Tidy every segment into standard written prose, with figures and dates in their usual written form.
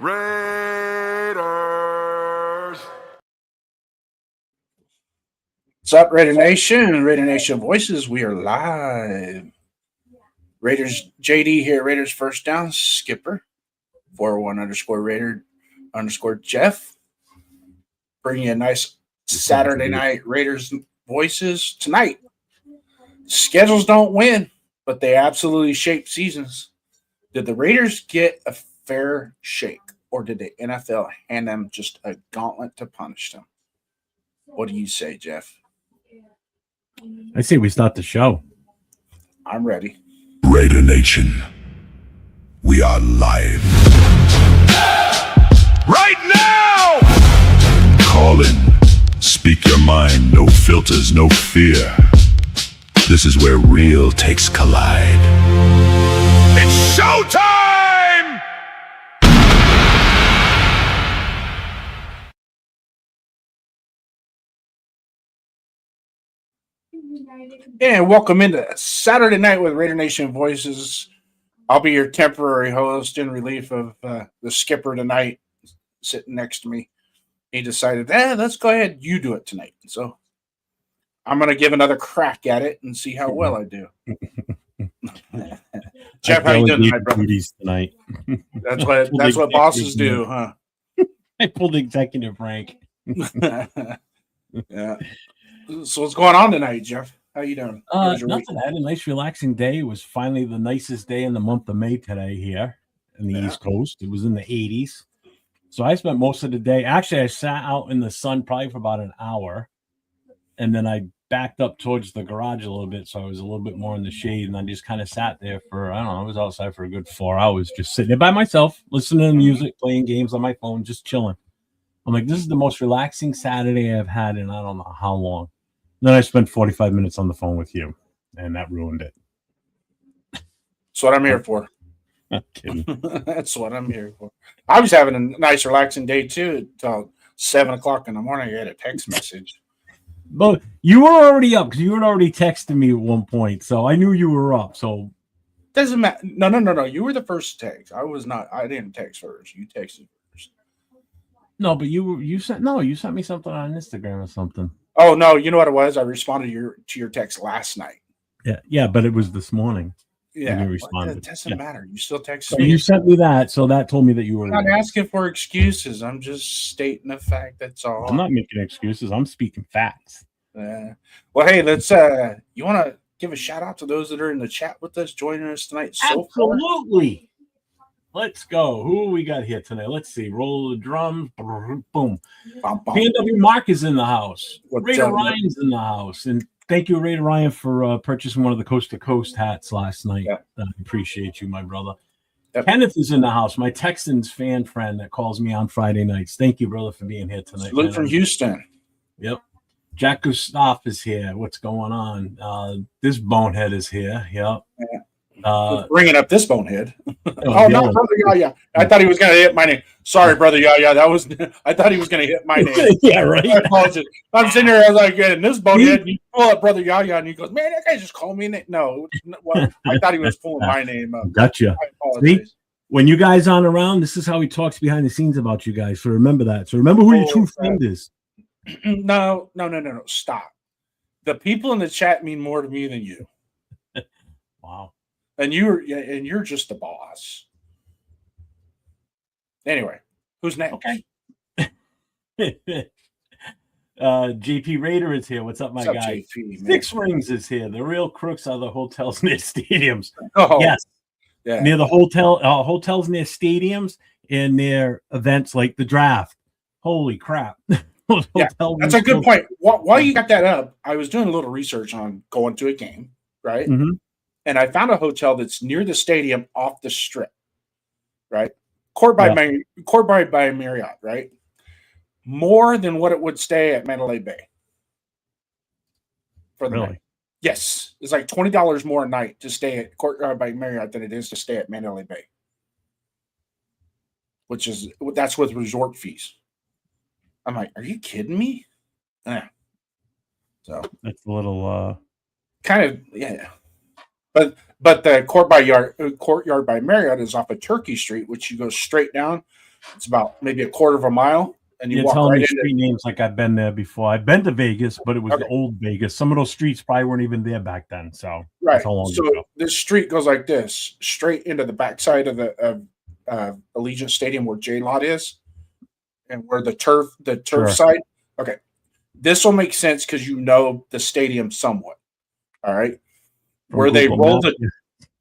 Raiders. What's up, Raider Nation? Raider Nation Voices. We are live. Raiders JD here. Raiders first down. Skipper. 401_Raider_Jeff. Bringing you a nice Saturday night Raiders Voices tonight. Schedules don't win, but they absolutely shape seasons. Did the Raiders get a fair shake, or did the NFL hand them just a gauntlet to punish them? What do you say, Jeff? I say we start the show. I'm ready. Raider Nation, we are live. Right now! Call in, speak your mind, no filters, no fear. This is where real takes collide. It's showtime! And welcome into Saturday Night with Raider Nation Voices. I'll be your temporary host in relief of the skipper tonight, sitting next to me. He decided, let's go ahead, you do it tonight. So I'm going to give another crack at it and see how well I do. Jeff, how you doing tonight, brother? Tonight. That's what bosses do, huh? I pulled executive rank. Yeah. So what's going on tonight, Jeff? How you doing? Nothing. I had a nice, relaxing day. It was finally the nicest day in the month of May today here in the East Coast. It was in the 80s. So I spent most of the day. Actually, I sat out in the sun probably for about an hour, and then I backed up towards the garage a little bit, so I was a little bit more in the shade, and I just kind of sat there for, I don't know, I was outside for a good 4 hours, just sitting there by myself, listening to music, playing games on my phone, just chilling. I'm like, this is the most relaxing Saturday I've had in I don't know how long. Then I spent 45 minutes on the phone with you, and that ruined it. That's what I'm here for. Not kidding. That's what I'm here for. I was having a nice, relaxing day, too, until 7 o'clock in the morning. I had a text message. But you were already up because you had already texted me at one point, so I knew you were up. So doesn't matter. No. You were the first text. I was not. I didn't text first. You texted first. No, but you sent me something on Instagram or something. Oh no, you know what it was? I responded to your text last night. Yeah, but it was this morning. Yeah, you responded. It doesn't matter. You still text so me. You sent me that, so that told me that you were. I'm not asking for excuses. I'm just stating the fact. That's all. I'm not making excuses. I'm speaking facts. Well, hey, let's. You want to give a shout out to those that are in the chat with us, joining us tonight? Absolutely. Let's go. Who we got here tonight? Let's see. Roll the drums. Boom. PNW Mark is in the house. Raider Ryan's in the house. And thank you, Raider Ryan, for purchasing one of the Coast to Coast hats last night. Yeah. I appreciate you, my brother. Yep. Kenneth is in the house, my Texans fan friend that calls me on Friday nights. Thank you, brother, for being here tonight. Salute from Houston. Yep. Jack Gustav is here. What's going on? This bonehead is here. Yep. Bringing up this bonehead. No, brother Yaya. I thought he was going to hit my name. Sorry, brother Yaya. I thought he was going to hit my name. Yeah, right. I apologize. I'm sitting there. I was like, this bonehead. And you pull up brother Yaya, and he goes, "Man, that guy just called me." No, well, I thought he was pulling my name up. Gotcha. See? When you guys aren't around, this is how he talks behind the scenes about you guys. So remember that. So remember who your true friend is. No. Stop. The people in the chat mean more to me than you. Wow. And you're just the boss. Anyway, who's next? Okay. JP Raider is here. What's up, my guy? JP, Six Rings is here. The real crooks are the hotels near stadiums. Oh, yes. Yeah. Near the hotels near stadiums and near events like the draft. Holy crap. Yeah, that's a good point. While you got that up, I was doing a little research on going to a game, right? Mm-hmm. And I found a hotel that's near the stadium off the strip, right? Court by Marriott, right? More than what it would stay at Mandalay Bay. For the night. Yes. It's like $20 more a night to stay at Court by Marriott than it is to stay at Mandalay Bay. That's with resort fees. I'm like, are you kidding me? Yeah. So that's a little kind of, yeah. But the courtyard by Marriott is off of Turkey Street, which you go straight down. It's about maybe a quarter of a mile, and you You're walk telling right me into. street names like I've been there before. I've been to Vegas, but it was the Okay. old Vegas. Some of those streets probably weren't even there back then. So Right. that's how long So ago. this street goes like this, straight into the backside of the Allegiant Stadium where J Lot is, and where the turf Sure. side. Okay, this will make sense because you know the stadium somewhat. All right, From where they Google Maps.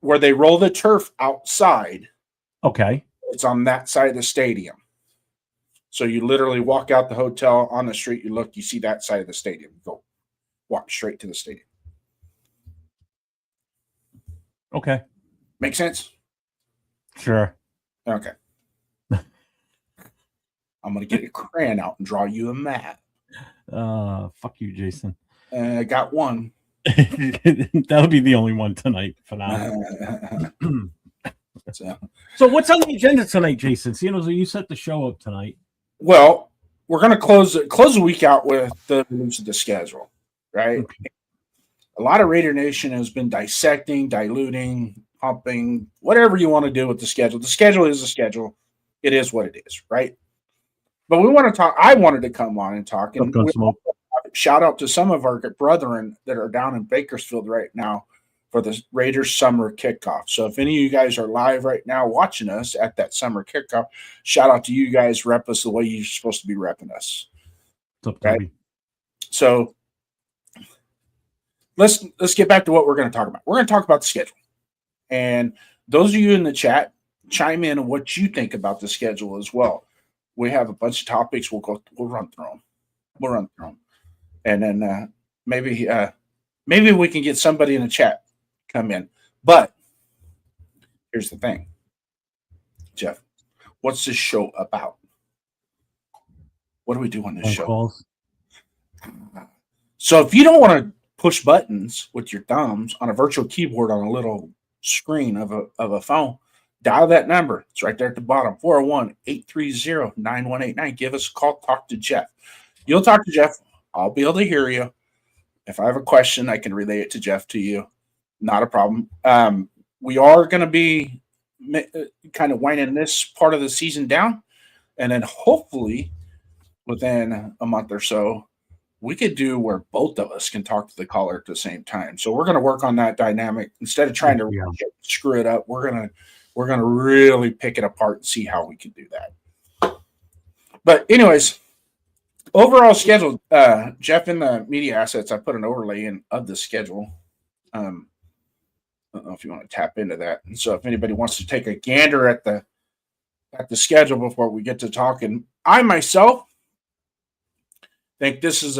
roll the turf outside. Okay. It's on that side of the stadium. So you literally walk out the hotel on the street, you look, you see that side of the stadium. Go walk straight to the stadium. Okay. Make sense? Sure. Okay. I'm going to get a crayon out and draw you a map. Fuck you, Jason. I got one. That'll be the only one tonight for now. So what's on the agenda tonight, Jason? So you set the show up tonight. Well, we're going to close the week out with the release of the schedule, right? Okay. A lot of Raider Nation has been dissecting, diluting, pumping, whatever you want to do with the schedule. The schedule is the schedule. It is what it is, right? But we want to talk. I wanted to come on and talk. And shout out to some of our brethren that are down in Bakersfield right now for the Raiders summer kickoff. So if any of you guys are live right now watching us at that summer kickoff, shout out to you guys. Rep us the way you're supposed to be repping us. What's up, Toby? So let's get back to what we're going to talk about. We're going to talk about the schedule. And those of you in the chat, chime in on what you think about the schedule as well. We have a bunch of topics. We'll run through them. And then maybe we can get somebody in the chat come in. But here's the thing, Jeff. What's this show about? What do we do on this show? Calls. So if you don't want to push buttons with your thumbs on a virtual keyboard on a little screen of a phone, dial that number. It's right there at the bottom, 401-830-9189. Give us a call. Talk to Jeff. You'll talk to Jeff. I'll be able to hear you. If I have a question, I can relay it to Jeff to you. Not a problem. We are going to be kind of winding this part of the season down. And then hopefully within a month or so, we could do where both of us can talk to the caller at the same time. So we're going to work on that dynamic. Instead of trying to screw it up, we're going to really pick it apart and see how we can do that. But anyways, overall schedule, Jeff, in the media assets, I put an overlay in of the schedule. I don't know if you want to tap into that. And so if anybody wants to take a gander at the schedule before we get to talking, I myself think this is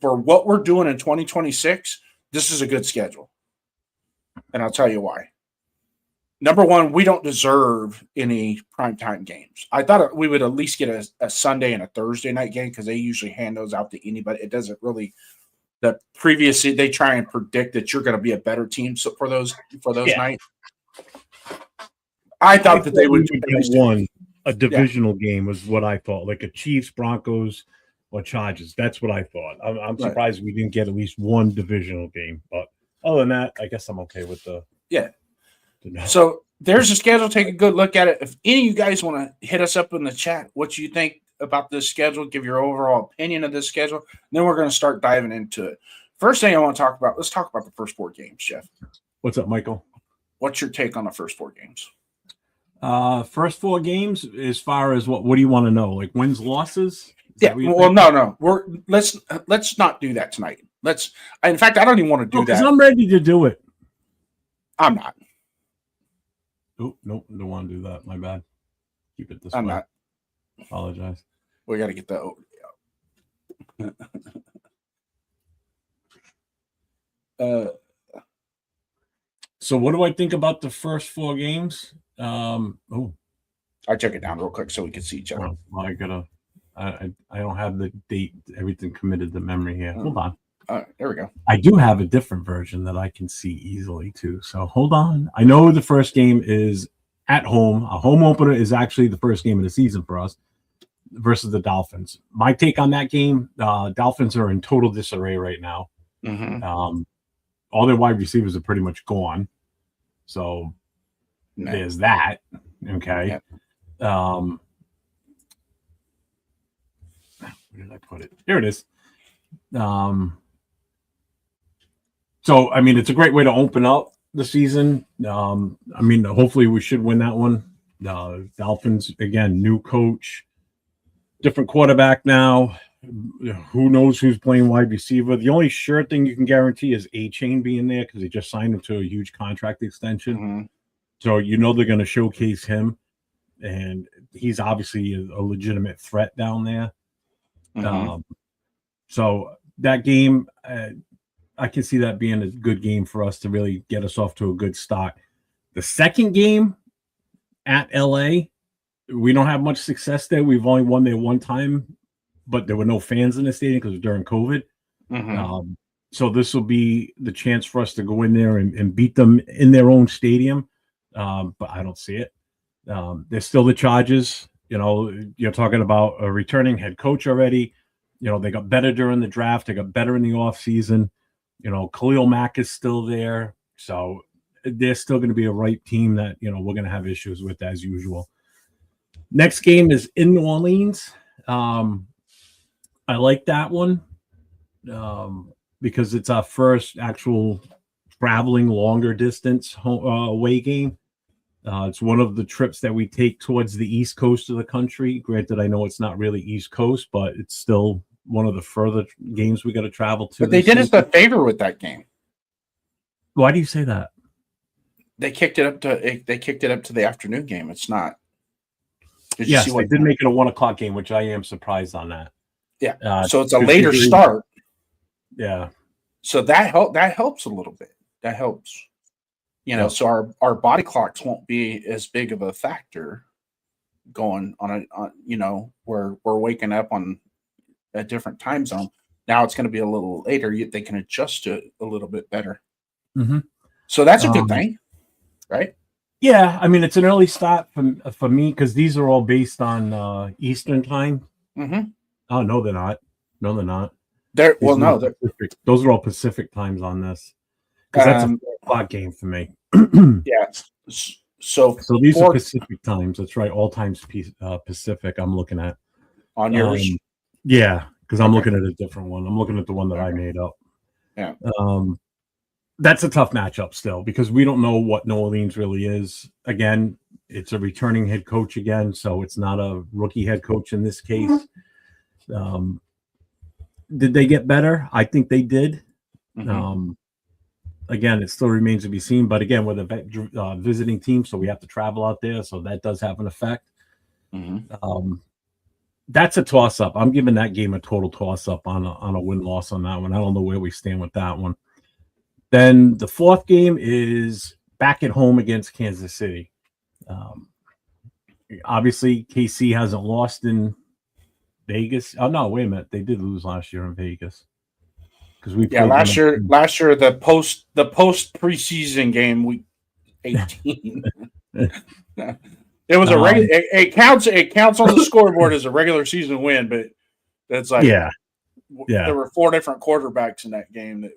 for what we're doing in 2026, this is a good schedule. And I'll tell you why. Number one, we don't deserve any primetime games. I thought we would at least get a Sunday and a Thursday night game because they usually hand those out to anybody. It doesn't really – the previous – they try and predict that you're going to be a better team for those nights. I thought that they would do a divisional game was what I thought, like a Chiefs, Broncos, or Chargers. That's what I thought. I'm surprised we didn't get at least one divisional game. But other than that, I guess I'm okay with the – yeah. So there's a schedule. Take a good look at it. If any of you guys want to hit us up in the chat, what you think about this schedule, give your overall opinion of this schedule, then we're going to start diving into it. First thing I want to talk about, let's talk about the first 4 games, Jeff. What's up, Michael? What's your take on the first 4 games? First 4 games, as far as what do you want to know? Like wins, losses? Yeah. Well, no. Let's not do that tonight. In fact, I don't even want to do that. Because I'm ready to do it. I'm not. Oh, nope, don't want to do that. My bad. Keep it this I'm way. not. Apologize. We got to get that over. So what do I think about the first 4 games? I took it down real quick so we could see each other. I don't have the date, everything committed to memory here. Hold on. There we go. I do have a different version that I can see easily too. So hold on. I know the first game is at home. A home opener is actually the first game of the season for us versus the Dolphins. My take on that game, Dolphins are in total disarray right now. Mm-hmm. all their wide receivers are pretty much gone. So No. there's that. Okay. Where did I put it? Here it is. So, I mean, it's a great way to open up the season. I mean, hopefully we should win that one. Dolphins, again, new coach, different quarterback now. Who knows who's playing wide receiver? The only sure thing you can guarantee is A-Chain being there because they just signed him to a huge contract extension. Mm-hmm. So you know they're going to showcase him, and he's obviously a legitimate threat down there. Mm-hmm. So that game, I can see that being a good game for us to really get us off to a good start. The second game at LA, we don't have much success there. We've only won there one time, but there were no fans in the stadium because it was during COVID. Mm-hmm. So this will be the chance for us to go in there and beat them in their own stadium. But I don't see it. They're still the Chargers. You know, you're talking about a returning head coach already. You know, they got better during the draft. They got better in the offseason. You know, Khalil Mack is still there. So they're still going to be a ripe team that, you know, we're going to have issues with as usual. Next game is in New Orleans. I like that one because it's our first actual traveling longer distance away game. It's one of the trips that we take towards the East Coast of the country. Granted, I know it's not really East Coast, but it's still one of the further games we got to travel to. But they did us a favor with that game. Why do you say that? They kicked it up to the afternoon game. It's not. Yes, they did make it a 1 o'clock game, which I am surprised on that. Yeah. So it's a later start. Yeah. So that helps a little bit. That helps. You know, so our body clocks won't be as big of a factor going on you know, where we're waking up on a different time zone. Now it's going to be a little later. They can adjust to it a little bit better. Mm-hmm. So that's a good thing, right? Yeah, I mean, it's an early start for me because these are all based on Eastern time. Mm-hmm. Oh, no, they're not. No, they're not. Those are all Pacific times on this. Because that's a 4 o'clock game for me. Yeah. So these are Pacific times. That's right. All times Pacific I'm looking at. On yours? Yeah, because I'm looking at a different one. I'm looking at the one that I made up. Yeah. That's a tough matchup still because we don't know what New Orleans really is. Again, it's a returning head coach again, so it's not a rookie head coach in this case. Did they get better? I think they did. Mm-hmm. Again, it still remains to be seen. But again, we're the visiting team, so we have to travel out there. So that does have an effect. Mm-hmm. That's a toss-up. I'm giving that game a total toss-up on a win-loss on that one. I don't know where we stand with that one. Then the fourth game is back at home against Kansas City. Obviously, KC hasn't lost in Vegas. Oh, no, wait a minute. They did lose last year in Vegas. Last year the post preseason game week 18. It was it counts on the scoreboard as a regular season win, but that's like there were 4 different quarterbacks in that game.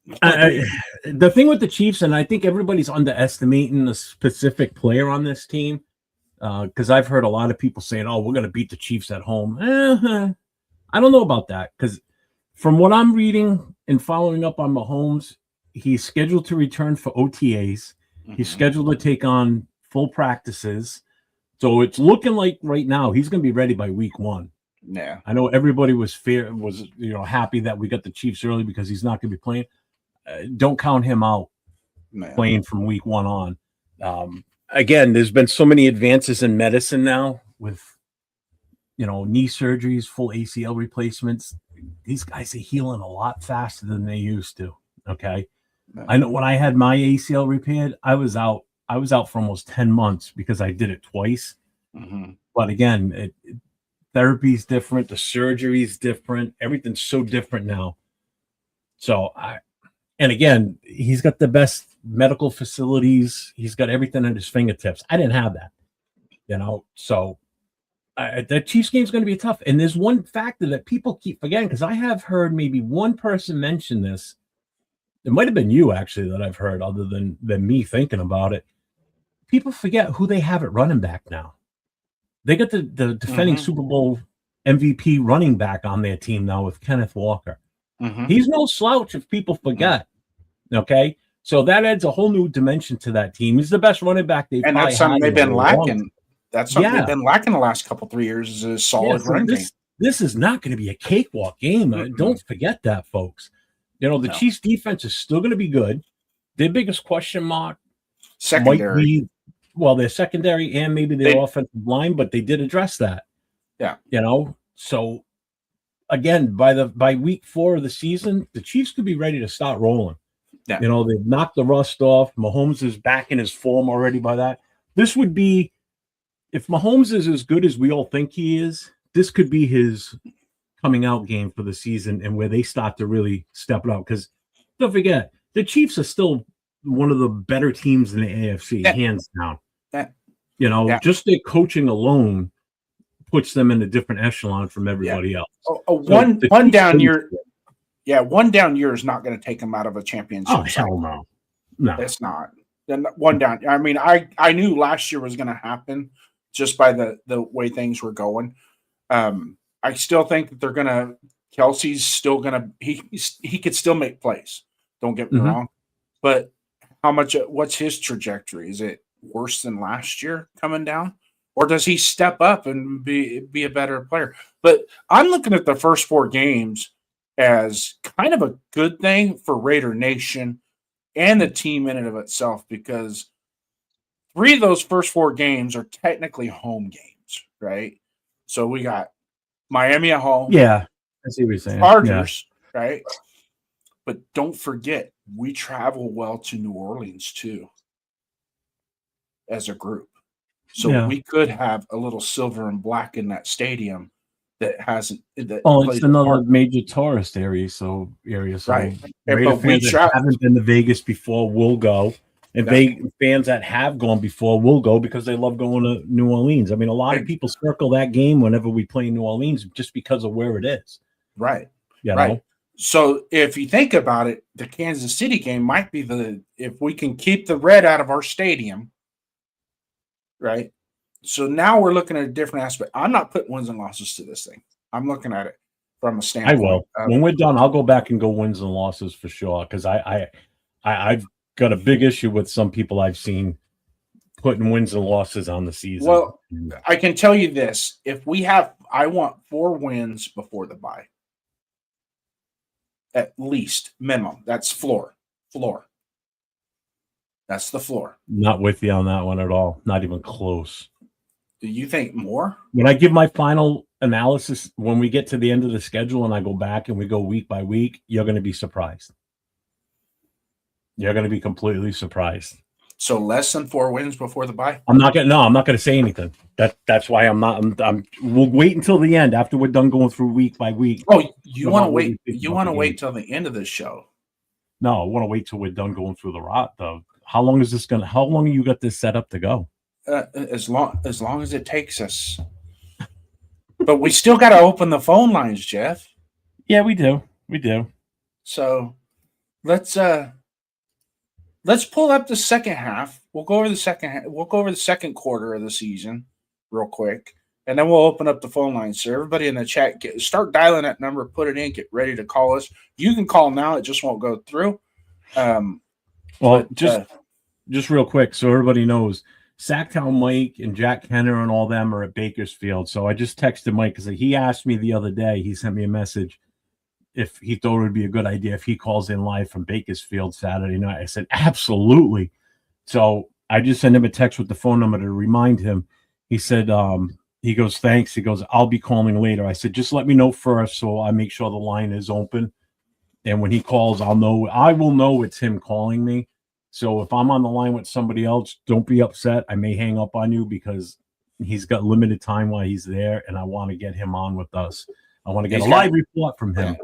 The thing with the Chiefs, and I think everybody's underestimating the specific player on this team, because I've heard a lot of people saying, "Oh, we're going to beat the Chiefs at home." I don't know about that because from what I'm reading and following up on Mahomes, he's scheduled to return for OTAs. Mm-hmm. He's scheduled to take on full practices. So it's looking like right now he's going to be ready by week 1. Yeah. I know everybody was happy that we got the Chiefs early because he's not going to be playing. Don't count him out playing from week 1 on. Again, there's been so many advances in medicine now with, knee surgeries, full ACL replacements. These guys are healing a lot faster than they used to. Okay. I know when I had my ACL repaired, I was out for almost 10 months because I did it twice. Mm-hmm. But again, therapy's different. The surgery's different. Everything's so different now. So and again, he's got the best medical facilities. He's got everything at his fingertips. I didn't have that, so the Chiefs game is going to be tough. And there's one factor that people keep forgetting because I have heard maybe one person mention this it might have been you actually that I've heard, other than me thinking about it. People forget who they have at running back now. They got the defending Super Bowl MVP running back on their team now with Kenneth Walker. He's no slouch if people forget. Okay, so that adds a whole new dimension to that team. He's the best running back they've and that's something they've been lacking. That's something they've been lacking the last couple 3 years is a solid running game. This is not going to be a cakewalk game. Don't forget that, folks. You know, the Chiefs defense is still going to be good. Their biggest question mark secondary. Might be, well, their secondary and maybe their offensive line, but they did address that. Yeah. You know, so again, by week 4 of the season, the Chiefs could be ready to start rolling. Yeah. You know, they've knocked the rust off. Mahomes is back in his form already by that. This would be, if Mahomes is as good as we all think he is, this could be his coming out game for the season and where they start to really step it up. Because don't forget, the Chiefs are still one of the better teams in the AFC, hands down. You know, just their coaching alone puts them in a different echelon from everybody else. One down year is not going to take them out of a championship. Oh, hell no. No. It's not. Then one down. I mean, I knew last year was going to happen just by the way things were going. I still think that they're going to – Kelsey's still going to – he could still make plays. Don't get me wrong. But what's his trajectory? Is it worse than last year coming down? Or does he step up and be a better player? But I'm looking at the first 4 games as kind of a good thing for Raider Nation and the team in and of itself, because 3 of those first 4 games are technically home games, right? So we got Miami at home. Yeah, I see what you're saying. Chargers, right? But don't forget, we travel well to New Orleans too as a group. So we could have a little silver and black in that stadium that hasn't. It's another major tourist area. So right. Raider fans that haven't been to Vegas before will go, and fans that have gone before will go because they love going to New Orleans. I mean, a lot of people circle that game whenever we play New Orleans just because of where it is. Right. You know? So if you think about it, the Kansas City game might be if we can keep the red out of our stadium. Right. So now we're looking at a different aspect. I'm not putting wins and losses to this thing. I'm looking at it from a standpoint. I will. When we're done, I'll go back and go wins and losses for sure. Because I've got a big issue with some people I've seen putting wins and losses on the season. Well, I can tell you this. I want 4 wins before the bye. At least minimum. That's floor. That's the floor. Not with you on that one at all. Not even close. Do you think more? When I give my final analysis, when we get to the end of the schedule and I go back and we go week by week, you're going to be surprised. You're going to be completely surprised. So less than 4 wins before the bye? I'm not going to say anything. That's why we'll wait until the end after we're done going through week by week. Oh, you want to wait? You want to wait till the end of this show? No, I want to wait till we're done going through the rot, though. How long have you got this set up to go? As long as it takes us. But we still got to open the phone lines, Jeff. Yeah, we do. So let's pull up the second half. We'll go over the second half. We'll go over the second quarter of the season real quick, and then we'll open up the phone lines. So everybody in the chat, start dialing that number, put it in, get ready to call us. You can call now; it just won't go through. Just real quick, so everybody knows, Sacktown Mike and Jack Kenner and all them are at Bakersfield. So I just texted Mike because he asked me the other day. He sent me a message if he thought it would be a good idea if he calls in live from Bakersfield Saturday night. I said absolutely. So I just sent him a text with the phone number to remind him. He said, he goes, thanks. He goes, I'll be calling later. I said, just let me know first so I make sure the line is open. And when he calls, I will know it's him calling me. So if I'm on the line with somebody else, don't be upset. I may hang up on you because he's got limited time while he's there, and I want to get him on with us. I want to get a live report from him.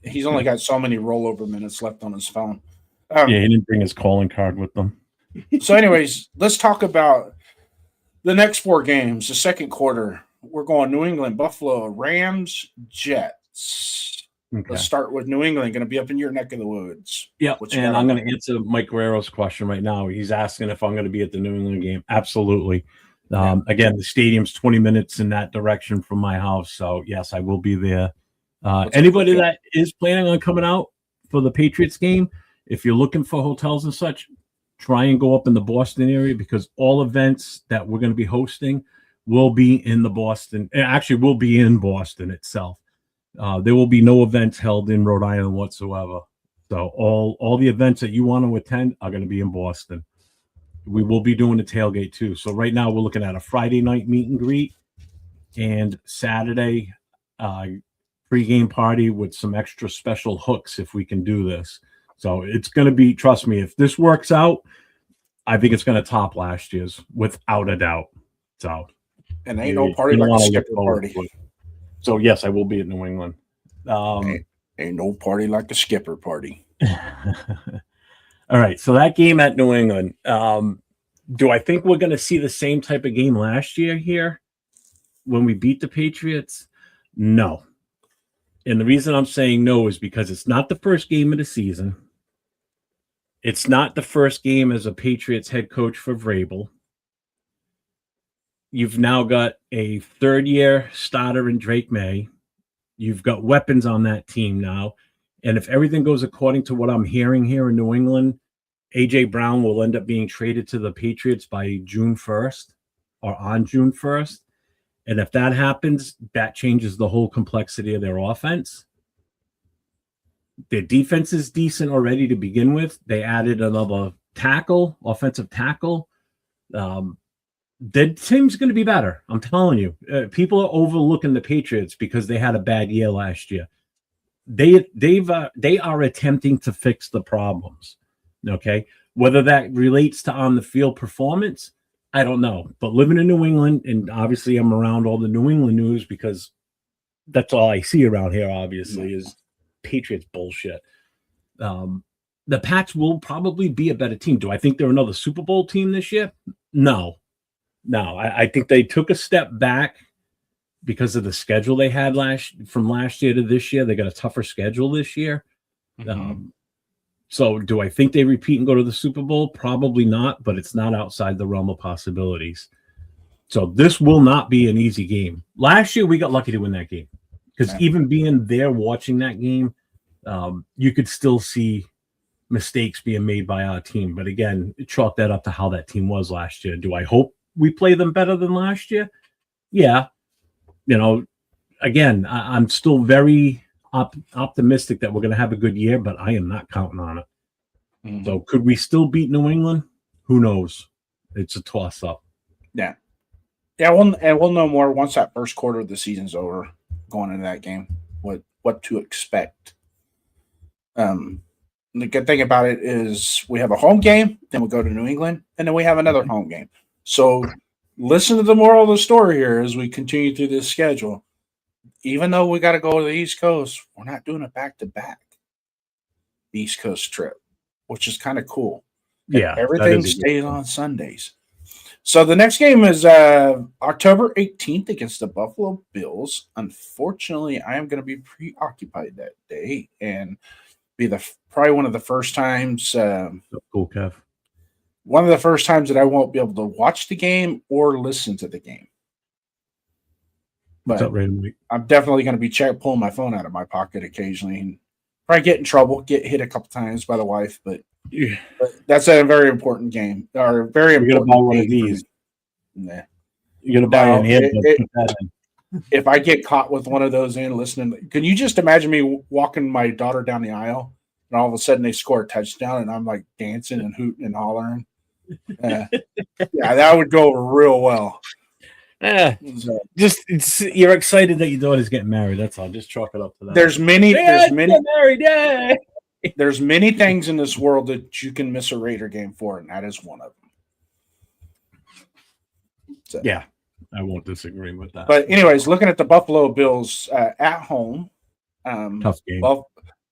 He's only got so many rollover minutes left on his phone. Yeah, he didn't bring his calling card with him. So anyways, let's talk about the next 4 games. The second quarter, we're going New England, Buffalo, Rams, Jets. Okay. Let's start with New England. Going to be up in your neck of the woods. Yeah, What you and got I'm on going to answer Mike Guerrero's question right now. He's asking if I'm going to be at the New England game. Absolutely. Again, the stadium's 20 minutes in that direction from my house, so yes, I will be there. Anybody that is planning on coming out for the Patriots game, if you're looking for hotels and such, try and go up in the Boston area because all events that we're going to be hosting will be in the Boston. Actually, will be in Boston itself. There will be no events held in Rhode Island whatsoever. So all the events that you want to attend are going to be in Boston. We will be doing the tailgate too. So right now we're looking at a Friday night meet and greet and Saturday pre-game party with some extra special hooks if we can do this. So it's going to be, trust me, if this works out, I think it's going to top last year's without a doubt. So, and ain't no party like a skipper party. So yes, I will be at New England. Ain't no party like a skipper party. All right, so that game at New England, do I think we're going to see the same type of game last year here when we beat the Patriots? No. And the reason I'm saying no is because it's not the first game of the season. It's not the first game as a Patriots head coach for Vrabel. You've now got a third-year starter in Drake May. You've got weapons on that team now. And if everything goes according to what I'm hearing here in New England, A.J. Brown will end up being traded to the Patriots by June 1st or on June 1st. And if that happens, that changes the whole complexity of their offense. Their defense is decent already to begin with. They added another tackle, offensive tackle. The team's going to be better. I'm telling you. People are overlooking the Patriots because they had a bad year last year. They are attempting to fix the problems. Okay, whether that relates to on the field performance, I don't know. But living in New England, and obviously I'm around all the New England news because that's all I see around here. Obviously, is Patriots bullshit. The Pats will probably be a better team. Do I think they're another Super Bowl team this year? No. I think they took a step back because of the schedule they had from last year to this year. They got a tougher schedule this year. Mm-hmm. So do I think they repeat and go to the Super Bowl? Probably not, but it's not outside the realm of possibilities. So this will not be an easy game. Last year, we got lucky to win that game because even being there watching that game, you could still see mistakes being made by our team. But again, chalk that up to how that team was last year. Do I hope we play them better than last year? Yeah. Again, I'm still very optimistic that we're going to have a good year, but I am not counting on it. Mm-hmm. So could we still beat New England? Who knows? It's a toss-up. Yeah. We'll know more once that first quarter of the season's over, going into that game, what to expect. The good thing about it is we have a home game, then we go to New England, and then we have another home game. So listen to the moral of the story here as we continue through this schedule. Even though we got to go to the East Coast, we're not doing a back-to-back East Coast trip, which is kind of cool. Yeah. Everything stays on Sundays. So the next game is October 18th against the Buffalo Bills. Unfortunately, I am going to be preoccupied that day and be probably one of the first times. Cool, Kev. One of the first times that I won't be able to watch the game or listen to the game. But I'm definitely going to be pulling my phone out of my pocket occasionally and probably get in trouble, get hit a couple times by the wife. But that's a very important game. Or very important. You're going to buy one of these. Nah. You're going to buy an earbud. If I get caught with one of those in listening, can you just imagine me walking my daughter down the aisle and all of a sudden they score a touchdown and I'm like dancing and hooting and hollering? Yeah, that would go real well. You're excited that your daughter's getting married. That's all. Just chalk it up to that. There's many married. Yeah. There's many things in this world that you can miss a Raider game for, and that is one of them. So. Yeah, I won't disagree with that. But anyways, looking at the Buffalo Bills at home, tough game.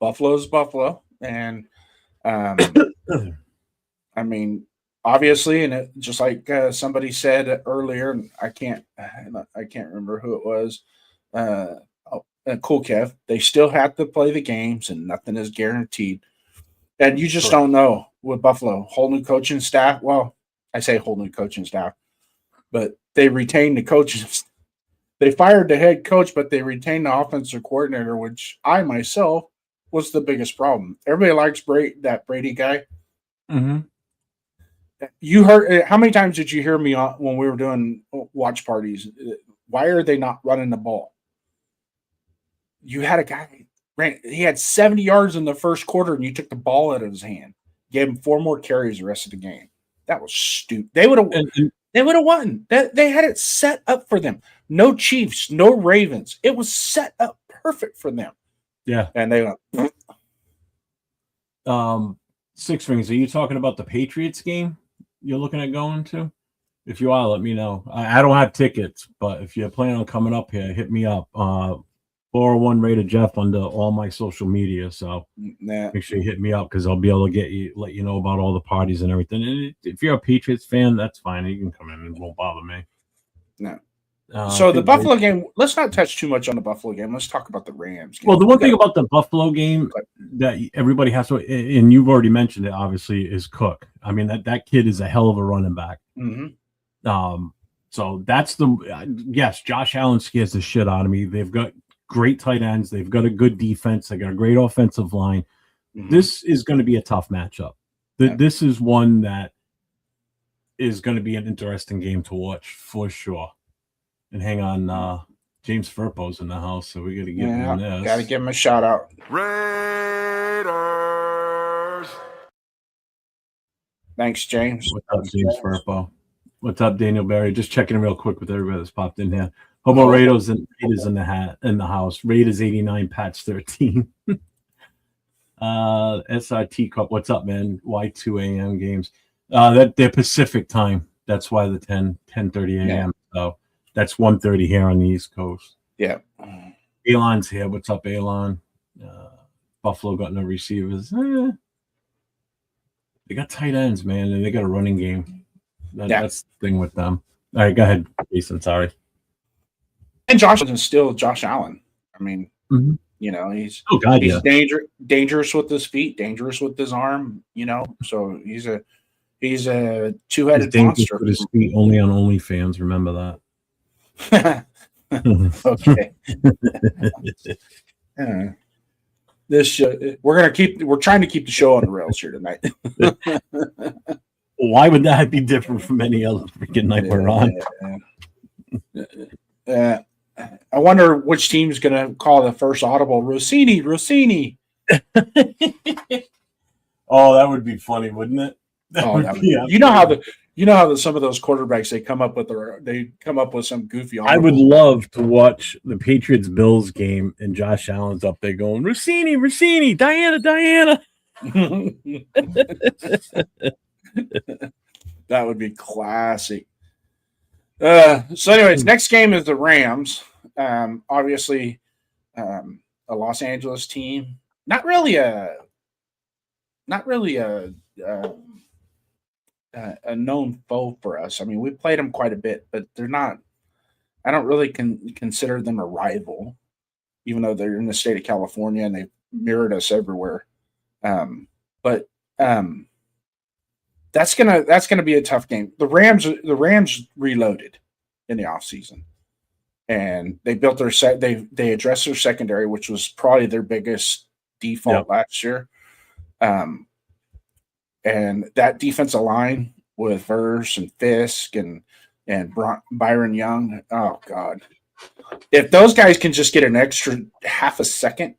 Buffalo's Buffalo, and I mean, obviously, and just like somebody said earlier, and I can't remember who it was. cool, Kev. They still have to play the games, and nothing is guaranteed. And you just don't know with Buffalo. Whole new coaching staff. Well, I say whole new coaching staff, but they retained the coaches. They fired the head coach, but they retained the offensive coordinator, which I myself was the biggest problem. Everybody likes that Brady guy. Mm-hmm. You heard how many times did you hear me when we were doing watch parties? Why are they not running the ball? You had a guy he had 70 yards in the first quarter, and you took the ball out of his hand. Gave him 4 more carries the rest of the game. That was stupid. They would have won. They had it set up for them. No Chiefs, no Ravens. It was set up perfect for them. Yeah. And they went. Six Rings, are you talking about the Patriots game you're looking at going to? If you are, let me know. I don't have tickets, but if you're planning on coming up here, hit me up. 401 Raider Jeff under all my social media. So make sure you hit me up because I'll be able to let you know about all the parties and everything. And if you're a Patriots fan, that's fine. You can come in. It won't bother me. No. So the Buffalo game, let's not touch too much on the Buffalo game. Let's talk about the Rams game. Well, the one thing about the Buffalo game that everybody has to, and you've already mentioned it, obviously, is Cook. I mean, that kid is a hell of a running back. Mm-hmm. So that's yes, Josh Allen scares the shit out of me. They've got great tight ends. They've got a good defense. They got a great offensive line. Mm-hmm. This is going to be a tough matchup. This is one that is going to be an interesting game to watch for sure. And hang on, James Furpo's in the house, so we got to give him this. Got to give him a shout out. Raiders. Thanks, James. What's up, James Furpo? What's up, Daniel Barry? Just checking real quick with everybody that's popped in here. Hobo Raiders in the house. Raiders 89, Pats 13. SRT Cup. What's up, man? Why 2 a.m. games? They're Pacific time. That's why the 10:30 a.m. Yeah. So that's 1:30 here on the East Coast. Yeah. Elon's here. What's up, Elon? Buffalo got no receivers. They got tight ends, man, and they got a running game. That's the thing with them. All right, go ahead, Jason. Sorry. And Josh is still Josh Allen. I mean, you know, he's dangerous with his feet, dangerous with his arm. You know, so he's a two-headed monster. With his feet only on OnlyFans. Remember that. Okay. We're trying to keep the show on the rails here tonight. Why would that be different from any other freaking night we're on? I wonder which team's going to call the first audible. Rossini. Oh, that would be funny, wouldn't it? You know how some of those quarterbacks they come up with some goofy. I would love to watch the Patriots Bills game and Josh Allen's up there going Rossini, Diana. That would be classic. So anyways, next game is the Rams. Obviously, a Los Angeles team. Not really a known foe for us. I mean, we played them quite a bit, but they're not. I don't really consider them a rival, even though they're in the state of California and they mirrored us everywhere. But that's gonna be a tough game. The Rams reloaded in the offseason, and they built their they addressed their secondary, which was probably their biggest default last year. And that defensive line with Verse and Fisk and Byron Young, oh God! If those guys can just get an extra half a second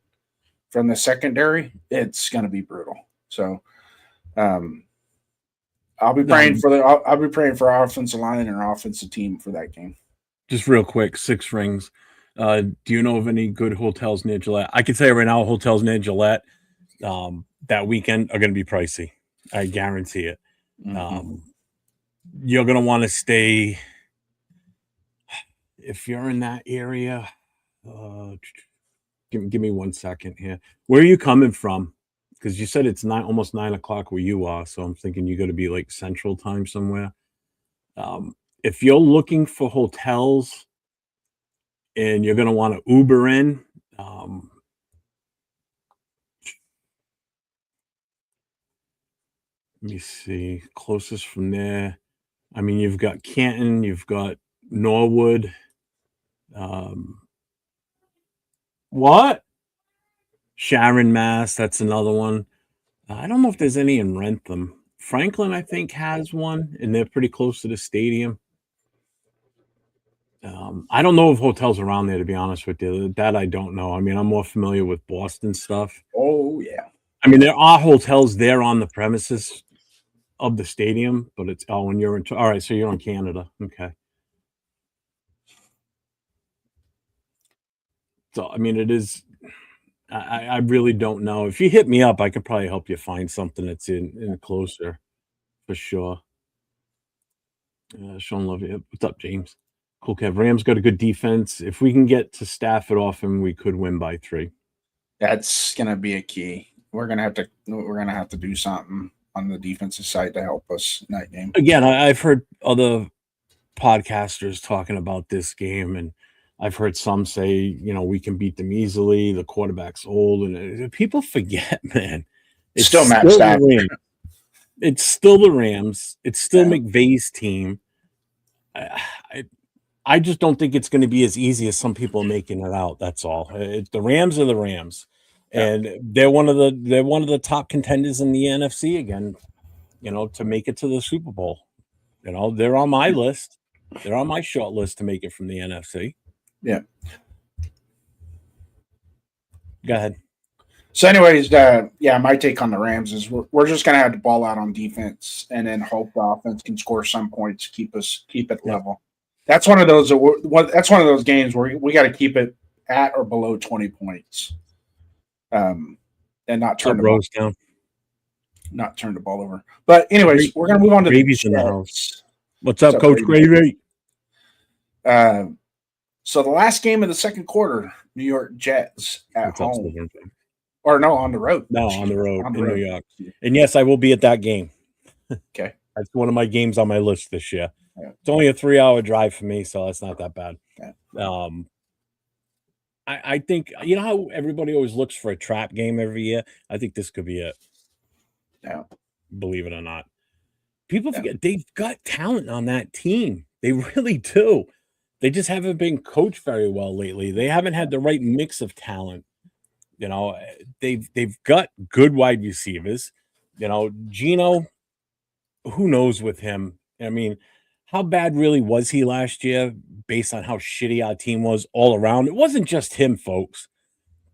from the secondary, it's going to be brutal. So, I'll be praying for our offensive line and our offensive team for that game. Just real quick, 6 Rings. Do you know of any good hotels near Gillette? I can tell you right now, hotels near Gillette that weekend are going to be pricey. I guarantee it. You're going to want to stay if you're in that area. Give me 1 second here. Where are you coming from? Because you said it's almost 9 o'clock where you are, so I'm thinking you got to be like Central Time somewhere. If you're looking for hotels and you're going to want to Uber in, Let me see. Closest from there. I mean, you've got Canton, you've got Norwood. What? Sharon, Mass. That's another one. I don't know if there's any in Rentham. Franklin, I think, has one, and they're pretty close to the stadium. I don't know of hotels around there, to be honest with you. That I don't know. I mean, I'm more familiar with Boston stuff. Oh, yeah. I mean, there are hotels there on the premises of the stadium, but it's when you're in. All right, so you're in Canada. Okay. So, I mean, it is. I really don't know. If you hit me up, I could probably help you find something that's in closer for sure. Sean Love, what's up, James? Cool, Kev. Rams got a good defense. If we can get to staff it often, we could win by 3. That's gonna be a key. We're gonna have to do something on the defensive side to help us in that game. Again, I've heard other podcasters talking about this game, and I've heard some say, we can beat them easily. The quarterback's old, and people forget, man. It's still Matt Stafford. It's still the Rams. It's still McVay's team. I just don't think it's going to be as easy as some people are making it out. That's all. The Rams are the Rams, and they're one of the top contenders in the NFC again. To make it to the Super Bowl. They're on my list. They're on my short list to make it from the NFC. Yeah. Go ahead. So, anyways, my take on the Rams is we're just gonna have to ball out on defense and then hope the offense can score some points, keep it level. That's one of those. That's one of those games where we got to keep it at or below 20 points, and not turn the ball down. Not turn the ball over. But anyways, we're gonna move on to Gravy's in the house. What's up, Coach Gravy? So the last game of the second quarter, New York Jets at home. Or no, on the road. No, on the road in New York. And yes, I will be at that game. Okay. That's one of my games on my list this year. Yeah. It's only a 3-hour drive for me, so that's not that bad. Yeah. I think, how everybody always looks for a trap game every year? I think this could be it. Yeah. Believe it or not. People forget they've got talent on that team. They really do. They just haven't been coached very well lately. They haven't had the right mix of talent. They've got good wide receivers. Gino, who knows with him? I mean, how bad really was he last year based on how shitty our team was all around? It wasn't just him, folks.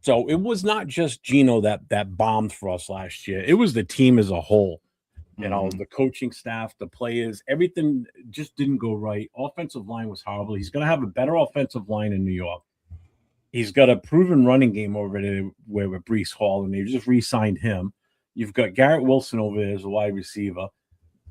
So it was not just Gino that bombed for us last year. It was the team as a whole. The coaching staff, the players, everything just didn't go right. Offensive line was horrible. He's going to have a better offensive line in New York. He's got a proven running game over there with Breece Hall, and they just re-signed him. You've got Garrett Wilson over there as a wide receiver.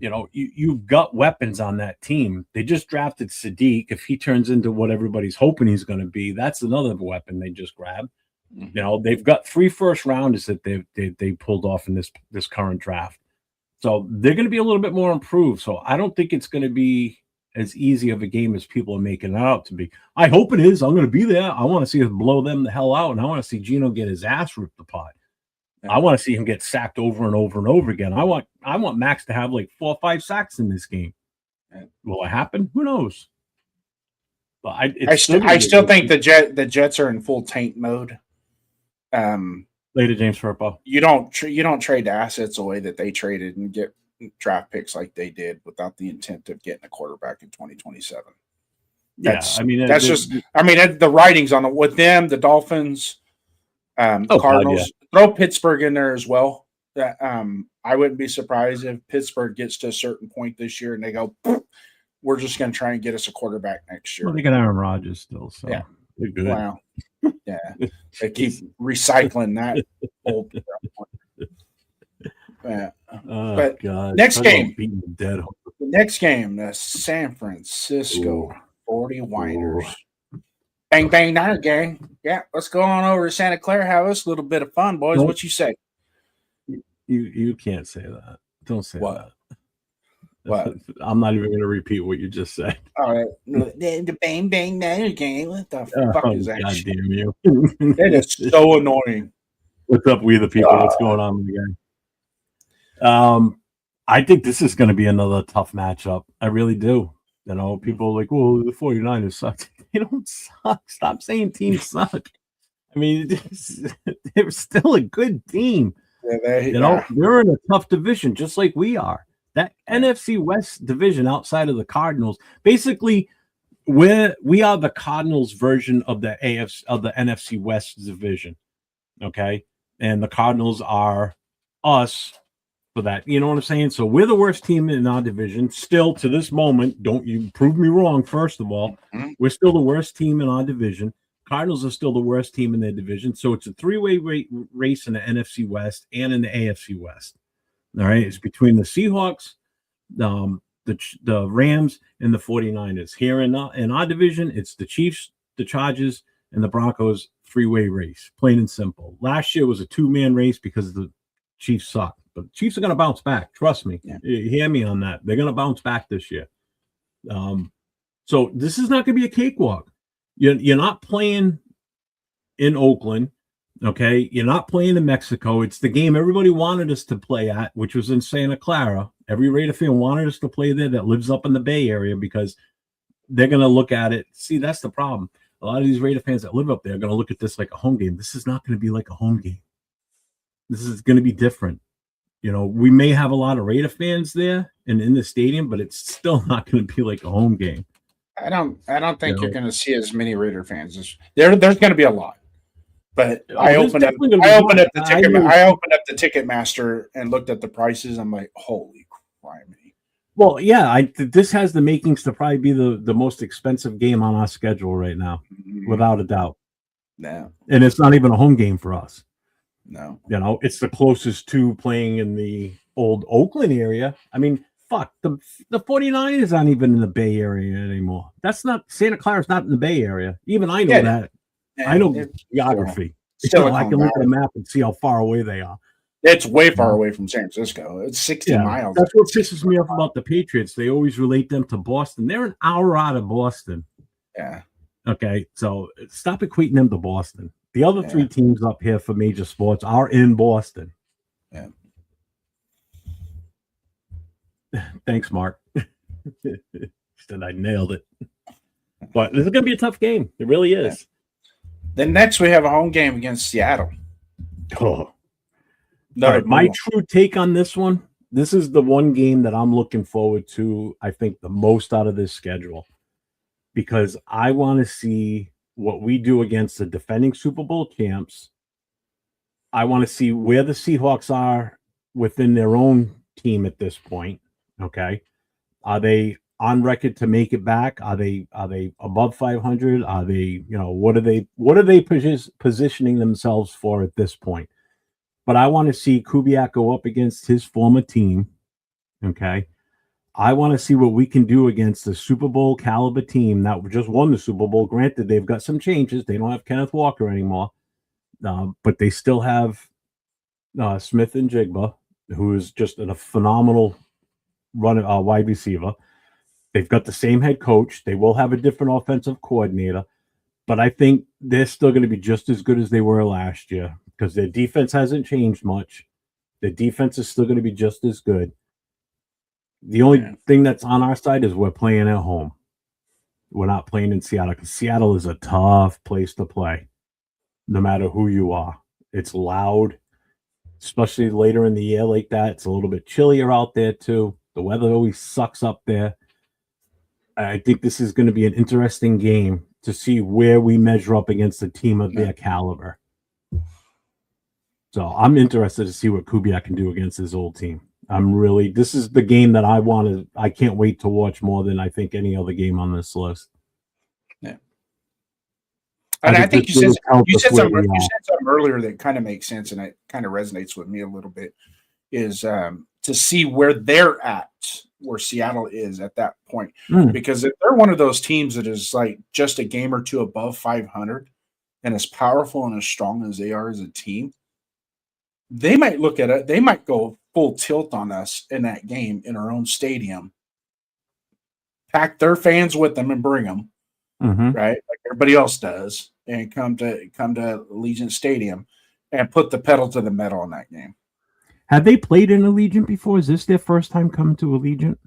You've got weapons on that team. They just drafted Sadiq. If he turns into what everybody's hoping he's going to be, that's another weapon they just grabbed. They've got 3 first-rounders that they pulled off in this current draft. So they're going to be a little bit more improved. So I don't think it's going to be as easy of a game as people are making it out to be. I hope it is. I'm going to be there. I want to see us blow them the hell out, and I want to see Gino get his ass ripped apart. I want to see him get sacked over and over and over again. I want Max to have like 4 or 5 sacks in this game. Will it happen? Who knows? But I still think the Jets are in full tank mode. Later, James Firpo. You don't trade the assets away that they traded and get draft picks like they did without the intent of getting a quarterback in 2027. The writing's on it with them, the Dolphins, Cardinals. God, yeah. Throw Pittsburgh in there as well. I wouldn't be surprised if Pittsburgh gets to a certain point this year and they go, we're just going to try and get us a quarterback next year. Well, they got Aaron Rodgers still, so they're good. Wow. Yeah, they keep recycling that old. But God. Next game, the next game, the San Francisco 49ers. Bang, bang, Niner gang. Yeah, let's go on over to Santa Clara. Have us a little bit of fun, boys. What you say? You can't say that. Don't say that. What? I'm not even going to repeat what you just said. All right. The bang, bang, Niner gang. What the fuck is that? God damn you. That is so annoying. What's up, we the people? What's going on with the game? I think this is going to be another tough matchup. I really do. You know, people are like, well, the 49ers suck. They don't suck. Stop saying teams suck. I mean, they're still a good team. You know, they're in a tough division, just like we are. That NFC West division outside of the Cardinals, basically, we are the Cardinals version of the NFC West division. Okay, and the Cardinals are us for that. You know what I'm saying? So we're the worst team in our division. Still to this moment, don't you prove me wrong. First of all, we're still the worst team in our division. Cardinals are still the worst team in their division. So it's a three-way race in the NFC West and in the AFC West. All right. It's between the Seahawks, the Rams, and the 49ers. Here in our division, it's the Chiefs, the Chargers, and the Broncos. Three-way race, plain and simple. Last year was a two-man race because the Chiefs sucked. But the Chiefs are going to bounce back. Trust me. Yeah. Hear me on that. They're going to bounce back this year. So this is not going to be a cakewalk. You're not playing in Oakland, okay? You're not playing in Mexico. It's the game everybody wanted us to play at, which was in Santa Clara. Every Raider fan wanted us to play there that lives up in the Bay Area because they're going to look at it. See, that's the problem. A lot of these Raider fans that live up there are going to look at this like a home game. This is not going to be like a home game. This is going to be different. You know, we may have a lot of Raider fans there and in the stadium, but it's still not going to be like a home game. I don't think you're going to see as many Raider fans. There's going to be a lot, but I opened up the Ticketmaster and looked at the prices. I'm like, holy crap! Well, yeah, this has the makings to probably be the most expensive game on our schedule right now, without a doubt. No, and it's not even a home game for us. No, you know, it's the closest to playing in the old Oakland area. I mean, fuck, the 49ers aren't even in the Bay Area anymore. That's not Santa Clara's not in the Bay Area. Even I know that. Yeah, I know geography. I can look at a map and see how far away they are. It's way far away from San Francisco. It's 60 miles. That's what pisses me off about the Patriots. They always relate them to Boston. They're an hour out of Boston. Yeah. Okay, so stop equating them to Boston. The other three teams up here for major sports are in Boston. Yeah. Thanks, Mark. Said I nailed it. But this is going to be a tough game. It really is. Yeah. Then next we have a home game against Seattle. Oh. Right, my true take on this one, this is the one game that I'm looking forward to, I think, the most out of this schedule. Because I want to see what we do against the defending Super Bowl champs. I want to see where the Seahawks are within their own team at this point. Okay. Are they on record to make it back? Are they above 500? Are they, what are they positioning themselves for at this point? But I want to see Kubiak go up against his former team. Okay. I want to see what we can do against the Super Bowl caliber team that just won the Super Bowl. Granted, they've got some changes. They don't have Kenneth Walker anymore, but they still have Smith and Jigba, who is just a phenomenal wide receiver. They've got the same head coach. They will have a different offensive coordinator, but I think they're still going to be just as good as they were last year because their defense hasn't changed much. Their defense is still going to be just as good. The only thing that's on our side is we're playing at home. We're not playing in Seattle because Seattle is a tough place to play, no matter who you are. It's loud, especially later in the year like that. It's a little bit chillier out there, too. The weather always sucks up there. I think this is going to be an interesting game to see where we measure up against a team of their caliber. So I'm interested to see what Kubiak can do against his old team. This is the game that I can't wait to watch more than I think any other game on this list. Yeah. And I think you said something earlier that kind of makes sense and it kind of resonates with me a little bit is to see where they're at, where Seattle is at that point. Because if they're one of those teams that is like just a game or two above 500 and as powerful and as strong as they are as a team, they might look at it. They might go full tilt on us in that game in our own stadium, pack their fans with them and bring them, right? Like everybody else does, and come to Allegiant Stadium and put the pedal to the metal in that game. Have they played in Allegiant before? Is this their first time coming to Allegiant?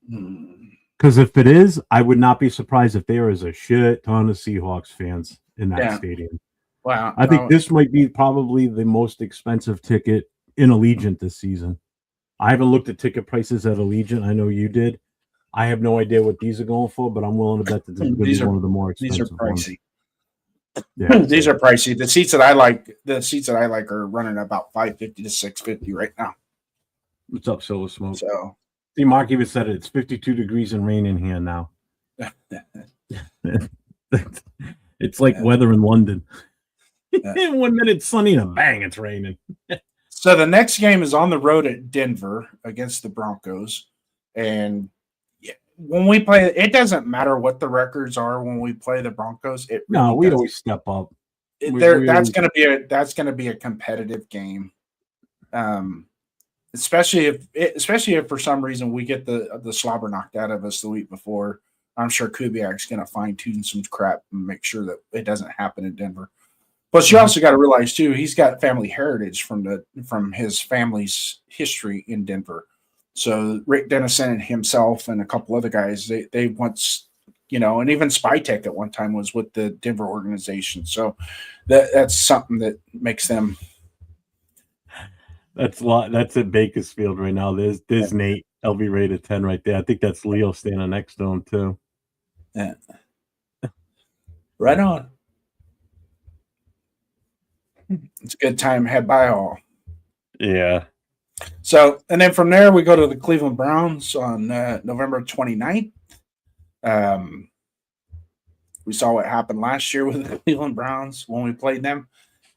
Hmm. Because if it is, I would not be surprised if there is a shit ton of Seahawks fans in that Yeah. stadium. Wow. I think this might be probably the most expensive ticket in Allegiant this season. I haven't looked at ticket prices at Allegiant. I know you did. I have no idea what these are going for, but I'm willing to bet that this is going to be one of the more these are expensive ones. pricey. Yeah, These are pricey. The seats that I like are running about $550 to $650 right now. What's up, Silver Smoke? So See, Mark even said it. It's 52 degrees and rain in here now. It's like weather in London. 1 minute it's sunny and bang, it's raining. So the next game is on the road at Denver against the Broncos. And when we play, it doesn't matter what the records are when we play the Broncos. We always step up. That's going to be a competitive game. Especially if for some reason we get the slobber knocked out of us the week before. I'm sure Kubiak's going to fine tune some crap and make sure that it doesn't happen in Denver. But you also got to realize too, he's got family heritage from his family's history in Denver. So Rick Dennison and himself and a couple other guys, they once, and even Spytek at one time was with the Denver organization. So that's something that makes them. That's at Bakersfield right now. There's Nate LV rated 10 right there. I think that's Leo standing next to him too. Yeah. Right on. It's a good time. Head by all. Yeah. So, and then from there, we go to the Cleveland Browns on November 29th. We saw what happened last year with the Cleveland Browns when we played them.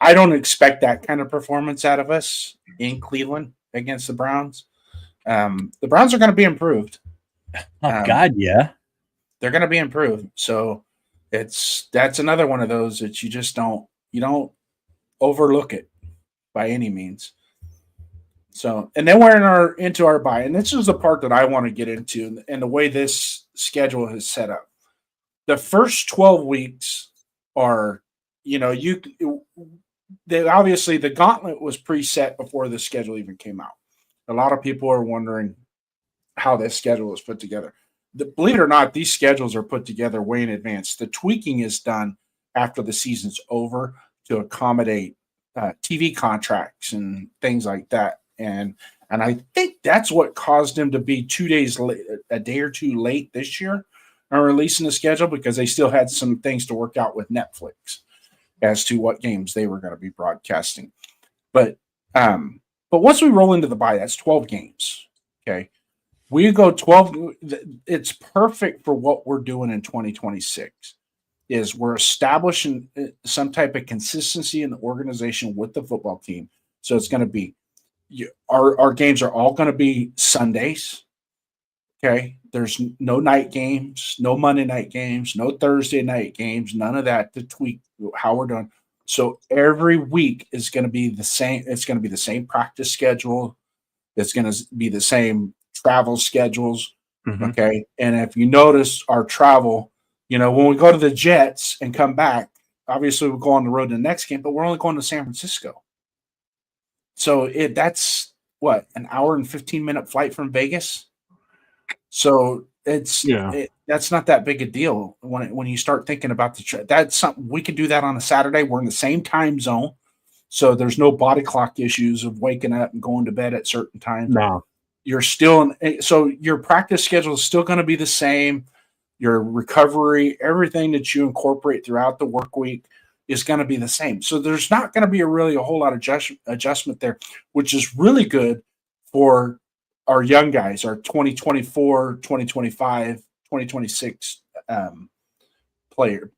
I don't expect that kind of performance out of us in Cleveland against the Browns. The Browns are going to be improved. Oh, God, yeah. They're going to be improved. So that's another one of those that you don't overlook it by any means. So, and then we're into our bye, and this is the part that I want to get into, and the way this schedule is set up. The first 12 weeks are, obviously the gauntlet was preset before the schedule even came out. A lot of people are wondering how this schedule is put together. Believe it or not, these schedules are put together way in advance. The tweaking is done after the season's over to accommodate TV contracts and things like that. And I think that's what caused him to be 2 days late, a day or two late this year on releasing the schedule, because they still had some things to work out with Netflix as to what games they were going to be broadcasting. But once we roll into the bye, that's 12 games. Okay. We go 12. It's perfect for what we're doing in 2026. Is we're establishing some type of consistency in the organization with the football team. So it's going to be our games are all going to be Sundays. Okay. There's no night games, no Monday night games, no Thursday night games, none of that to tweak how we're doing. So every week is going to be the same. It's going to be the same practice schedule. It's going to be the same travel schedules. Mm-hmm. Okay. And if you notice our travel, when we go to the Jets and come back, obviously we'll go on the road to the next game, but we're only going to San Francisco. So that's what, an hour and 15-minute flight from Vegas. So that's not that big a deal when you start thinking about that's something we can do that on a Saturday. We're in the same time zone. So there's no body clock issues of waking up and going to bed at certain times. No. You're still so your practice schedule is still going to be the same. Your recovery, everything that you incorporate throughout the work week is going to be the same. So there's not going to be a whole lot of adjustment there, which is really good for our young guys, our 2024, 2025, 2026 player.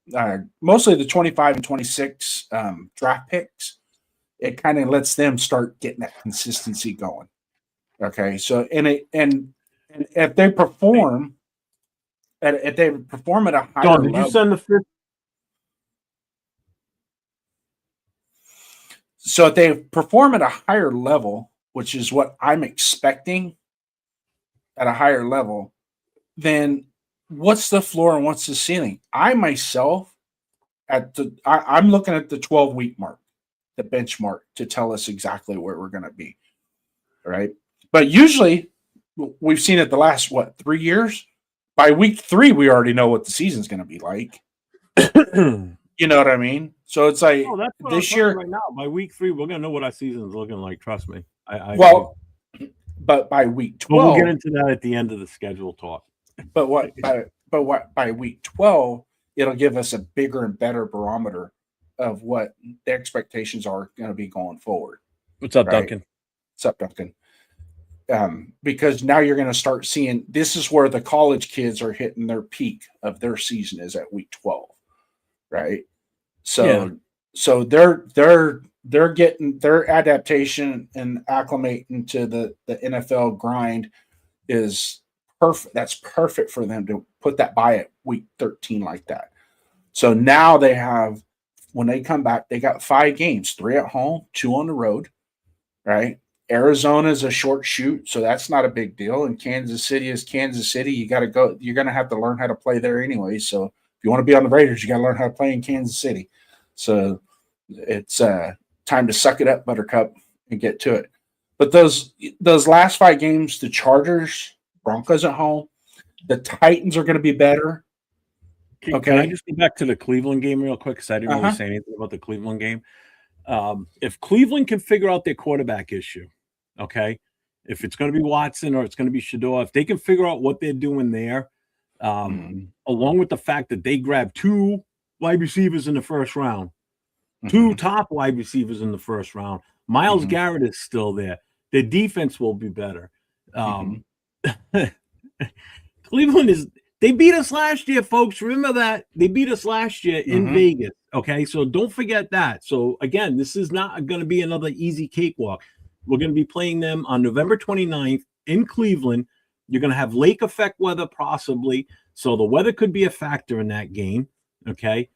Mostly the 25 and 26 draft picks. It kind of lets them start getting that consistency going. Okay, so and if they perform at a higher John, did level, you send the fifth? So if they perform at a higher level, which is what I'm expecting at a higher level, then what's the floor and what's the ceiling? I myself I'm looking at the 12-week mark, the benchmark, to tell us exactly where we're going to be. right? But usually, we've seen it the last 3 years. By week 3, we already know what the season's going to be like. You know what I mean? So it's like Oh, that's what this I'm year. right now. By week 3, we're gonna know what our season's looking like. Trust me. But by week 12, we'll get into that at the end of the schedule talk. By week 12, it'll give us a bigger and better barometer of what the expectations are going to be going forward. What's up, Right? Duncan? What's up, Duncan? Because now you're going to start seeing this is where the college kids are hitting their peak of their season is at week 12, right? So they're getting their adaptation and acclimating to the NFL grind is perfect. That's perfect for them to put that by at week 13 like that. So now they have, when they come back, they got 5 games, 3 at home, 2 on the road, right? Arizona is a short shoot, so that's not a big deal. And Kansas City is Kansas City. You got to go. You're going to have to learn how to play there anyway. So if you want to be on the Raiders, you got to learn how to play in Kansas City. So it's time to suck it up, Buttercup, and get to it. But those last 5 games, the Chargers, Broncos at home, the Titans are going to be better. Can I just go back to the Cleveland game real quick? Because I didn't really say anything about the Cleveland game. If Cleveland can figure out their quarterback issue, okay, if it's going to be Watson or it's going to be Shador, if they can figure out what they're doing there, along with the fact that they grabbed 2 wide receivers in the first round, 2 top wide receivers in the first round, Myles Garrett is still there. Their defense will be better. Cleveland they beat us last year, folks. Remember that. They beat us last year in Vegas. Okay, so don't forget that. So, again, this is not going to be another easy cakewalk. We're going to be playing them on November 29th in Cleveland. You're going to have lake effect weather possibly. So the weather could be a factor in that game. Okay.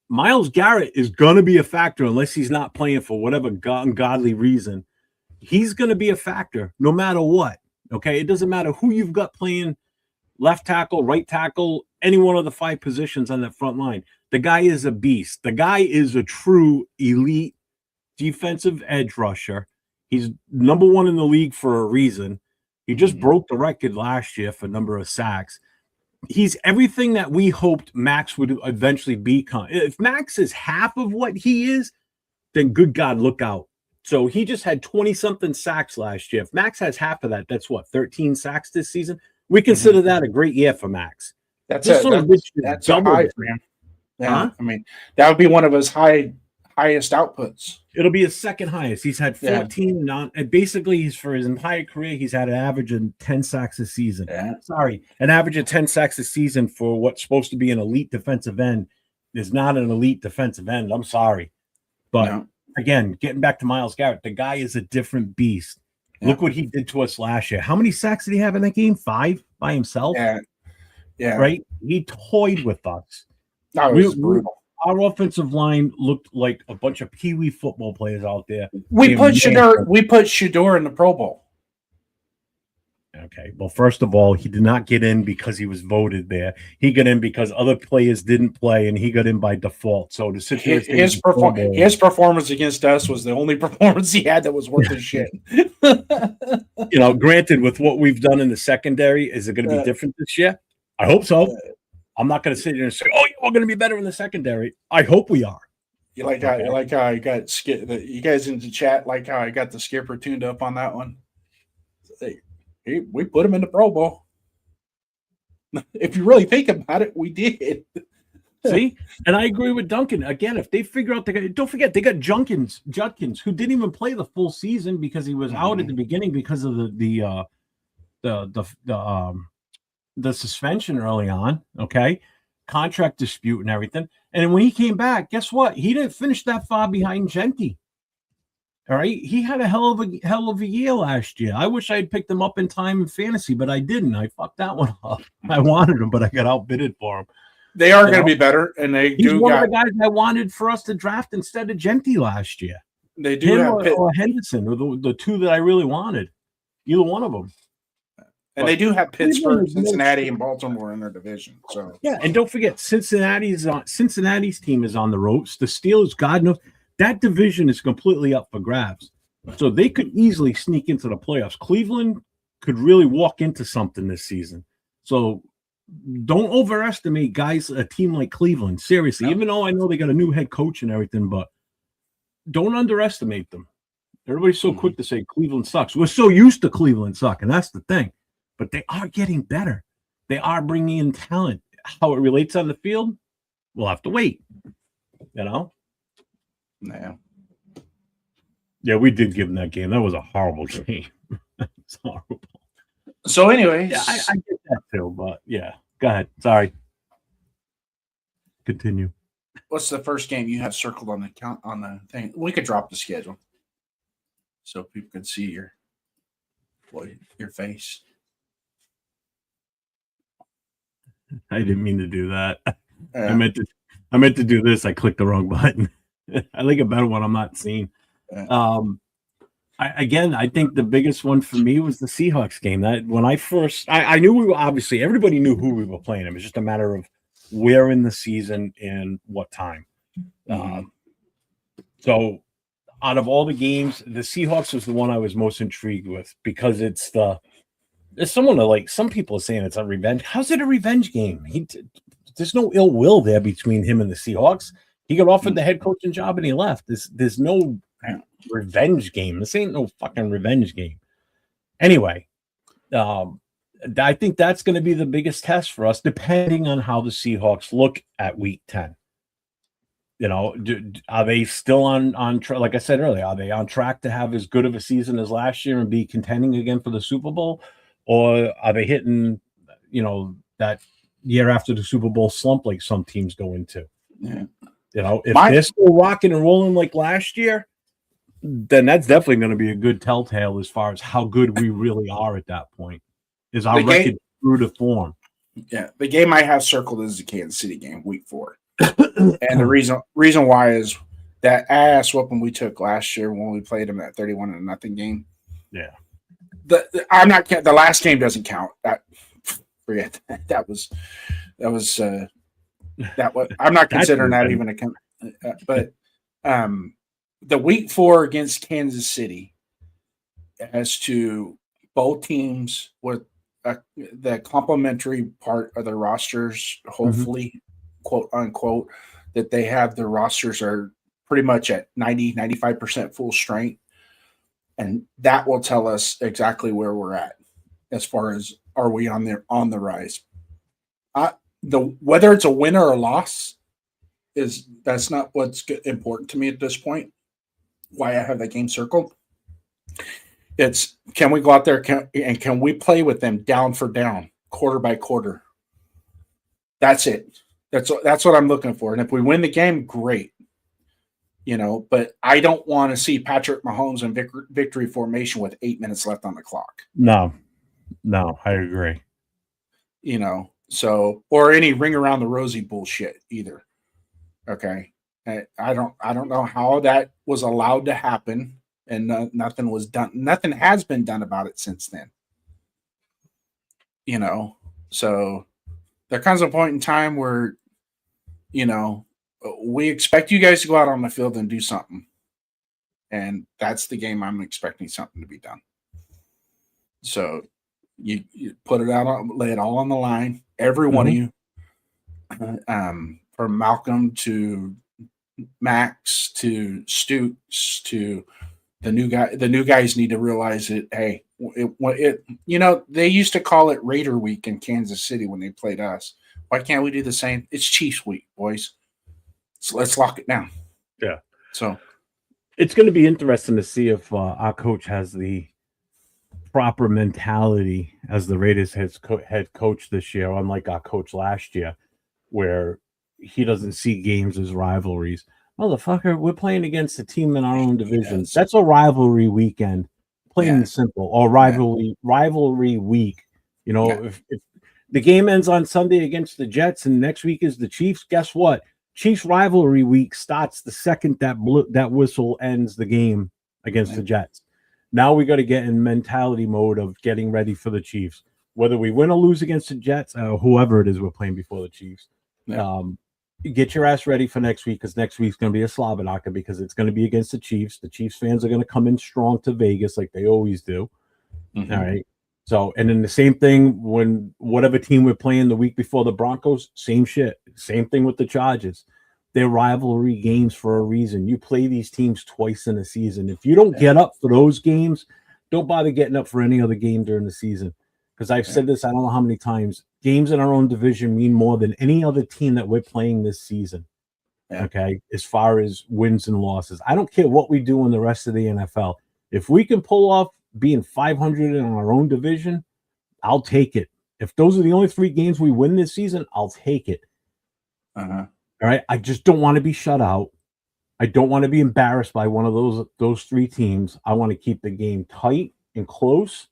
Myles Garrett is going to be a factor unless he's not playing for whatever ungodly reason. He's going to be a factor no matter what. Okay. It doesn't matter who you've got playing left tackle, right tackle, any one of the 5 positions on that front line. The guy is a beast. The guy is a true elite defensive edge rusher. He's number 1 in the league for a reason. He just broke the record last year for number of sacks. He's everything that we hoped Max would eventually become. If Max is half of what he is, then good God, look out. So he just had 20-something sacks last year. If Max has half of that, that's what, 13 sacks this season? We consider that a great year for Max. That's a high, man. Yeah, I mean, that would be one of his highest outputs. It'll be his second highest. He's had 14 basically for his entire career, he's had an average of 10 sacks a season. Yeah. Sorry, an average of 10 sacks a season for what's supposed to be an elite defensive end is not an elite defensive end. I'm sorry. But again, getting back to Myles Garrett, the guy is a different beast. Yeah. Look what he did to us last year. How many sacks did he have in that game? 5 by himself? Yeah. Right? He toyed with us. That was brutal. Our offensive line looked like a bunch of peewee football players out there. We put Shador in the Pro Bowl. Okay. Well, first of all, he did not get in because he was voted there. He got in because other players didn't play, and he got in by default. So to sit there, his performance against us was the only performance he had that was worth his shit. Granted, with what we've done in the secondary, is it going to be different this year? I hope so. I'm not going to sit here and say, "Oh, we're going to be better in the secondary." I hope we are. You like how I got you guys in the chat like how I got the skipper tuned up on that one. We put him in the Pro Bowl. If you really think about it, we did. See, and I agree with Duncan. Again, if they figure out don't forget they got Judkins, who didn't even play the full season because he was out at the beginning because of the suspension early on. Okay, contract dispute and everything. And when he came back, guess what? He didn't finish that far behind Genty. All right, he had a hell of a year last year. I wish I had picked him up in time in fantasy, but I didn't. I fucked that one up. I wanted him, but I got outbidded for him. They are going to be better, and he's one of the guys I wanted for us to draft instead of Genty last year. They do have or Henderson, or the 2 that I really wanted. Either one of them. And they do have Pittsburgh, Cincinnati, and Baltimore in their division. So yeah, and don't forget Cincinnati's team is on the ropes. The Steelers, God knows. That division is completely up for grabs. So they could easily sneak into the playoffs. Cleveland could really walk into something this season. So don't overestimate guys, a team like Cleveland. Seriously, No. even though I know they got a new head coach and everything, but don't underestimate them. Everybody's so quick to say Cleveland sucks. We're so used to Cleveland sucking. That's the thing. But they are getting better. They are bringing in talent. How it relates on the field, we'll have to wait. You know? Yeah. Yeah, we did give them that game. That was a horrible game. It's horrible. So, anyways, Yeah, I get that too, but yeah. Go ahead. Sorry. Continue. what's the first game you have circled on the thing? We could drop the schedule so people can see your face. I didn't mean to do that. I Uh, meant to do this. I clicked the wrong button. I like a better one I'm not seeing. I think the biggest one for me was the Seahawks game. That when I knew we were obviously everybody knew who we were playing. It was just a matter of where in the season and what time. So out of all the games, the Seahawks was the one I was most intrigued with because there's someone like some people are saying it's a revenge. How's it a revenge game? There's no ill will there between him and the Seahawks. He got offered the head coaching job and he left. There's no revenge game. This ain't no fucking revenge game. Anyway, I think that's going to be the biggest test for us, depending on how the Seahawks look at Week 10. You know, are they still on track? Like I said earlier, are they on track to have as good of a season as last year and be contending again for the Super Bowl, or are they hitting, that year after the Super Bowl slump like some teams go into? Yeah. If they're still rocking and rolling like last year, then that's definitely going to be a good telltale as far as how good we really are at that point. Is our record true to form? Yeah, the game I have circled is the Kansas City game, Week 4, and the reason why is that ass whooping we took last year when we played them that 31-0 game. Yeah, I'm not. The last game doesn't count. Forget that was. I'm not considering that even a count. But the Week 4 against Kansas City, as to both teams with the complementary part of their rosters, hopefully, quote unquote, that they have their rosters are pretty much at 90-95% full strength. And that will tell us exactly where we're at as far as are we on the rise. Whether it's a win or a loss that's not what's important to me at this point. Why I have that game circled. It's can we go out there and can we play with them down for down, quarter by quarter? That's it. That's what I'm looking for. And if we win the game, great. But I don't want to see Patrick Mahomes in victory formation with 8 minutes left on the clock. No, I agree. So or any ring around the rosy bullshit either. Okay. I don't know how that was allowed to happen, and nothing was done. Nothing has been done about it since then. So there comes a point in time where, we expect you guys to go out on the field and do something, and that's the game I'm expecting something to be done. So you put it out, lay it all on the line. Every one of you, from Malcolm to Max to Stoots to the new guy. The new guys need to realize that, hey, they used to call it Raider Week in Kansas City when they played us. Why can't we do the same? It's Chiefs Week, boys. So let's lock it down. Yeah. So it's going to be interesting to see if our coach has the proper mentality as the Raiders head coach this year, unlike our coach last year, where he doesn't see games as rivalries. Motherfucker, we're playing against a team in our own division. Yes. That's a rivalry weekend, plain and simple, or rivalry week. If the game ends on Sunday against the Jets and next week is the Chiefs, guess what? Chiefs rivalry week starts the second that whistle ends the game against the Jets. Now we got to get in mentality mode of getting ready for the Chiefs, whether we win or lose against the Jets, whoever it is we're playing before the Chiefs. Yeah. get your ass ready for next week, because next week's going to be a slobberknocker, because it's going to be against the Chiefs. The Chiefs fans are going to come in strong to Vegas like they always do. Mm-hmm. All right. So, and then the same thing when whatever team we're playing the week before the Broncos, same shit. Same thing with the Chargers. They're rivalry games for a reason. You play these teams twice in a season. If you don't get up for those games, don't bother getting up for any other game during the season. Because I've said this, I don't know how many times, games in our own division mean more than any other team that we're playing this season. Yeah. Okay, as far as wins and losses. I don't care what we do in the rest of the NFL. If we can pull off being 500 in our own division, I'll take it. If those are the only 3 games we win this season, I'll take it. All right. I just don't want to be shut out. I don't want to be embarrassed by one of those 3 teams. I want to keep the game tight and close,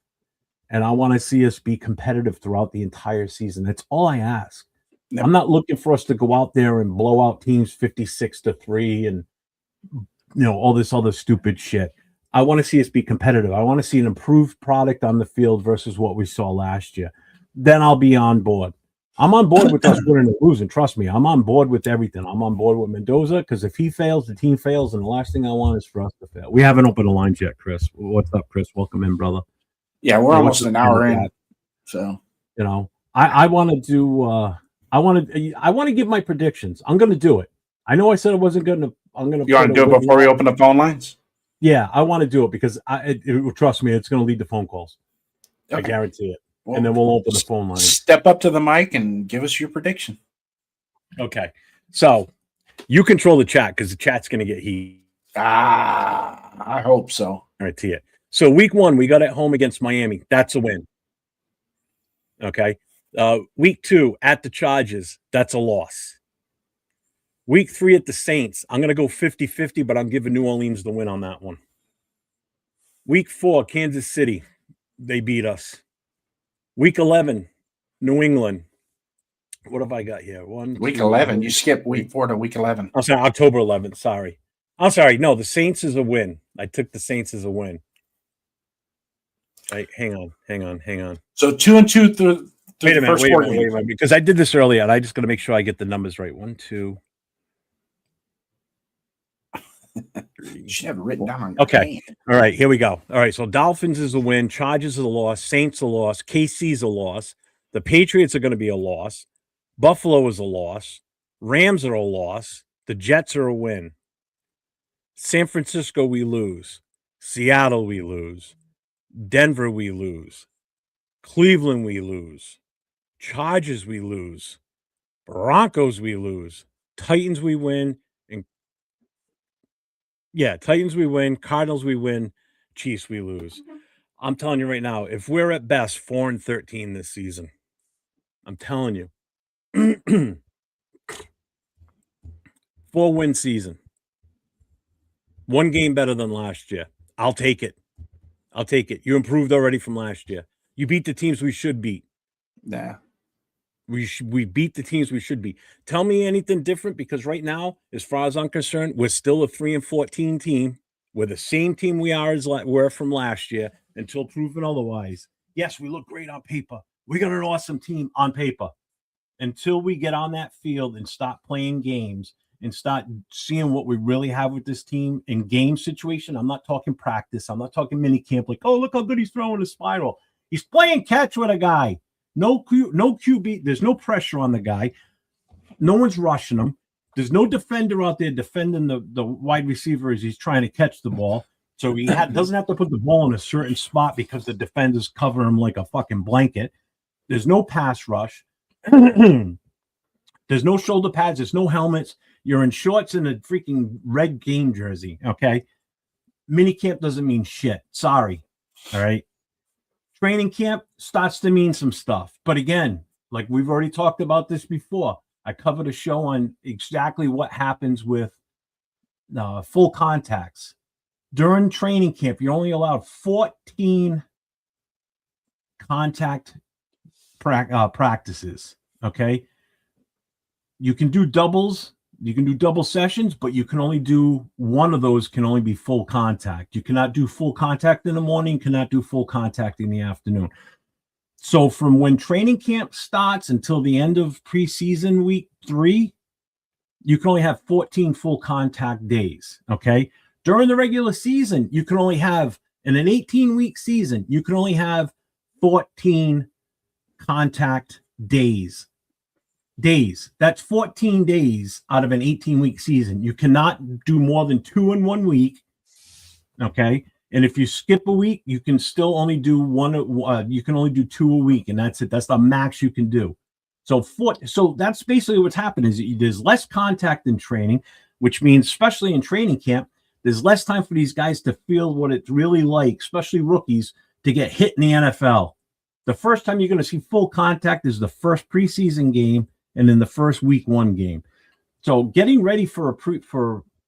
and I want to see us be competitive throughout the entire season. That's all I ask. Yep. I'm not looking for us to go out there and blow out teams 56-3 and all this other stupid shit. I want to see us be competitive. I want to see an improved product on the field versus what we saw last year. Then I'll be on board. I'm on board with us winning and losing. Trust me, I'm on board with everything. I'm on board with Mendoza, because if he fails, the team fails, and the last thing I want is for us to fail. We haven't opened the lines yet, Chris. What's up, Chris? Welcome in, brother. Yeah, we're almost an hour in. So I want to do. I want to give my predictions. I'm going to do it. I know I said I wasn't going to. I'm going to. You want to do it before we open the phone lines? Yeah, I want to do it because trust me, it's going to lead to phone calls. Okay. I guarantee it. Well, and then we'll open the phone line. Step up to the mic and give us your prediction. Okay. So you control the chat, because the chat's going to get heat. I hope so. All right, to it. So week 1, we got at home against Miami. That's a win. Okay. Week 2 at the Chargers. That's a loss. Week 3 at the Saints. I'm going to go 50-50, but I'm giving New Orleans the win on that one. Week 4, Kansas City. They beat us. Week 11, New England. What have I got here? Week 11. You skipped week 4 to week 11. I'm sorry, October 11th. Sorry. I'm sorry. No, the Saints is a win. I took the Saints as a win. Right, hang on. So 2-2 through wait a minute, because I did this earlier, and I just got to make sure I get the numbers right. 1, 2. You should have it written down on your Okay. Hand. All right, here we go. All right, so Dolphins is a win, Chargers is a loss, Saints a loss, KC's a loss, the Patriots are going to be a loss, Buffalo is a loss, Rams are a loss, the Jets are a win, San Francisco we lose, Seattle we lose, Denver we lose, Cleveland we lose, Chargers we lose, Broncos we lose, Titans we win, Titans we win, Cardinals we win, Chiefs we lose. I'm telling you right now, if we're at best 4-13 this season, I'm telling you, 4-win season, 1 game better than last year. I'll take it. You improved already from last year. You beat the teams we should beat. Nah. We beat the teams we should beat. Tell me anything different, because right now, as far as I'm concerned, we're still a 3-14 team. We're the same team we were from last year until proven otherwise. Yes, we look great on paper. We got an awesome team on paper. Until we get on that field and start playing games and start seeing what we really have with this team in game situation. I'm not talking practice. I'm not talking mini camp. Like, oh, look how good he's throwing a spiral. He's playing catch with a guy. No QB. There's no pressure on the guy. No one's rushing him. There's no defender out there defending the wide receiver as he's trying to catch the ball. So he doesn't have to put the ball in a certain spot because the defenders cover him like a fucking blanket. There's no pass rush. There's no shoulder pads. There's no helmets. You're in shorts and a freaking red game jersey, okay? Minicamp doesn't mean shit. Sorry, all right? Training camp starts to mean some stuff. But again, like we've already talked about this before, I covered a show on exactly what happens with full contacts. During training camp, you're only allowed 14 contact practices, okay? You can do doubles. You can do double sessions, but you can only do one of those can only be full contact. You cannot do full contact in the morning, cannot do full contact in the afternoon. So from when training camp starts until the end of preseason week 3, you can only have 14 full contact days. Okay. During the regular season, you can only have, in an 18-week season, you can only have 14 contact days. That's 14 days out of an 18-week season. You cannot do more than 2 in 1 week. Okay. And if you skip a week, you can still only do you can only do 2 a week, and that's it. That's the max you can do. So that's basically what's happened is there's less contact in training, which means, especially in training camp, there's less time for these guys to feel what it's really like, especially rookies, to get hit in the NFL. The first time you're going to see full contact is the first preseason game and then the first week 1 game. So getting ready for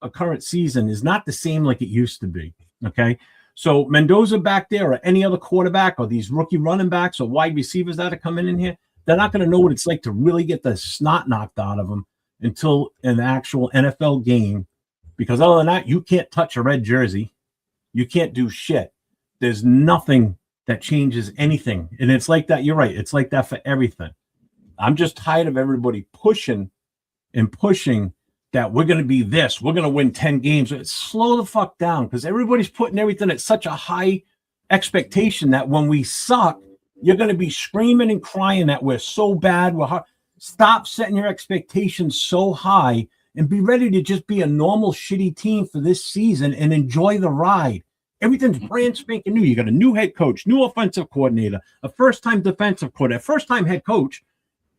a current season is not the same like it used to be. Okay. So Mendoza back there, or any other quarterback, or these rookie running backs or wide receivers that are coming in here, they're not going to know what it's like to really get the snot knocked out of them until an actual NFL game. Because other than that, you can't touch a red jersey. You can't do shit. There's nothing that changes anything. And it's like that. You're right. It's like that for everything. I'm just tired of everybody pushing that we're going to be this. We're going to win 10 games. Slow the fuck down, because everybody's putting everything at such a high expectation that when we suck, you're going to be screaming and crying that we're so bad. We're hard. Stop setting your expectations so high and be ready to just be a normal shitty team for this season and enjoy the ride. Everything's brand spanking new. You got a new head coach, new offensive coordinator, a first-time defensive coordinator, first-time head coach.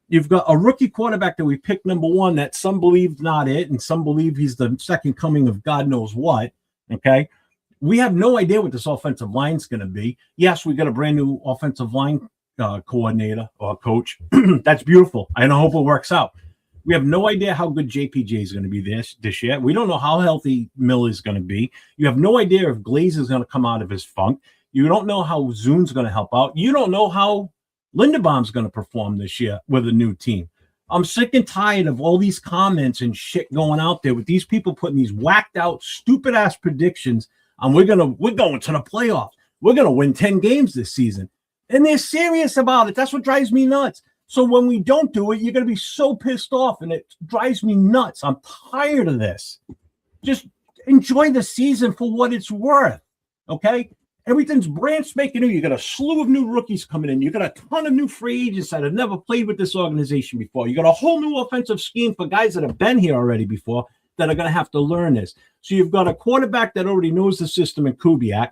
You've got a rookie quarterback that we picked number 1 that some believe not it, and some believe he's the second coming of God knows what. Okay. We have no idea what this offensive line is going to be. Yes, we got a brand new offensive line coordinator or coach. That's beautiful. And I hope it works out. We have no idea how good JPJ is going to be this year. We don't know how healthy Mill is going to be. You have no idea if Glaze is going to come out of his funk. You don't know how Zune's going to help out. You don't know how Linderbaum's going to perform this year with a new team. I'm sick and tired of all these comments and shit going out there with these people putting these whacked out, stupid ass predictions. And we're going to the playoffs. We're going to win 10 games this season. And they're serious about it. That's what drives me nuts. So when we don't do it, you're going to be so pissed off, and it drives me nuts. I'm tired of this. Just enjoy the season for what it's worth. Okay? Everything's brand spanking new. You got a slew of new rookies coming in. You got a ton of new free agents that have never played with this organization before. You got a whole new offensive scheme for guys that have been here already before that are going to have to learn this. So you've got a quarterback that already knows the system in Kubiak.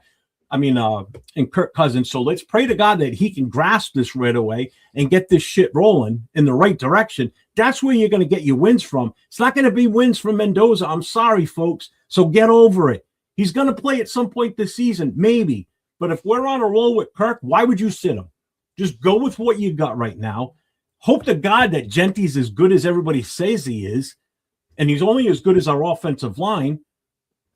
And Kirk Cousins. So let's pray to God that he can grasp this right away and get this shit rolling in the right direction. That's where you're going to get your wins from. It's not going to be wins from Mendoza. I'm sorry, folks. So get over it. He's going to play at some point this season, maybe. But if we're on a roll with Kirk, why would you sit him? Just go with what you got right now. Hope to God that Genty's as good as everybody says he is, and he's only as good as our offensive line.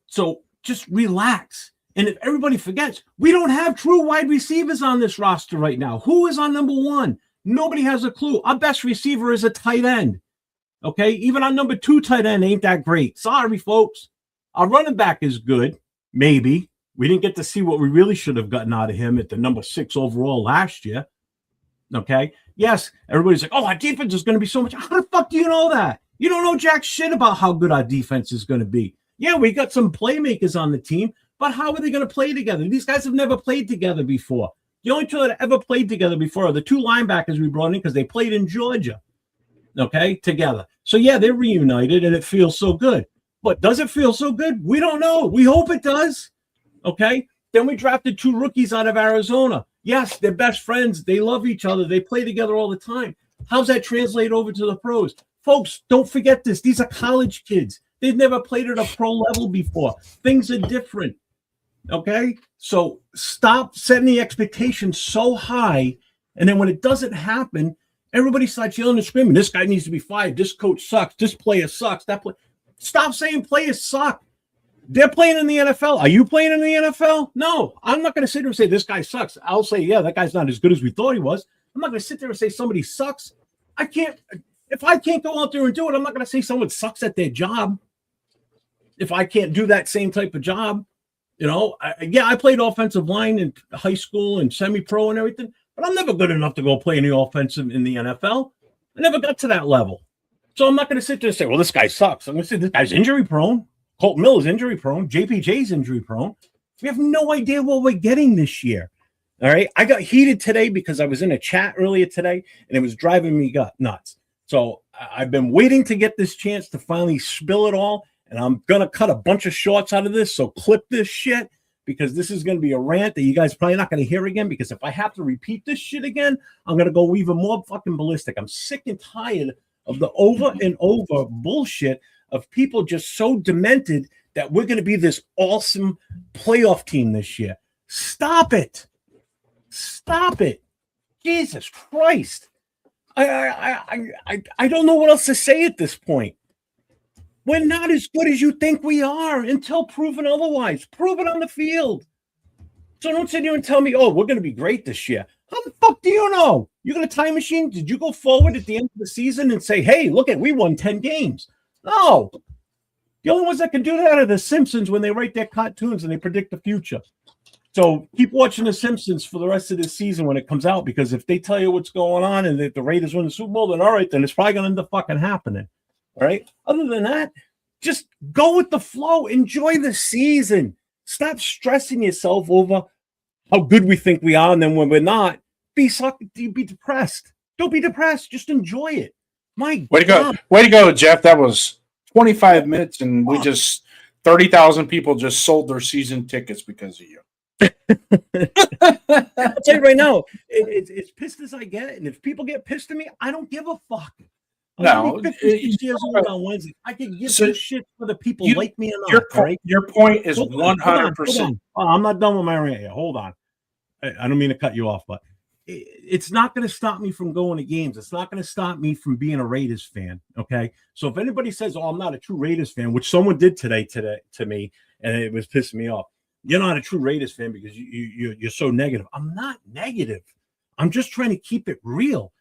So just relax. And if everybody forgets, we don't have true wide receivers on this roster right now. Who is on number 1? Nobody has a clue. Our best receiver is a tight end. Okay? Even our number 2 tight end ain't that great. Sorry, folks. Our running back is good. Maybe. We didn't get to see what we really should have gotten out of him at the number 6 overall last year. Okay? Yes, everybody's like, oh, our defense is going to be so much. How the fuck do you know that? You don't know jack shit about how good our defense is going to be. Yeah, we got some playmakers on the team. But how are they going to play together? These guys have never played together before. The only 2 that ever played together before are the 2 linebackers we brought in because they played in Georgia, okay, together. So, yeah, they're reunited, and it feels so good. But does it feel so good? We don't know. We hope it does, okay? Then we drafted 2 rookies out of Arizona. Yes, they're best friends. They love each other. They play together all the time. How's that translate over to the pros? Folks, don't forget this. These are college kids. They've never played at a pro level before. Things are different. Okay, so stop setting the expectations so high, and then when it doesn't happen, everybody starts yelling and screaming. This guy needs to be fired. This coach sucks. This player sucks. Stop saying players suck. They're playing in the NFL. Are you playing in the NFL? No, I'm not going to sit there and say this guy sucks. I'll say, yeah, that guy's not as good as we thought he was. I'm not going to sit there and say somebody sucks. If I can't go out there and do it, I'm not going to say someone sucks at their job. If I can't do that same type of job. You know, I played offensive line in high school and semi-pro and everything, but I'm never good enough to go play in the offensive in the NFL. I never got to that level. So I'm not going to sit there and say, well, this guy sucks. I'm going to say this guy's injury prone. Colt Mill is injury prone. JPJ's injury prone. We have no idea what we're getting this year. All right. I got heated today because I was in a chat earlier today and it was driving me nuts. So I've been waiting to get this chance to finally spill it all. And I'm going to cut a bunch of shorts out of this. So clip this shit, because this is going to be a rant that you guys probably not going to hear again. Because if I have to repeat this shit again, I'm going to go even more fucking ballistic. I'm sick and tired of the over and over bullshit of people just so demented that we're going to be this awesome playoff team this year. Stop it. Stop it. Jesus Christ. I don't know what else to say at this point. We're not as good as you think we are until proven otherwise. Prove it on the field. So don't sit here and tell me, oh, we're going to be great this year. How the fuck do you know? You got a time machine? Did you go forward at the end of the season and say, hey, look at, we won 10 games? No. The only ones that can do that are the Simpsons when they write their cartoons and they predict the future. So keep watching the Simpsons for the rest of this season when it comes out, because if they tell you what's going on and that the Raiders win the Super Bowl, then all right, then it's probably going to end up fucking happening. All right. Other than that, just go with the flow. Enjoy the season. Stop stressing yourself over how good we think we are, and then when we're not, be depressed. Don't be depressed. Just enjoy it. My Way to God. go. Way to go, Jeff. That was 25 minutes, and we just 30,000 people just sold their season tickets because of you. I'll tell you right now, it's pissed as I get, and if people get pissed at me, I don't give a fuck. No, 56 years old on Wednesday. I can give this shit for the people like me or not. Your point is Hold 100%. on. Oh, I'm not done with my rant yet. Hold on. I don't mean to cut you off, but it's not going to stop me from going to games. It's not going to stop me from being a Raiders fan. Okay. So if anybody says, oh, I'm not a true Raiders fan, which someone did today to me, and it was pissing me off. You're not a true Raiders fan because you're so negative. I'm not negative. I'm just trying to keep it real.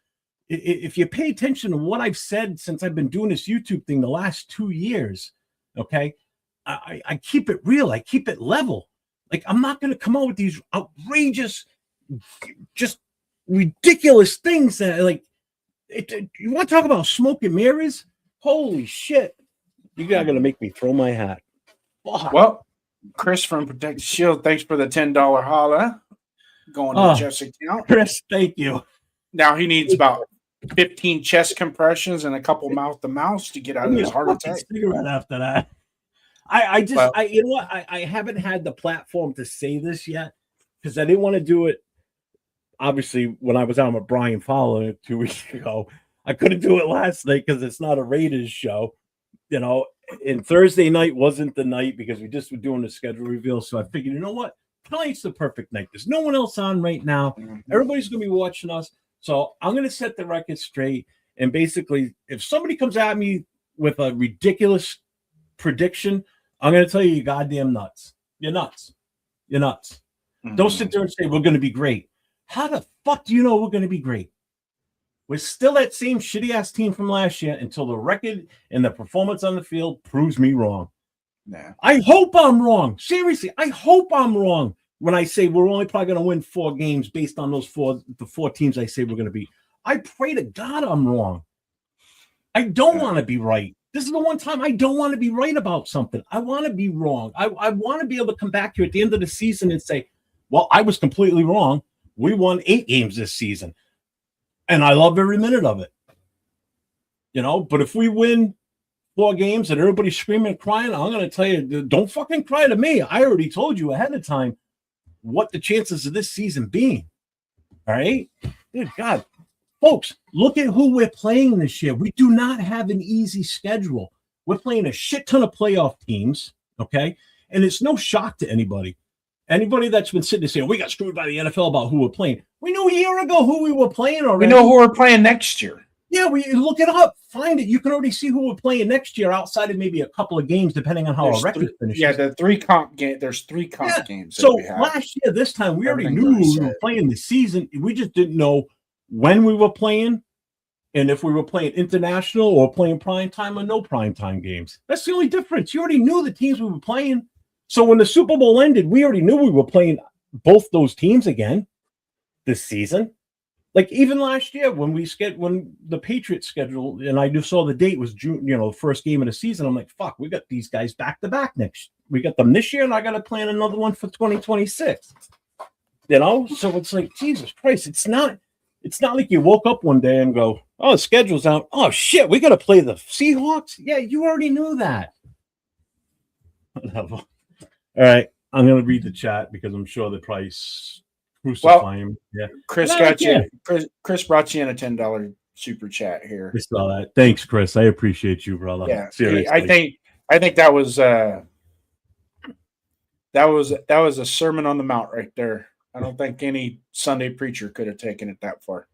If you pay attention to what I've said since I've been doing this YouTube thing the last 2 years, okay, I keep it real. I keep it level. Like, I'm not going to come out with these outrageous, just ridiculous things that, like, you want to talk about smoke and mirrors? Holy shit. You're going to make me throw my hat. Fuck. Well, Chris from Protect the Shield, thanks for the $10 holla going to Jeff's account. Chris, thank you. Now he needs about 15 chest compressions and a couple mouth to mouth to get out of his heart attack. Cigarette after that. You know what? I haven't had the platform to say this yet because I didn't want to do it. Obviously, when I was on with Brian Fowler 2 weeks ago, I couldn't do it last night because it's not a Raiders show, you know. And Thursday night wasn't the night because we just were doing the schedule reveal. So I figured, you know what? Tonight's the perfect night. There's no one else on right now. Everybody's going to be watching us. So I'm going to set the record straight. And basically, if somebody comes at me with a ridiculous prediction, I'm going to tell you, you're goddamn nuts. You're nuts. You're nuts. Mm-hmm. Don't sit there and say, we're going to be great. How the fuck do you know we're going to be great? We're still that same shitty-ass team from last year until the record and the performance on the field proves me wrong. Nah. I hope I'm wrong. Seriously, I hope I'm wrong when I say we're only probably going to win 4 games based on the 4 teams I say we're going to beat. I pray to God I'm wrong. I don't want to be right. This is the one time I don't want to be right about something. I want to be wrong. I want to be able to come back here at the end of the season and say, well, I was completely wrong. We won 8 games this season. And I love every minute of it. You know, but if we win 4 games and everybody's screaming and crying, I'm going to tell you, don't fucking cry to me. I already told you ahead of time what the chances of this season being. All right? Good God. Folks, look at who we're playing this year. We do not have an easy schedule. We're playing a shit ton of playoff teams, okay? And it's no shock to anybody. Anybody that's been sitting there saying, we got screwed by the NFL about who we're playing. We knew a year ago who we were playing already. We know who we're playing next year. Yeah, we look it up, find it. You can already see who we're playing next year outside of maybe a couple of games, depending on how our record finishes. Yeah, the 3 comp game. There's 3 comp games. So last year, this time, we already knew who we were playing this season. We just didn't know when we were playing and if we were playing international or playing prime time or no prime time games. That's the only difference. You already knew the teams we were playing. So when the Super Bowl ended, we already knew we were playing both those teams again this season. Like even last year when when the Patriots scheduled, and I just saw the date was June, the first game of the season. I'm like, fuck, we got these guys back to back next. We got them this year, and I got to plan another one for 2026. So it's like, Jesus Christ, it's not like you woke up one day and go, oh, the schedule's out. Oh shit, we got to play the Seahawks. Yeah, you already knew that. Whatever. All right, I'm gonna read the chat because I'm sure the price. Crucify him. Yeah, Chris Chris brought you in a $10 super chat here. I saw that. Thanks, Chris. I appreciate you, brother. Yeah, seriously. I think that was a Sermon on the Mount right there. I don't think any Sunday preacher could have taken it that far.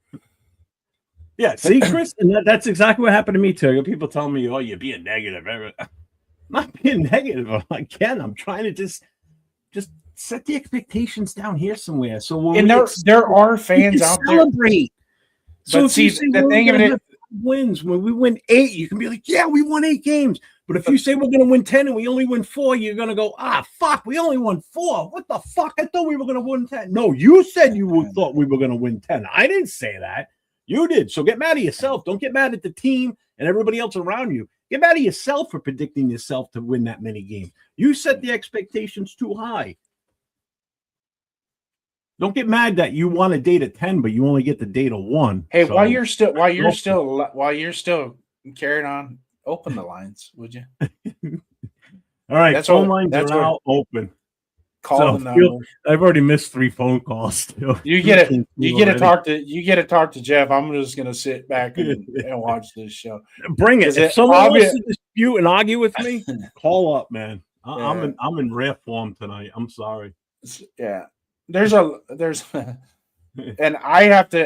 Yeah, see, Chris, and that's exactly what happened to me too. People tell me, "Oh, you're being negative." I'm not being negative. Again, I'm trying to just set the expectations down here somewhere. So when there are fans out there celebrate. So but see, the thing of it wins when we win 8, you can be like, yeah, we won 8 games. But if you say we're going to win 10 and we only win 4, you're going to go, fuck, we only won 4. What the fuck? I thought we were going to win 10. No, you said you thought we were going to win 10. I didn't say that. You did. So get mad at yourself. Don't get mad at the team and everybody else around you. Get mad at yourself for predicting yourself to win that many games. You set the expectations too high. Don't get mad that you want a date of 10, but you only get the date of 1. Hey, so while you're still carrying on, open the lines, would you? All right, phone lines are now open. Call the number. I've already missed 3 phone calls. You get to talk to Jeff. I'm just gonna sit back and watch this show. Bring it. If someone wants to dispute and argue with me, call up, man. I'm in rare form tonight. I'm sorry. Yeah. There's and I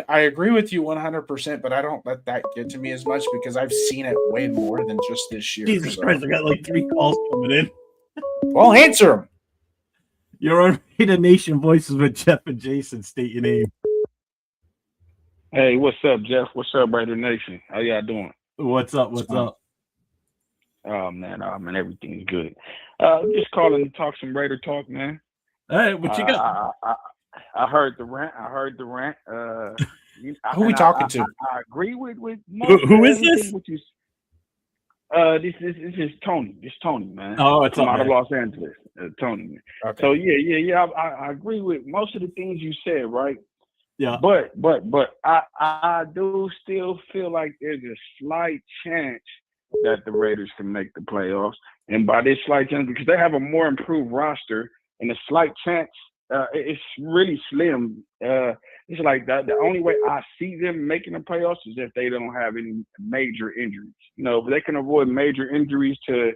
agree with you 100%, but I don't let that get to me as much because I've seen it way more than just this year. Jesus Christ, I got like 3 calls coming in. Well, answer them. You're on Raider Nation Voices with Jeff and Jason. State your name. Hey, what's up, Jeff? What's up, Raider Nation? How y'all doing? What's up? What's up? Oh man, everything's good. Just calling to talk some Raider talk, man. Hey, what you got? I heard the rant. Who we talking to? I agree with who is this? This is Tony. This Tony, man. Oh, it's out of Los Angeles. Tony. Okay. So yeah. I agree with most of the things you said, right? Yeah. But I do still feel like there's a slight chance that the Raiders can make the playoffs, and by this slight chance, because they have a more improved roster. And a slight chance, it's really slim. It's like the only way I see them making the playoffs is if they don't have any major injuries. If they can avoid major injuries to,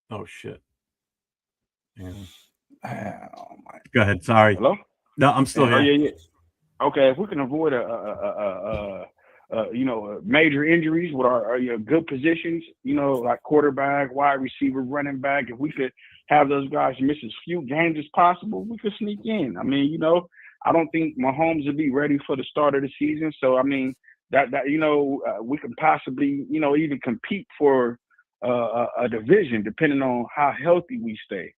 oh shit. Yeah. Oh my. Go ahead. Sorry. Hello? No, I'm still here. Yeah. Okay, if we can avoid major injuries with our good positions, like quarterback, wide receiver, running back. If we could have those guys miss as few games as possible, we could sneak in. I mean, I don't think Mahomes will be ready for the start of the season. So, I mean, we can possibly, even compete for a division depending on how healthy we stay,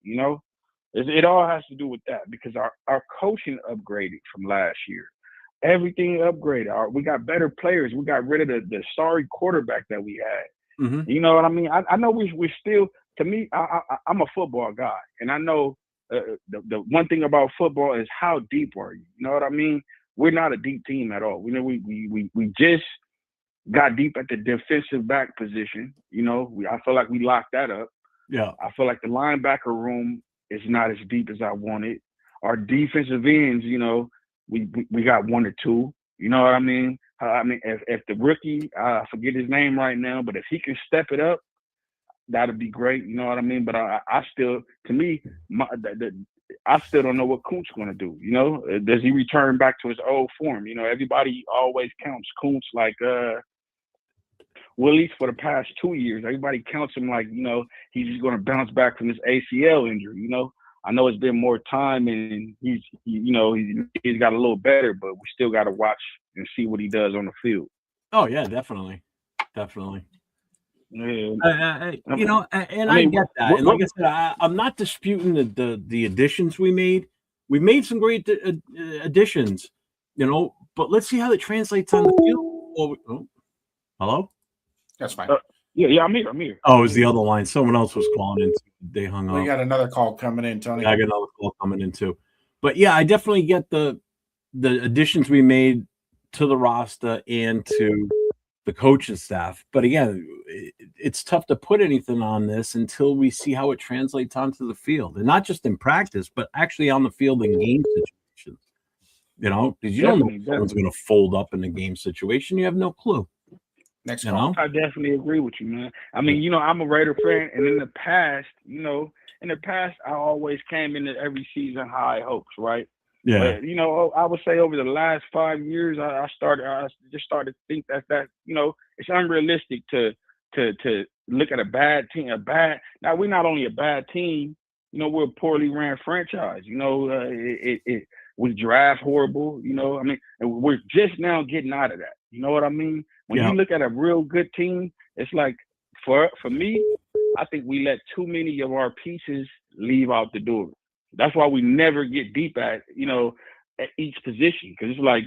It all has to do with that because our coaching upgraded from last year. Everything upgraded. We got better players. We got rid of the sorry quarterback that we had. Mm-hmm. You know what I mean? I know we're still. To me, I'm a football guy, and I know the one thing about football is how deep are you? You know what I mean? We're not a deep team at all. We just got deep at the defensive back position. I feel like we locked that up. Yeah. I feel like the linebacker room is not as deep as I wanted. Our defensive ends, we got 1 or 2. You know what I mean? If the rookie, I forget his name right now, but if he can step it up, that'd be great. You know what I mean? But I still, to me, I still don't know what Kuntz going to do. Does he return back to his old form? Everybody always counts Kuntz like, well, at least for the past 2 years, everybody counts him like, he's just going to bounce back from his ACL injury. I know it's been more time and he's got a little better, but we still got to watch and see what he does on the field. Oh yeah, definitely. Yeah. I get that. And like I said, I'm not disputing the additions we made. we've made some great additions, but let's see how it translates on the field. Hello? That's fine. Yeah, I'm here. Oh, it was the other line. Someone else was calling in. They hung up. We got another call coming in, Tony. Yeah, I got another call coming in too. But yeah, I definitely get the additions we made to the roster and to the coaching staff. But again, it's tough to put anything on this until we see how it translates onto the field, and not just in practice, but actually on the field in game situations. Because you don't know if someone's going to fold up in the game situation. You have no clue. Next call. I definitely agree with you, man. I mean, I'm a Raider fan, and in the past, I always came into every season high hopes, right? Yeah. But, I would say over the last 5 years, I just started to think that it's unrealistic to look at a bad team. Now we're not only a bad team, we're a poorly ran franchise. It was draft horrible. And we're just now getting out of that. You know what I mean? When you look at a real good team, it's like for me, I think we let too many of our pieces leave out the door. That's why we never get deep at each position, because it's like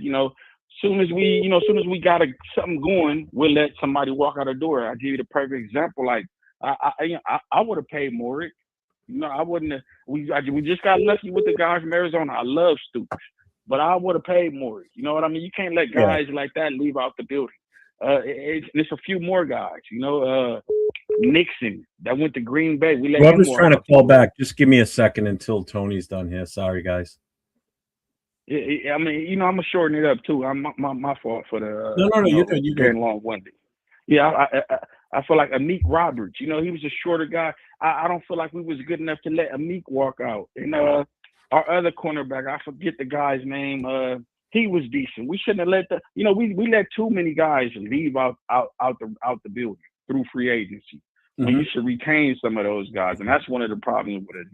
soon as we got something going, we'll let somebody walk out the door. I'll give you the perfect example. Like I would have paid more. I wouldn't have. We just got lucky with the guys from Arizona. I love Stoops, but I would have paid more. You know what I mean? You can't let guys like that leave out the building. It's a few more guys. Nixon that went to Green Bay. We let Whoever's trying to call back, just give me a second until Tony's done here. Sorry, guys. Yeah, I mean, I'm gonna shorten it up too. My fault for the no, you're good. You're good. Long-winded. Yeah, I feel like Amik Roberts. He was a shorter guy. I don't feel like we was good enough to let Amik walk out. And our other cornerback, I forget the guy's name. He was decent. We shouldn't have let we let too many guys leave out the building through free agency. When you should retain some of those guys, and that's one of the problems with it.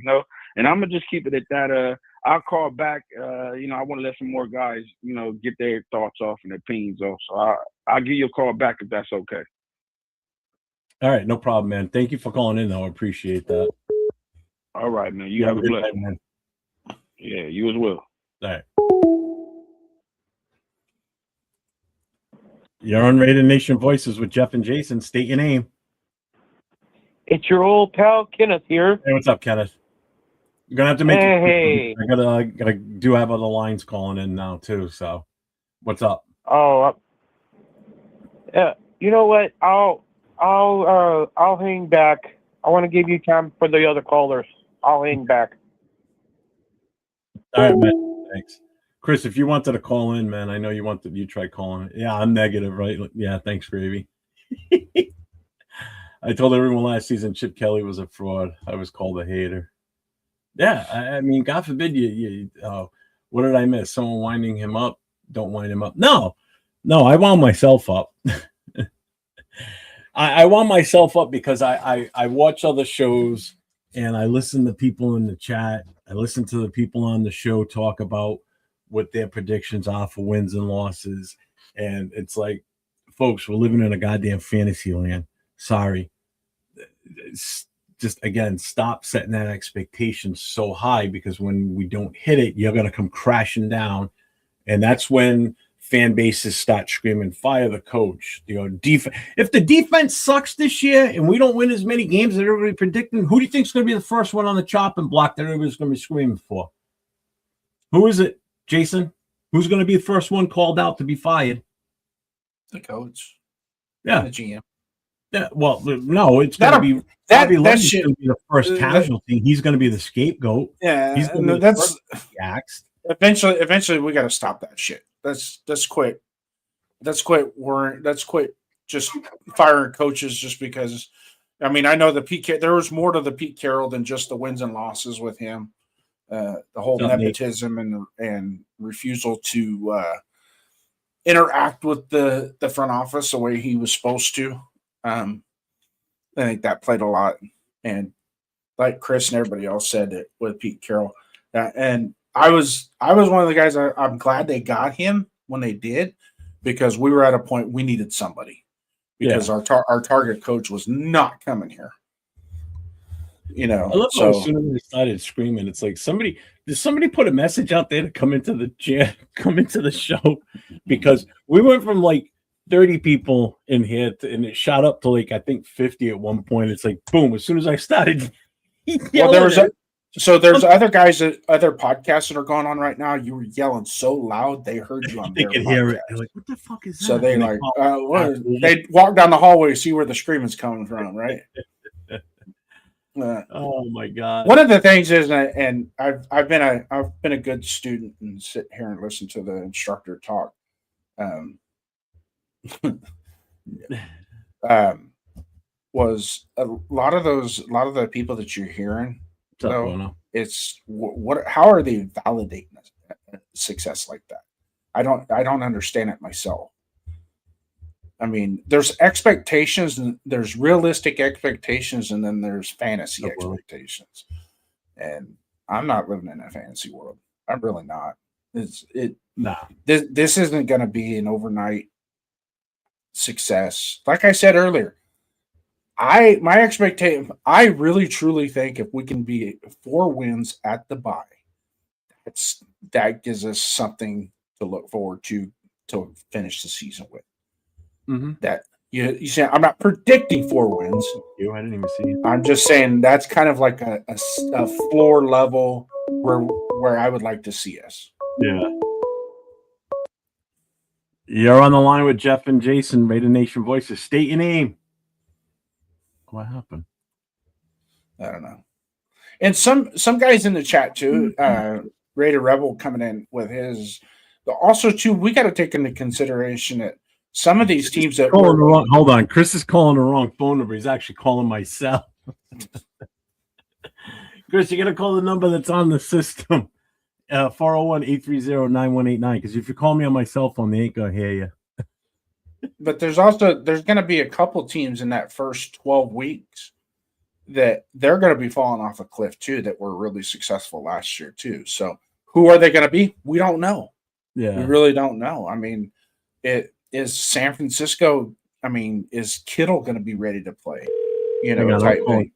And I'm gonna just keep it at that. I'll call back. I want to let some more guys, get their thoughts off and their opinions off. So I'll give you a call back if that's okay. All right, no problem, man. Thank you for calling in, though. I appreciate that. All right, man. You have a good blessed night, man. Yeah, you as well. All right. You're on Raider Nation Voices with Jeff and Jason. State your name. It's your old pal Kenneth here. Hey, what's up, Kenneth? You're gonna have to make Hey. I gotta do have other lines calling in now too. So, what's up? Oh, you know what? I'll hang back. I want to give you time for the other callers. I'll hang back. All right, man. Thanks, Chris. If you wanted to call in, man, I know you tried calling. Yeah, I'm negative, right? Yeah, thanks, Gravy. I told everyone last season Chip Kelly was a fraud. I was called a hater. Yeah, I mean, God forbid you what did I miss? Someone winding him up? Don't wind him up. No, I wound myself up. I wound myself up because I watch other shows and I listen to people in the chat. I listen to the people on the show talk about what their predictions are for wins and losses. And it's like, folks, we're living in a goddamn fantasy land. Sorry. Just again, stop setting that expectation so high, because when we don't hit it, you're going to come crashing down. And that's when fan bases start screaming, fire the coach. If the defense sucks this year and we don't win as many games that everybody predicting, who do you think is going to be the first one on the chopping block that everybody's going to be screaming for? Who is it, Jason? Who's going to be the first one called out to be fired? The coach. Yeah. The GM. Yeah, well, no, it's going to be Bobby Leonard's going to be the first casualty. He's going to be the scapegoat. Yeah, he's going to be the first axed. Eventually, we got to stop that shit. Let's quit. Let's quit just firing coaches just because. I mean, I know there was more to the Pete Carroll than just the wins and losses with him. The whole nepotism and refusal to interact with the front office the way he was supposed to. I think that played a lot, and like Chris and everybody else said it with Pete Carroll, and I was one of the guys. I'm glad they got him when they did, because we were at a point we needed somebody, because our target coach was not coming here. You know, I love how so as soon as they started screaming, it's like did somebody put a message out there to come into the come into the show? Because we went from like 30 people in here and it shot up to like I think 50 at one point. It's like boom, as soon as I started well, there was yelling, there's other guys other podcasts that are going on right now. You were yelling so loud they heard you on they their could hear it. podcast. They're like, what the fuck is that? So they And like call they walk down the hallway to see where the screaming's coming from, right? oh my god. One of the things is, and I've been a good student and sit here and listen to the instructor talk. Was a lot of the people that you're hearing, What's up, though, Bono? it's how are they validating success like that? I don't understand it myself. I mean, there's expectations and there's realistic expectations, and then there's fantasy expectations. And I'm not living in a fantasy world. I'm really not. Nah. This isn't going to be an overnight success. Like I said earlier, my expectation. I really truly think if we can be 4 wins at the bye, that gives us something to look forward to finish the season with. Mm-hmm. That you say I'm not predicting 4 wins. I didn't even see it. I'm just saying that's kind of like a floor level where I would like to see us. Yeah. You're on the line with Jeff and Jason, Raider Nation Voices. State your name. What happened? I don't know. And some guys in the chat too, Raider Rebel coming in with his. Also, too, we got to take into consideration that some of these teams that hold on, Chris is calling the wrong phone number. He's actually calling my cell. Chris, you got to call the number that's on the system. 401-830-9189. Because if you call me on my cell phone, they ain't gonna hear you. But there's going to be a couple teams in that first 12 weeks that they're going to be falling off a cliff too that were really successful last year too. So who are they going to be? We don't know. Yeah, we really don't know. I mean, it is San Francisco. I mean, is Kittle going to be ready to play? You know, type thing.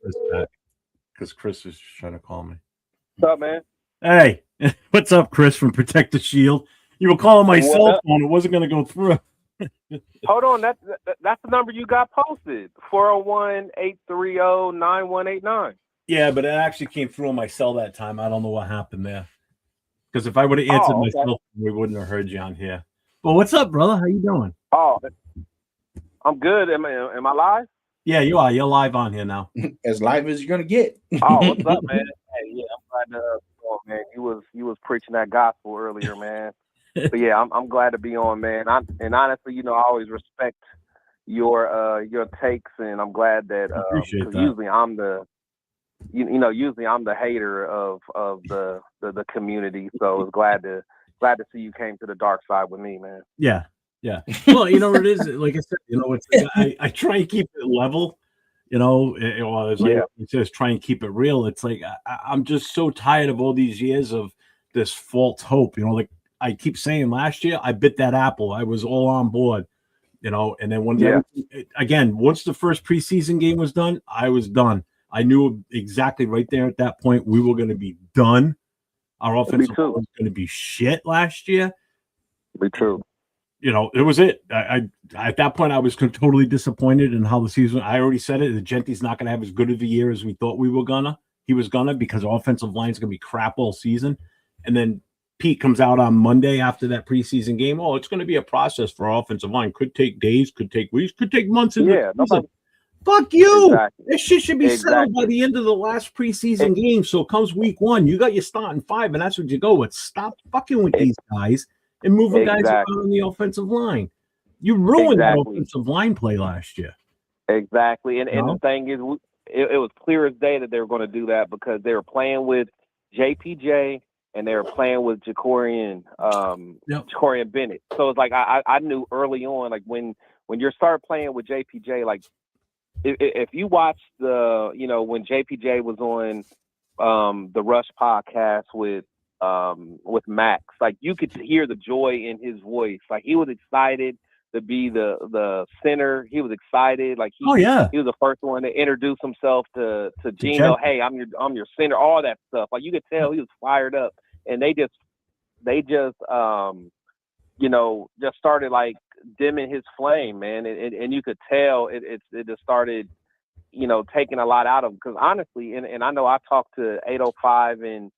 Because Chris is trying to call me. What's up, man? Hey, what's up, Chris from Protect the Shield? You were calling my cell phone. It wasn't going to go through. Hold on, that's the number you got posted. 401-830-9189. Yeah, but it actually came through on my cell that time. I don't know what happened there. Because if I would have answered my cell phone, we wouldn't have heard you on here. Well, what's up, brother? How you doing? Oh, I'm good. Am I live? Yeah, you are. You're live on here now. As live as you're gonna get. Oh, what's up, man? Hey, yeah, I'm glad to. Oh, man, you was preaching that gospel earlier, man. But yeah, I'm glad to be on, man. And honestly, you know, I always respect your takes, and I'm glad that because usually I'm the usually I'm the hater of the community. So I was glad to see you came to the dark side with me, man. Yeah. Yeah. Well, you know what it is? Like I said, you know, it's I try and keep it level, you know, it says try and keep it real. It's like I'm just so tired of all these years of this false hope, you know, like I keep saying last year, I bit that apple. I was all on board, you know, and then once the first preseason game was done, I was done. I knew exactly right there at that point we were going to be done. Our offensive was going to be shit last year. Me too. You know, it was it. I at that point I was totally disappointed in how the season. I already said it. The Genty's not going to have as good of a year as we thought we were gonna. He was gonna because our offensive line is going to be crap all season. And then Pete comes out on Monday after that preseason game. Oh, it's going to be a process for our offensive line. Could take days, could take weeks, could take months. Fuck you. Exactly. This shit should be settled by the end of the last preseason game. So it comes week 1. You got your starting 5, and that's what you go with. Stop fucking with these guys and moving guys around on the offensive line. You ruined that offensive line play last year. Exactly. And the thing is, it was clear as day that they were going to do that because they were playing with JPJ and they were playing with Jacorian Bennett. So it's like I knew early on, like when you start playing with JPJ, like if you watch when JPJ was on the Rush podcast with Max, like you could hear the joy in his voice. Like he was excited to be the center. He was excited. Like Oh yeah. he was the first one to introduce himself to Gino. Jeff. Hey, I'm your center. All that stuff. Like you could tell he was fired up, and they just just started like dimming his flame, man. And you could tell it just started, taking a lot out of him. Because honestly, and I know I talk to 805 and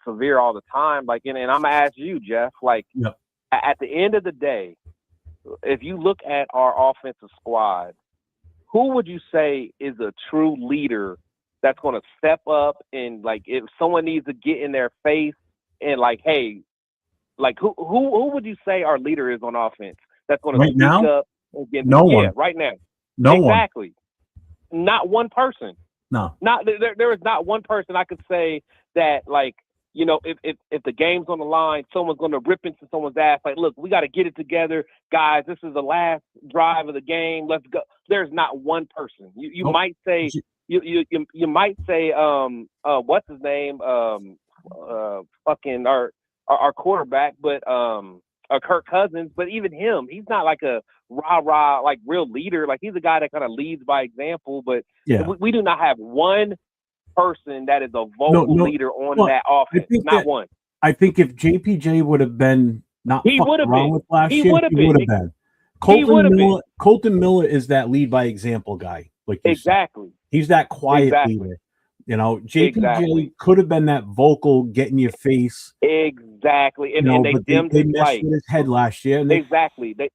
Severe all the time. Like, and I'm gonna ask you, Jeff. Like, Yep. At the end of the day, if you look at our offensive squad, who would you say is a true leader that's going to step up and, like, if someone needs to get in their face and, like, hey, like, who would you say our leader is on offense that's going to Right speak now? up and get No one. Yeah, right now. No one. Exactly. Not one person. No. Not there is not one person I could say that, like, if the game's on the line, someone's going to rip into someone's ass. Like, look, we got to get it together, guys. This is the last drive of the game. Let's go. There's not one person. You Nope. might say you might say what's his name fucking our quarterback, but Kirk Cousins. But even him, he's not like a rah like real leader. Like, he's a guy that kind of leads by example. But Yeah. we do not have one person that is a vocal leader on that offense. Not one. I think if JPJ would have been not He fucked would have around been. with last He year, would have he would have been. been. Colton Miller is that lead by example guy. Like you said. Exactly. He's that quiet leader. JPJ could have been that vocal, get in your face. Exactly. And they dimmed his messed light. with his head last year. And Exactly. They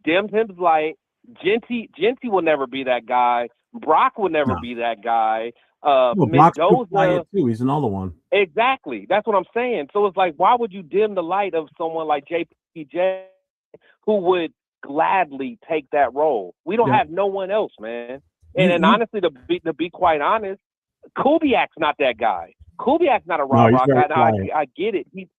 dimmed his light. Genty will never be that guy. Brock will never be that guy. Brock's too quiet too. He's another one. Exactly. That's what I'm saying. So it's like, why would you dim the light of someone like JPJ who would gladly take that role? We don't have no one else, man. And honestly, to be quite honest, Kubiak's not that guy. Kubiak's not a rock guy. I get it. He's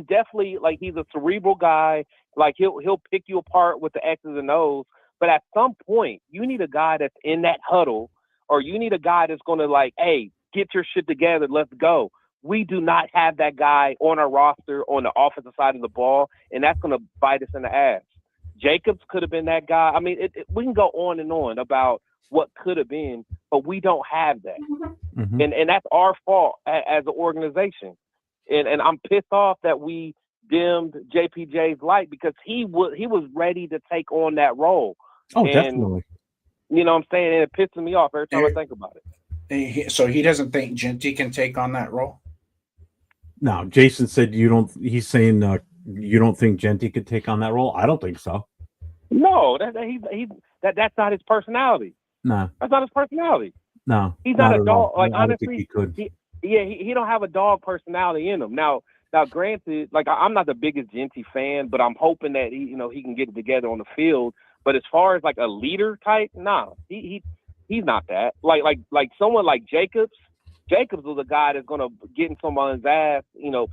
definitely, like, he's a cerebral guy. Like, he'll pick you apart with the X's and O's. But at some point, you need a guy that's in that huddle, or you need a guy that's going to, like, hey, get your shit together, let's go. We do not have that guy on our roster on the offensive side of the ball, and that's going to bite us in the ass. Jacobs could have been that guy. I mean, we can go on and on about what could have been, but we don't have that. Mm-hmm. And that's our fault as an organization. And I'm pissed off that we dimmed JPJ's light, because he was ready to take on that role. Oh, definitely. You know what I'm saying? And it pisses me off every time I think about it. So he doesn't think Genty can take on that role? No, Jason said you don't. He's saying you don't think Genty could take on that role. I don't think so. No, that's not his personality. No, that's not his personality. No, he's not a dog. Like, I honestly, think he could. He don't have a dog personality in him. Now, granted, like, I'm not the biggest Genty fan, but I'm hoping that he can get it together on the field. But as far as, like, a leader type, nah, he's not that. Like someone like Jacobs. Jacobs was a guy that's gonna get in someone's ass,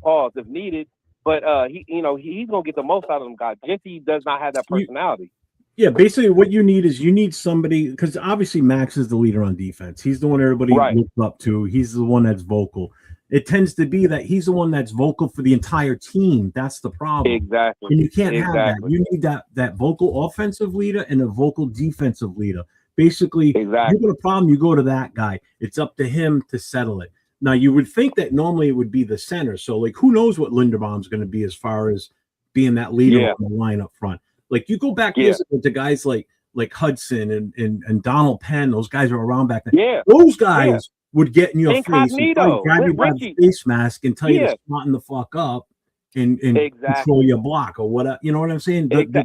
pause if needed. But he's gonna get the most out of them guys. Genty does not have that personality. Yeah, basically what you need somebody, because obviously Max is the leader on defense. He's the one everybody looks up to. He's the one that's vocal. It tends to be that he's the one that's vocal for the entire team. That's the problem. Exactly. And you can't have that. You need that vocal offensive leader and a vocal defensive leader. Basically, you got a problem, you go to that guy. It's up to him to settle it. Now, you would think that normally it would be the center. So, like, who knows what Linderbaum's going to be as far as being that leader on the line up front. Like, you go back to guys like Hudson and Donald Penn. Those guys were around back then. Yeah. Those guys would get in your face and grab you by Richie. the face mask and tell you to smarten the fuck up and control your block or whatever. You know what I'm saying? Even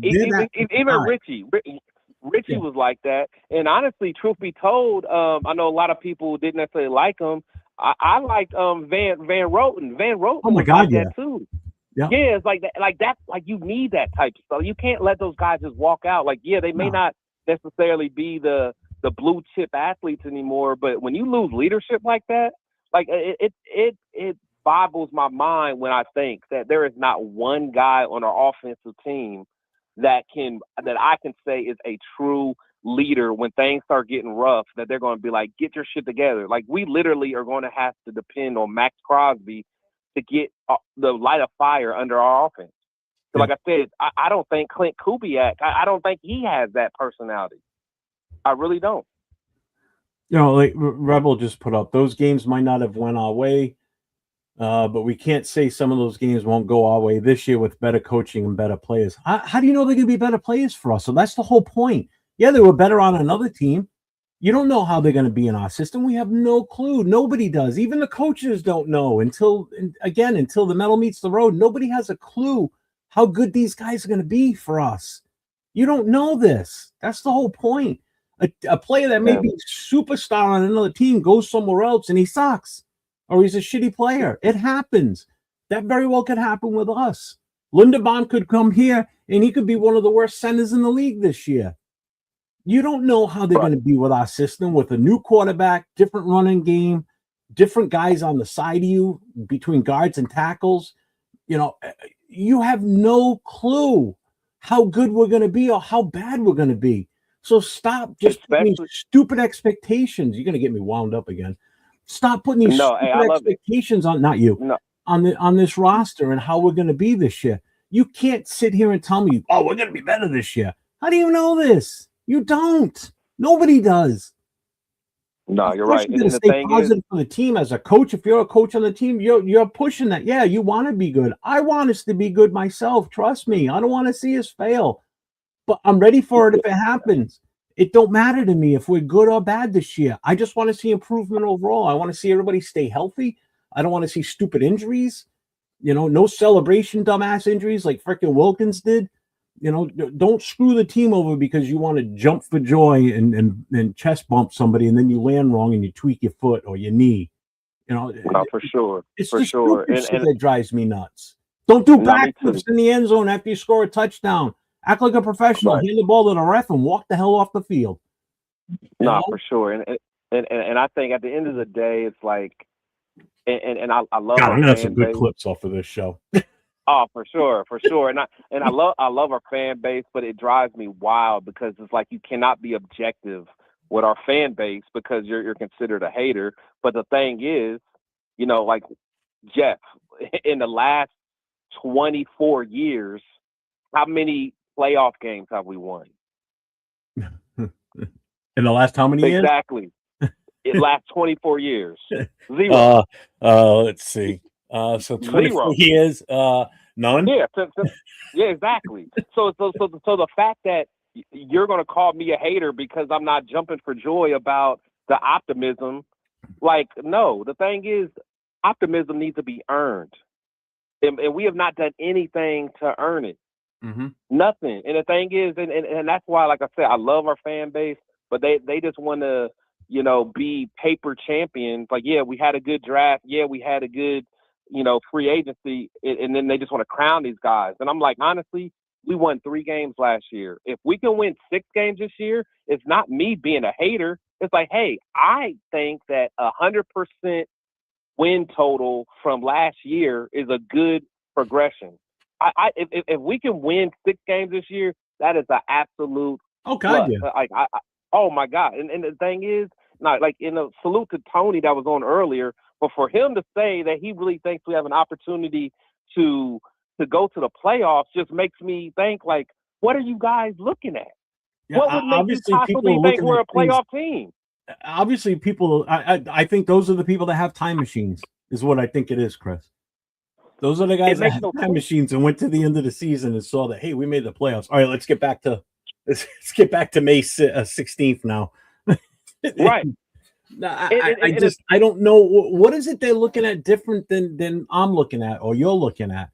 Richie was like that. And honestly, truth be told, I know a lot of people didn't necessarily like him. I liked Van Roten. Van Roten was like that too. Yeah, it's like that. Like, you need that type of stuff. You can't let those guys just walk out. Like, they may not necessarily be the blue chip athletes anymore, but when you lose leadership like that, like, it boggles my mind when I think that there is not one guy on our offensive team that I can say is a true leader when things start getting rough, that they're going to be like, get your shit together. Like, we literally are going to have to depend on Max Crosby to get the light of fire under our offense. So like I said, I don't think Clint Kubiak, I don't think he has that personality. I really don't. You know, like Rebel just put up, those games might not have went our way, but we can't say some of those games won't go our way this year with better coaching and better players. How do you know they're going to be better players for us? So that's the whole point. Yeah, they were better on another team. You don't know how they're going to be in our system. We have no clue. Nobody does. Even the coaches don't know until the metal meets the road. Nobody has a clue how good these guys are going to be for us. You don't know this. That's the whole point. A player that may be a superstar on another team goes somewhere else and he sucks, or he's a shitty player. It happens. That very well could happen with us. Linderbaum could come here and he could be one of the worst centers in the league this year. You don't know how they're going to be with our system, with a new quarterback, different running game, different guys on the side of you between guards and tackles. You know, you have no clue how good we're going to be or how bad we're going to be. So stop just putting these stupid expectations. You're going to get me wound up again. Stop putting these stupid expectations on, not you, on this roster and how we're going to be this year. You can't sit here and tell me, oh, we're going to be better this year. How do you know this? You don't. Nobody does. No, you're right. You're going to stay positive for the team as a coach. If you're a coach on the team, you're pushing that. Yeah, you want to be good. I want us to be good myself. Trust me. I don't want to see us fail. But I'm ready for it if it happens. It don't matter to me if we're good or bad this year. I just want to see improvement overall. I want to see everybody stay healthy. I don't want to see stupid injuries. You know, no celebration, dumbass injuries like freaking Wilkins did. You know, don't screw the team over because you want to jump for joy and chest bump somebody and then you land wrong and you tweak your foot or your knee. You know, for sure. It's for sure. And that drives me nuts. Don't do backflips in the end zone after you score a touchdown. Act like a professional. Hand the ball to the ref and walk the hell off the field. No, for sure. And I think at the end of the day, it's like, and I love. God, I'm gonna have some good clips off of this show. Oh, for sure. And I love our fan base, but it drives me wild because it's like you cannot be objective with our fan base because you're considered a hater. But the thing is, you know, like Jeff, in the last 24 years, how many playoff games have we won? In the last how many years? Exactly. It lasts 24 years. 0. Let's see. So 24 years, none. Yeah, yeah, exactly. So the fact that you're going to call me a hater because I'm not jumping for joy about the optimism, like, no. The thing is, optimism needs to be earned, and we have not done anything to earn it. Mm-hmm. Nothing. And the thing is, and that's why, like I said, I love our fan base, but they just want to, you know, be paper champions. Like, yeah, we had a good draft. Yeah, we had a good, you know, free agency. And then they just want to crown these guys. And I'm like, honestly, we won 3 games last year. If we can win 6 games this year, it's not me being a hater. It's like, hey, I think that 100% win total from last year is a good progression. If we can win 6 games this year, that is an absolute. Oh God, yeah. Like oh my God. And the thing is, not like in a salute to Tony that was on earlier, but for him to say that he really thinks we have an opportunity to go to the playoffs just makes me think, like, what are you guys looking at? Yeah, what would make you possibly think we're a playoff team? Obviously, people. I think those are the people that have time machines. Is what I think it is, Chris. Those are the guys that have time machines and went to the end of the season and saw that, hey, we made the playoffs. All right, let's get back to May 16th now. Right. I don't know what is it they're looking at different than I'm looking at or you're looking at.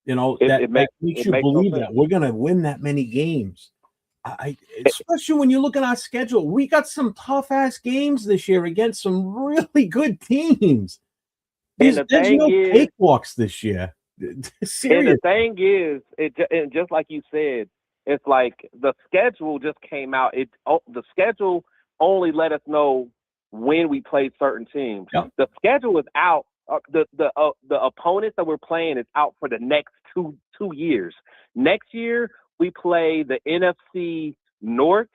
You know, that makes you believe that we're gonna win that many games. Especially when you look at our schedule, we got some tough ass games this year against some really good teams. There's no cakewalks this year. Seriously. And the thing is, and just like you said, it's like the schedule just came out. The schedule only let us know when we play certain teams. Yep. The schedule is out. The opponents that we're playing is out for the next two years. Next year we play the NFC North,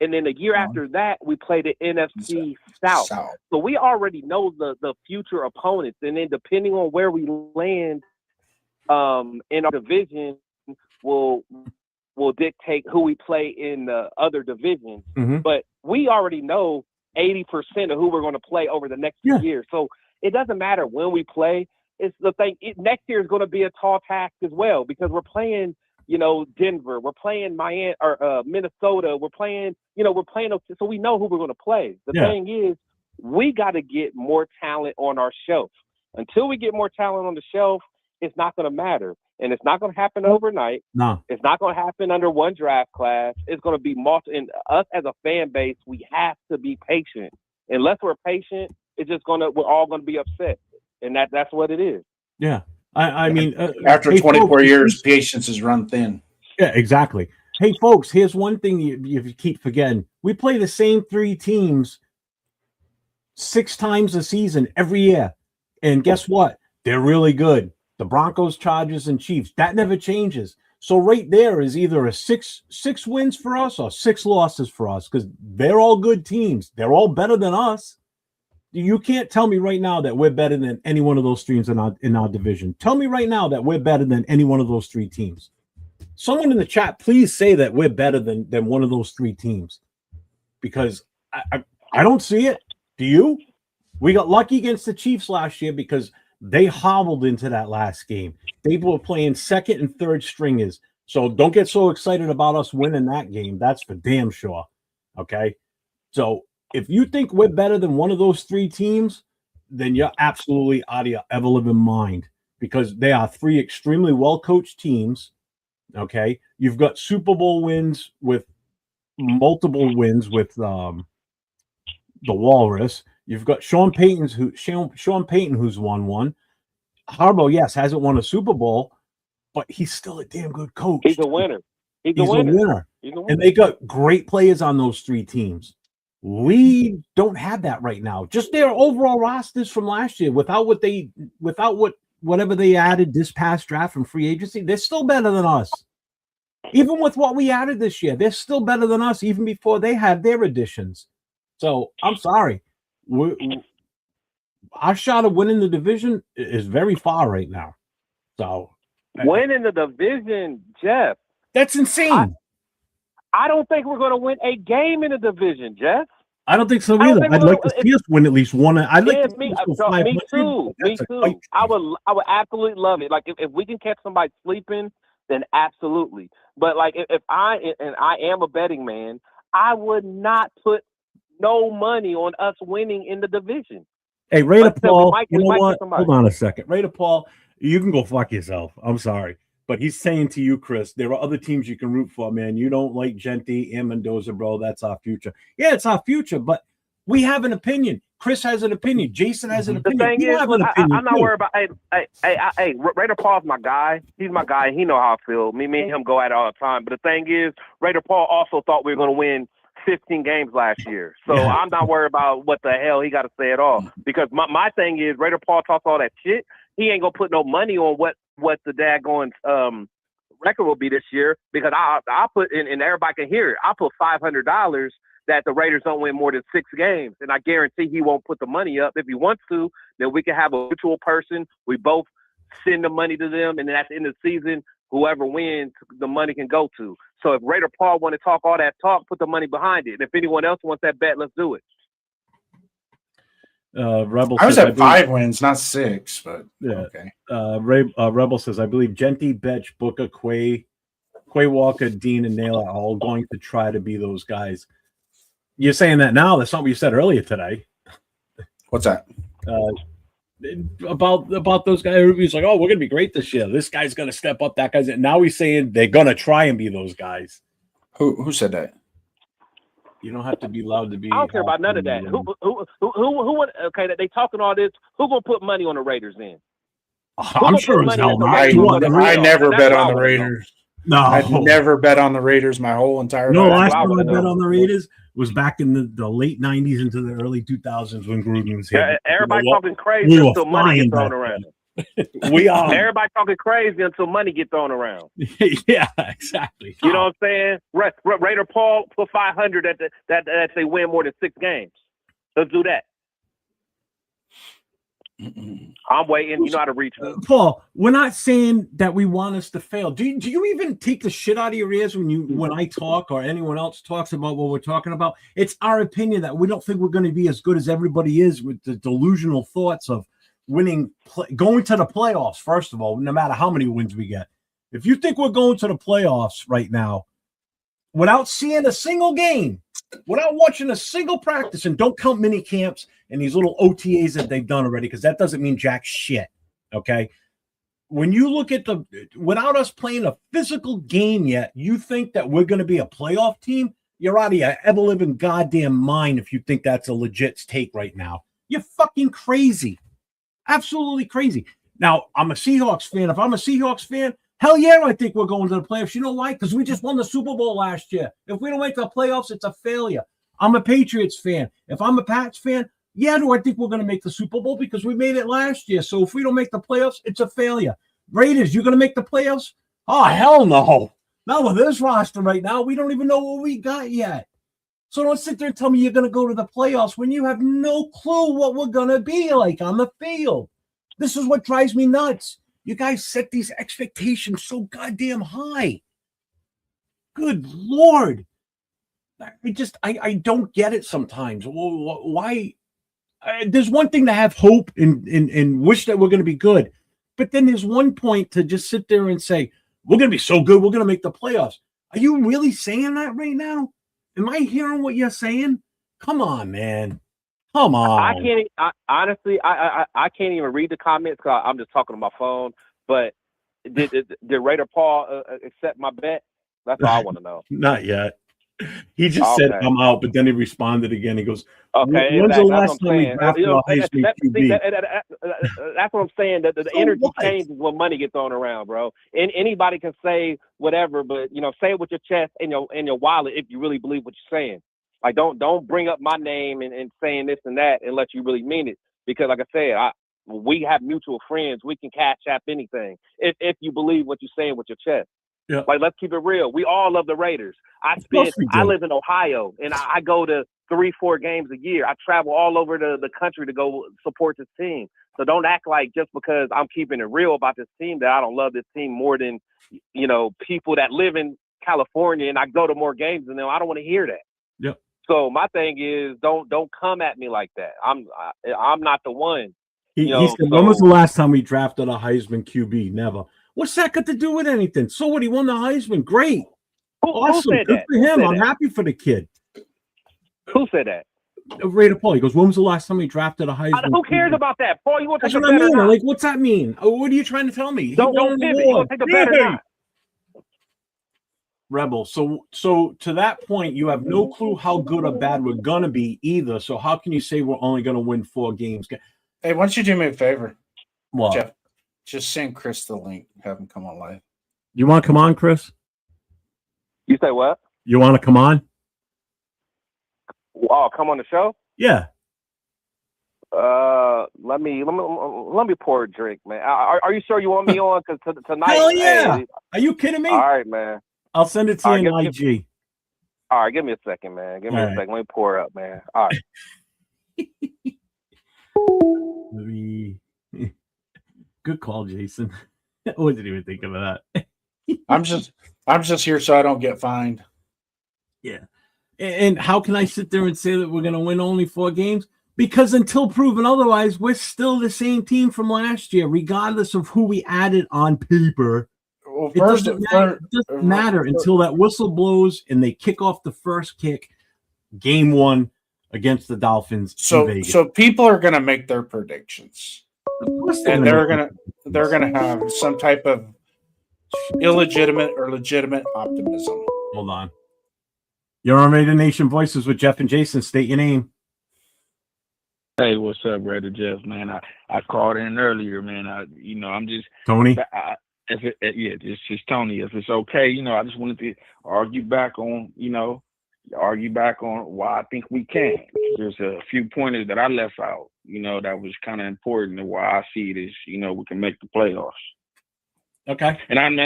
and then the year after that we play the NFC South. So we already know the future opponents, and then depending on where we land in our division, will dictate who we play in the other divisions. Mhm. But we already know 80% of who we're going to play over the next 2 years. So it doesn't matter when we play. It's the thing. Next year is going to be a tall task as well because we're playing, Denver, we're playing Miami or Minnesota, we're playing, so we know who we're going to play. The thing is, we got to get more talent on our shelf. Until we get more talent on the shelf, it's not going to matter. And it's not going to happen overnight. No. It's not going to happen under one draft class. It's going to be and us as a fan base, we have to be patient. Unless we're patient, we're all going to be upset. And that's what it is. Yeah. I mean, after hey, 24 folks, years, patience is run thin. Yeah, exactly. Hey, folks, here's one thing you keep forgetting. We play the same 3 teams 6 times a season every year. And guess what? They're really good. The Broncos, Chargers, and Chiefs. That never changes. So right there is either a six wins for us or 6 losses for us because they're all good teams. They're all better than us. You can't tell me right now that we're better than any one of those teams in our division. Tell me right now that we're better than any one of those 3 teams. Someone in the chat, please say that we're better than one of those 3 teams because I don't see it. Do you? We got lucky against the Chiefs last year because they hobbled into that last game. They were playing second and third stringers. So don't get so excited about us winning that game. That's for damn sure. Okay? So if you think we're better than one of those 3 teams, then you're absolutely out of your ever-living mind because they are 3 extremely well-coached teams. Okay? You've got Super Bowl wins with multiple wins with the Walrus. You've got Sean Payton, who's won one. Harbaugh, yes, hasn't won a Super Bowl, but he's still a damn good coach. He's a winner. He's a winner. And they got great players on those 3 teams. We don't have that right now. Just their overall rosters from last year, whatever they added this past draft from free agency, they're still better than us. Even with what we added this year, they're still better than us, even before they had their additions. So I'm sorry. Our shot of winning the division is very far right now. So winning the division, Jeff. That's insane. I don't think we're going to win a game in the division, Jeff. I don't think so either. I'd like to see us win at least one. I'd like to me too. Me too. I would absolutely love it. Like if we can catch somebody sleeping, then absolutely. But like if I am a betting man, I would not put no money on us winning in the division. Hey, Raider Paul, you know what? Hold on a second. Raider Paul, you can go fuck yourself. I'm sorry. But he's saying to you, Chris, there are other teams you can root for, man. You don't like Genty and Mendoza, bro. That's our future. Yeah, it's our future, but we have an opinion. Chris has an opinion. Jason has an opinion. The thing is, I'm not worried about. Hey, Raider Paul's my guy. He's my guy. He know how I feel. Me and him go at it all the time. But the thing is, Raider Paul also thought we were going to win 15 games last year. So I'm not worried about what the hell he got to say at all. Because my thing is, Raider Paul talks all that shit. He ain't going to put no money on what the daggone record will be this year. Because I'll put, and everybody can hear it, I'll put $500 that the Raiders don't win more than 6 games. And I guarantee he won't put the money up. If he wants to, then we can have a mutual person. We both send the money to them. And then at the end of the season, whoever wins, the money can go to. So if Raider Paul want to talk all that talk, put the money behind it. And if anyone else wants that bet, let's do it. Rebel I was at 5 wins, not 6, but yeah. Okay. Rebel says, I believe Genty, Betch, Booker, Quay Walker, Dean, and Naylor are all going to try to be those guys. You're saying that now. That's not what you said earlier today. What's that? About those guys. Everybody's like, oh, we're going to be great this year. This guy's going to step up. That guy's. Now he's saying they're going to try and be those guys. Who said that? You don't have to be loud to be. I don't care about none of that. Who okay, they talking all this. Who going to put money on the Raiders then? I'm sure it's hell. I never bet on the Raiders. No, I've never bet on the Raiders my whole entire life. No, last time I bet on the Raiders was back in the late 90s into the early 2000s when Gruden was here. Everybody talking crazy until money gets thrown around. We are. Everybody talking crazy until money gets thrown around. Yeah, exactly. You know what I'm saying? Raider Paul put 500 that they win more than 6 games. Let's do that. I'm waiting. You know how to reach me. Paul, we're not saying that we want us to fail. Do you even take the shit out of your ears when I talk or anyone else talks about what we're talking about? It's our opinion that we don't think we're going to be as good as everybody is with the delusional thoughts of winning, going to the playoffs, first of all, no matter how many wins we get. If you think we're going to the playoffs right now without seeing a single game, without watching a single practice, and don't count mini camps and these little OTAs that they've done already, because that doesn't mean jack shit. Okay. When you look at without us playing a physical game yet, you think that we're going to be a playoff team? You're out of your ever living goddamn mind if you think that's a legit take right now. You're fucking crazy. Absolutely crazy. Now, I'm a Seahawks fan. If I'm a Seahawks fan, hell yeah, I think we're going to the playoffs. You know why? Because we just won the Super Bowl last year. If we don't make the playoffs, it's a failure. I'm a Patriots fan. If I'm a Pats fan, yeah, do I think we're going to make the Super Bowl? Because we made it last year. So if we don't make the playoffs, it's a failure. Raiders, you going to make the playoffs? Oh, hell no. Not with this roster right now. We don't even know what we got yet. So don't sit there and tell me you're going to go to the playoffs when you have no clue what we're going to be like on the field. This is what drives me nuts. You guys set these expectations so goddamn high. Good Lord. I don't get it sometimes. Why? There's one thing to have hope and wish that we're going to be good. But then there's one point to just sit there and say, we're going to be so good, we're going to make the playoffs. Are you really saying that right now? Am I hearing what you're saying? Come on, man. Come on. I can't. Honestly, I can't even read the comments because I'm just talking on my phone. But did Raider Paul accept my bet? That's all I want to know. Not yet. He just said I'm out, but then he responded again. He goes, "Okay, when's the last time we drafted a Heisman QB?" That's what I'm saying. That the energy changes when money gets thrown around, bro. And anybody can say whatever, but say it with your chest and your wallet if you really believe what you're saying. Like don't bring up my name and saying this and that unless you really mean it. Because like I said, we have mutual friends. We can cash app anything if you believe what you're saying with your chest. Yeah. Like, let's keep it real. We all love the Raiders. I live in Ohio, and I go to 3-4 games a year. I travel all over the country to go support this team. So don't act like just because I'm keeping it real about this team that I don't love this team more than, people that live in California and I go to more games than them. I don't want to hear that. Yep. So my thing is don't come at me like that. I'm not the one. He said, when was the last time we drafted a Heisman QB? Never. What's that got to do with anything? So what? He won the Heisman. Great. Awesome. Who said Good that? for him. I'm happy for the kid. Who said that? Raider Paul. He goes, when was the last time we drafted a Heisman? Who cares about that? Paul, you want to That's take what a I bet mean. or not? Like, what's that mean? What are you trying to tell me? Don't pivot. You want to take a bet or not? Rebel. So to that point, you have no clue how good or bad we're going to be either. So how can you say we're only going to win 4 games? Hey, why don't you do me a favor? What? Jeff, just send Chris the link. Have him come on live. You want to come on, Chris? You say what? You want to come on? Oh, come on the show? Yeah. Let me pour a drink, man. Are you sure you want me on? Because tonight. Hell yeah! Hey, are you kidding me? All right, man. I'll send it to you in IG. All right, give me a second, man. Give me a second. Let me pour it up, man. All right. Good call, Jason. I wasn't even thinking of that. I'm just here so I don't get fined. Yeah. And how can I sit there and say that we're going to win only 4 games? Because until proven otherwise, we're still the same team from last year, regardless of who we added on paper. Well, It doesn't matter until that whistle blows and they kick off the first kick, game 1 against the Dolphins. So people are going to make their predictions, and they're going to have some type of illegitimate or legitimate optimism. Hold on. You're on Raider Nation Voices with Jeff and Jason. State your name. Hey, what's up, Raider Jeff, man? I called in earlier, man. I'm just Tony. It's just Tony. If it's okay, I just wanted to argue back on why I think we can. There's a few pointers that I left out, that was kind of important and why I see it as, we can make the playoffs. Okay. And I'm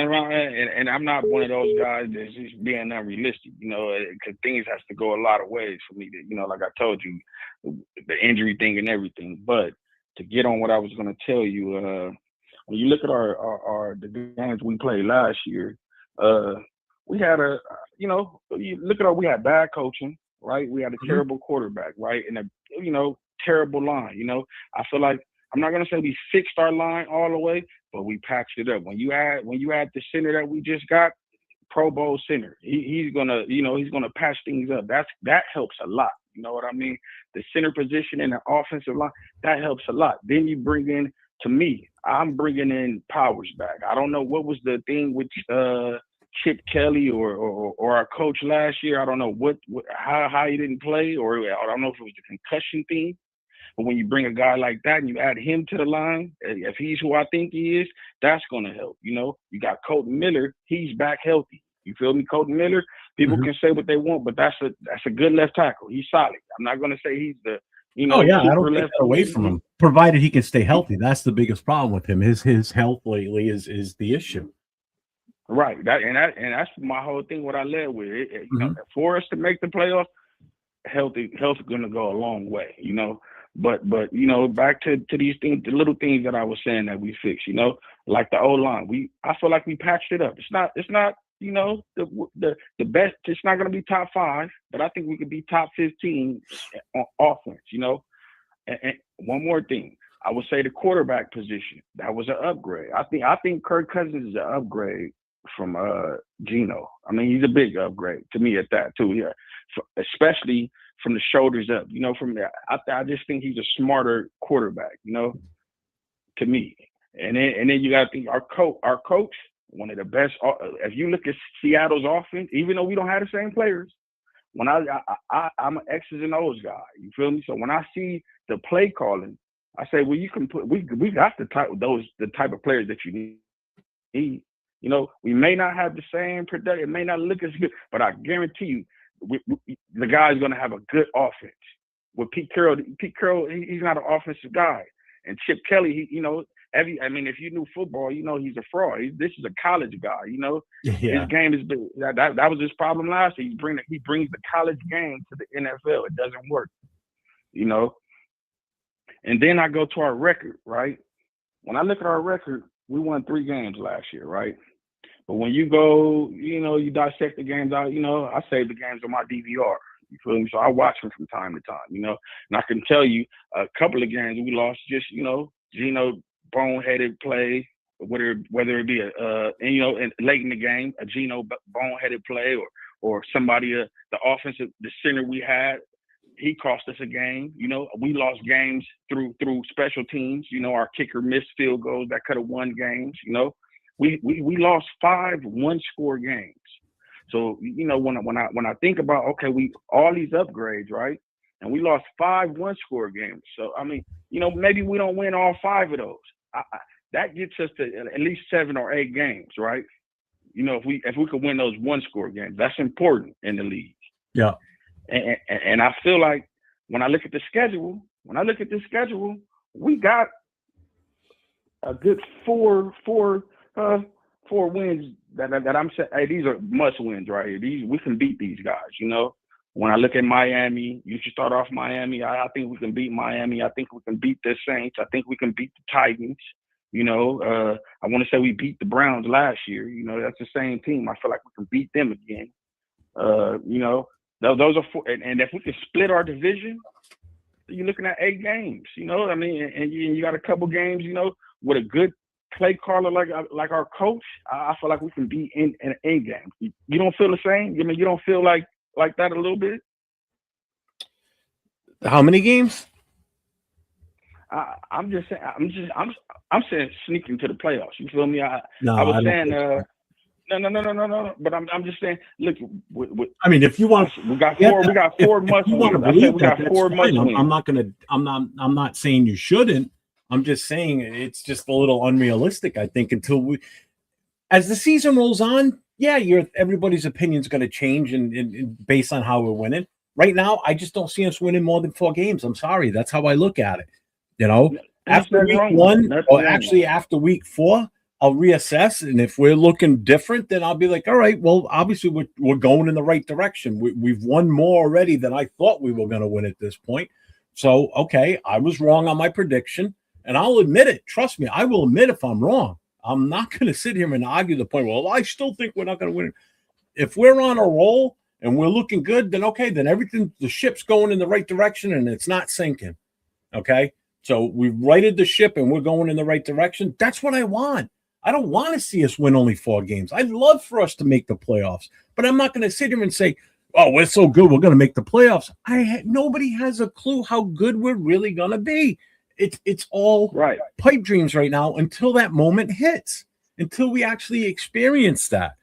not one of those guys that's just being unrealistic, because things has to go a lot of ways for me to, like I told you, the injury thing and everything. But to get on what I was going to tell you, when you look at the games we played last year, we had we had bad coaching, right? We had a terrible quarterback, right? And terrible line. I feel like I'm not gonna say we fixed our line all the way, but we patched it up. When you add the center that we just got, Pro Bowl center, he's gonna patch things up. That helps a lot. You know what I mean? The center position in the offensive line, that helps a lot. Then you bring in, to me, I'm bringing in Powers back. I don't know what was the thing with Chip Kelly or our coach last year. I don't know how he didn't play, or I don't know if it was the concussion thing. But when you bring a guy like that and you add him to the line, if he's who I think he is, that's going to help. You got Colton Miller. He's back healthy. You feel me? Colton Miller, people can say what they want, but that's a good left tackle. He's solid. I'm not going to say he's the, I don't take that away from him, provided he can stay healthy. That's the biggest problem with him. His health lately is the issue. Right. And that's my whole thing, what I led with. For us to make the playoffs, health is going to go a long way, But back to these things, the little things that I was saying that we fixed, like the O-line. I feel like we patched it up. It's not the best. It's not going to be top 5, but I think we could be top 15 on offense, And one more thing, I would say the quarterback position, that was an upgrade. I think Kirk Cousins is an upgrade from Geno. I mean, he's a big upgrade to me at that too. Yeah, especially from the shoulders up. From there, I just think he's a smarter quarterback. To me. And then you got to think our coach, one of the best. If you look at Seattle's offense, even though we don't have the same players, when I'm an X's and O's guy. You feel me? So when I see the play calling, I say, well, you can put. We got the type of players that you need. We may not have the same production. It may not look as good, but I guarantee you, the guy's going to have a good offense. With Pete Carroll, he's not an offensive guy. And Chip Kelly, if you knew football, he's a fraud. This is a college guy, His game is that was his problem last year. He brings the college game to the NFL. It doesn't work, And then I go to our record, right? When I look at our record, we won 3 games last year, right? But when you go, you dissect the games out, I save the games on my DVR. You feel me? So I watch them from time to time, And I can tell you a couple of games we lost just, Geno boneheaded play, whether it be late in the game, a Geno boneheaded play or somebody, the offensive, the center we had, he cost us a game. We lost games through special teams. Our kicker missed field goals that could have won games. We lost 5 one-score games. So when I think about, okay, we all these upgrades, right? And we lost 5 one-score games. So I mean, maybe we don't win all 5 of those. That gets us to at least 7 or 8 games, right? If we could win those one-score games, that's important in the league. Yeah. And I feel like when I look at the schedule, we got a good four wins that I'm saying, hey, these are must wins right here. We can beat these guys, When I look at Miami, you should start off Miami. I think we can beat Miami. I think we can beat the Saints. I think we can beat the Titans. I want to say we beat the Browns last year. That's the same team. I feel like we can beat them again. Those are 4. And if we can split our division, you're looking at 8 games. And you got a couple games, with a good play caller like our coach. I feel like we can be in games. You don't feel the same? You don't feel like that a little bit? How many games? I'm just saying. I'm saying sneaking to the playoffs. You feel me? I was saying. No. But I'm just saying. Look, if you want, we got 4. We got 4 must wins. I said we got 4 must wins. I'm not saying you shouldn't. I'm just saying it's just a little unrealistic. I think as the season rolls on, everybody's opinion is going to change and based on how we're winning. Right now, I just don't see us winning more than 4 games. I'm sorry. That's how I look at it. After week 1, or actually after week 4, I'll reassess. And if we're looking different, then I'll be like, all right, well, obviously we're going in the right direction. We've won more already than I thought we were going to win at this point. So, okay, I was wrong on my prediction. And I'll admit it. Trust me, I will admit if I'm wrong. I'm not going to sit here and argue the point, well, I still think we're not going to win. If we're on a roll and we're looking good, then okay, then everything, the ship's going in the right direction and it's not sinking. Okay? So we righted the ship and we're going in the right direction. That's what I want. I don't want to see us win only 4 games. I'd love for us to make the playoffs, but I'm not going to sit here and say, oh, we're so good, we're going to make the playoffs. Nobody has a clue how good we're really going to be. It's all Right. pipe dreams right now until that moment hits, until we actually experience that.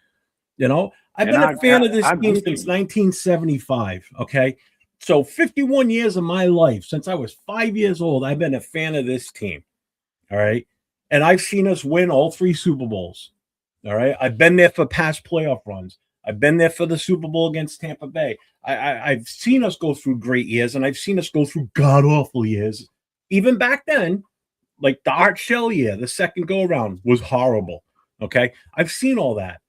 You know, I've been a fan of this team since 1975. Okay. So 51 years of my life, since I was 5 years old, I've been a fan of this team. All right. And I've seen us win all 3 Super Bowls. All right. I've been there for past playoff runs. I've been there for the Super Bowl against Tampa Bay. I've seen us go through great years, and I've seen us go through god-awful years. Even back then, like the Art Shell year, the second go-around was horrible. Okay. I've seen all that.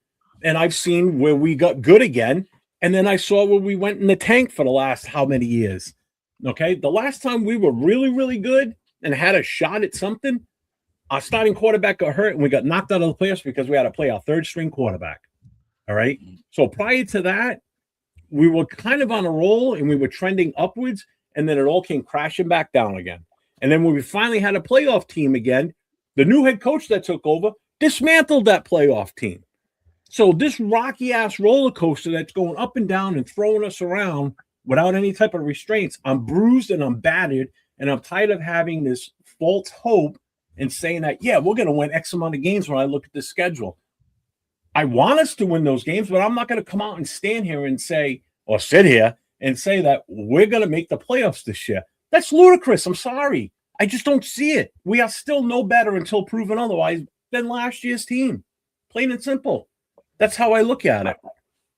And I've seen where we got good again. And then I saw where we went in the tank for the last how many years. Okay. The last time we were really, really good and had a shot at something, our starting quarterback got hurt and we got knocked out of the playoffs because we had to play our 3rd string quarterback. All right. So prior to that, we were kind of on a roll and we were trending upwards. And then it all came crashing back down again. And then when we finally had a playoff team again, the new head coach that took over dismantled that playoff team. So this rocky-ass roller coaster that's going up and down and throwing us around without any type of restraints, I'm bruised and I'm battered, and I'm tired of having this false hope and saying that, yeah, we're going to win X amount of games when I look at the schedule. I want us to win those games, but I'm not going to come out and stand here and say, or sit here and say that we're going to make the playoffs this year. That's ludicrous. I'm sorry. I just don't see it. We are still no better until proven otherwise than last year's team. Plain and simple. That's how I look at it.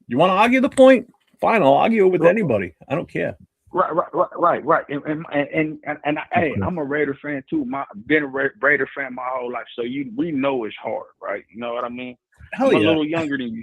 You want to argue the point? Fine, I'll argue it with anybody. I don't care. Right. And hey, I'm a Raider fan too. Been a Raider fan my whole life, so we know it's hard, right? You know what I mean? Hell I'm yeah. a little younger than you,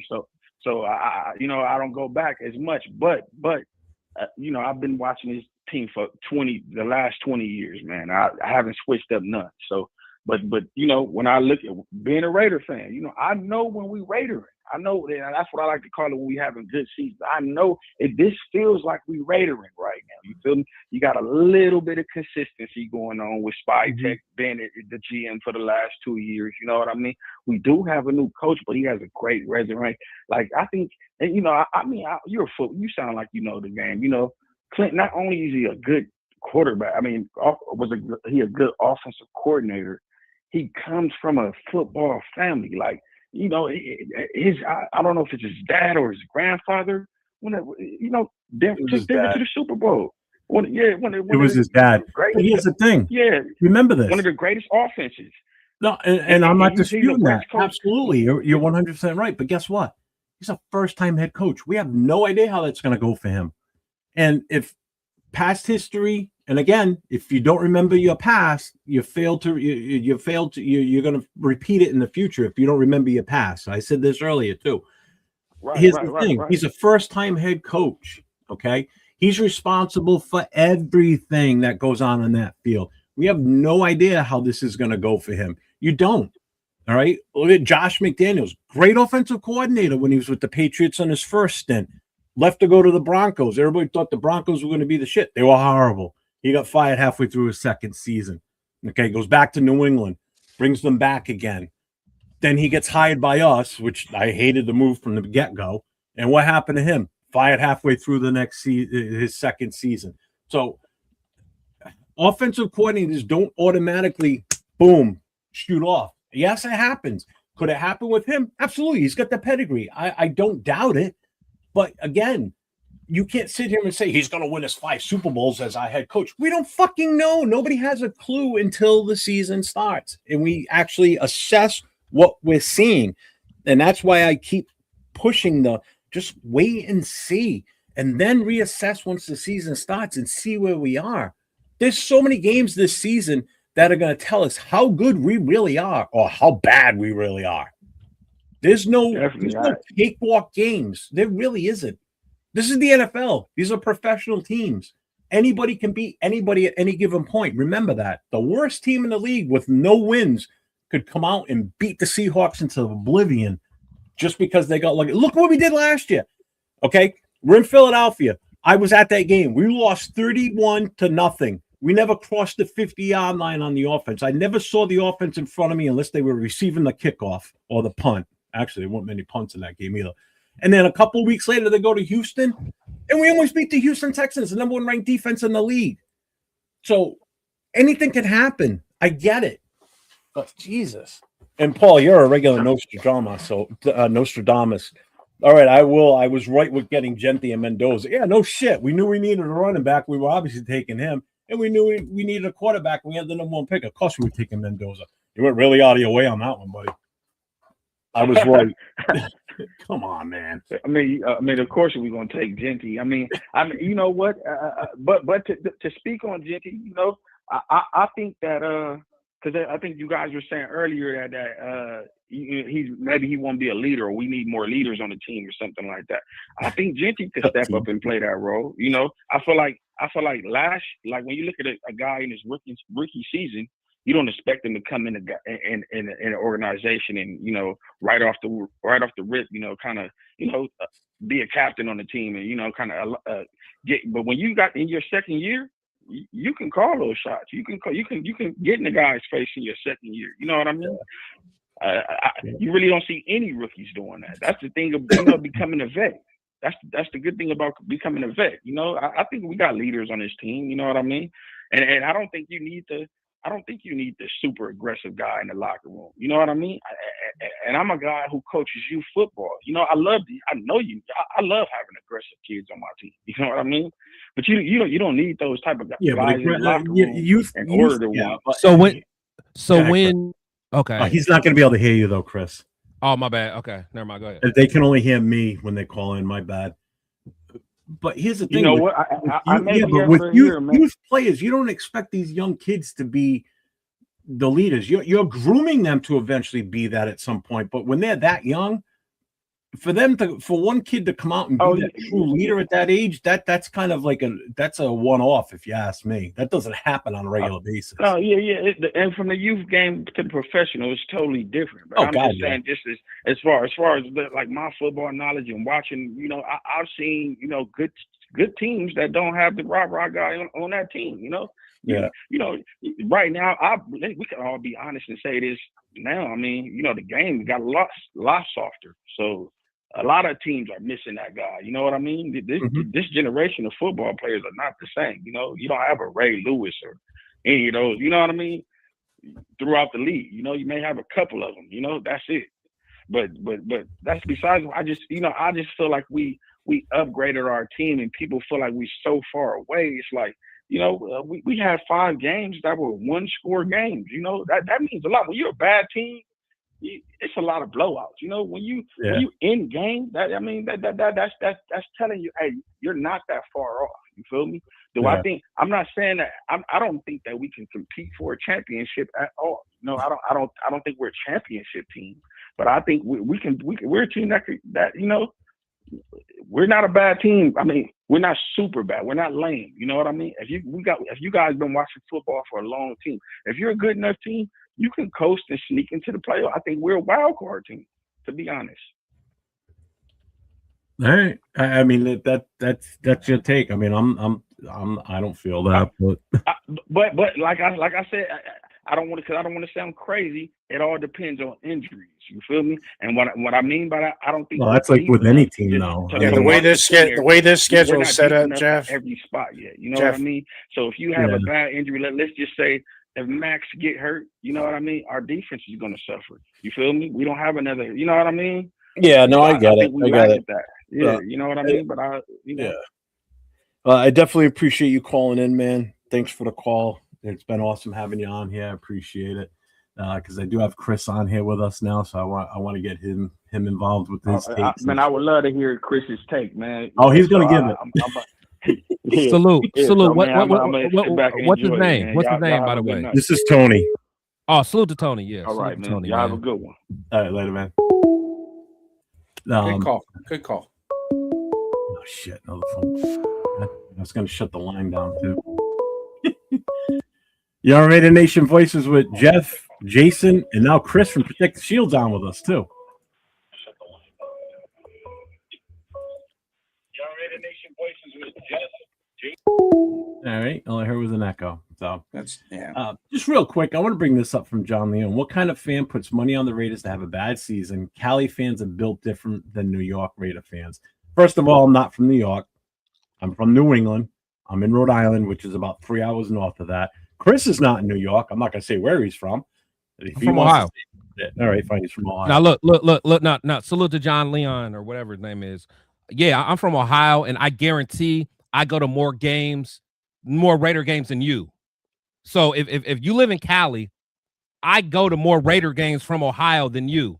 so I I don't go back as much, but I've been watching this team for the last 20 years, man. I haven't switched up none. So, but when I look at being a Raider fan, I know when we Raidering. I know, and that's what I like to call it when we having good seasons. I know this feels like we Raidering right now. You feel me? You got a little bit of consistency going on with Spytek being the GM for the last 2 years. You know what I mean? We do have a new coach, but he has a great resume. Like, I think, and you're you sound like you know the game. Clint, not only is he a good quarterback, he a good offensive coordinator, he comes from a football family. Like, I don't know if it's his dad or his grandfather, took them to the Super Bowl. It was his dad. But here's the thing. Yeah. Remember this. One of the greatest offenses. No, and I'm not disputing that. Absolutely. You're 100% right. But guess what? He's a first-time head coach. We have no idea how that's going to go for him. And if past history, and again, if you don't remember your past, you're going to repeat it in the future if you don't remember your past. I said this earlier too. Here's the thing. Right. He's a first-time head coach, okay? He's responsible for everything that goes on in that field. We have no idea how this is going to go for him. You don't, all right? Look at Josh McDaniels, great offensive coordinator when he was with the Patriots on his first stint. Left to go to the Broncos. Everybody thought the Broncos were going to be the shit. They were horrible. He got fired halfway through his second season. Okay, goes back to New England, brings them back again. Then he gets hired by us, which I hated the move from the get-go. And what happened to him? Fired halfway through the next his second season. So offensive coordinators don't automatically, boom, shoot off. Yes, it happens. Could it happen with him? Absolutely. He's got the pedigree. I don't doubt it. But again, you can't sit here and say he's going to win us 5 Super Bowls as our head coach. We don't fucking know. Nobody has a clue until the season starts and we actually assess what we're seeing. And that's why I keep pushing just wait and see and then reassess once the season starts and see where we are. There's so many games this season that are going to tell us how good we really are or how bad we really are. There's no cakewalk games. There really isn't. This is the NFL. These are professional teams. Anybody can beat anybody at any given point. Remember that. The worst team in the league with no wins could come out and beat the Seahawks into oblivion just because they got lucky. Look what we did last year. Okay? We're in Philadelphia. I was at that game. We lost 31-0. We never crossed the 50-yard line on the offense. I never saw the offense in front of me unless they were receiving the kickoff or the punt. Actually, there weren't many punts in that game either. And then a couple of weeks later, they go to Houston, and we almost beat the Houston Texans, the number 1 ranked defense in the league. So anything can happen. I get it. But Jesus. And Paul, you're a regular Nostradamus. So Nostradamus. All right, I will. I was right with getting Gentry and Mendoza. Yeah, no shit. We knew we needed a running back. We were obviously taking him. And we knew we needed a quarterback. We had the number 1 pick. Of course, we were taking Mendoza. You went really out of your way on that one, buddy. I was right. Come on, man. I mean, of course we're gonna take Gentry. I mean, you know what? But to speak on Gentry, you know, I think that because I think you guys were saying earlier that he won't be a leader, or we need more leaders on the team, or something like that. I think Gentry could step up and play that role. You know, I feel like when you look at a guy in his rookie season, you don't expect him to come in an organization and, you know, right off the rip, you know, kind of, you know, be a captain on the team and, you know, kind of but when you got in your second year, you can call those shots. You can get in the guy's face in your second year. You know what I mean? You really don't see any rookies doing that. That's the thing of, you know, becoming a vet. That's the good thing about becoming a vet. You know, I think we got leaders on this team. You know what I mean? And I don't think you need the super aggressive guy in the locker room. You know what I mean? And I'm a guy who coaches youth football. You know, I love having aggressive kids on my team. You know what I mean? But you don't need those type of guys in the locker room in order to win. Okay. He's not going to be able to hear you though, Chris. Oh, my bad. Okay, never mind. Go ahead. They can only hear me when they call in. My bad. But here's the thing. You know what? But with youth players, you don't expect these young kids to be the leaders. You're grooming them to eventually be that at some point. But when they're that young, for one kid to come out and be that true leader at that age, that's kind of like that's a one-off, if you ask me. That doesn't happen on a regular basis. Oh yeah. And from the youth game to the professional, it's totally different. But saying just as far as like my football knowledge and watching, you know, I've seen, you know, good teams that don't have the rah guy on that team. You know. Yeah. You know, right now we can all be honest and say this now. I mean, you know, the game got a lot softer. So a lot of teams are missing that guy. You know what I mean? This generation of football players are not the same. You know, you don't have a Ray Lewis or any of those. You know what I mean? Throughout the league, you know, you may have a couple of them. You know, that's it. But that's besides. I just feel like we upgraded our team, and people feel like we're so far away. It's like, you know, we had 5 games that were 1-score games. You know, that means a lot. When you're a bad team, it's a lot of blowouts. You know, when you in game, that's telling you, hey, you're not that far off. You feel me? I'm not saying that I don't think that we can compete for a championship at all. No, I don't think we're a championship team. But I think we're a team that you know, we're not a bad team. I mean, we're not super bad. We're not lame. You know what I mean? If you guys been watching football for a long team, if you're a good enough team, you can coast and sneak into the playoff. I think we're a wild card team, to be honest. All right. I mean that's your take. I mean, I don't feel that, but like I said, I don't want to sound crazy. It all depends on injuries. You feel me? And what I mean by that, I don't think. Well, that's like with any team, though. Yeah, the way this schedule is set up, Jeff. Every spot yet. You know what I mean? So if you have a bad injury, let's just say if Max get hurt, you know what I mean? Our defense is going to suffer. You feel me? We don't have another. You know what I mean? Yeah, no, I get it. I got it. That. Yeah, you know what I mean? But I definitely appreciate you calling in, man. Thanks for the call. It's been awesome having you on here. I appreciate it. Because I do have Chris on here with us now, so I want to get him involved with his takes. Man, I would love to hear Chris's take, man. Oh, he's going to give it. Salute. So, What's his name? What's his name, by the way? This is Tony. Oh, salute to Tony. Yeah. All right, man. Tony, y'all have a good one. All right, later, man. Good call. Oh shit! Another phone. I was going to shut the line down too. Y'all Raider Nation Voices with Jeff, Jason, and now Chris from Protect the Shields on with us too. All right, all I heard was an echo. So That's just real quick, I want to bring this up from John Leon. What kind of fan puts money on the Raiders to have a bad season? Cali fans are built different than New York Raider fans. First of all, I'm not from New York. I'm from New England. I'm in Rhode Island, which is about 3 hours north of that. Chris is not in New York. I'm not going to say where he's from. I'm from Ohio. All right, fine. He's from Ohio. Now look. Now salute to John Leon or whatever his name is. Yeah, I'm from Ohio, and I guarantee I go to more Raider games than you. So if you live in Cali, I go to more Raider games from Ohio than you.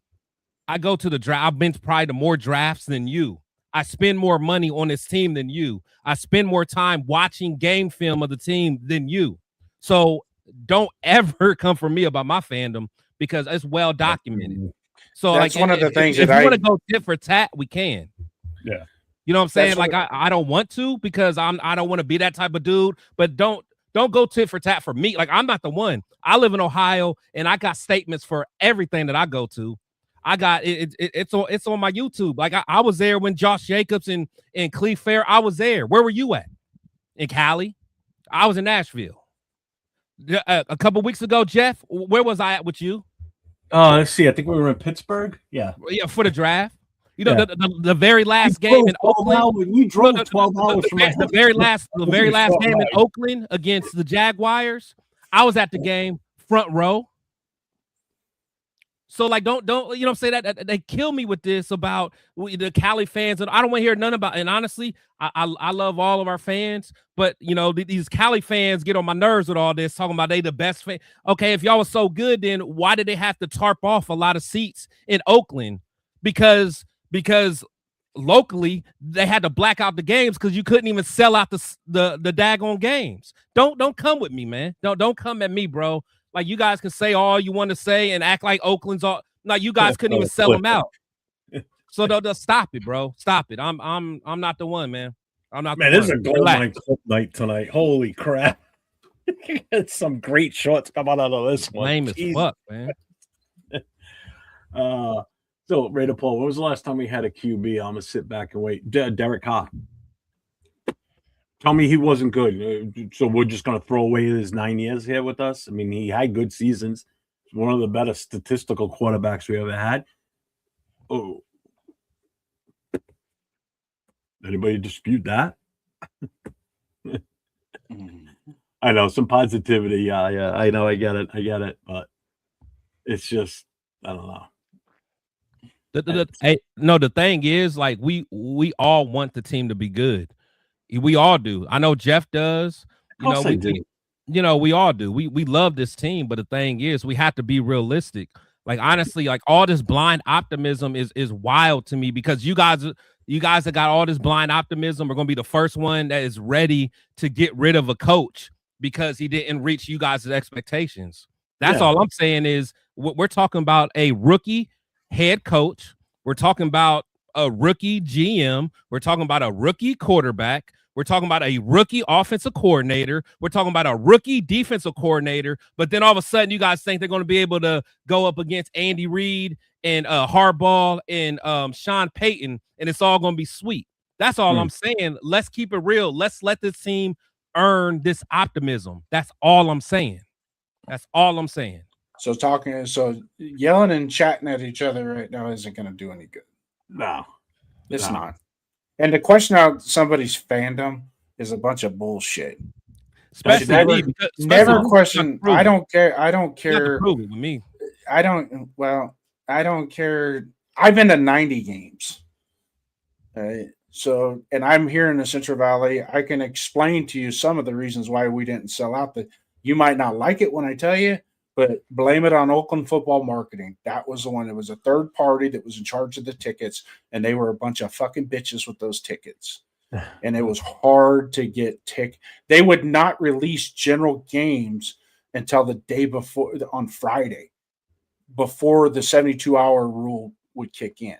I go to the draft. I've been probably to more drafts than you. I spend more money on this team than you. I spend more time watching game film of the team than you. So don't ever come for me about my fandom because it's well documented. So that's like one of the things if that you want to go tit for tat, we can. Yeah. You know what I'm saying? Like I don't want to because I don't want to be that type of dude, but don't go tit for tat for me. Like I'm not the one. I live in Ohio and I got statements for everything that I go to. I got it's on my YouTube. Like I was there when Josh Jacobs and Cleve Fair. I was there. Where were you at? In Cali? I was in Nashville. A couple weeks ago, Jeff, where was I at with you? Let's see. I think we were in Pittsburgh. Yeah, for the draft. You know, the very last game in Oakland. We drove 12 hours from the very last game in Oakland against the Jaguars. I was at the game, front row. So like, don't you know what I'm saying? That they kill me with this about the Cali fans, and I don't want to hear none about. And honestly, I love all of our fans, but you know these Cali fans get on my nerves with all this talking about they the best fan. Okay, if y'all was so good, then why did they have to tarp off a lot of seats in Oakland? Because locally they had to black out the games because you couldn't even sell out the daggone games. Don't come with me, man. Don't come at me, bro. Like you guys can say all you want to say and act like Oakland's all. No, you guys couldn't even sell them out. So they'll stop it, bro. Stop it. I'm not the one, man. I'm not. Man, the this is a gold night tonight. Holy crap! Some great shorts coming out of this one. Lame as fuck, man. So Raider Paul, when was the last time we had a QB? I'm gonna sit back and wait. Derek Carr. Tell me he wasn't good. So we're just going to throw away his 9 years here with us? I mean, he had good seasons. He's one of the better statistical quarterbacks we ever had. Oh. Anybody dispute that? I know, some positivity. Yeah, I know, I get it. But it's just, I don't know. The thing is, like, we all want the team to be good. We all do. I know Jeff does. We all do. We love this team, but the thing is, we have to be realistic. Like honestly, like all this blind optimism is wild to me because you guys that got all this blind optimism are going to be the first one that is ready to get rid of a coach because he didn't reach you guys' expectations. That's all I'm saying is we're talking about a rookie head coach. We're talking about a rookie GM. We're talking about a rookie quarterback. We're talking about a rookie offensive coordinator. We're talking about a rookie defensive coordinator. But then all of a sudden, you guys think they're going to be able to go up against Andy Reid and Harbaugh and Sean Payton, and it's all going to be sweet. That's all I'm saying. Let's keep it real. Let's let this team earn this optimism. That's all I'm saying. So yelling and chatting at each other right now isn't going to do any good. No, it's not. And to question out somebody's fandom is a bunch of bullshit. Especially never question. I don't care. With me. I don't care. I've been to 90 games. So, and I'm here in the Central Valley. I can explain to you some of the reasons why we didn't sell out. That you might not like it when I tell you, but blame it on Oakland football marketing. That was the one. It was a third party that was in charge of the tickets, and they were a bunch of fucking bitches with those tickets. And it was hard to get They would not release general games until the day before, on Friday, before the 72-hour rule would kick in.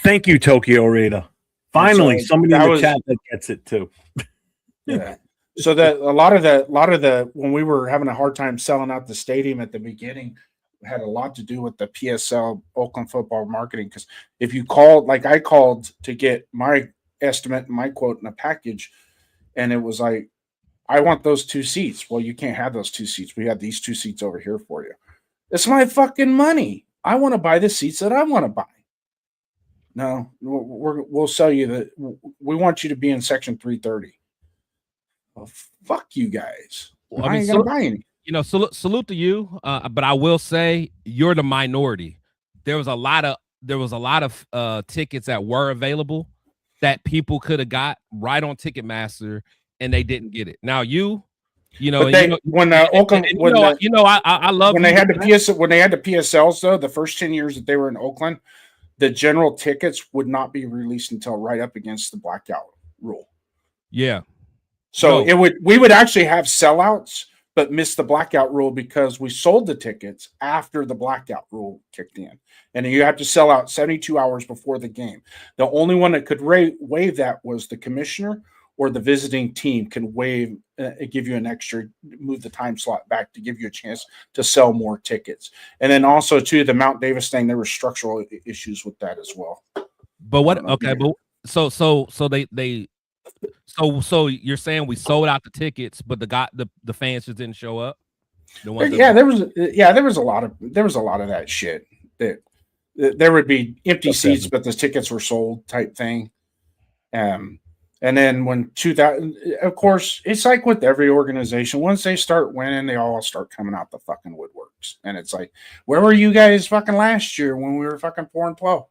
Thank you, Tokyo Raider. Finally, somebody in the chat that gets it too. Yeah. So that a lot of the when we were having a hard time selling out the stadium at the beginning had a lot to do with the PSL Oakland football marketing. Because if you called, like I called to get my estimate and my quote in a package, and it was like, I want those 2 seats. Well, you can't have those 2 seats. We have these 2 seats over here for you. It's my fucking money. I want to buy the seats that I want to buy. No, we'll sell you the. We want you to be in section 330. Well, fuck you guys. Well, I ain't gonna buy any. You know, salute to you. But I will say you're the minority. There was a lot of tickets that were available that people could have got right on Ticketmaster, and they didn't get it. Now you know, But they, when Oakland, I love when they had the PSLs though, the first 10 years that they were in Oakland, the general tickets would not be released until right up against the blackout rule. Yeah. So we would actually have sellouts, but miss the blackout rule because we sold the tickets after the blackout rule kicked in. And you have to sell out 72 hours before the game. The only one that could waive that was the commissioner, or the visiting team can waive, give you an extra, move the time slot back to give you a chance to sell more tickets. And then also too, the Mount Davis thing, there were structural issues with that as well. But what? Okay, but so you're saying we sold out the tickets, but the fans just didn't show up. There was a lot of that shit. That there would be empty seats, but the tickets were sold type thing. And then when 2000, of course, it's like with every organization, once they start winning, they all start coming out the fucking woodworks. And it's like, where were you guys fucking last year when we were fucking 4-12?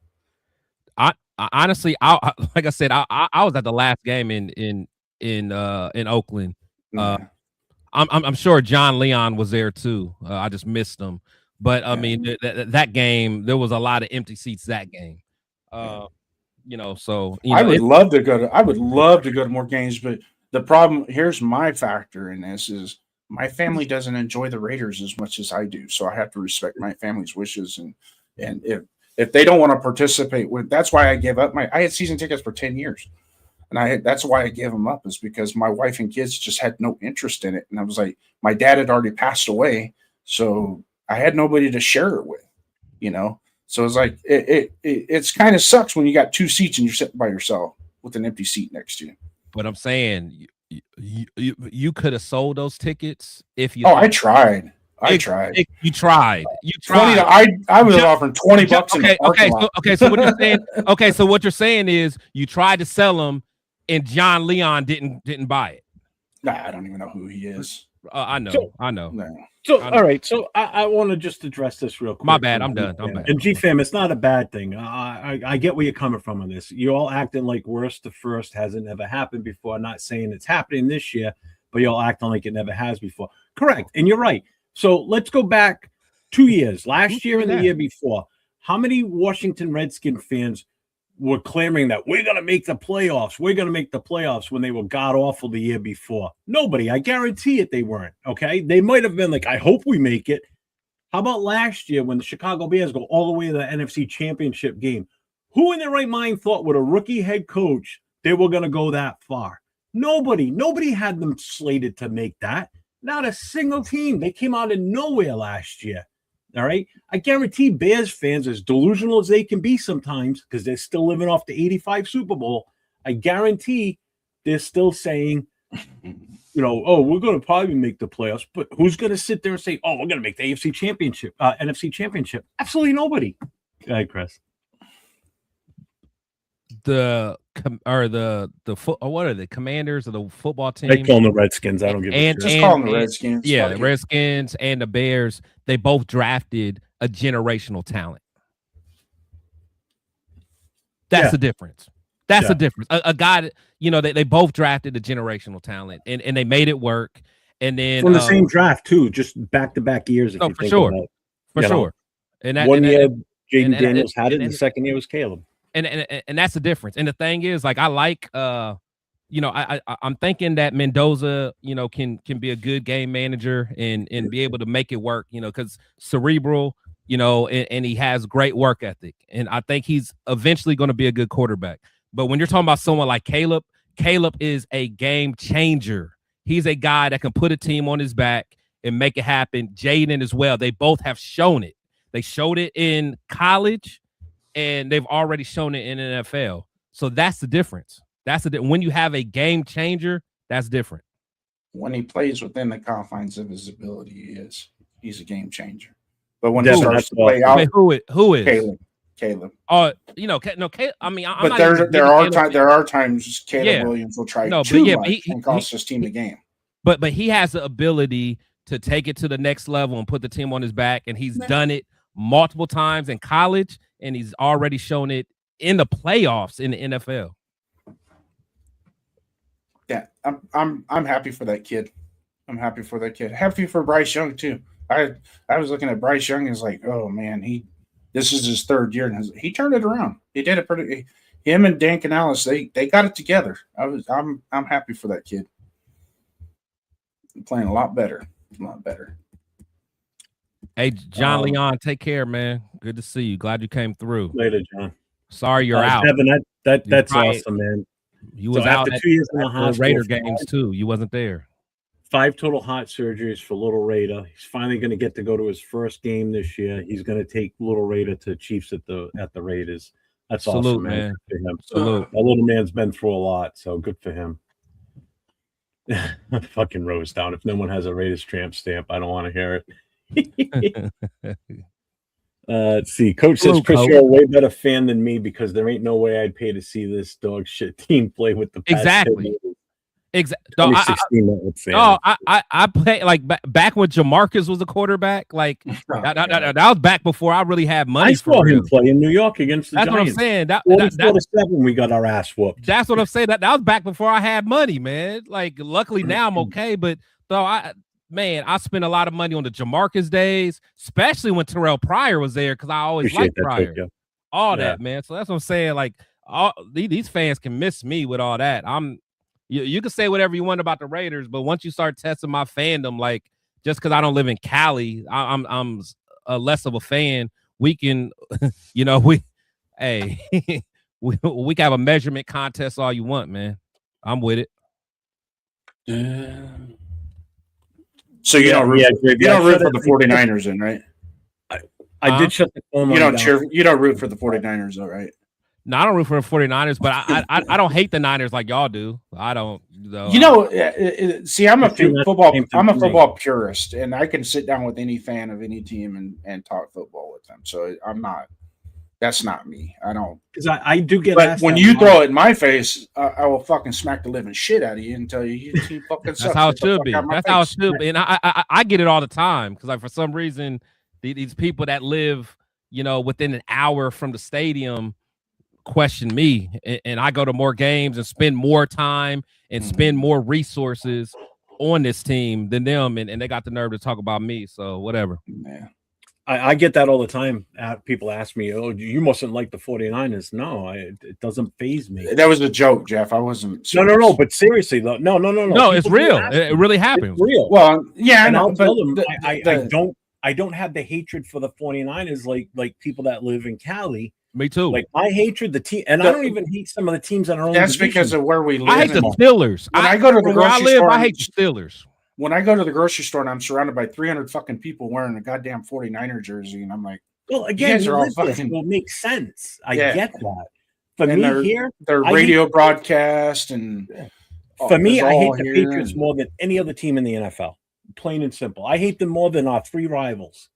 I honestly, like I said, I was at the last game in Oakland. I'm sure John Leon was there too. I just missed him. But I mean, that game, there was a lot of empty seats that game. You know, so I would love to go to more games, but the problem here's my factor in this is my family doesn't enjoy the Raiders as much as I do, so I have to respect my family's wishes, and if they don't want to participate with, that's why I gave up I had season tickets for 10 years, and that's why I gave them up, is because my wife and kids just had no interest in it, and I was like, my dad had already passed away, so I had nobody to share it with, you know. So it's like it's kind of sucks when you got 2 seats and you're sitting by yourself with an empty seat next to you. But I'm saying you could have sold those tickets if you. Oh, I tried. You tried. 20. I was offering $20 in the parking lot. So what you're saying? Okay, so what you're saying is you tried to sell them, and John Leon didn't buy it. Nah, I don't even know who he is. I know. No. So, all right. So I want to just address this real quick. My bad. I'm done. And GFAM, it's not a bad thing. I get where you're coming from on this. You're all acting like worst to first hasn't ever happened before. I'm not saying it's happening this year, but you're all acting like it never has before. Correct. And you're right. So let's go back 2 years, last year and the year before. How many Washington Redskin fans were clamoring that we're going to make the playoffs? We're going to make the playoffs when they were god-awful the year before. Nobody. I guarantee it they weren't, okay? They might have been like, I hope we make it. How about last year when the Chicago Bears go all the way to the NFC Championship game? Who in their right mind thought with a rookie head coach they were going to go that far? Nobody. Nobody had them slated to make that. Not a single team. They came out of nowhere last year. All right. I guarantee Bears fans, as delusional as they can be sometimes, because they're still living off the 85 Super Bowl, I guarantee they're still saying, you know, oh, we're going to probably make the playoffs. But who's going to sit there and say, oh, we're going to make the AFC Championship, NFC Championship? Absolutely nobody. Go ahead, Chris. What are the Commanders of the football team? They call them the Redskins. I don't give a shit. Just call them the Redskins. Yeah, the Redskins and the Bears. They both drafted a generational talent. That's the difference. That's the difference. A guy that, you know, they both drafted a generational talent, and they made it work. And then from the same draft too, just back-to-back years. If you think about it. For sure. And that, 1 year, Jaden Daniels had it, and the second year was Caleb. And that's the difference. And the thing is, like, I like, you know, I'm thinking that Mendoza, you know, can be a good game manager and be able to make it work, you know, because cerebral, you know, and he has great work ethic. And I think he's eventually going to be a good quarterback. But when you're talking about someone like Caleb Caleb is a game changer. He's a guy that can put a team on his back and make it happen. Jaden as well. They both have shown it. They showed it in college, and they've already shown it in NFL. So that's the difference. When you have a game changer, that's different. When he plays within the confines of his ability, he's a game changer. But when he starts to play out, who is Caleb? Caleb. I mean, but there are times Caleb Williams will try too much and cost his team the game. But he has the ability to take it to the next level and put the team on his back, and he's done it multiple times in college, and he's already shown it in the playoffs in the NFL. Yeah, I'm happy for that kid. I'm happy for that kid. Happy for Bryce Young too. I was looking at Bryce Young and was like, oh man, this is his third year, and he turned it around. He did it pretty. Him and Dan Canales, they got it together. I'm happy for that kid. Playing a lot better. Hey, John Leon, take care, man. Good to see you. Glad you came through. Later, John. Sorry you're out. Kevin, that's awesome, man. You was out after 2 years in the hospital. Raider games too. You wasn't there. 5 total heart surgeries for little Raider. He's finally going to get to go to his first game this year. He's going to take little Raider to Chiefs at the Raiders. That's awesome, man. Good for him. Salute. That little man's been through a lot, so good for him. Fucking Rose down. If no one has a Raiders tramp stamp, I don't want to hear it. Let's see. Coach says, Chris, you're a way better fan than me because there ain't no way I'd pay to see this dog shit team play with the past exactly. No, I play like back when Jamarcus was a quarterback. Like that was back before I really had money. I saw him play in New York against the Giants. What I'm saying. That's 47, we got our ass whooped. That's what I'm saying. That was back before I had money, man. Like, luckily now I'm okay, but I spent a lot of money on the Jamarcus days, especially when Terrell Pryor was there because I always liked Pryor. That, man. So that's what I'm saying. Like, these fans can miss me with all that. You can say whatever you want about the Raiders, but once you start testing my fandom, like just because I don't live in Cali, I'm less of a fan. We can, we can have a measurement contest all you want, man. I'm with it. So you don't root for the 49ers, then, right? I did shut the phone. You don't root for the 49ers, though, right? No, I don't root for the 49ers, but I don't hate the Niners like y'all do. I don't. Though. See, I'm a football purist, and I can sit down with any fan of any team and talk football with them. So I'm not. That's not me. I don't. Because I do get. But when you throw it in my face, I will fucking smack the living shit out of you and tell you fucking. That's how it should be. That's how it should be. And I get it all the time because, like, for some reason, these people that live, within an hour from the stadium question me, and I go to more games and spend more time and spend more resources on this team than them, and they got the nerve to talk about me. So whatever. Yeah. I get that all the time. People ask me, "Oh, you mustn't like the 49ers." No, it doesn't faze me. That was a joke, Jeff. I wasn't serious. No. But seriously, though, no. No, it's real. It really happened. It's real. Well, yeah, and I know. I'll tell them I don't have the hatred for the 49ers like people that live in Cali. Me too. Like, I hatred the team, and I don't even hate some of the teams that are on. That's division. because of where we live. I hate the Steelers. When I go to the grocery store, I hate the Steelers. When I go to the grocery store and I'm surrounded by 300 fucking people wearing a goddamn 49er jersey, and I'm like, well, again, you all fucking. It makes sense. I get that. For me, their radio broadcast and. For me, I hate the Patriots more than any other team in the NFL. Plain and simple. I hate them more than our 3 rivals.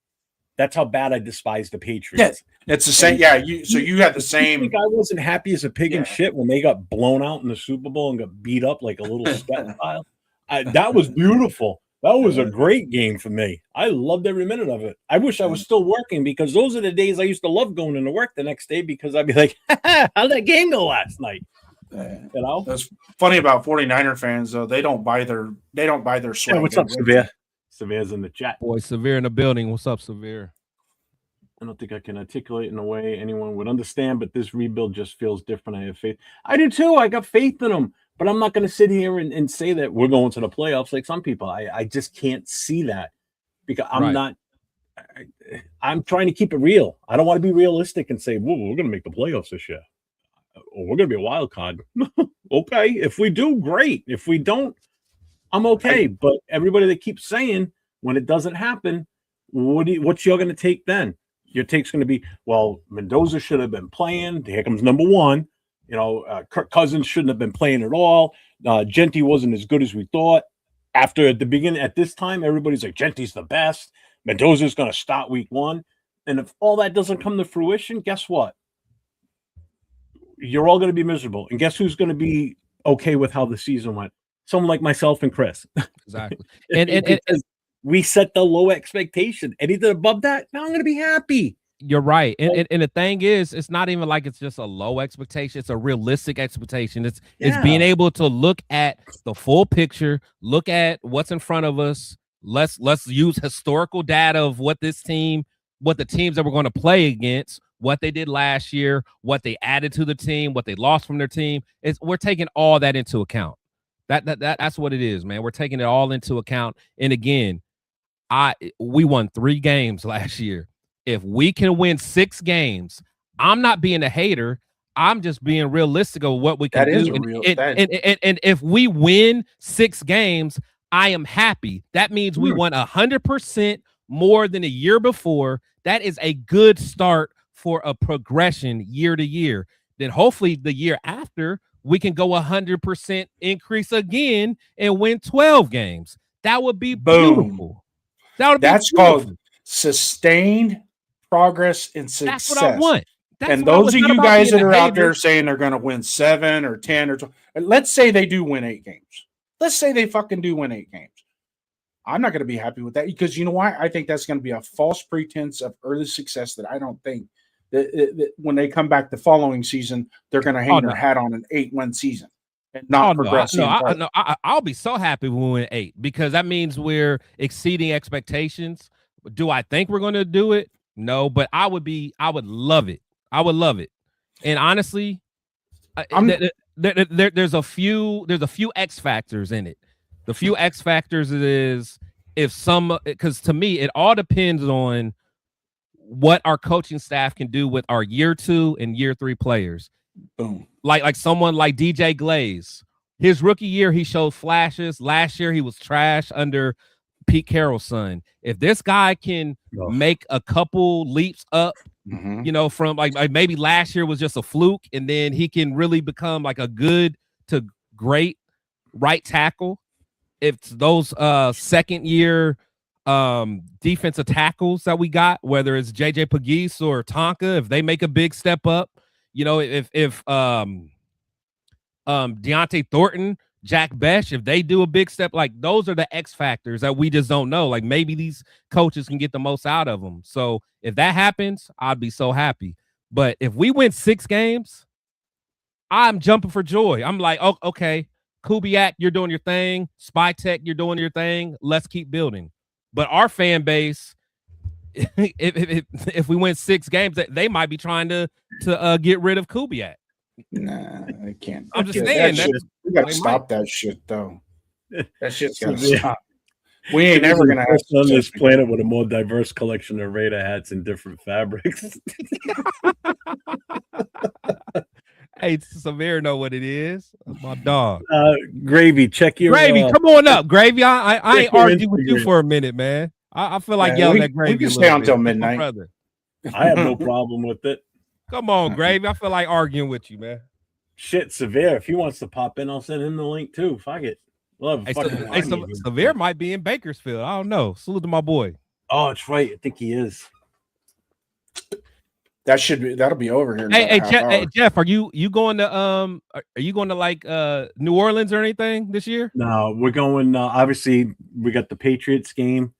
That's how bad I despise the Patriots. Yeah, it's the same. Yeah, you had the same. I wasn't happy as a pig in shit when they got blown out in the Super Bowl and got beat up like a little sweat pile. That was beautiful. That was a great game for me. I loved every minute of it. I wish I was still working because those are the days I used to love going into work the next day because I'd be like, how'd that game go last night? That's funny about 49er fans though. They don't buy their swag. Yeah, what's up, Severe? Severe's in the chat. Boy, Severe in the building. What's up, Severe? I don't think I can articulate in a way anyone would understand, but this rebuild just feels different. I have faith. I do too. I got faith in them, but I'm not going to sit here and say that we're going to the playoffs like some people. I just can't see that because I'm not. I'm trying to keep it real. I don't want to be realistic and say, "Whoa, we're going to make the playoffs this year." we're going to be a wild card. Okay. If we do, great. If we don't, I'm okay. But everybody that keeps saying when it doesn't happen, what's you're going to take then? Your take's going to be, well, Mendoza should have been playing. Here comes number one. Kirk Cousins shouldn't have been playing at all. Genti wasn't as good as we thought. After at the beginning, at this time, everybody's like, Genti's the best. Mendoza's going to start week one. And if all that doesn't come to fruition, guess what? You're all going to be miserable. And guess who's going to be okay with how the season went? Someone like myself and Chris. Exactly. And we set the low expectation. Anything above that, now I'm going to be happy. You're right. And the thing is, it's not even like it's just a low expectation. It's a realistic expectation. It's being able to look at the full picture, look at what's in front of us. Let's use historical data of what the teams that we're going to play against, what they did last year, what they added to the team, what they lost from their team. We're taking all that into account. That's what it is, man. We're taking it all into account. And again, we won 3 games last year. If we can win 6 games, I'm not being a hater. I'm just being realistic of what we can do. And if we win 6 games, I am happy. That means we won 100% more than a year before. That is a good start for a progression year to year. Then hopefully the year after, we can go 100% increase again and win 12 games. That would be beautiful. That's called sustained progress and success. That's what I want. And those of you guys that are out there saying they're going to win 7 or 10 or 12, let's say they do win 8 games. Let's say they fucking do win 8 games. I'm not going to be happy with that because you know why? I think that's going to be a false pretense of early success that I don't think that when they come back the following season, they're going to hang their hat on an 8-win season and not progress. I'll be so happy when we win 8 because that means we're exceeding expectations. Do I think we're going to do it? No, but I would love it. I would love it. And honestly, there's a few X factors in it. The few X factors is because to me, it all depends on what our coaching staff can do with our year 2 and year 3 players. Boom. Like someone like DJ Glaze. His rookie year, he showed flashes. Last year, he was trash under Pete Carroll's son. If this guy can make a couple leaps up, from like maybe last year was just a fluke, and then he can really become like a good to great right tackle. If those second year defensive tackles that we got, whether it's JJ Pegues or Tonka, if they make a big step up, if Deontay Thornton, Jack Besh, if they do a big step, like those are the X factors that we just don't know. Like maybe these coaches can get the most out of them. So if that happens, I'd be so happy. But if we win 6 games, I'm jumping for joy. I'm like, oh, okay, Kubiak, you're doing your thing. Spy Tech, you're doing your thing. Let's keep building. But our fan base, if we win 6 games, they might be trying to get rid of Kubiak. Nah, I can't. I'm just saying that we got to stop that shit, though. That shit's got to stop. We ain't never gonna have on this planet with a more diverse collection of Raider hats in different fabrics. Hey, Samir know what it is. That's my dog. Gravy, check your Gravy. Come on up, Gravy. I ain't arguing with you for a minute, man. I feel like yelling at Gravy. We can stay until midnight. I have no problem with it. Come on, Gravy. I feel like arguing with you, man. Shit, Severe. If he wants to pop in, I'll send him the link too. Fuck it. Love. Severe might be in Bakersfield. I don't know. Salute to my boy. Oh, that's right. I think he is. That'll be over here. Hey, Jeff, are you going to like New Orleans or anything this year? No, we're going. Obviously, we got the Patriots game.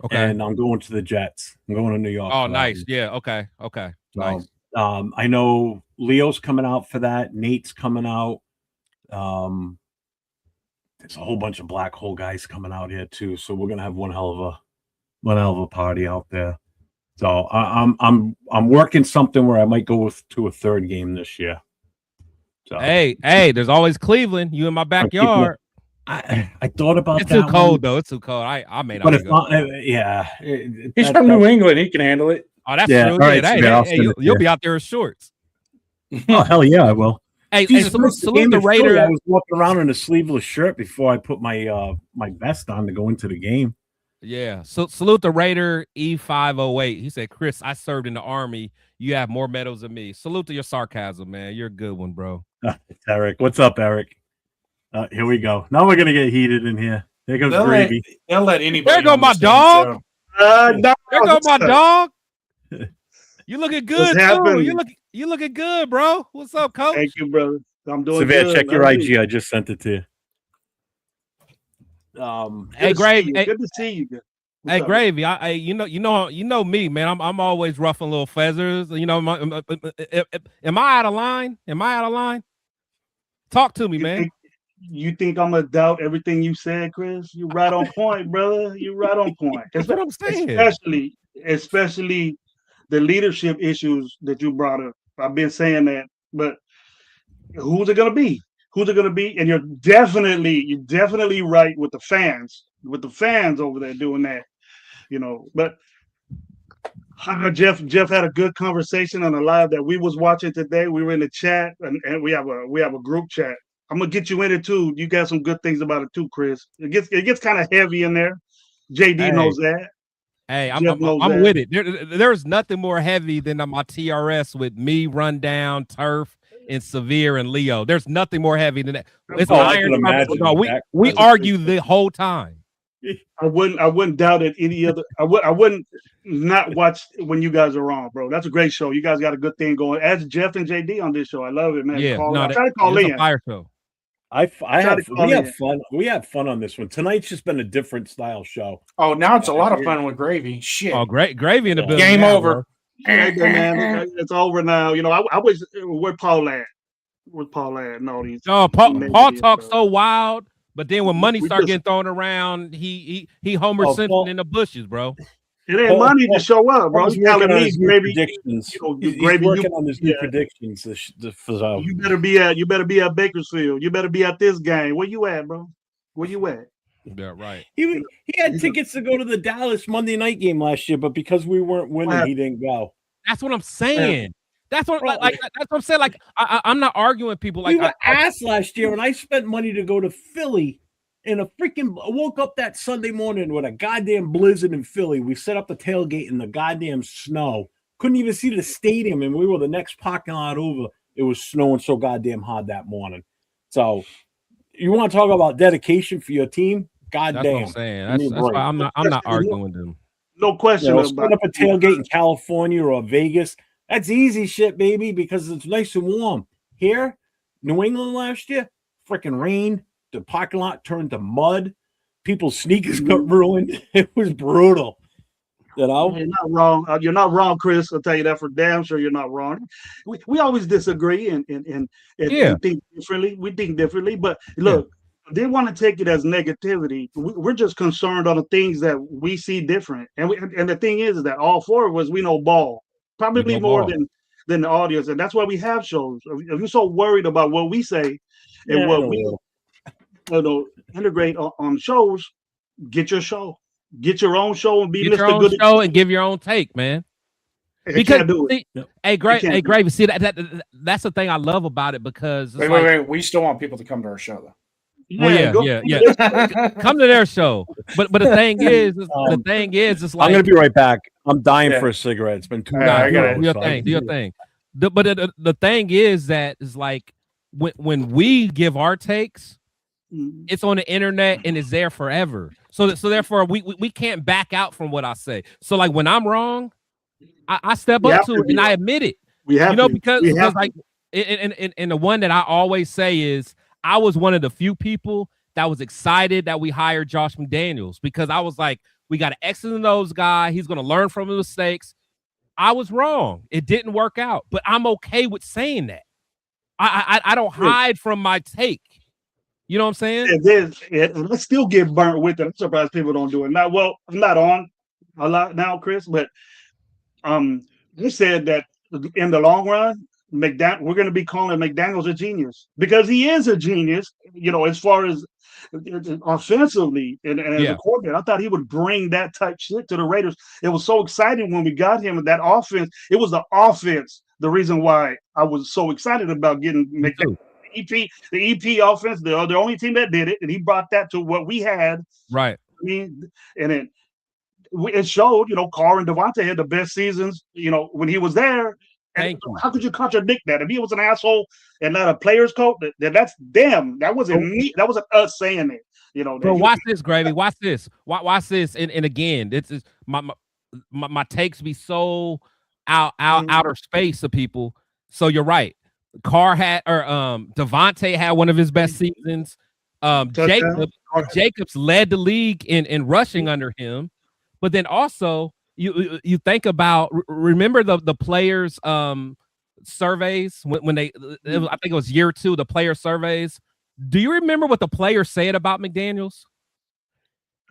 Okay, and I'm going to the Jets. I'm going to New York. Oh, nice. Yeah. Okay. Nice. I know Leo's coming out for that. Nate's coming out. There's a whole bunch of black hole guys coming out here too. So we're gonna have one hell of a party out there. So I'm working something where I might go to a 3rd game this year. So hey, there's always Cleveland. You in my backyard. I thought about it's that. It's too cold though. It's too cold. I may not. But he's from New England. He can handle it. Oh, that's true. Right, hey, you'll be out there in shorts. Oh hell yeah, I will. Hey, Jesus salute, Christ, the salute game the in Philly, Raider. I was walking around in a sleeveless shirt before I put my my vest on to go into the game. Yeah. So salute the Raider E508. He said, Chris, I served in the Army. You have more medals than me. Salute to your sarcasm, man. You're a good one, bro. It's Eric. What's up, Eric? Here we go. Now we're gonna get heated in here. There goes Gravy. They'll let anybody. There go on my this damn dog. show. No, There go my dog. You looking What's good too. happening? You looking good, bro. What's up, coach? Thank you, brother. I'm doing Severe, good. check your How are IG. you? I just sent it to you. Hey, Good to see Grave. you. Hey, Good to see you. What's hey, up? Gravy. You know me, man. I'm always ruffling little feathers. You know, am I out of line? Am I out of line? Talk to me, man. You think I'm gonna doubt everything you said, Chris? You right on point, brother. You right on point. That's what I'm saying. Especially the leadership issues that you brought up. I've been saying that, but who's it gonna be? Who's it gonna be? And you're definitely right with the fans over there doing that, you know. But Jeff had a good conversation on the live that we was watching today. We were in the chat, and we have a group chat. I'm gonna get you in it too. You got some good things about it too, Chris. It gets kind of heavy in there. JD knows that. Hey, Jeff knows I'm that. with it. There's nothing more heavy than my TRS with me, Rundown, Turf, and Severe and Leo. There's nothing more heavy than that. It's I can iron. imagine No, that. we argue the whole time. I wouldn't doubt it any other. I wouldn't not watch when you guys are on, bro. That's a great show. You guys got a good thing going. As Jeff and JD on this show, I love it, man. Yeah, I try to call it's in. a fire show. We have fun. We have fun on this one. Tonight's just been a different style show. Oh, now it's a lot of fun with Gravy. Shit. Oh, great Gravy in the building. Game now, over. Hey, man, it's over now. You know, I was where Paul at. Where's Paul at? No, he's Paul talks so wild, but then when money We start just- getting thrown around, he Homer Simpson Paul- in the bushes, bro. It ain't money to show up, bro. He's You telling working on me, his new Gravy, predictions. you know, He's Gravy, working on his new yeah. predictions. So you better be at Bakersfield. You better be at this game. Where you at, bro? Where you at? Yeah, right. he had tickets to go to the Dallas Monday night game last year, but because we weren't winning, he didn't go. That's what I'm saying. That's what like that's what I'm saying. Like I'm not arguing with people. Like We were ass last year, and I spent money to go to Philly. And I woke up that Sunday morning with a goddamn blizzard in Philly. We set up the tailgate in the goddamn snow. Couldn't even see the stadium, and we were the next parking lot over. It was snowing so goddamn hard that morning. So, you want to talk about dedication for your team? Goddamn. That's what I'm saying. That's why I'm not arguing with them. No question about set up a tailgate in California or Vegas. That's easy shit, baby, because it's nice and warm. Here, New England last year, freaking rain. The parking lot turned to mud. People's sneakers got ruined. It was brutal. You know? You're not wrong. You're not wrong, Chris. I'll tell you that for damn sure. You're not wrong. We always disagree and think differently. We think differently, but look, they want to take it as negativity. We're just concerned on the things that we see different. And the thing is that all four of us, we know ball, probably more than the audience, and that's why we have shows. If you're so worried about what we say and what we integrate on shows, get your show. Get your own show and be Get Mr. your own Good show and give your own take, man. Because hey, Gravy. See that's the thing I love about it because wait. We still want people to come to our show though. Yeah. Come to their show. But the thing is, it's like I'm gonna be right back. I'm dying for a cigarette. It's been 2 hours. Do your thing. But the thing is that is like when we give our takes, it's on the internet and it's there forever. So therefore we can't back out from what I say. So like when I'm wrong, I step up to it and I admit it. Because like and the one that I always say is I was one of the few people that was excited that we hired Josh McDaniels because I was like, we got an X and O's guy. He's going to learn from his mistakes. I was wrong. It didn't work out, but I'm okay with saying that. I don't hide from my take. You know what I'm saying? Let's still get burnt with it. I'm surprised people don't do it now. Well, I'm not on a lot now, Chris, but he said that in the long run, we're going to be calling McDaniels a genius because he is a genius. You know, as far as offensively and as a quarterback, I thought he would bring that type shit to the Raiders. It was so exciting when we got him. That offense, it was the offense. The reason why I was so excited about getting the EP offense. The only team that did it, and he brought that to what we had. Right. I mean, and it showed. Carr and Devontae had the best seasons. When he was there. And how could you contradict that? If he was an asshole and not a player's coach, that's them. That wasn't me. That wasn't us saying it. But watch this, Gravy. Watch this. Watch this. And again, this is my takes be so outer space of people. So you're right. Carr had Devontae had one of his best seasons. Jacobs led the league in rushing under him. But then also you think about, remember the players surveys when I think it was year 2, the player surveys. Do you remember what the players said about McDaniels?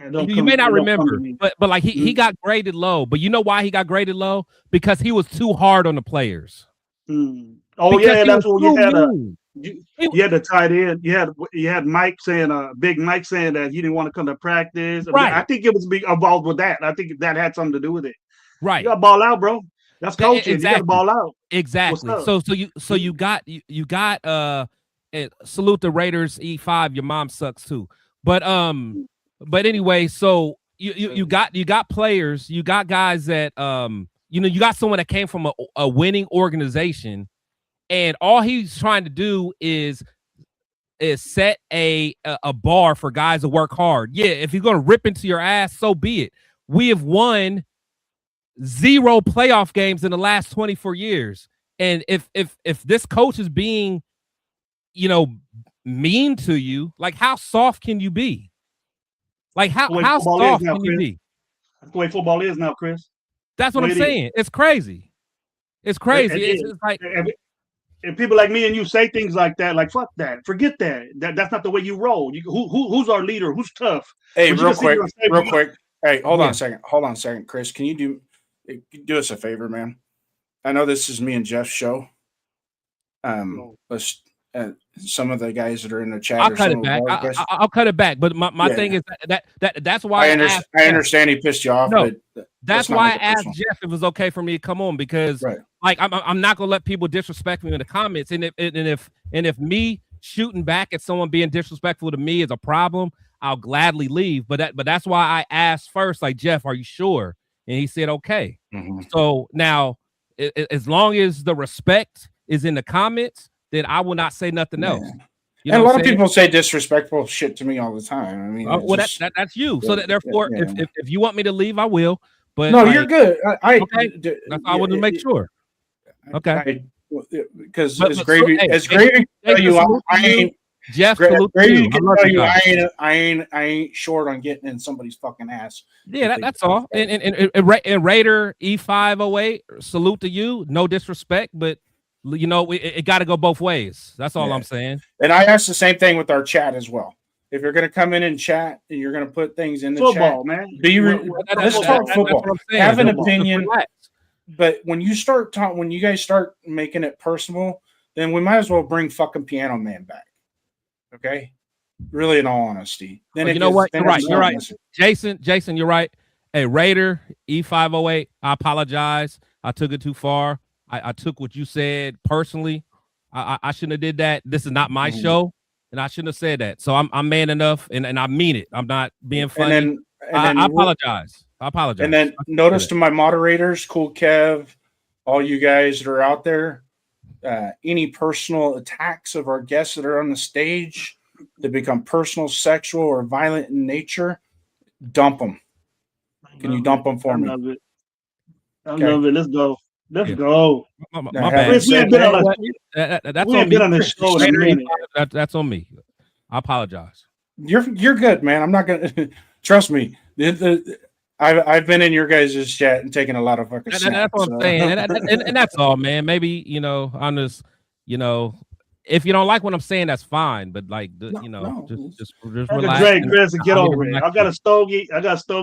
You may not remember, but like he got graded low. But you know why he got graded low? Because he was too hard on the players. Oh, because that's what you had. You had the tight end. You had Mike saying, Big Mike saying that he didn't want to come to practice. Right. I think it was involved with that. I think that had something to do with it. Right. You got to ball out, bro. That's coaching. Exactly. You got to ball out. Exactly. So you got salute the Raiders E5. Your mom sucks too. But anyway, so you got players, you got guys that you got someone that came from a winning organization, and all he's trying to do is set a bar for guys to work hard. Yeah, if you're gonna rip into your ass, so be it. We have won 0 playoff games in the last 24 years. And if this coach is being, mean to you, like how soft can you be? Like how soft can you be? That's the way football is now, Chris. That's what I'm saying. It's crazy. It's crazy. It's like, and people like me and you say things like that, like fuck that, forget that. That's not the way you roll. Who's our leader? Who's tough? Hey, real quick. Hey, hold on a second, Chris. Can you do us a favor, man? I know this is me and Jeff's show. Let's some of the guys that are in the chat. I'll cut it back. I'll cut it back. But my thing is that's why I understand he pissed you off. No, but that's why I asked Jeff if it was okay for me to come on, because like I'm not gonna let people disrespect me in the comments. And if me shooting back at someone being disrespectful to me is a problem, I'll gladly leave. But that's why I asked first, like, Jeff, are you sure? And he said okay. Mm-hmm. So now, as long as the respect is in the comments, then I will not say nothing else. You know, and a lot of people say disrespectful shit to me all the time. I mean, well, that's you. So therefore, if you want me to leave, I will. But no, you're good. I wanted to make sure. Okay. Because as Gravy tell you, I ain't. Jeff, Gravy can tell you, I ain't short on getting in somebody's fucking ass. Yeah, that's all. And Raider E508, salute to you. No disrespect, but it got to go both ways. That's all I'm saying. And I asked the same thing with our chat as well. If you're going to come in and chat and you're going to put things in the football, chat, man. Let's talk football. Have an opinion. But when you guys start making it personal, then we might as well bring fucking Piano Man back. Okay, really, in all honesty. Then you know what? You're right. Jason, you're right. Hey, Raider E508, I apologize. I took it too far. I took what you said personally. I shouldn't have did that. This is not my show, and I shouldn't have said that. So I'm man enough, and I mean it. I'm not being funny. And then I apologize. And then notice to my moderators, Cool Kev, all you guys that are out there, any personal attacks of our guests that are on the stage that become personal, sexual, or violent in nature, dump them. Can you dump them for me? I love it. Let's go. Let's go. My bad. That's on me. I apologize. You're good, man. I'm not gonna trust me. I've been in your guys' chat and taken a lot of fucking. That's what I'm saying, and that's all, man. Maybe I'm just, if you don't like what I'm saying, that's fine. But like, just relax. Drake, Chris, and get over it. I got a stogie.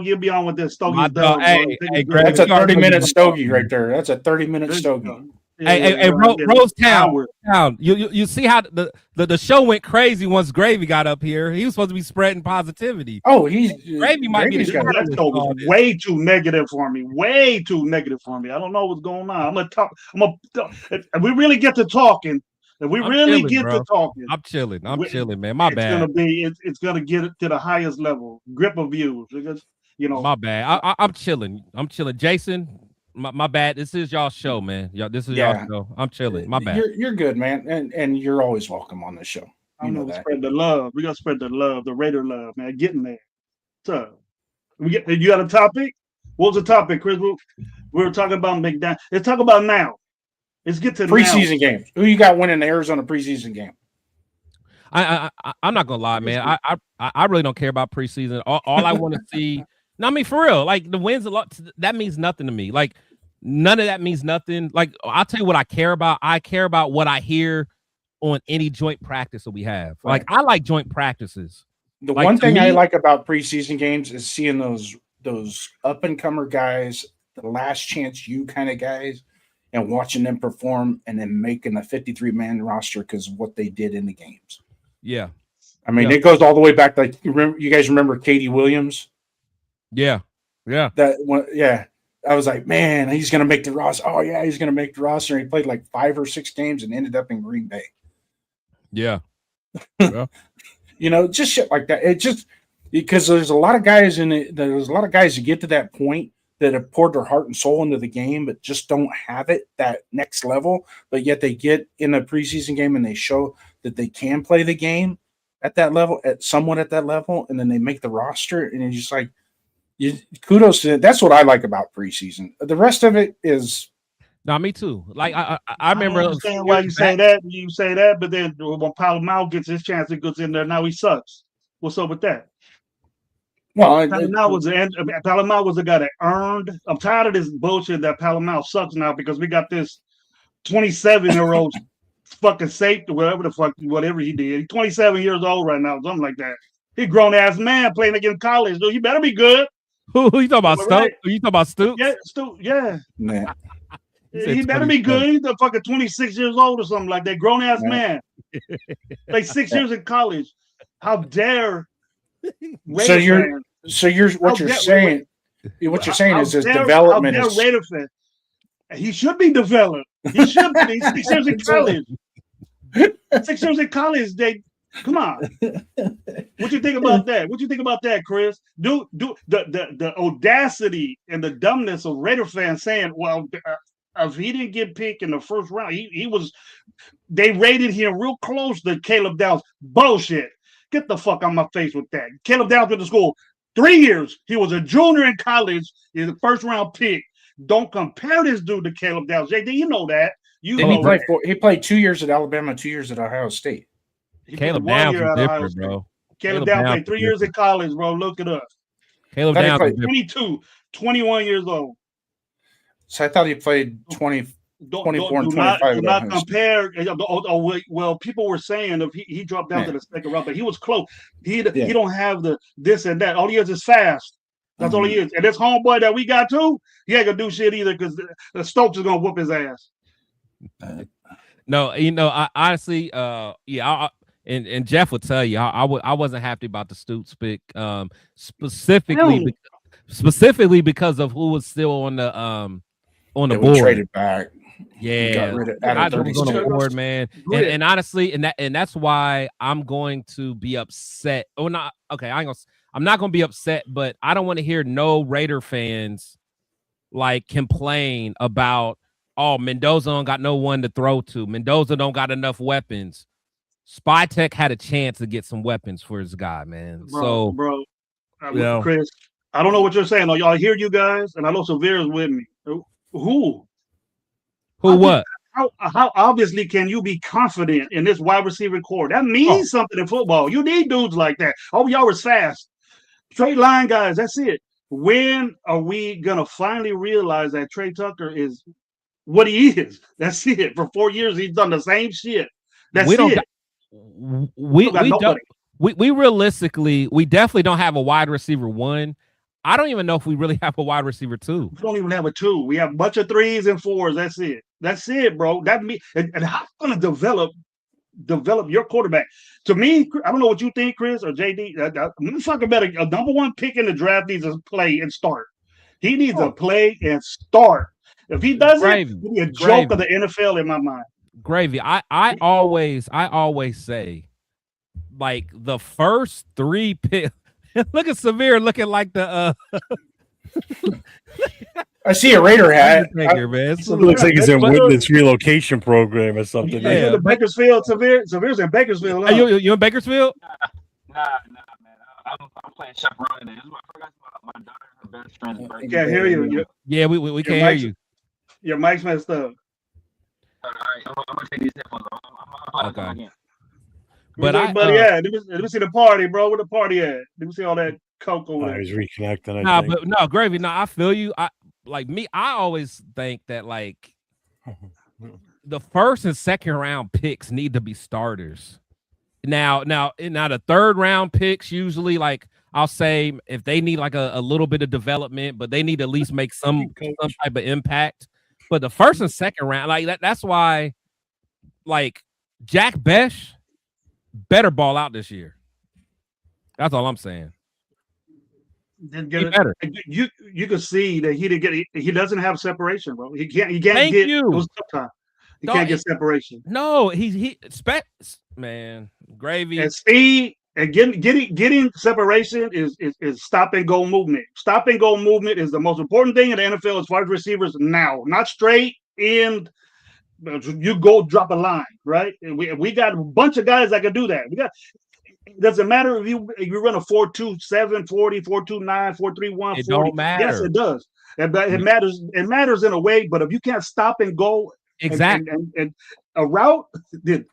You'll be on with this stogie. Hey, Greg, that's a 30-minute stogie right there. That's a 30-minute stogie. Rosetown. You see how the show went crazy once Gravy got up here. He was supposed to be spreading positivity. Oh, Gravy might be way too negative for me. Way too negative for me. I don't know what's going on. I'm gonna talk. If we really get to talking, I'm chilling, man. My bad. It's gonna get it to the highest level. Grip of views because my bad. I'm chilling. Jason. My bad. This is y'all show, man. This is y'all show. I'm chilling. My bad. You're good, man, and you're always welcome on the show. You know that. Spread the love. We gotta spread the love, the Raider love, man. Getting there. So, you got a topic? What was the topic, Chris? We were talking about McDonald. Let's talk about now. Let's get to preseason games. Who you got winning the Arizona preseason game? I'm not gonna lie, man. I really don't care about preseason. All I want to see. No, I mean for real. Like the wins a lot. That means nothing to me. Like none of that means nothing. Like I'll tell you what I care about. I care about what I hear on any joint practice that we have. Right. Like I like joint practices. The one thing I like about preseason games is seeing those up and comer guys, the last chance you kind of guys, and watching them perform and then making a 53-man roster because of what they did in the games. Yeah. I mean, it goes all the way back. Like you guys remember Katie Williams? Yeah. That one, yeah. I was like, man, he's gonna make the roster. Oh yeah, he's gonna make the roster. He played like 5 or 6 games and ended up in Green Bay. Yeah. Just shit like that. It just because there's a lot of guys there's a lot of guys that get to that point that have poured their heart and soul into the game, but just don't have it that next level. But yet they get in a preseason game and they show that they can play the game at that level, somewhat at that level, and then they make the roster, and you're just like, kudos to it. That's what I like about preseason. The rest of it is. No, me too. Like I remember. I understand why you say that. You say that, but then when Palomar gets his chance, it goes in there. Now he sucks. What's up with that? Well, Palomar was the guy that earned. I'm tired of this bullshit that Palomar sucks now because we got this 27-year-old fucking safety, whatever he did. He's 27 years old right now, something like that. He grown ass man playing against college. Dude, you better be good. Who you talking about, Stokes? Who you talking about, Stokes? Yeah, Stokes. Yeah. Man. He better be good. He's the fucking 26 years old or something like that. Grown ass man. Like 6 years in college. How dare? What you're saying is his development is. He should be developed. He should be. 6 years in college. 6 years in college. Come on. What you think about that? What you think about that, Chris? Do the audacity and the dumbness of Raider fans saying, well, if he didn't get picked in the first round, they rated him real close to Caleb Downs. Bullshit. Get the fuck on my face with that. Caleb Downs went to school 3 years. He was a junior in college. He's a first round pick. Don't compare this dude to Caleb Downs. JD, you know that. He played 2 years at Alabama, 2 years at Ohio State. Caleb Downs is different, bro. Caleb Downs played 3 years in college, bro. Look it up. Caleb Downs played 22, 21 years old. So I thought he played 24 and 25. Do not compare. Well, people were saying if he dropped down to the second round, but he was close. He don't have the this and that. All he is fast. That's all he is. And this homeboy that we got too, he ain't gonna do shit either because the Stokes is gonna whoop his ass. No, I honestly, and Jeff will tell you, I wasn't happy about the Stoops pick, specifically because of who was still on the board. Traded back. Yeah, got rid of Adam on the board, man. And honestly, and that's why I'm going to be upset. Oh, not okay. I'm not gonna be upset, but I don't want to hear no Raider fans like complain about, oh, Mendoza don't got no one to throw to. Mendoza don't got enough weapons. Spy Tech had a chance to get some weapons for his guy, man. Chris, I don't know what you're saying. I hear you guys, and I know Severa's with me. Who? What? How obviously can you be confident in this wide receiver core? That means something in football. You need dudes like that. Oh, y'all was fast. Straight line guys, that's it. When are we going to finally realize that Trey Tucker is what he is? That's it. For 4 years, he's done the same shit. That's it. We realistically, we definitely don't have a wide receiver one. I don't even know if we really have a wide receiver 2. We don't even have a 2. We have a bunch of 3s and 4s. That's it. That's it, bro. And how you gonna develop your quarterback? To me, I don't know what you think, Chris or JD. Motherfucker better a number 1 pick in the draft needs to play and start. He needs to play and start. If he doesn't, he'll be a joke of the NFL in my mind. Gravy. I always say, like, the first 3 picks. Look at Severe looking like the I see a Raider hat. Man. It looks like he's in Witness relocation program or something. Yeah, in Bakersfield. Severe's in Bakersfield. Huh? You in Bakersfield? Nah, man. I'm playing chaperone. This is what I forgot about my daughter. Her best friend's birthday. Can't hear you. Yeah, we can't hear you. Your mic's messed up. All right, I'm gonna take these headphones off. I'm Okay. again. But let me see the party, bro. Where the party at? Let me see all that coke over there. He's reconnecting. No, Gravy. No, I feel you. I always think that, like, the first and second round picks need to be starters. Now the third round picks usually, like, I'll say if they need like a little bit of development, but they need to at least make some type of impact. But the first and second round, like that's why, like, Jack Besh better ball out this year. That's all I'm saying. Better. You can see that he doesn't have separation, bro. He can't Thank get you. those time. He can't get separation. No, man, Gravy and speed and getting separation is stop and go movement. Stop and go movement is the most important thing in the NFL as far as receivers now. Not straight in. You go drop a line, right? And we got a bunch of guys that can do that. It doesn't matter if you run a 4.27 40, 4.29, 4.31. It don't matter. Yes, it does. It matters. It matters in a way, but if you can't stop and go exactly and a route, then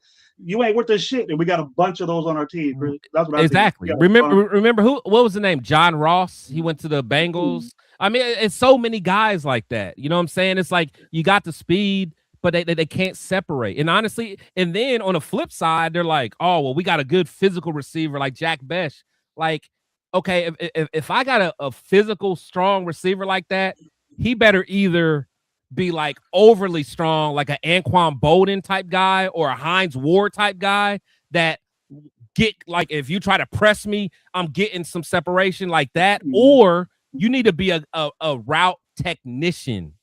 you ain't worth this shit. And we got a bunch of those on our team. That's what exactly. I think. Remember what was the name? John Ross. He went to the Bengals. I mean, it's so many guys like that. You know what I'm saying? It's like you got the speed, but they can't separate. And honestly, and then on the flip side, they're like, oh, well, we got a good physical receiver like Jack Besh. Like, okay, if I got a physical, strong receiver like that, he better either be like overly strong, like an Anquan Bolden type guy or a Hines Ward type guy that get, like, if you try to press me, I'm getting some separation like that. Or you need to be a route technician.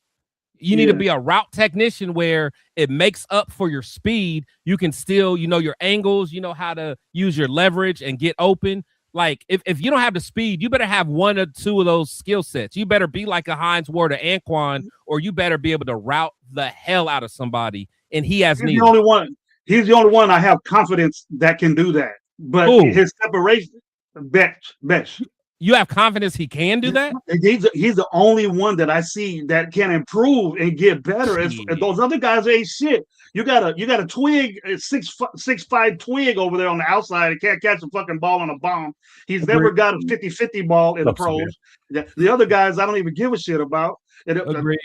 You need to be a route technician where it makes up for your speed. You can still, your angles, you know how to use your leverage and get open. Like, if you don't have the speed, you better have one or two of those skill sets. You better be like a Hines Ward or Anquan, or you better be able to route the hell out of somebody. And he has neither. He's the only one I have confidence that can do that. But his separation, Besh. You have confidence he can do that? He's the only one that I see that can improve and get better. And those other guys ain't shit. You got a twig, 6'5" twig over there on the outside and can't catch a fucking ball on a bomb. He's never got a 50-50 ball in the pros. The other guys I don't even give a shit about.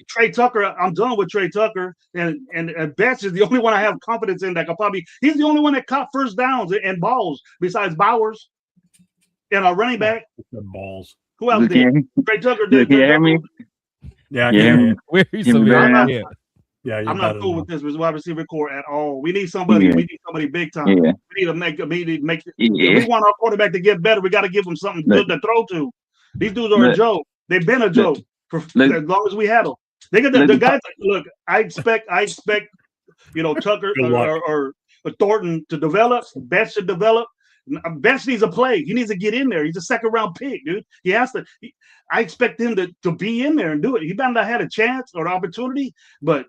Trey Tucker, I'm done with Trey Tucker. And Betts is the only one I have confidence in that can he's the only one that caught first downs and balls besides Bowers. And our running back, balls. Who else did? Trey Tucker did. You hear me? Yeah, I can hear you. Where are you? I'm not cool with this wide receiver core at all. We need somebody. We need somebody big time. We need to make. If we want our quarterback to get better, we got to give him something good to throw to. These dudes are a joke. They've been a joke for as long as we had them. They get the guys. Look, I expect. Tucker or Thornton to develop. Betts should develop. Betts needs a play. He needs to get in there. He's a second round pick, dude. He has to. I expect him to be in there and do it. He might not have had a chance or opportunity, but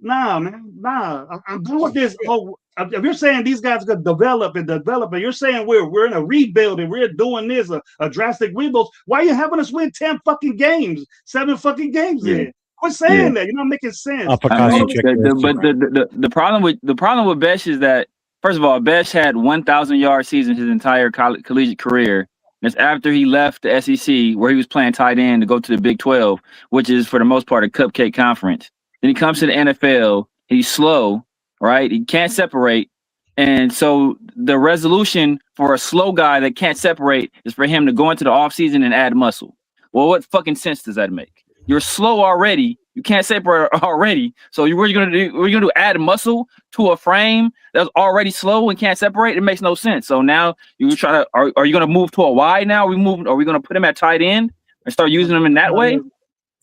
nah, man, nah. I'm done with this. If you're saying these guys could develop, and you're saying we're in a rebuild and we're doing this a drastic rebuild, why are you having us win 10 fucking games, 7 fucking games in? Quit saying that. You're not making sense. But the problem with Besh is that, first of all, Besh had 1,000-yard season his entire collegiate career. That's after he left the SEC, where he was playing tight end, to go to the Big 12, which is for the most part a cupcake conference. Then he comes to the NFL. He's slow, right? He can't separate. And so the resolution for a slow guy that can't separate is for him to go into the offseason and add muscle. Well, what fucking sense does that make? You're slow already. You can't separate already. So what are you gonna do? We're gonna do add muscle to a frame that's already slow and can't separate. It makes no sense. So now you try to are you gonna move to a wide now? Are we gonna put him at tight end and start using him in that way?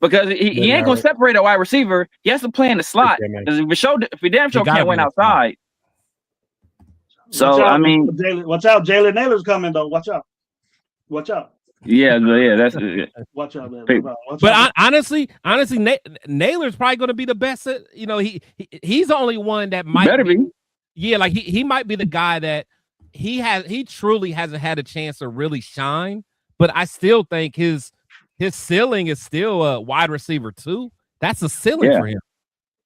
Because he ain't gonna separate a wide receiver. He has to play in the slot. Because if we damn sure can't win outside. So I mean, watch out, Jalen Naylor's coming though. Watch out. Yeah, that's watch out, man. But honestly, Naylor's probably going to be the best. He's the only one that might better be. Yeah, like he might be the guy that he truly hasn't had a chance to really shine. But I still think his ceiling is still a wide receiver too. That's a ceiling for him.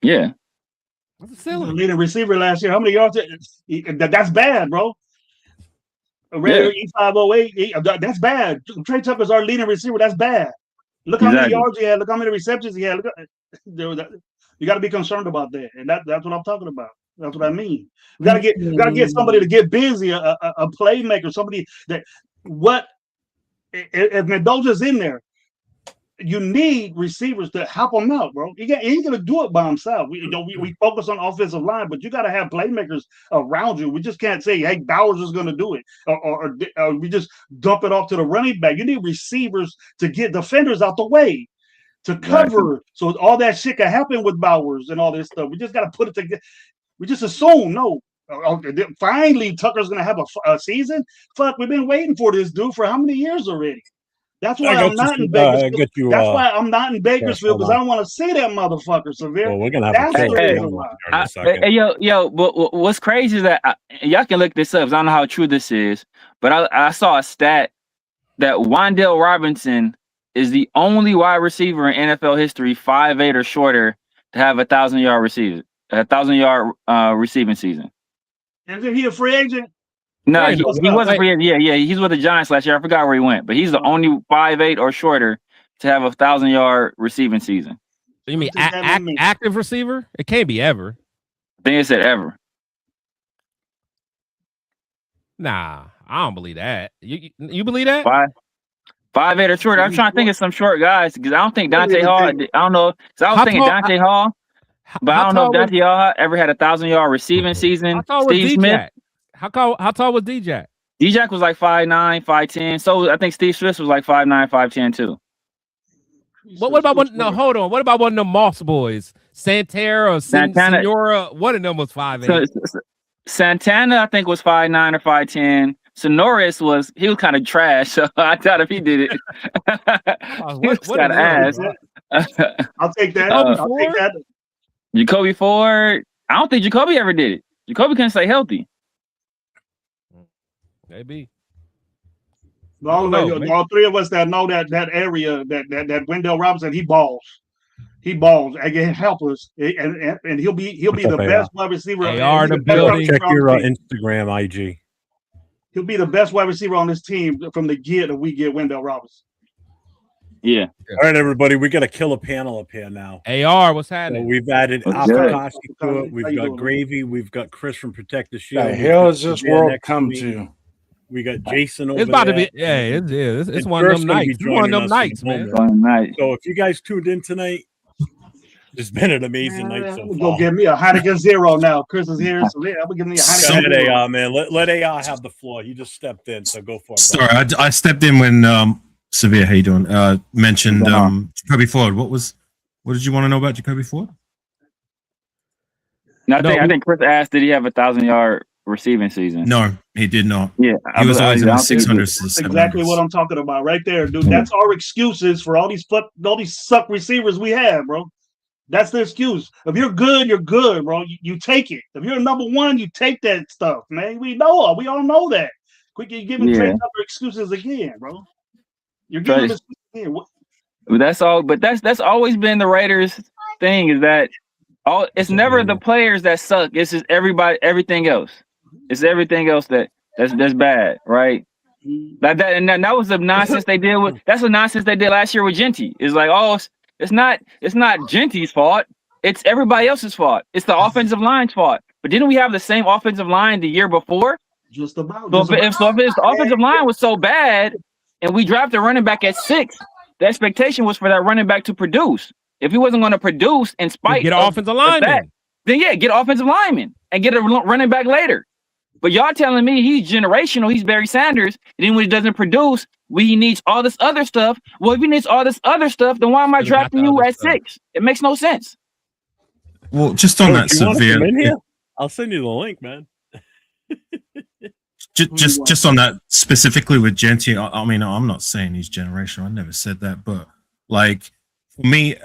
Yeah, that's a ceiling. Leading receiver last year. How many yards? That's bad, bro. Raider E508, that's bad. Trey Tucker's our leading receiver. That's bad. Look how many yards he had. Look how many receptions he had. You got to be concerned about that, and that's what I'm talking about. That's what I mean. We got to get somebody to get busy, a playmaker, somebody that if Mendoza's in there, you need receivers to help him out, bro. He ain't gonna do it by himself. We focus on offensive line, but you got to have playmakers around you. We just can't say, "Hey, Bowers is gonna do it," or we just dump it off to the running back. You need receivers to get defenders out the way to cover, so all that shit can happen with Bowers and all this stuff. We just got to put it together. We just assume finally Tucker's gonna have a season. Fuck, we've been waiting for this dude for how many years already? That's why I'm not in Bakersfield. That's why I'm not in Bakersfield, because I don't want to see that motherfucker, Severe. Well, we're gonna have but what's crazy is that y'all can look this up. I don't know how true this is, but I saw a stat that Wan'Dale Robinson is the only wide receiver in NFL history 5'8" or shorter to have 1,000-yard receiving season. And is he a free agent? No, he wasn't free agent. Yeah, he's with the Giants last year. I forgot where he went, but he's the only 5'8" or shorter to have 1,000-yard receiving season. So you mean active receiver? It can't be ever. I think it said ever. Nah, I don't believe that. You believe that? 5'8" or shorter. I'm trying to think of some short guys because I don't think Dante Hall. I don't know. So I was thinking Dante Hall, but I don't know if Dante Hall ever had 1,000-yard receiving season. Steve Smith. How tall was D-Jack? D-Jack was like 5'9", 5'10". So I think Steve Smith was like 5'9", 5'10" too. What about one? No, hold on. What about one of the Moss boys? Santana or Senora? One of them was 5'8". Santana, I think, was 5'9" or 5'10". Sonoris was kind of trash, so I doubt if he did it. What got ass. I'll take that. Jacoby Ford. I don't think Jacoby ever did it. Jacoby couldn't stay healthy. Maybe. All three of us that know that area, that Wendell Robinson, he balls. Again, help us, and he'll be the best wide receiver. Check your Instagram IG. He'll be the best wide receiver on this team from the get that we get Wendell Robinson. Yeah. All right, everybody, we got a killer panel up here now. AR, what's happening? So we've added Afakashi to it. We've got Gravy. We've got Chris from Protect the Shield. The hell has this world come to? We got Jason over there. It's about to be, it's one of them nights. It's one of them nights, man. So if you guys tuned in tonight, it's been an amazing night so far. Go give me a Heineken Zero now. Chris is here, so I'm gonna give me a Heineken Zero. AR, man. Let AR have the floor. He just stepped in, so go for it. Sorry, I stepped in when Severe, how you doing? Mentioned Jacoby Ford. What did you want to know about Jacoby Ford? I think Chris asked, did he have 1,000-yard receiving season? No, he did not. Yeah, he was always in the 600s. That's exactly what I'm talking about right there, dude. That's our excuses for all these suck receivers we have, bro. That's the excuse. If you're good, you're good, bro. You take it. If you're number one, you take that stuff, man. We all know that. You're giving Trey Tucker excuses again, bro. You're giving excuses again. That's all. But that's always been the Raiders' thing, is that it's never the players that suck. It's just everything else. It's everything else that's bad, right? That was the nonsense they did with. That's the nonsense they did last year with Genty. It's like, it's not Genty's fault. It's everybody else's fault. It's the offensive line's fault. But didn't we have the same offensive line the year before? Just about. If the offensive line was so bad, and we drafted a running back at 6, the expectation was for that running back to produce. If he wasn't going to produce in spite get an offensive lineman, then get offensive lineman and get a running back later. But y'all telling me he's generational, he's Barry Sanders, and then when he doesn't produce, he needs all this other stuff. Well, if he needs all this other stuff, then why am I drafting you at 6? It makes no sense. Well, just on that severe, I'll send you the link, man. just on that specifically with Genty. I mean, I'm not saying he's generational. I never said that, but like for me,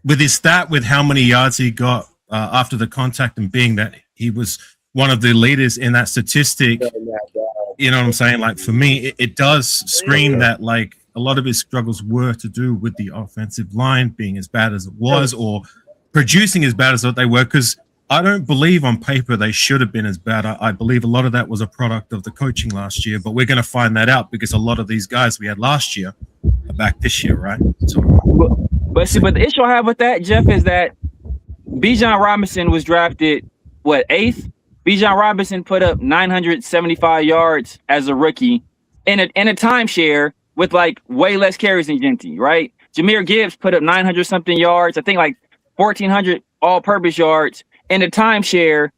with his stat, with how many yards he got after the contact, and being that he was one of the leaders in that statistic, you know what I'm saying? Like for me, it does scream that like a lot of his struggles were to do with the offensive line being as bad as it was, or producing as bad as what they were. Because I don't believe on paper they should have been as bad. I believe a lot of that was a product of the coaching last year, but we're going to find that out because a lot of these guys we had last year are back this year, right? So, but the issue I have with that, Jeff, is that Bijan Robinson was drafted, 8th? Bijan Robinson put up 975 yards as a rookie in a timeshare with like way less carries than Genty, right? Jahmyr Gibbs put up 900 something yards, I think like 1,400 all-purpose yards in a timeshare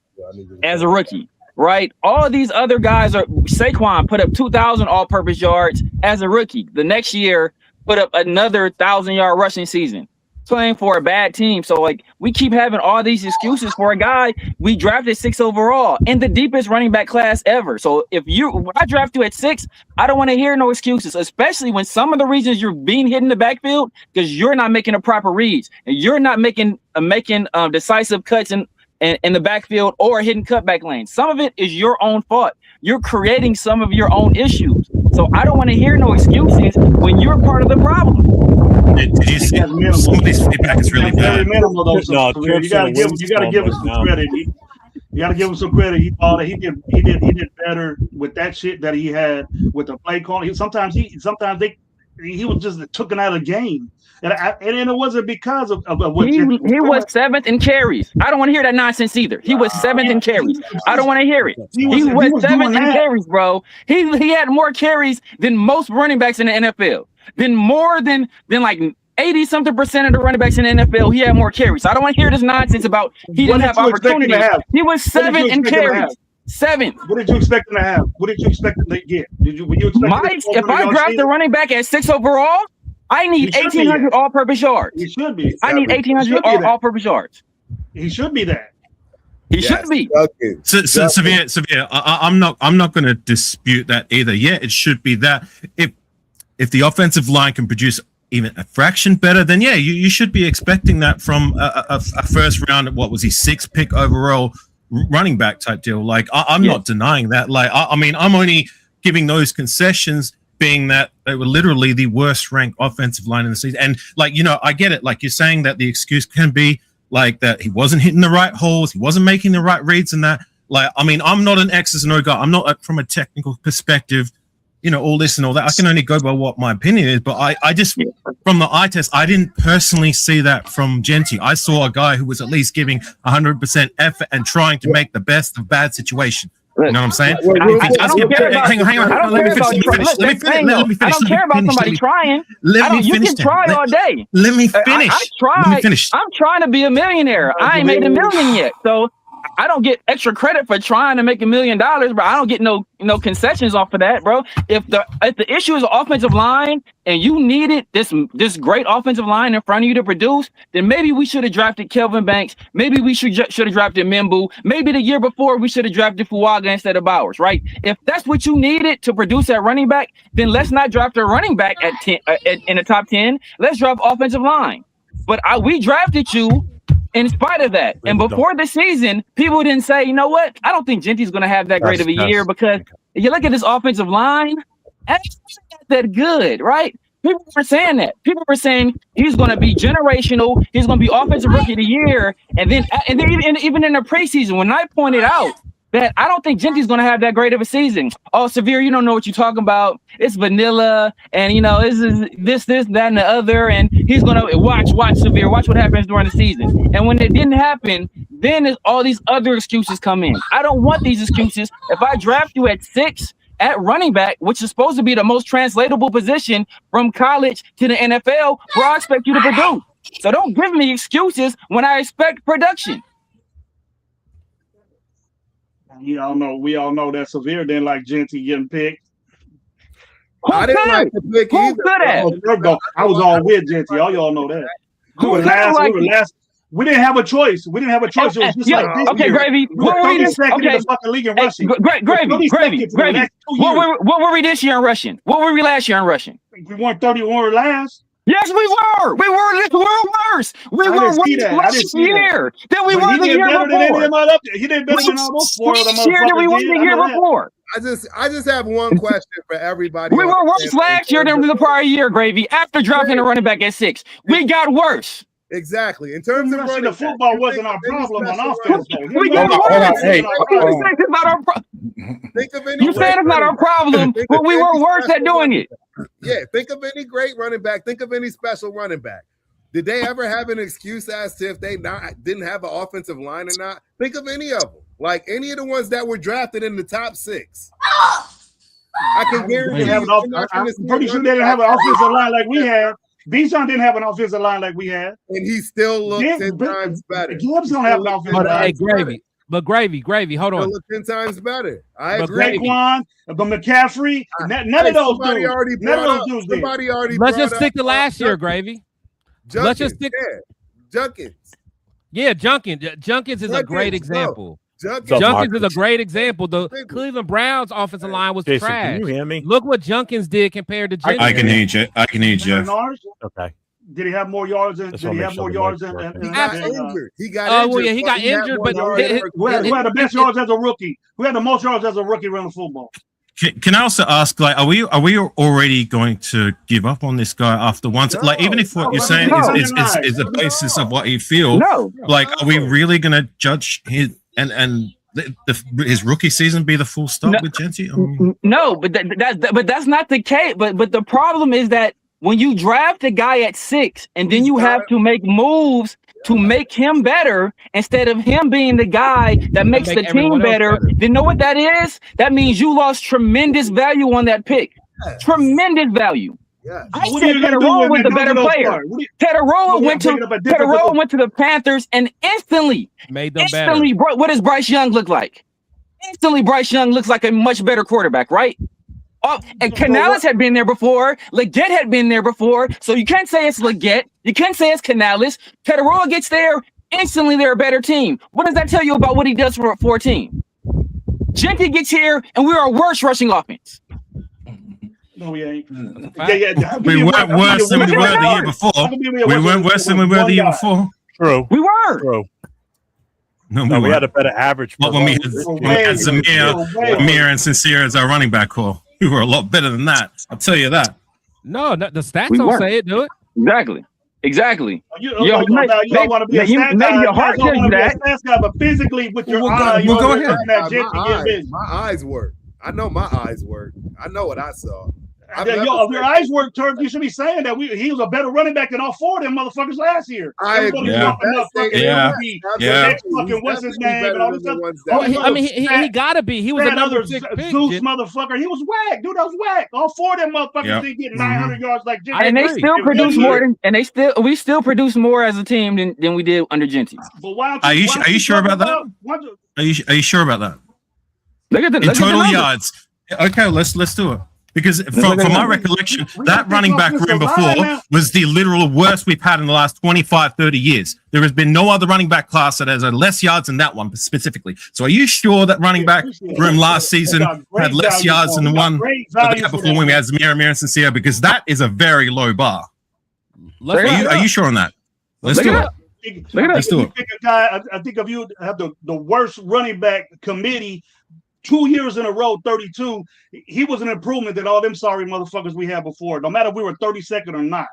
as a rookie, right? All of these other guys Saquon put up 2,000 all-purpose yards as a rookie. The next year put up another 1,000-yard rushing season, playing for a bad team. So like we keep having all these excuses for a guy we drafted 6 overall in the deepest running back class ever. So when I draft you at 6, I don't want to hear no excuses, especially when some of the reasons you're being hit in the backfield because you're not making the proper reads and you're not making decisive cuts in the backfield or hitting cutback lanes. Some of it is your own fault. You're creating some of your own issues. So I don't want to hear no excuses when you're part of the problem. Did you see some of these feedback is really bad? Minimal, though, you gotta give him some credit. You gotta give him some credit. He thought that he did better with that shit that he had with the play calling. Sometimes he was just taken out of the game. And it wasn't because of what he was 7th in carries. I don't want to hear that nonsense either. He was 7th in carries. I don't want to hear it. He was 7th in carries, bro. He had more carries than most running backs in the NFL. Then more than like 80-something% of the running backs in the NFL, he had more carries. So I don't want to hear this nonsense about he didn't have opportunities. He was 7th in carries. 7th. What did you expect him to have? What did you expect him to get? Were you expecting if I draft the running back at 6 overall, I need 1,800 all-purpose yards. He should be. I need 1,800 all-purpose yards. He should be that. He should be. So Severe. I'm not going to dispute that either. Yeah, it should be that. If the offensive line can produce even a fraction better, then yeah, you should be expecting that from a first round. What was he, 6th pick overall running back type deal? Like I'm not denying that. Like I mean, I'm only giving those concessions, being that they were literally the worst ranked offensive line in the season. And like, you know, I get it. Like you're saying that the excuse can be like that he wasn't hitting the right holes, he wasn't making the right reads and that. Like, I mean, I'm not an X's and O guy. I'm not from a technical perspective, you know, all this and all that. I can only go by what my opinion is, but I just, from the eye test, I didn't personally see that from Genty. I saw a guy who was at least giving 100% effort and trying to make the best of bad situation. You know what I'm saying? Let me care about somebody trying. You can try all day. Let me finish. I'm trying to be a millionaire. I ain't made $1 million yet. So I don't get extra credit for trying to make $1 million, bro. I don't get no concessions off of that, bro. If the issue is the offensive line and you needed this great offensive line in front of you to produce, then maybe we should have drafted Kelvin Banks. Maybe we should have drafted Mimbu. Maybe the year before we should have drafted Fuaga instead of Bowers, right? If that's what you needed to produce at running back, then let's not draft a running back at 10 in the top 10. Let's draft offensive line. But we drafted you in spite of that. And before the season, people didn't say, you know what? I don't think Genty's going to have that great of a year because if you look at this offensive line, it's not that good, right? People were saying that. People were saying he's going to be generational. He's going to be offensive rookie of the year. And then even in the preseason, when I pointed out that I don't think Genty's going to have that great of a season. Oh, Severe, you don't know what you're talking about. It's vanilla, and you know this, that, and the other. And he's going to watch Severe. Watch what happens during the season. And when it didn't happen, then all these other excuses come in. I don't want these excuses. If I draft you at 6 at running back, which is supposed to be the most translatable position from college to the NFL, where I expect you to produce. So don't give me excuses when I expect production. We all know that Severe didn't like Genty getting picked. I didn't like the pick either. I was all with Genty. All y'all know that. We were last. We didn't have a choice. It was just like this year. Gravy. What were we this second in the fucking league in rushing? Gravy. What were we this year in rushing? What were we last year in rushing? We weren't 30. We were last. Yes, we were. We were worse. We were worse last year than we were the year before. He did better than all those four of them. Year than we were the year before. I just have one question for everybody. We were worse last year than the prior year, Gravy. After drafting a running back at 6, we got worse. Exactly. In terms of running the football wasn't our problem on offense. We got worse. You said it's not our problem, but we were worse at doing it. Yeah, think of any great running back. Think of any special running back. Did they ever have an excuse as to if they didn't have an offensive line or not? Think of any of them. Like any of the ones that were drafted in the top 6. I can guarantee you. I'm pretty sure they didn't have an offensive line like we had. Bijan didn't have an offensive line like we had. And he still looked 10 times better. Gibbs don't have an offensive line. Hey, Gravy, hold on. Look 10 times better. I agree. Saquon, but McCaffrey, none of those dudes. None of those dudes did. Somebody already Let's just stick to last year, Gravy. Let's just stick. Junkins. Yeah, Junkins is a great example. Junkins is a great example. The Cleveland Browns offensive line was Jason, trash. can you hear me? Look what Junkins did compared to Jenkins. I can hear you. I can hear you, Jeff. Okay. Did he have more yards than? He got injured. He got injured. Well, yeah, he got injured, but who had the best yards as a rookie? Who had the most yards as a rookie running football? Can I also ask, like, are we already going to give up on this guy after once? Like, even if what you're saying is the basis of what you feel, like, are we really going to judge his his rookie season be the full stop with Genty? No, but that's not the case. But the problem is that when you draft a guy at 6 and then you have to make moves to make him better instead of him being the guy that makes the team better, then know what that is? That means you lost tremendous value on that pick. Yes. Tremendous value. Yes. I said Tedoroa was the better player. Tedoroa went to the Panthers and instantly made them better. What does Bryce Young look like? Instantly, Bryce Young looks like a much better quarterback, right? Oh, and Canales had been there before. Leggett had been there before. So you can't say it's Leggett. You can't say it's Canales. Tedoroa gets there. Instantly, they're a better team. What does that tell you about what he does for a team? Genty gets here, and we are a worse rushing offense. No, we ain't. We weren't worse than we were the year before. We weren't worse than we were the year before. True. We were. True. No, we had a better average. When we had Zamir and Sincere as our running back core. We were a lot better than that. I'll tell you that. No, the stats don't say it, do it? Exactly. You want to be a stats guy, but physically with your eyes, go ahead. My eyes work. I know my eyes work. I know what I saw. Your eyes work, Turk. You should be saying that he was a better running back than all 4 of them motherfuckers last year. I agree. What's his name? And all this stuff. I mean, he gotta be. He was another Zeus motherfucker. He was whack, dude. That was whack. All 4 of them motherfuckers didn't get 900 yards like Genty. And they still produce more we still produce more as a team than we did under Genty. But why? Are you sure about that? Are you sure about that? Look at the total yards. Okay, let's do it. Because from my recollection, that running back room before was the literal worst we've had in the last 25, 30 years. There has been no other running back class that has less yards than that one specifically. So are you sure that running back room last season had less yards than the one before when we had Zamir and Sincere? Because that is a very low bar. Are you sure on that? Let's do it. Let's do it. I think if you have the worst running back committee 2 years in a row, 32, he was an improvement than all them sorry motherfuckers we had before, no matter if we were 32nd or not.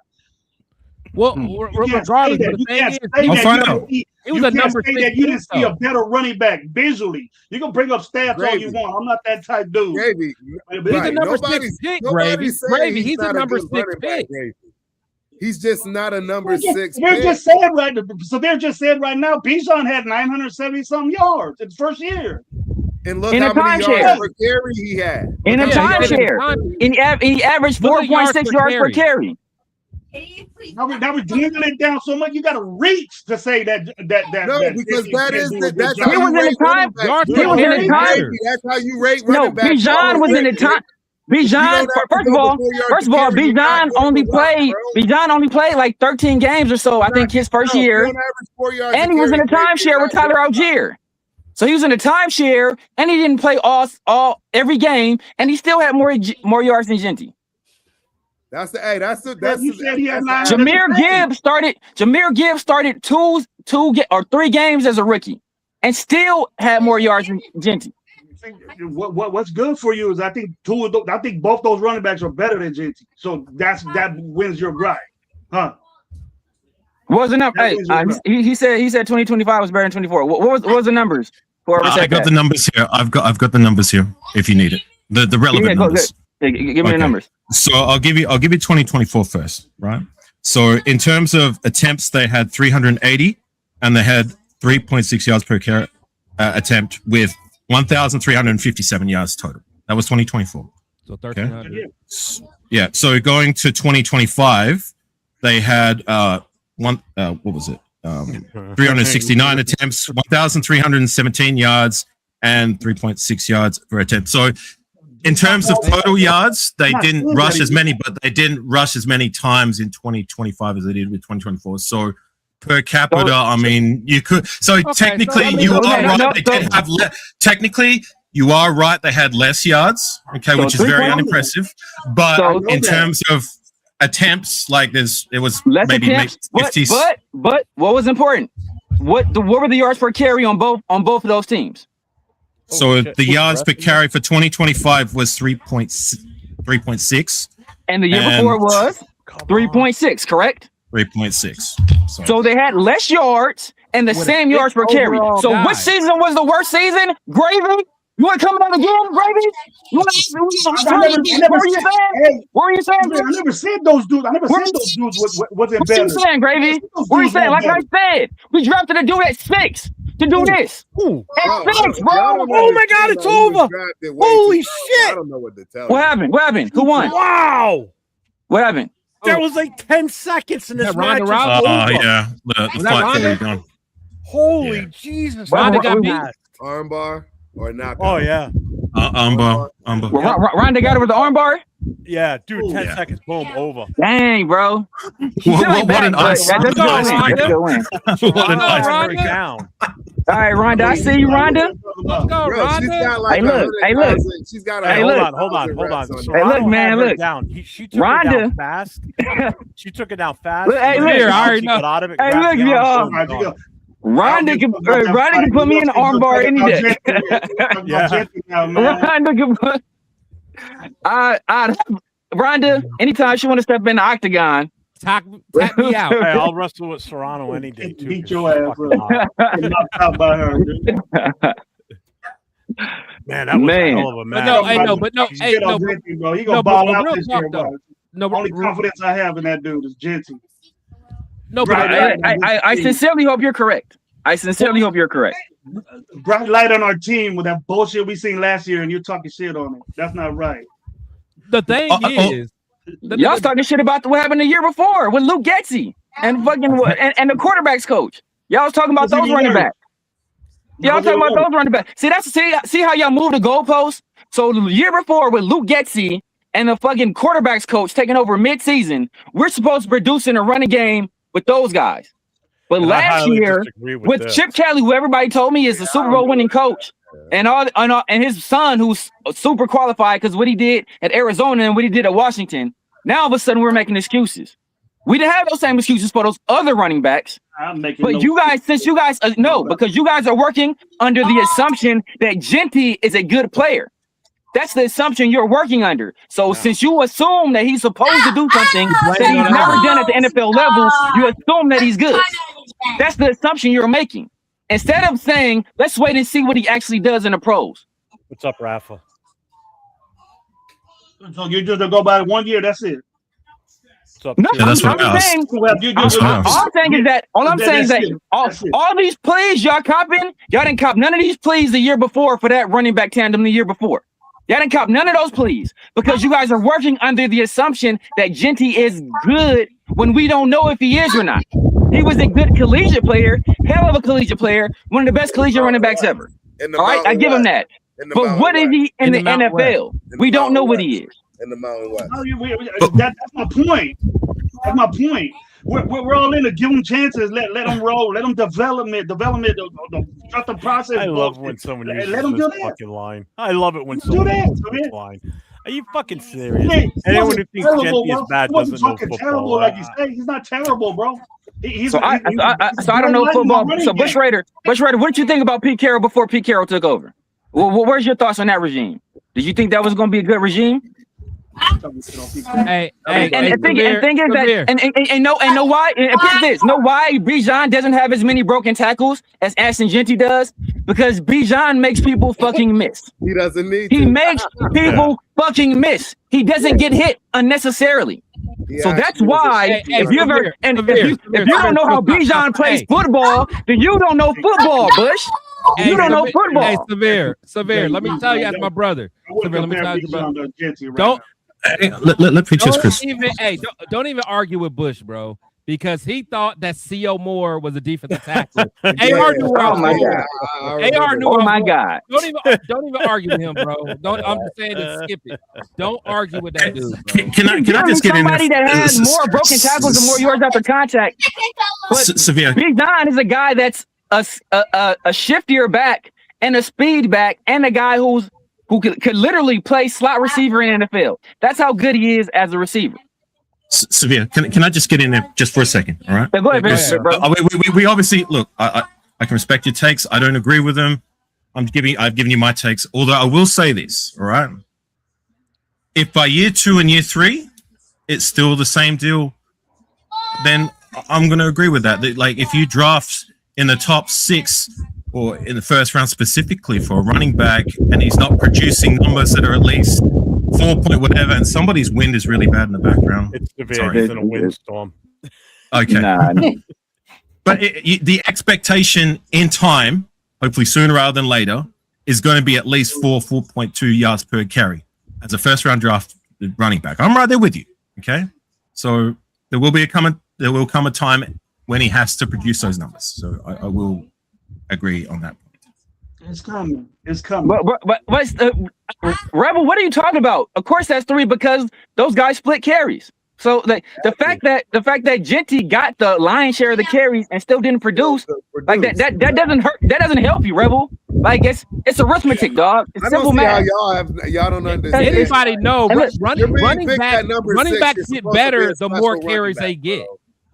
Well, regardless, the thing is, he was a number 6. You didn't see a better running back visually. You can bring up stats all you want. I'm not that type dude. Gravy. He's a number 6 pick, Gravy. He's a number 6 pick. He's just not a number 6. They're just saying right now, Bijan had 970 something yards in the first year. And look In how a many timeshare. yards per carry he had. In a timeshare. And he averaged 4.6 yards per carry. Now we're dwindling it down so much. You got to reach to say that. No, because that's He was in the time. He was in the time. That's how you rate running back. Bijan was in the time. Bijan, first of all, Bijan only played like 13 games or so. I think his first year, and he was in a timeshare with Tyler Algier. So he was in a timeshare, and he didn't play all every game, and he still had more yards than Genty. Jahmyr Gibbs started 3 games as a rookie, and still had more yards than Genty. What's good for you is I think both those running backs are better than Genty. So that wins your gripe, huh? What was the number? Hey, he said 2025 was better than 24. What was the numbers? I got the numbers here. I've got the numbers here if you need it. The relevant numbers. Give me the numbers. So I'll give you 2024 first, right? So in terms of attempts, they had 380, and they had 3.6 yards per carry attempt with 1,357 yards total. That was 2024. So 1,300. Okay. Yeah. So going to 2025, they had what was it? 369 attempts, 1,317 yards, and 3.6 yards per attempt. So in terms of total yards, they didn't rush as many, but they didn't rush as many times in 2025 as they did with 2024. So per capita, I mean, you could. So technically, you are right. They did have technically. You are right. They had less yards, okay, which is very unimpressive. But in terms of attempts, like it was less maybe attempts. 50s. But what was important? What were the yards per carry on both of those teams? So the yards per carry for 2025 was 3.6. And the year before was 3.6, correct? 3.6. So they had less yards and the same yards per carry. So which season was the worst season? Gravy? You want to come out again, Gravy? What were you saying? I never said those dudes. Wasn't better. What you saying, Gravy? What are you saying? Like I said, we drafted a dude at 6 to do this. At 6, bro. Oh my God, it's over. Holy shit. I don't know what to tell you. What happened? Who won? Wow. What happened? There was like 10 seconds in this match. Yeah. The fight already gone. Holy Jesus. Ronda got beat. Armbar or not? Oh, yeah. Armbar. Ronda got it with the armbar? Yeah, dude, 10 seconds, boom, over. Dang, bro. What an ice. What an ice down. All right, Ronda, I see you, Ronda. Let's go, Ronda. She's got like look. She's got hold on. Hey, look, man, look. She took it down fast. She took it down fast. Hey, look. I already know. Hey, look, y'all. Ronda can put me in the armbar any day. Ronda can put. Ronda, anytime she want to step in the octagon, tap me out. Hey, I'll wrestle with Serrano any day too. Beat your ass knocked out by her. Man, that was a hell of a match. Bro. He gonna ball out this year, bro. Only confidence I have in that dude is Genty. No, but I sincerely hope you're correct. Bright light on our team with that bullshit we seen last year, and you're talking shit on it. That's not right. The thing is, y'all talking shit about what happened the year before with Luke Getsy and fucking and the quarterbacks coach. Y'all was talking about those running backs. See how y'all move the goalposts. So the year before with Luke Getsy and the fucking quarterbacks coach taking over mid-season, we're supposed to produce in a running game with those guys. But last year with Chip Kelly, who everybody told me is the Super Bowl winning coach, and his son, who's super qualified because what he did at Arizona and what he did at Washington. Now all of a sudden we're making excuses. We didn't have those same excuses for those other running backs. But you guys, because you guys are working under the assumption that Genty is a good player. That's the assumption you're working under. So since you assume that he's supposed to do something that he's never done at the NFL level, you assume that he's good. That's the assumption you're making. Instead of saying, let's wait and see what he actually does in the pros. What's up, Rafa? So you just go by 1 year, that's it. So, Yeah, that's what I asked. All I'm saying is that all these plays y'all copping, y'all didn't cop none of these plays the year before for that running back tandem the year before. Y'all didn't cop none of those plays because you guys are working under the assumption that Genty is good when we don't know if he is or not. He was a good collegiate player, hell of a collegiate player, one of the best collegiate running backs ever. All right, I give him that. But what is he in the NFL? We don't know what he is. In the Mountain West. That's my point. That's my point. We're all in to give them chances. Let them roll. Let them development. Trust the process. I love when someone uses let them do this that. fucking line. I love it when someone uses this line. Are you fucking serious? Hey, Anyone who thinks Genty is bad he wasn't doesn't know fucking football. terrible, like you say. He's not terrible, bro. So I don't know football. So Bush Raider, what did you think about Pete Carroll before Pete Carroll took over? Well, where's your thoughts on that regime? Did you think that was going to be a good regime? Hey, and thing is that and know why? And know why Bijan doesn't have as many broken tackles as Ashton Genty does? Because Bijan makes people fucking miss. He doesn't need. He makes people fucking miss. He doesn't get hit unnecessarily. So that's why if you don't know how Bijan plays football, then you don't know football, Bush. You don't know football. Hey, Severe. Let me tell you, as my brother. Severe, let me tell you, brother. Don't. Let me just Chris. Don't even argue with Bush, bro, because he thought that C.O. Moore was a defensive tackle. AR knew where I was going. AR knew. Oh my God! Don't even argue with him, bro. I'm just saying to skip it. Don't argue with that dude. Bro. Can I just get in there? Somebody that has more broken tackles and more yards after contact. Severe. Bijan is a guy that's a shiftier back and a speed back and a guy who could literally play slot receiver in the NFL. That's how good he is as a receiver. Severe, can I just get in there just for a second? All right. Go ahead, bro. We obviously look. I can respect your takes. I don't agree with them. I've given you my takes. Although I will say this. All right. If by year 2 and year 3, it's still the same deal, then I'm going to agree with that. Like if you draft in the top 6 or in the first round specifically for a running back, and he's not producing numbers that are at least 4 point whatever, and somebody's wind is really bad in the background. It's severe. It's in a windstorm. Okay. But the expectation in time, hopefully sooner rather than later, is going to be at least 4.2 yards per carry as a first round draft running back. I'm right there with you. Okay. So there will come a time when he has to produce those numbers. So I will agree on that point. It's coming. It's coming. But what's Rebel? What are you talking about? Of course, that's 3 because those guys split carries. So the fact that Genty got the lion's share of the carries and still didn't produce, like that doesn't hurt. That doesn't help you, Rebel. Like it's arithmetic, dog. It's simple math. Y'all don't understand. Anybody know running pick backs get better the more carries they get.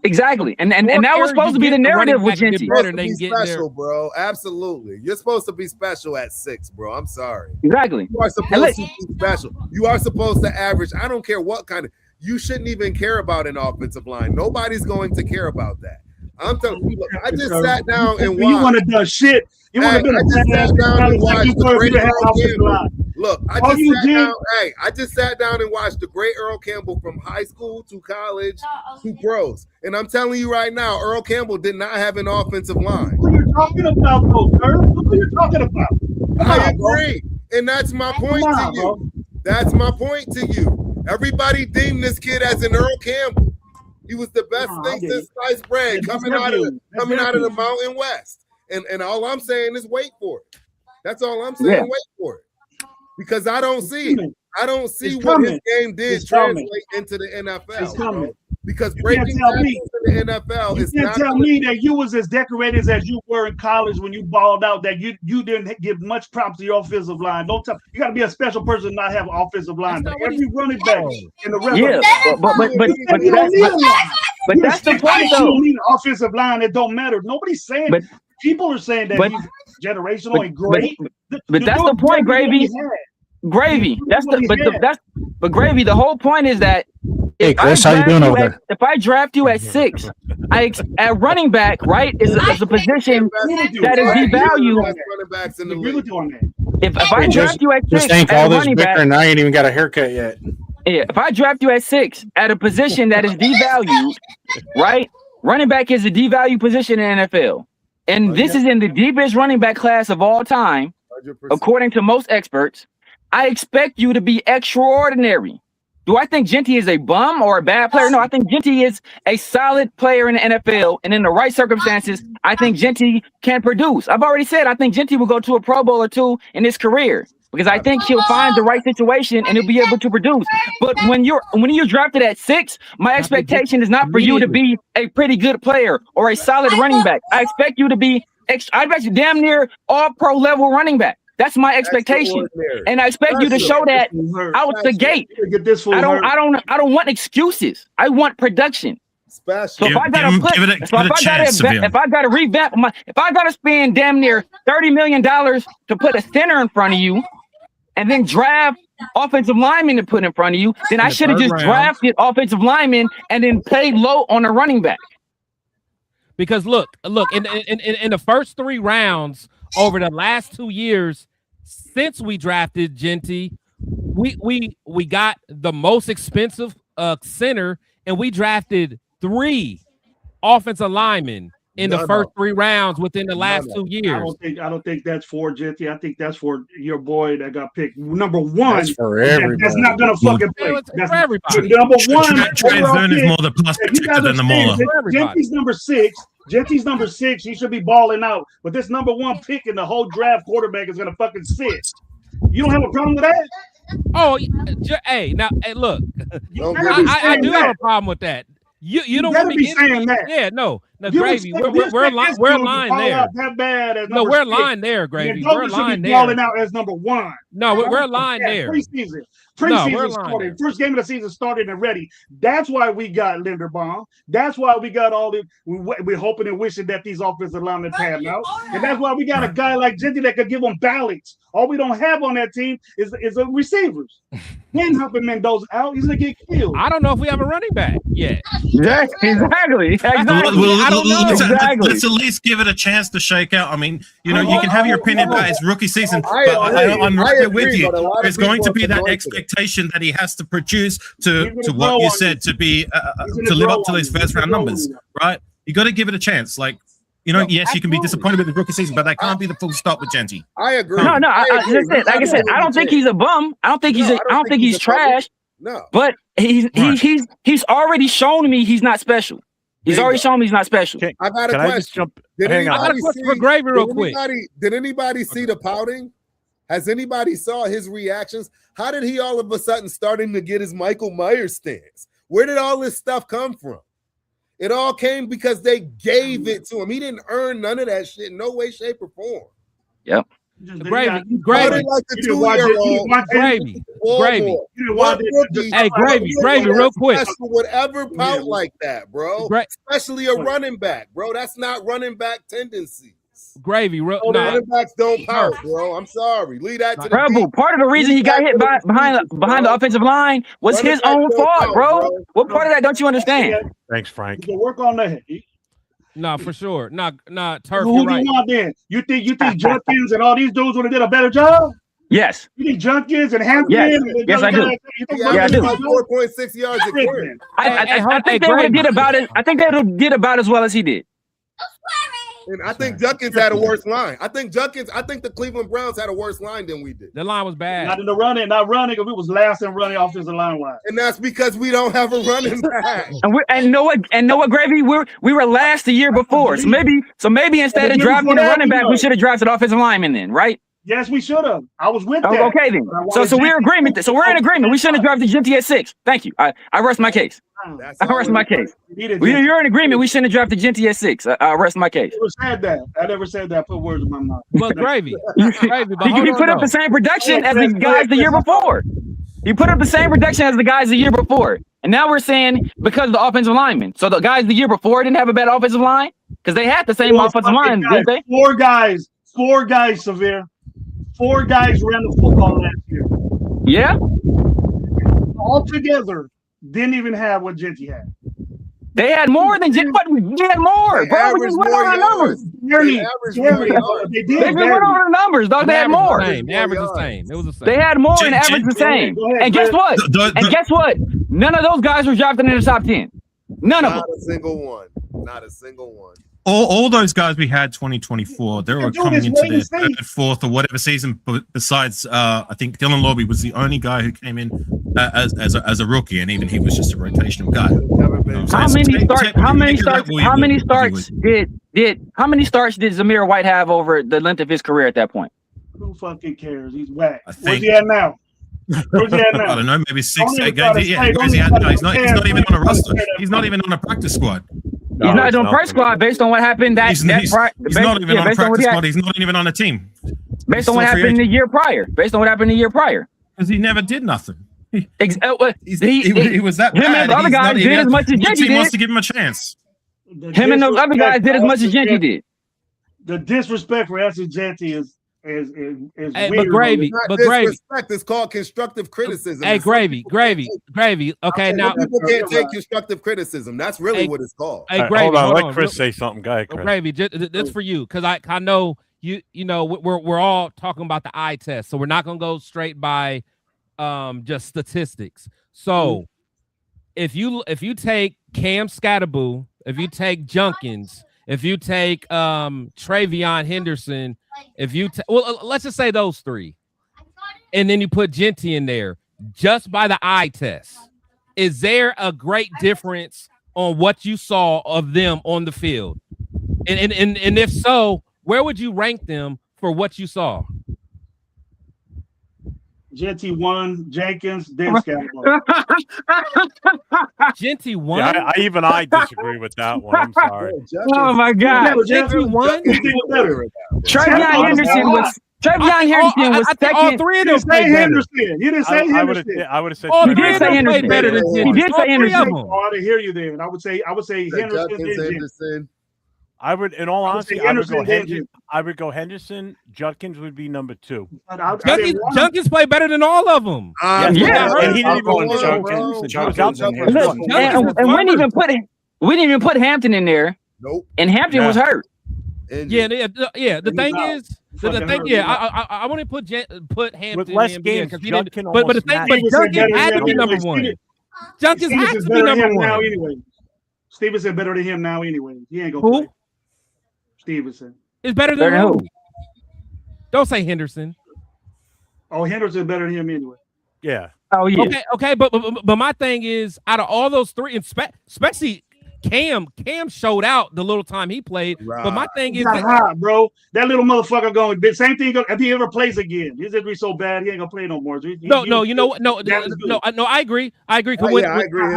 Exactly, and that was supposed to be the narrative with Genty. Be special, bro. Absolutely, you're supposed to be special at 6, bro. I'm sorry. Exactly. You are supposed to be special. You are supposed to average. I don't care what kind of. You shouldn't even care about an offensive line. Nobody's going to care about that. I'm telling you. Look, I just sat down and watched. You want to do shit. You want to do I just sat down and watched the great Earl Campbell. Look, I just sat down and watched the great Earl Campbell from high school to college to pros. And I'm telling you right now, Earl Campbell did not have an offensive line. What are you talking about, though, sir? What are you talking about? I agree. And that's my point to you. That's my point to you. Everybody deemed this kid as an Earl Campbell. He was the best thing since sliced bread coming out of the Mountain West. And all I'm saying is wait for it. That's all I'm saying. Wait for it. Because I don't see it. I don't see what his game did translate into the NFL. It's coming. Because breaking tackles in the NFL is not. You can't tell me that you was as decorated as you were in college when you balled out, that you didn't give much props to your offensive line. Don't tell. You got to be a special person to not have an offensive line. But every running back in the rest but that's the point, though. You need an offensive line. It don't matter. Nobody's saying. People are saying that he's generational and great. But that's the point, Gravy. Gravy. But Gravy. The whole point is that. Hey Chris, how you doing over there? If I draft you at 6, at running back, right, is a position that is devalued. If I draft you at 6, just ain't all this bickering, I ain't even got a haircut yet. Yeah, if I draft you at 6 at a position that is devalued, right? Running back is a devalued position in the NFL. And this is in the deepest running back class of all time, 100%. according to most experts. I expect you to be extraordinary. Do I think Genty is a bum or a bad player? No, I think Genty is a solid player in the NFL. And in the right circumstances, I think Genty can produce. I've already said I think Genty will go to a Pro Bowl or 2 in his career, because I think he'll find the right situation and he'll be able to produce. But when you're drafted at 6, my expectation is not for you to be a pretty good player or a solid running back. I expect you to be I bet you damn near all pro level running back. That's my expectation. And I expect you to show that out the gate. I don't want excuses. I want production. So if I gotta revamp if I gotta spend damn near $30 million to put a center in front of you and then draft offensive linemen to put in front of you, then I should have just drafted offensive linemen and then played low on the running back. Because look, in the first 3 rounds over the last 2 years since we drafted Genty, we got the most expensive center, and we drafted 3 offensive linemen in the first 3 rounds within the last 2 years. I don't think that's for Genty. I think that's for your boy that got picked number 1. That's for everybody. That's not gonna fucking play. That's for everybody. Number 1. Trey Zern is more the plus protector than the mauler. Genty's number 6. Genty's number 6. He should be balling out. But this number 1 pick in the whole draft quarterback is gonna fucking sit. You don't have a problem with that? Oh, hey, look. I do have a problem with that. You don't want me saying that. Yeah, no, Gravy. We're aligned there. That bad as no, we're aligned there, Gravy. We're aligned there. Balling out as number 1. No, we're aligned there. Preseason we're started. First game of the season started and ready. That's why we got Linderbaum. That's why we got all the. We're hoping and wishing that these offensive linemen pan out, and that's why we got a guy like Genty that could give them balance. All we don't have on that team is a receivers. When helping Mendoza out, he's gonna get killed. I don't know if we have a running back yet. Yeah, exactly. I don't know. Let's at least give it a chance to shake out. I mean, you can have your opinion about his rookie season, but I'm right there with you. There's going to be that expectation that he has to produce to what you said, to be to live up to his first round numbers, right? You got to give it a chance. Like, yes, you can be disappointed with the rookie season, but that can't be the full stop with Genty. I agree. No, like I said, I don't think he's a bum. I don't think he's trash. No, but he's already shown me he's not special. He's already shown me he's not special. I got a question. I got a question for Gravy real quick. Did anybody see the pouting? Has anybody saw his reactions? How did he all of a sudden starting to get his Michael Myers stance? Where did all this stuff come from? It all came because they gave it to him. He didn't earn none of that shit in no way, shape, or form. Yep. Gravy. Like the 2-year-old. Gravy. Hey, Gravy, real quick. Whatever pout like that, bro. Especially a running back, bro. That's not running back tendencies. Gravy, running backs don't pout, bro. I'm sorry. Leave that to the Rebel. Part of the reason he got hit behind the offensive line was his own fault, bro. What part of that don't you understand? Thanks, Frank. You can work on that. No, for sure. Nah, Turf, Who you're right. do you want then? You think Junkins and all these dudes would have did a better job? Yes. You think Junkins and Hampton? Yes, I do. Yeah, I do. 4.6 yards a quarter. I think they would have did about it. I think they would have did about as well as he did. And I think Junkins had a worse line. I think the Cleveland Browns had a worse line than we did. The line was bad. Not in the running, because we was last in running offensive line wise. And that's because we don't have a running back. And know what, Gravy? We were last the year before. So maybe instead of drafting a running back, we should have drafted offensive lineman then, right? Yes, we should have. I was with that. Okay then. So we're in agreement. So we're in agreement. We shouldn't have drafted Genty at 6. Thank you. I rest my case. I rest my case. You're in agreement. We shouldn't have drafted Genty at 6. I rest my case. I never said that. Put words in my mouth. But Gravy. He put up the same production as the guys the year before. He put up the same production as the guys the year before. And now we're saying because of the offensive linemen. So the guys the year before didn't have a bad offensive line? Because they had the same offensive line, didn't they? Four guys, Severe. 4 guys ran the football last year. Yeah? All together, didn't even have what Genty had. They had more than Genty. What? We had more, bro. We just went on our numbers. Jerry, averaged Jerry, yards. they They did. just went over the numbers, dog. They had more. The average the same. It was the same. They had more and Jen- average the Jen- same. Go ahead, And guess Chris. what? And guess what? None of those guys were drafted in the top 10. None of them. Not a single one. Not a single one. all those guys we had 2024, they were coming into their third, fourth, or whatever season. But besides, I think Dylan Lobby was the only guy who came in as a rookie, and even he was just a rotational guy. How many starts did Zamir White have over the length of his career at that point? Who fucking cares? He's whack. I think- Where's he at now? Where's he at now? I don't know, maybe 6, Don't 8 even games. try to Yeah, say- where's he at don't now? He's not even on a roster. say He's not even on a practice squad. He's not on practice squad based on what happened He's not even on a practice squad. He's not even on a team. Based on what happened the year prior. Based on what happened the year prior. Because he never did nothing. He was that him bad. and the other He's guys not did even- as much as what Genty team wants did. to give him a chance? Him and those other guys did as much as Genty did. The disrespect for Anthony Genty is Hey, weird. but Gravy, It's not but Gravy. disrespect. It's called constructive criticism. Hey, Gravy. Okay, now people can't take constructive criticism. That's really Hey, what it's called. Hey, All right, Gravy, hold on. hold Let on. Chris say something. Go ahead, Chris. Gravy, that's for you because I know you know we're all talking about the eye test, so we're not gonna go straight by just statistics. So if you take Cam Scatterboo, if you take Junkins, if you take Travion Henderson, if you let's just say those three, and then you put Genty in there just by the eye test, is there a great difference on what you saw of them on the field? And if so, where would you rank them for what you saw? Genty 1, Jenkins, then Scatterbo. Genty 1? Yeah, I disagree with that one. I'm sorry. Oh my God. Genty 1? Travion Henderson was second. All three of them played better. You didn't say Henderson. I would have said All He three did of say them Henderson. played better than Genty. He did say All three of Henderson. them. Oh, I didn't hear you then. I would say Henderson. Henderson. I would, in all honesty, I would go Henderson. Judkins would be number 2. Junkins played better than all of them. And he didn't even go Junkins. And we didn't even put Hampton in there. Nope. And Hampton was hurt. Yeah. The thing is, I want to put Hampton with less in games. because he didn't. But Junkins had to be number 1. Junkins had to be number 1 now anyway. Stevenson better than him now anyway. He ain't gonna play. Stevenson is better than who? Don't say Henderson. Oh, Henderson better than him anyway. Yeah. Oh yeah. Okay, but my thing is, out of all those three, especially Cam showed out the little time he played. Right. But my thing is, bro, that little motherfucker going. Same thing if he ever plays again. His injury so bad he ain't gonna play no more. No, you know what? No, I agree. I agree. I agree.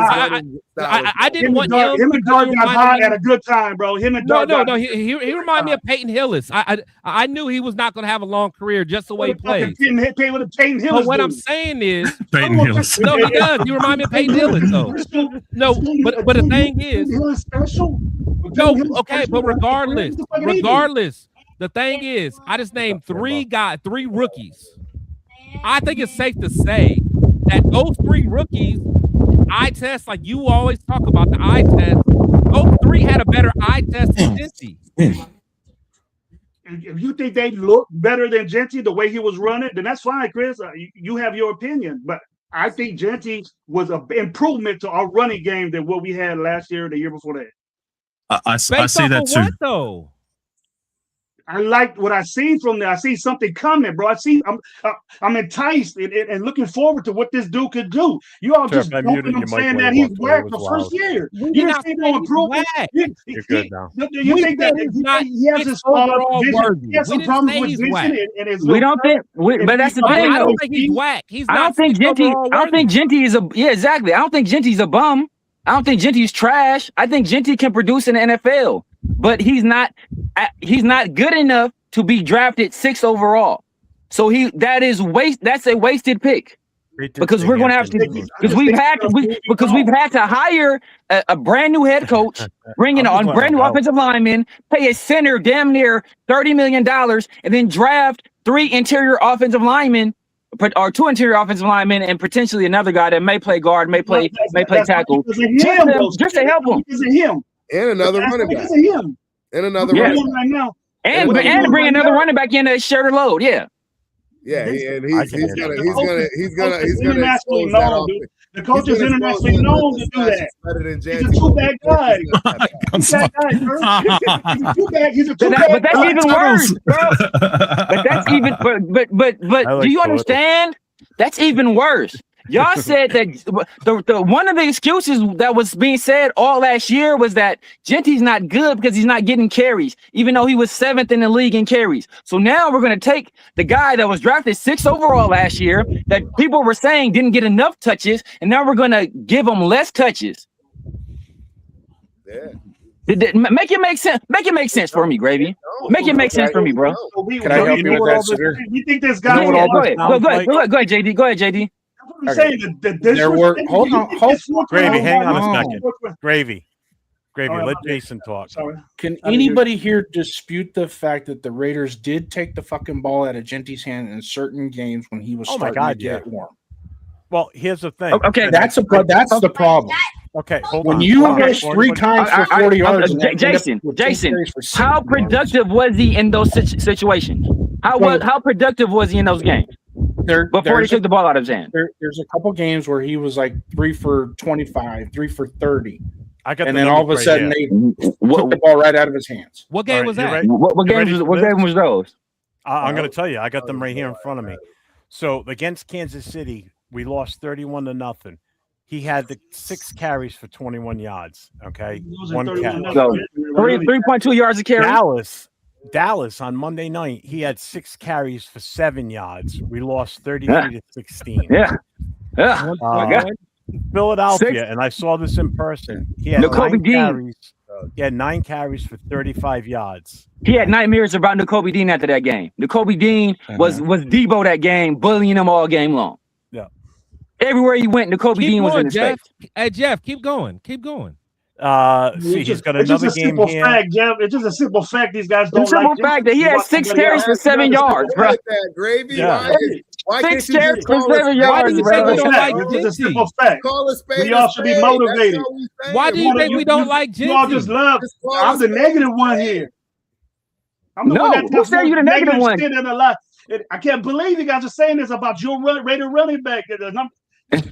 I didn't want him. Him and Dart got hot at a good time, bro. Him and Dart. No. He reminded me of Peyton Hillis. I knew he was not going to have a long career just the way he plays. Peyton Hillis. But what I'm saying is, Peyton Hillis. No, he does. You remind me of Peyton Hillis, though. No, but the thing is. Special. No, okay, but regardless, the thing is, I just named 3 rookies. I think it's safe to say that those 3 rookies, eye test, like you always talk about the eye test, those 3 had a better eye test than Genty. If you think they look better than Genty the way he was running, then that's fine, Chris. You have your opinion, but I think Genty was an improvement to our running game than what we had last year, the year before that. I see that too. What, though? I liked what I seen from there. I see something coming, bro. I'm enticed and looking forward to what this dude could do. You all just saying that he's whack the first year. You didn't see no improvement. You're good now. You think that he has his overall vision? He has some problems with vision and his. We don't think, but that's the thing. I don't think he's whack. He's not. I don't think Genty is a. Yeah, exactly. I don't think Genty's a bum. I don't think Genty's trash. I think Genty can produce in the NFL, but he's not good enough to be drafted 6th overall. So that's a wasted pick. Because we're going to have to because we've had to hire a brand new head coach, bring in a brand new offensive lineman, pay a center damn near $30 million, and then draft 3 interior offensive linemen. Or 2 interior offensive linemen and potentially another guy that may play guard, may play tackle, just to help him. And another running back. And another Yeah. running back. right now. And what are you doing bring right another now? running back in to share the load. Yeah. Yeah, This- and I he's can gonna hear that. he's gonna internationally expose that known, dude. offense. The coach is He's gonna expose internationally that known offense to do that. better than He's a Janty. two-back guy. He's that guy, bro. He's a two-back But that's guy. even worse, bro. But that's even. But like do you Twitter. understand? That's even worse. Y'all said that the one of the excuses that was being said all last year was that Genty's not good because he's not getting carries, even though he was 7th in the league in carries. So now we're going to take the guy that was drafted 6th overall last year that people were saying didn't get enough touches, and now we're going to give him less touches. Yeah. Make it make sense. Make it make sense for me, Gravy. Make it make sense for me, bro. Can I help you with that, Severe? You think this guy? Go ahead, JD. Go ahead, JD. I'm saying that There were hold on, Gravy, hang on a on. second. Gravy, let Jason talk. Sorry. Can anybody here dispute the fact that the Raiders did take the fucking ball out of Genty's hand in certain games when he was Oh my starting God, to get yeah. warm? Well, here's the thing. Okay, That's the problem. Okay, hold When on. you Hold on. rush 3 times for 40 yards, and end Jason, up with 10 Jason, carries for 60 how yards. productive was he in those situations? How productive was he in those games before he took the ball out of his hand? There's a couple games where he was like 3 for 25, 3 for 30. I got And the then all of a numbers sudden right they took the ball right out of his hands. What game All right, was you that? ready? What You game ready was for what this? game was those? I'm going to tell you. I got them right here in front of me. So against Kansas City, we lost 31-0. He had the 6 carries for 21 yards. Okay, 1 catch. So 3.2 yards a carry. Dallas on Monday night, he had 6 carries for 7 yards. We lost 33-16. Yeah. Philadelphia, and I saw this in person. He had N'Kobe 9 Dean. carries. He had 9 carries for 35 yards. He had nightmares about N'Kobe Dean after that game. N'Kobe Dean was Debo that game, bullying him all game long. Yeah. Everywhere he went, N'Kobe Dean was in his Jeff. face. Hey, Jeff, keep going. Keep going. See, he's got It's another just a game simple here. fact, Jeff. It's just a simple fact. These guys don't It's a simple fact that he had 6 carries for 7 yards, bro. That Gravy. Yeah. Why 6 can't you carries just for call a 7 spade? yards, do you bro. think we don't like It's just a Genty? simple fact. Call a spade. We all should be motivated. Why do you think we don't like You all Genty? just love. I'm the negative one here. I'm the No, one that who does said you the negative one? shit in a lot. I can't believe you guys are saying this about your Raider running back.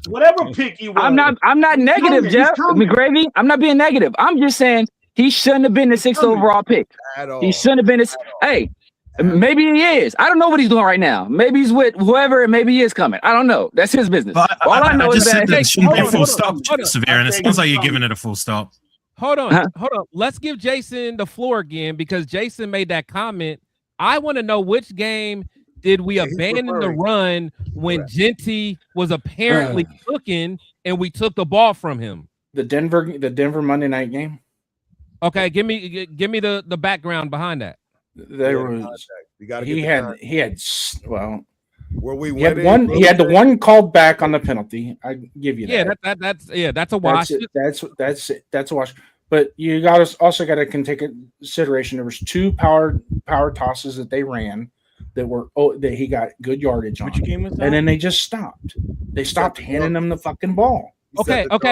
Whatever pick you want. I'm not negative, Jeff. McGravy. I'm not being negative. I'm just saying he shouldn't have been the 6th overall pick. At all. He shouldn't have been this. Hey, maybe he is. I don't know what he's doing right now. Maybe he's with whoever, and maybe he is coming. I don't know. That's his business. All I know I is just said that that it shouldn't be a hold full on, stop, hold on. Severe, and it sounds like you're giving it a full stop. Hold on. Let's give Jason the floor again because Jason made that comment. I want to know which game did we abandon the run when Genty was apparently cooking and we took the ball from him? The Denver Monday night game. Okay, give me the background behind that. There was he had well where we he had went one he had the one called back on the penalty. I give you that. Yeah, that's a wash. That's a wash. But you also got to take into consideration there was 2 power tosses that they ran that he got good yardage on. Which game was that? And then they just stopped. They stopped handing him the fucking ball. Okay. But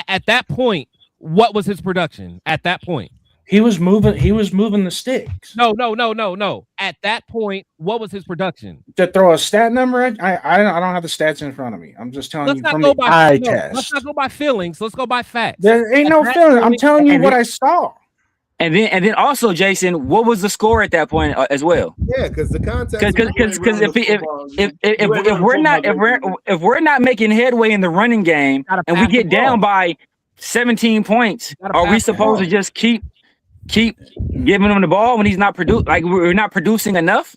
at that point, what was his production? At that point, he was moving the sticks. No. At that point, what was his production? To throw a stat number, I don't have the stats in front of me. I'm just telling you from the eye test. Let's not go by feelings. Let's go by facts. There ain't no feeling. I'm telling you what I saw. And then also, Jason, what was the score at that point as well? Yeah, because the context. Because if we're not making headway in the running game and we get down by 17 points, are we supposed to just keep giving him the ball when he's not we're not producing enough?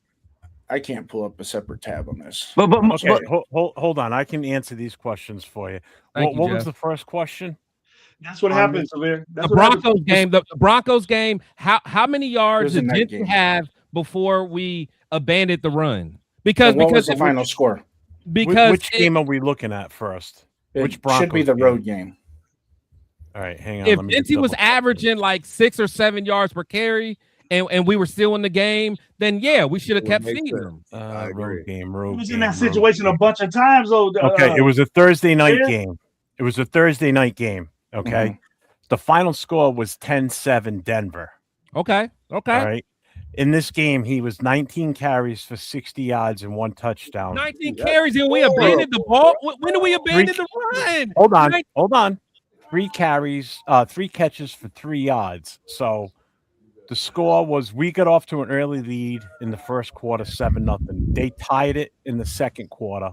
I can't pull up a separate tab on this. But hold on. I can answer these questions for you. What was the first question? That's what happens, Samir. The Broncos game. The Broncos game. How many yards did Genty have before we abandoned the run? Because what was the final score? Because which game are we looking at first? Which Broncos should be the road game. All right, hang on. If Genty was averaging like 6 or 7 yards per carry, and we were still in the game, then yeah, we should have kept feeding him. Road game. He was in that situation a bunch of times, though. Okay, it was a Thursday night game. Okay. The final score was 10-7 Denver. Okay. All right. In this game, he was 19 carries for 60 yards and 1 touchdown. 19 carries and we abandoned the ball. When do we abandon the run? Hold on. 3 carries, 3 catches for 3 yards. So the score was we got off to an early lead in the first quarter, 7-0. They tied it in the second quarter.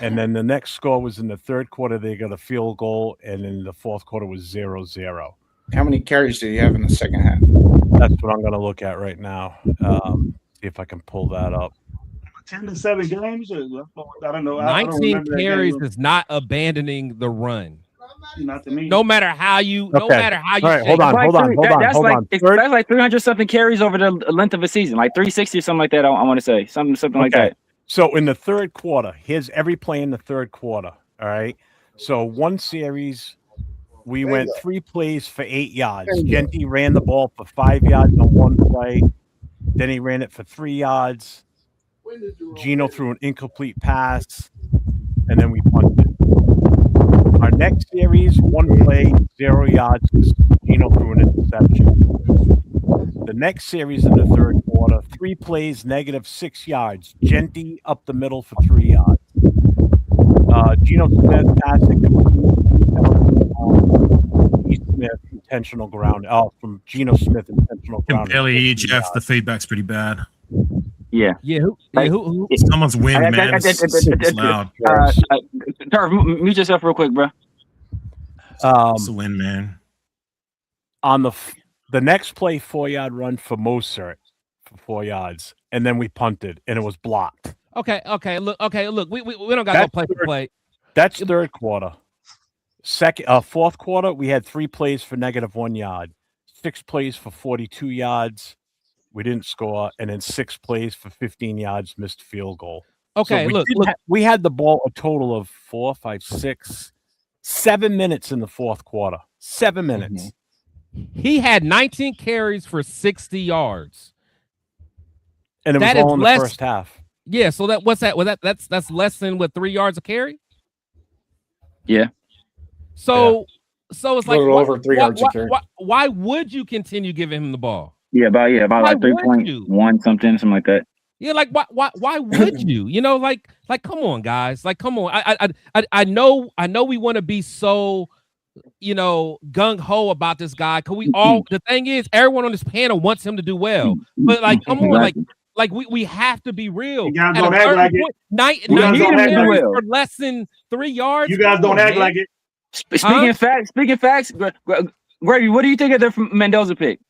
And then the next score was in the third quarter. They got a field goal, and in the fourth quarter was 0-0. How many carries did you have in the second half? That's what I'm going to look at right now. See if I can pull that up. 10-7 games. I don't know. 19 carries is not abandoning the run. Not to me. No matter how you. Okay. No matter how you. All right, hold on. That's like 300 something carries over the length of a season, like 360 or something like that. I want to say something like that. So in the third quarter, here's every play in the third quarter. All right. So one series, we went 3 plays for 8 yards. Genty ran the ball for 5 yards on one play. Then he ran it for 3 yards. Gino threw an incomplete pass, and then we punted. Our next series, 1 play, 0 yards. Gino threw an interception. The next series in the third quarter, 3 plays, -6 yards. Genty up the middle for 3 yards. Gino Smith passing Smith intentional ground. From Geno Smith intentional ground. Barely hear Jeff. The feedback's pretty bad. Yeah. Who? Someone's wind, man. It's loud. Mute yourself real quick, bro. It's the wind, man. On the next play, 4-yard run for Mozart for 4 yards, and then we punted, and it was blocked. Okay. Look. We don't got no play for play. That's third quarter. Fourth quarter, we had 3 plays for -1 yard, 6 plays for 42 yards. We didn't score, and then 6 plays for 15 yards, missed field goal. Okay, so we had the ball a total of 4, 5, 6, 7 minutes in the fourth quarter. 7 minutes. He had 19 carries for 60 yards. And it was all in the first half. Yeah, so what's that? Well, that's less than 3 yards a carry? Yeah. So it's like over 3 yards a carry. Why would you continue giving him the ball? Yeah, about like 3.1 something like that. Yeah, like why would you? You know, like come on, guys. Like, come on. I know we want to be so, gung ho about this guy. Cause we all the thing is everyone on this panel wants him to do well. But like, come on, like we have to be real. You guys don't act like it. 90 carries for less than 3 yards. You guys don't act like it. Speaking facts, Gravy, what do you think of the Mendoza pick?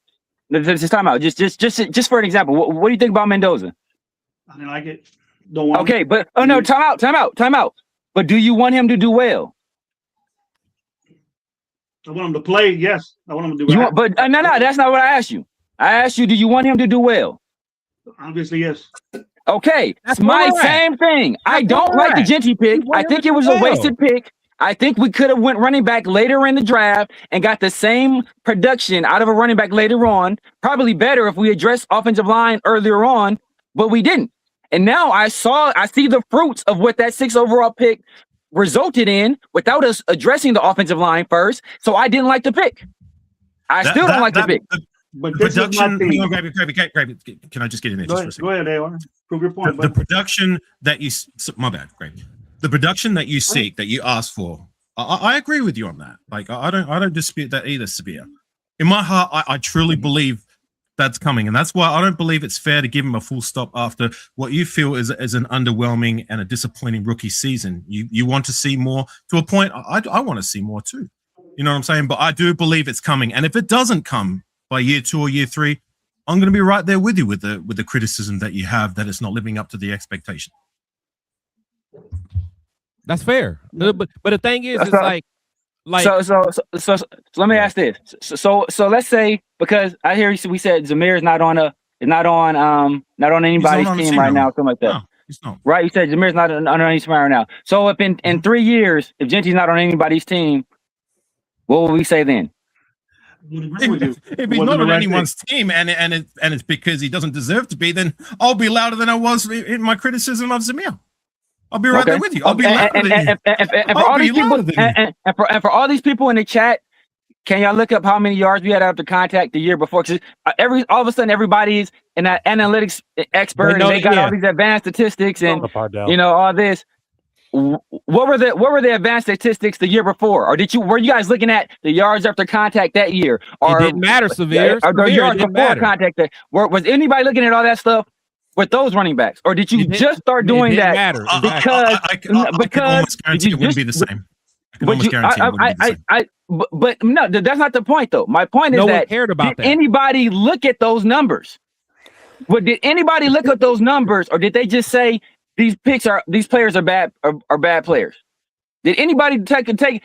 Just time out. Just for an example, what do you think about Mendoza? I didn't like it. Don't want okay, but no, time out. But do you want him to do well? I want him to play. Yes, I want him to do well. But no, that's not what I asked you. I asked you, do you want him to do well? Obviously, yes. Okay, that's my same thing. I don't like the Genty pick. I think it was a wasted pick. I think we could have went running back later in the draft and got the same production out of a running back later on. Probably better if we addressed offensive line earlier on, but we didn't. And now I see the fruits of what that 6 overall pick resulted in without us addressing the offensive line first. So I didn't like the pick. I still don't like the pick. But this production, Gravy, can I just get in there just for a second? Go ahead, Aaron. Prove your point. The production that you, my bad, Gravy. The production that you seek, that you ask for, I agree with you on that. Like I don't dispute that either, Sabir. In my heart, I truly believe that's coming, and that's why I don't believe it's fair to give him a full stop after what you feel is an underwhelming and a disappointing rookie season. You want to see more to a point. I want to see more too. You know what I'm saying? But I do believe it's coming, and if it doesn't come by year 2 or year 3, I'm going to be right there with you with the criticism that you have that it's not living up to the expectation. That's fair, but the thing is, it's like so let me ask this. So let's say, because I hear we said Zamir is not on anybody's team right now, something like that. No, he's not. Right? You said Zamir's not on any team right now. So if in 3 years, if Genty's not on anybody's team, what will we say then? If he's not on anyone's team and it's because he doesn't deserve to be, then I'll be louder than I was in my criticism of Zamir. I'll be right there with you. I'll be louder than you. And for all these people in the chat, Can y'all look up how many yards we had after contact the year before? Because all of a sudden everybody's an analytics expert and they got all these advanced statistics and all this. What were the advanced statistics the year before, or were you guys looking at the yards after contact that year? Or it didn't matter, Severe. Or the yards before contact? Was anybody looking at all that stuff with those running backs, or did you just start doing that matter. because I can almost guarantee it wouldn't be the same. But no, that's not the point though. My point is no one that cared about that. Anybody look at those numbers? Did anybody look at those numbers, or did they just say these players are bad players? Did anybody take what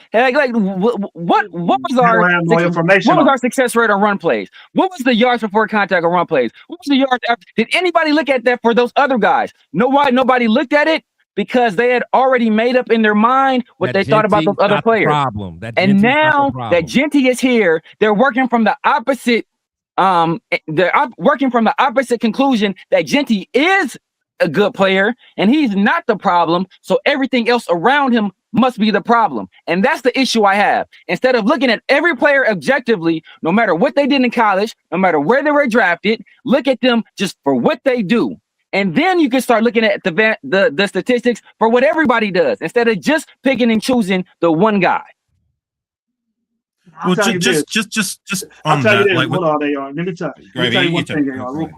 was our success rate on run plays? What was the yards before contact on run plays? What was the yards after? Did anybody look at that for those other guys? No, why nobody looked at it? Because they had already made up in their mind what they thought about those other players. And now that Genty is here, they're working from the opposite. They're working from the opposite conclusion that Genty is a good player and he's not the problem. So everything else around him must be the problem. And that's the issue I have. Instead of looking at every player objectively, no matter what they did in college, no matter where they were drafted, look at them just for what they do. And then you can start looking at the statistics for what everybody does instead of just picking and choosing the one guy. Well, just on that, like, hold on, they are. Let me tell you one thing, they are, real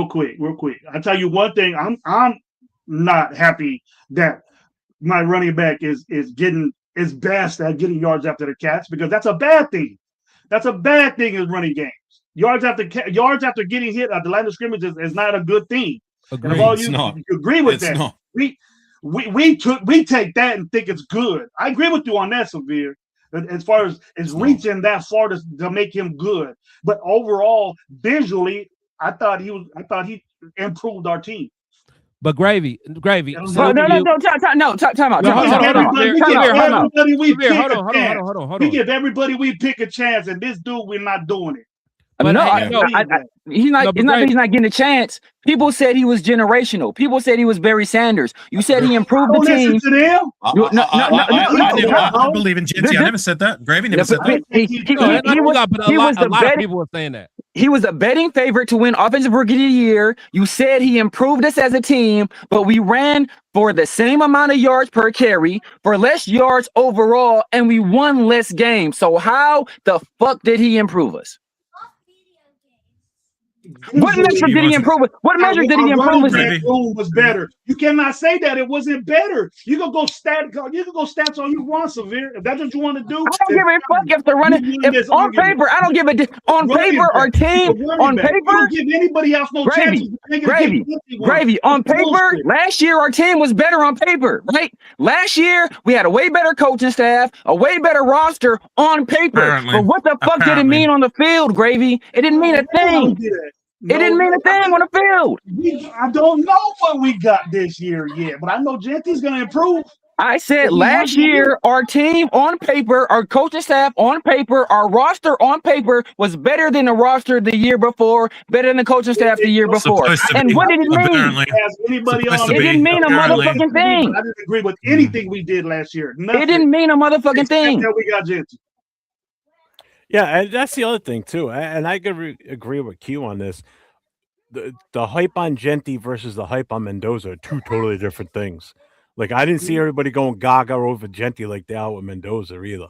quick. I tell you one thing. I'm not happy that my running back is best at getting yards after the catch, because that's a bad thing. That's a bad thing in running games. Yards after getting hit at the line of scrimmage is not a good thing. Agreed. And if all you agree with that, not. we take that and think it's good. I agree with you on that, Severe. As far as reaching that far to make him good, but overall, visually, I thought he improved our team. But gravy. No, time out. Hold on. We give everybody we pick a chance, and this dude, we're not doing it. He's not getting a chance. People said he was generational. People said he was Barry Sanders. You said he improved the team. I believe in Genty. I never said that. Gravy never said that. A lot of people were saying that. He was a betting favorite to win Offensive Rookie of the Year. You said he improved us as a team, but we ran for the same amount of yards per carry, for less yards overall, and we won less games. So how the fuck did he improve us? What measure did he improve? What measure did he improve? Was better. You cannot say that it wasn't better. You can go stats all you want, Severe. If that's what you want to do. I don't give a fuck if they're running. If on paper, I don't give a on paper or team on paper. Don't give anybody else no chance. Gravy. On paper, last year our team was better on paper, right? Last year we had a way better coaching staff, a way better roster on paper. But what the fuck did it mean on the field, Gravy? It didn't mean a thing. It didn't mean a thing on the field. I don't know what we got this year yet, but I know Genty's going to improve. I said last year, our team on paper, our coaching staff on paper, our roster on paper was better than the roster the year before, better than the coaching staff the year before. And what did it mean? It didn't mean a motherfucking thing. I didn't agree with anything we did last year. It didn't mean a motherfucking thing. Until we got Genty. Yeah, and that's the other thing too. And I could agree with Q on this. The hype on Genty versus the hype on Mendoza are two totally different things. Like, I didn't see everybody going gaga over Genty like they are with Mendoza either.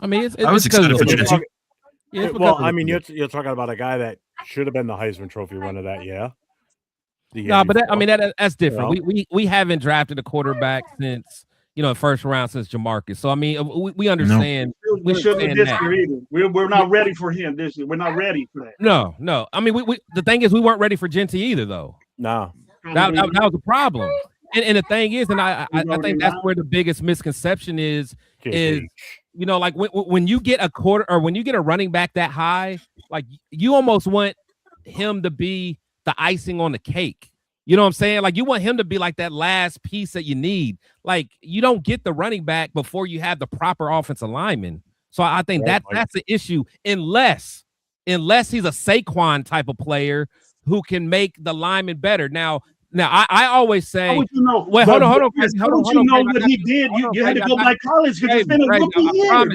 I mean, I was excited for Genty. Well, I mean, you're talking about a guy that should have been the Heisman Trophy runner that year. But that's different. You know? We haven't drafted a quarterback since, the first round since Jamarcus. So I mean, we understand. We shouldn't have this year either. We're not ready for him this year. We're not ready for that. No. I mean, the thing is, we weren't ready for Genty either, though. No, that was the problem. And the thing is, and I think that's where the biggest misconception is like when you get a quarter or when you get a running back that high, like you almost want him to be the icing on the cake. You know what I'm saying? Like you want him to be like that last piece that you need. Like you don't get the running back before you have the proper offensive lineman. So I think that's the issue. Unless he's a Saquon type of player who can make the lineman better. Now I always say, how would you know? Wait, hold on. How would you know what he did? You had to go by college because it's been a rookie year. I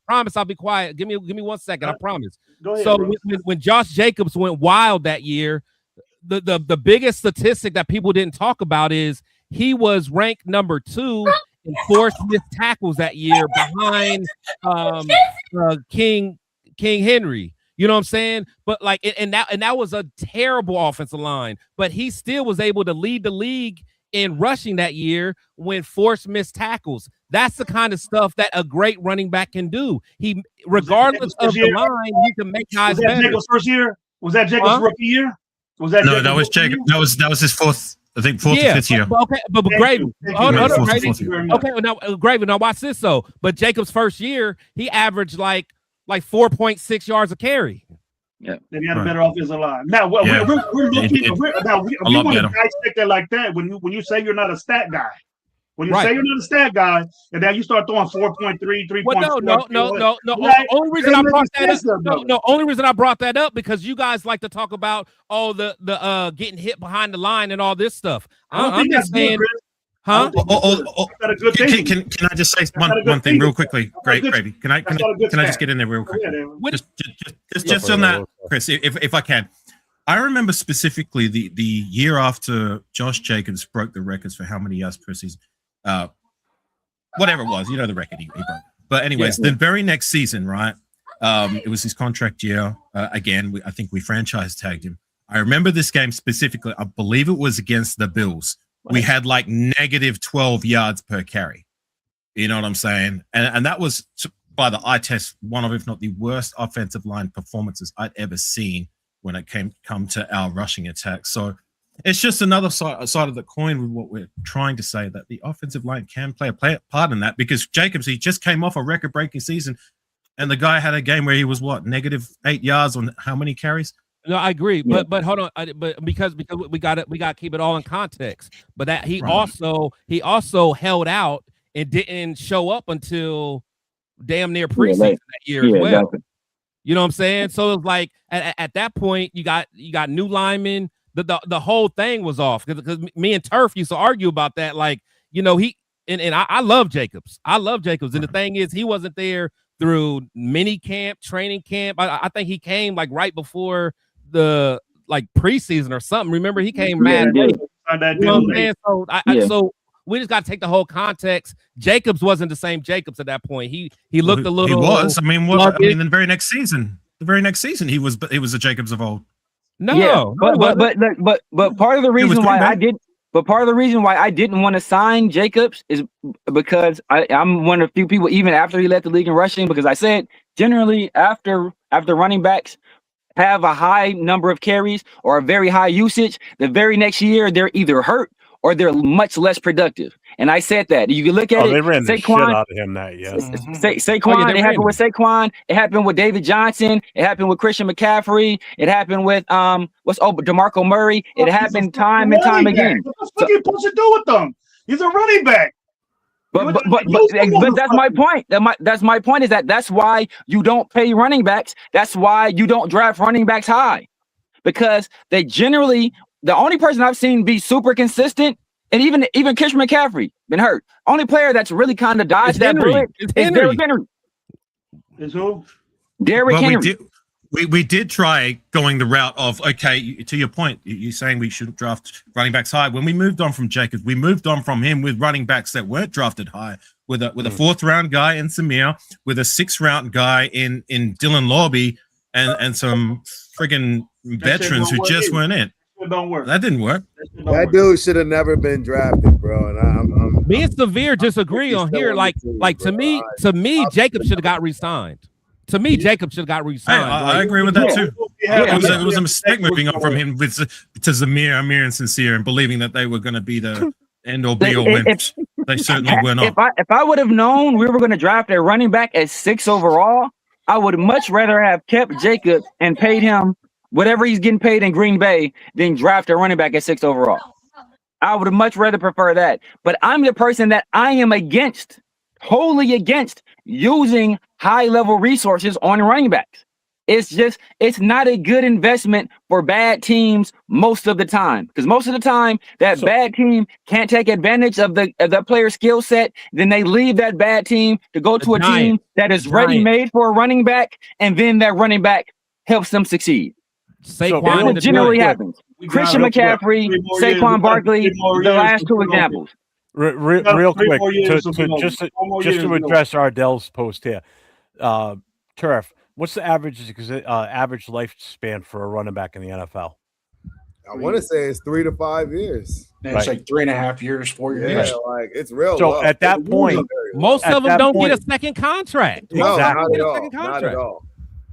promise I'll be quiet. Give me 1 second. I promise. Go ahead, So bro. when Josh Jacobs went wild that year, the biggest statistic that people didn't talk about is he was ranked number 2 in forced missed tackles that year behind King Henry. You know what I'm saying? But like, and that was a terrible offensive line, but he still was able to lead the league in rushing that year when forced missed tackles. That's the kind of stuff that a great running back can do. He, regardless of the line, he can make guys better. Was that Jacobs' first year? Was that Jacobs' rookie year? Was that no? That was Jacob. That was his fourth. I think fourth or fifth year. Okay, but Gravy. Hold on, Gravy. Okay, now Gravy. Now watch this though. But Jacobs' first year, he averaged like 4.6 yards a carry. Yeah, then he had a better offensive line. Now, we're looking. If we want to dissect that like that, when you say you're not a stat guy, when you say you're not a stat guy, and then you start throwing 4.3, 3.4. Well, no. Only reason I brought that up. Only reason I brought that up because you guys like to talk about the getting hit behind the line and all this stuff. I'm just saying. Huh? Can I just say one thing real quickly? Great, Gravy. Can I just get in there real quick? Just on that, Chris, if I can. I remember specifically the year after Josh Jacobs broke the records for how many yards per season. Whatever it was, the record he broke. But anyways, the very next season, right? It was his contract year. Again, I think we franchise tagged him. I remember this game specifically. I believe it was against the Bills. We had like negative 12 yards per carry. You know what I'm saying? And that was, by the eye test, one of, if not the worst offensive line performances I'd ever seen when it come to our rushing attack. So it's just another side of the coin with what we're trying to say, that the offensive line can play a part in that, because Jacobs, he just came off a record-breaking season, and the guy had a game where he was, negative 8 yards on how many carries? No, I agree, but hold on, but because we got to keep it all in context. But that he also held out and didn't show up until damn near preseason that year as well. Exactly. You know what I'm saying? So it was like at that point you got new linemen. The whole thing was off because me and Turf used to argue about that. Like, he and I love Jacobs. And the thing is, he wasn't there through mini camp, training camp. I think he came like right before the preseason or something. Remember, he came mad late. You know what I'm saying? So we just got to take the whole context. Jacobs wasn't the same Jacobs at that point. He looked a little. He was. I mean, the very next season, he was a Jacobs of old. No, but part of the reason why I did. But part of the reason why I didn't want to sign Jacobs is because I'm one of the few people, even after he left the league in rushing, because I said generally after running backs have a high number of carries or a very high usage, the very next year they're either hurt or they're much less productive. And I said that. You can look at it. They ran the shit out of him that year. Saquon, it happened with Saquon. It happened with David Johnson. It happened with Christian McCaffrey. It happened with DeMarco Murray. It happened time and time again. What the fuck are you supposed to do with them? He's a running back. But that's my point. That's my point is that's why you don't pay running backs. That's why you don't draft running backs high, because they generally, the only person I've seen be super consistent, and even Christian McCaffrey been hurt. Only player that's really kind of dodged that bullet is Derrick Henry. Is who? Derrick Henry. We did try going the route of, okay, to your point, you're saying we shouldn't draft running backs high. When we moved on from Jacobs, we moved on from him with running backs that weren't drafted high, with a fourth round guy in Samir, with a sixth round guy in Dylan Lobby, and some friggin' veterans who just weren't in. Don't work. That didn't work. That dude should have never been drafted, bro. And me and Severe disagree on here. Like to me, Jacob should have got re-signed. To me, Jacob should have got re-signed. I agree with that too. It was a mistake moving on from him to Zamir, Amir, and Sincere, and believing that they were going to be the end or be all wins. They certainly were not. If I would have known we were going to draft a running back at 6 overall, I would much rather have kept Jacob and paid him whatever he's getting paid in Green Bay than draft a running back at 6 overall. I would much rather prefer that. But I'm the person that I am wholly against using high-level resources on running backs. It's not a good investment for bad teams most of the time, because most of the time that bad team can't take advantage of the player's skill set. Then they leave that bad team to go to a team that is ready made for a running back, and then that running back helps them succeed. That's what generally happens. Christian McCaffrey, Saquon Barkley, the last two examples. Real quick, just to address Ardell's post here, Turf. What's the average lifespan for a running back in the NFL? I want to say it's 3 to 5 years. And it's like 3.5 years, 4 years. Yeah, like it's real. So at that point, most of them don't get a second contract. No, Exactly. not at all.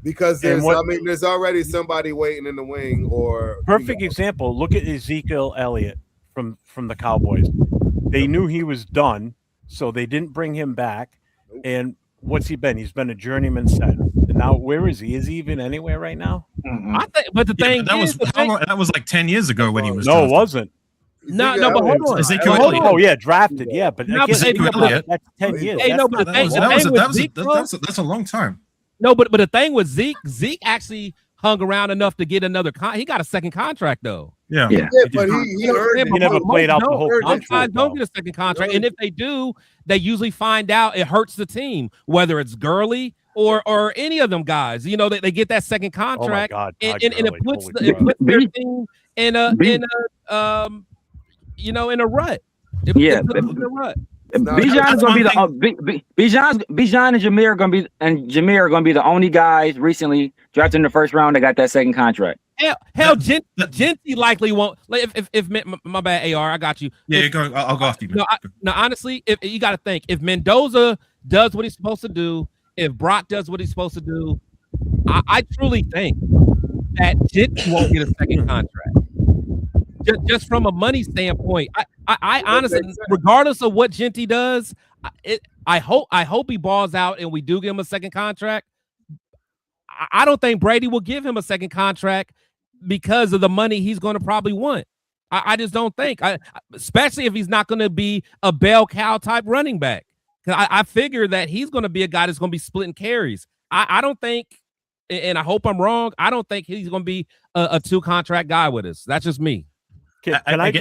Because there's already somebody waiting in the wing. Or perfect example. Look at Ezekiel Elliott from the Cowboys. They knew he was done, so they didn't bring him back. And what's he been? He's been a journeyman center. And now where is he? Is he even anywhere right now? I think, but the thing that was like 10 years ago when he was. No, it wasn't. No, but hold on. Ezekiel Elliott. Oh yeah, drafted. Yeah, but Ezekiel Elliott. That's 10 years. Hey, no, but that's a long time. No, but the thing with Zeke actually hung around enough to get another he got a second contract though. Yeah, but he never played out the whole contract. Don't get a second contract, and if they do, they usually find out it hurts the team, whether it's Gurley or any of them guys. You know, they get that second contract, and it puts their team in a rut. It puts them in a rut. Bijan is going to be Bijan and Jameer are going to be the only guys recently drafted in the first round that got that second contract. Hell, Genty likely won't. Like if my bad, AR, I got you. Yeah, I'll go after you. No, honestly, if you got to think, if Mendoza does what he's supposed to do, if Brock does what he's supposed to do, I truly think that Genty won't get a second contract. Just from a money standpoint, I honestly, regardless of what Genty does, I hope he balls out and we do give him a second contract. I don't think Brady will give him a second contract because of the money he's going to probably want. I just don't think, especially if he's not going to be a bell cow type running back. Because I figure that he's going to be a guy that's going to be splitting carries. I don't think, and I hope I'm wrong, I don't think he's going to be a 2 contract guy with us. That's just me. Can I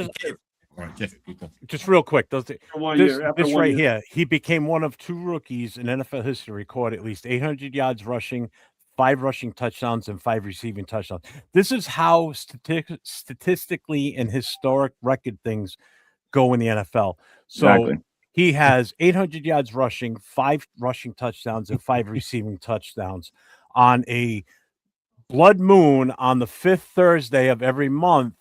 just real quick? This right here, he became one of 2 rookies in NFL history record at least 800 yards rushing, 5 rushing touchdowns, and 5 receiving touchdowns. This is how statistically and historic record things go in the NFL. So he has 800 yards rushing, 5 rushing touchdowns, and 5 receiving touchdowns on a blood moon on the 5th Thursday of every month.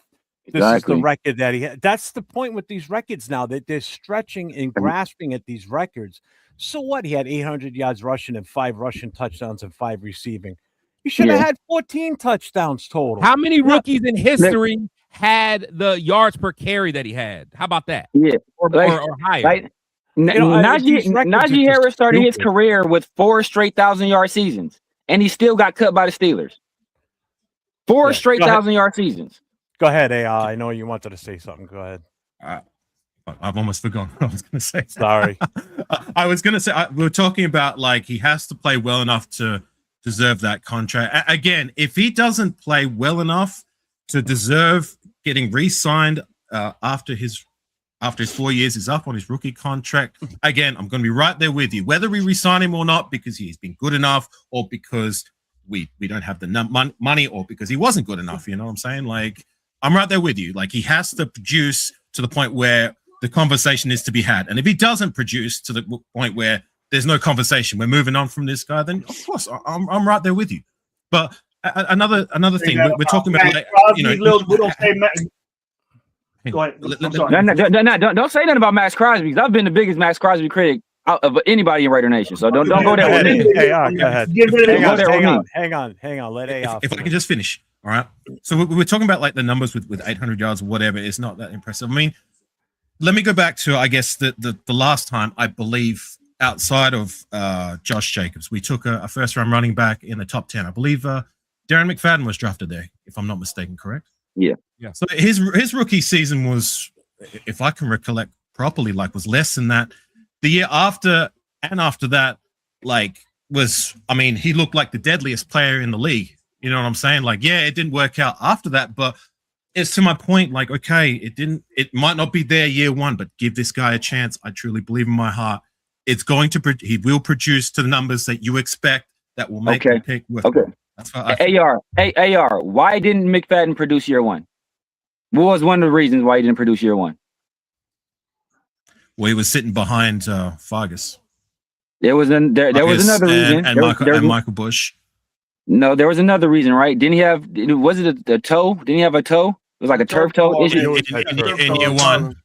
This is the record that he had. That's the point with these records now, that they're stretching and grasping at these records. So what? He had 800 yards rushing and 5 rushing touchdowns and 5 receiving. He should have had 14 touchdowns total. How many rookies in history had the yards per carry that he had? How about that? Yeah, or higher. Najee Harris started his career with 4 straight 1,000-yard seasons, and he still got cut by the Steelers. 4 straight 1,000-yard seasons. Go ahead, AI. I know you wanted to say something. Go ahead. I've almost forgotten what I was going to say. Sorry. I was going to say, we were talking about like he has to play well enough to deserve that contract. Again, if he doesn't play well enough to deserve getting re-signed after his 4 years is up on his rookie contract, again, I'm going to be right there with you. Whether we re-sign him or not because he's been good enough or because we don't have the money or because he wasn't good enough, you know what I'm saying? Like, I'm right there with you. Like, he has to produce to the point where the conversation is to be had. And if he doesn't produce to the point where there's no conversation, we're moving on from this guy, then of course I'm right there with you. But another thing, we're talking about, like, you know, go ahead. Don't say nothing about Max Crosby, because I've been the biggest Max Crosby critic of anybody in Raider Nation. So don't go there with me. Hey, go ahead. Hang on. Let AI. If I can just finish. All right. So we're talking about like the numbers with 800 yards or whatever. It's not that impressive. I mean, let me go back to, I guess, the last time, I believe, outside of Josh Jacobs, we took a first round running back in the top 10. I believe Darren McFadden was drafted there, if I'm not mistaken, correct? Yeah. So his rookie season was, if I can recollect properly, like was less than that. The year after and after that, like was, I mean, he looked like the deadliest player in the league. You know what I'm saying? Like, yeah, it didn't work out after that, but it's to my point. Like, okay, it might not be there year one, but give this guy a chance. I truly believe in my heart. It's going to, he will produce to the numbers that you expect that will make the pick with. Okay. That's what AR, why didn't McFadden produce year one? What was one of the reasons why he didn't produce year one? Well, he was sitting behind Vargas. There was another reason. And Michael Bush. No, there was another reason, right? Didn't he have? Was it a toe? Didn't he have a toe? It was like a turf toe issue. In year one.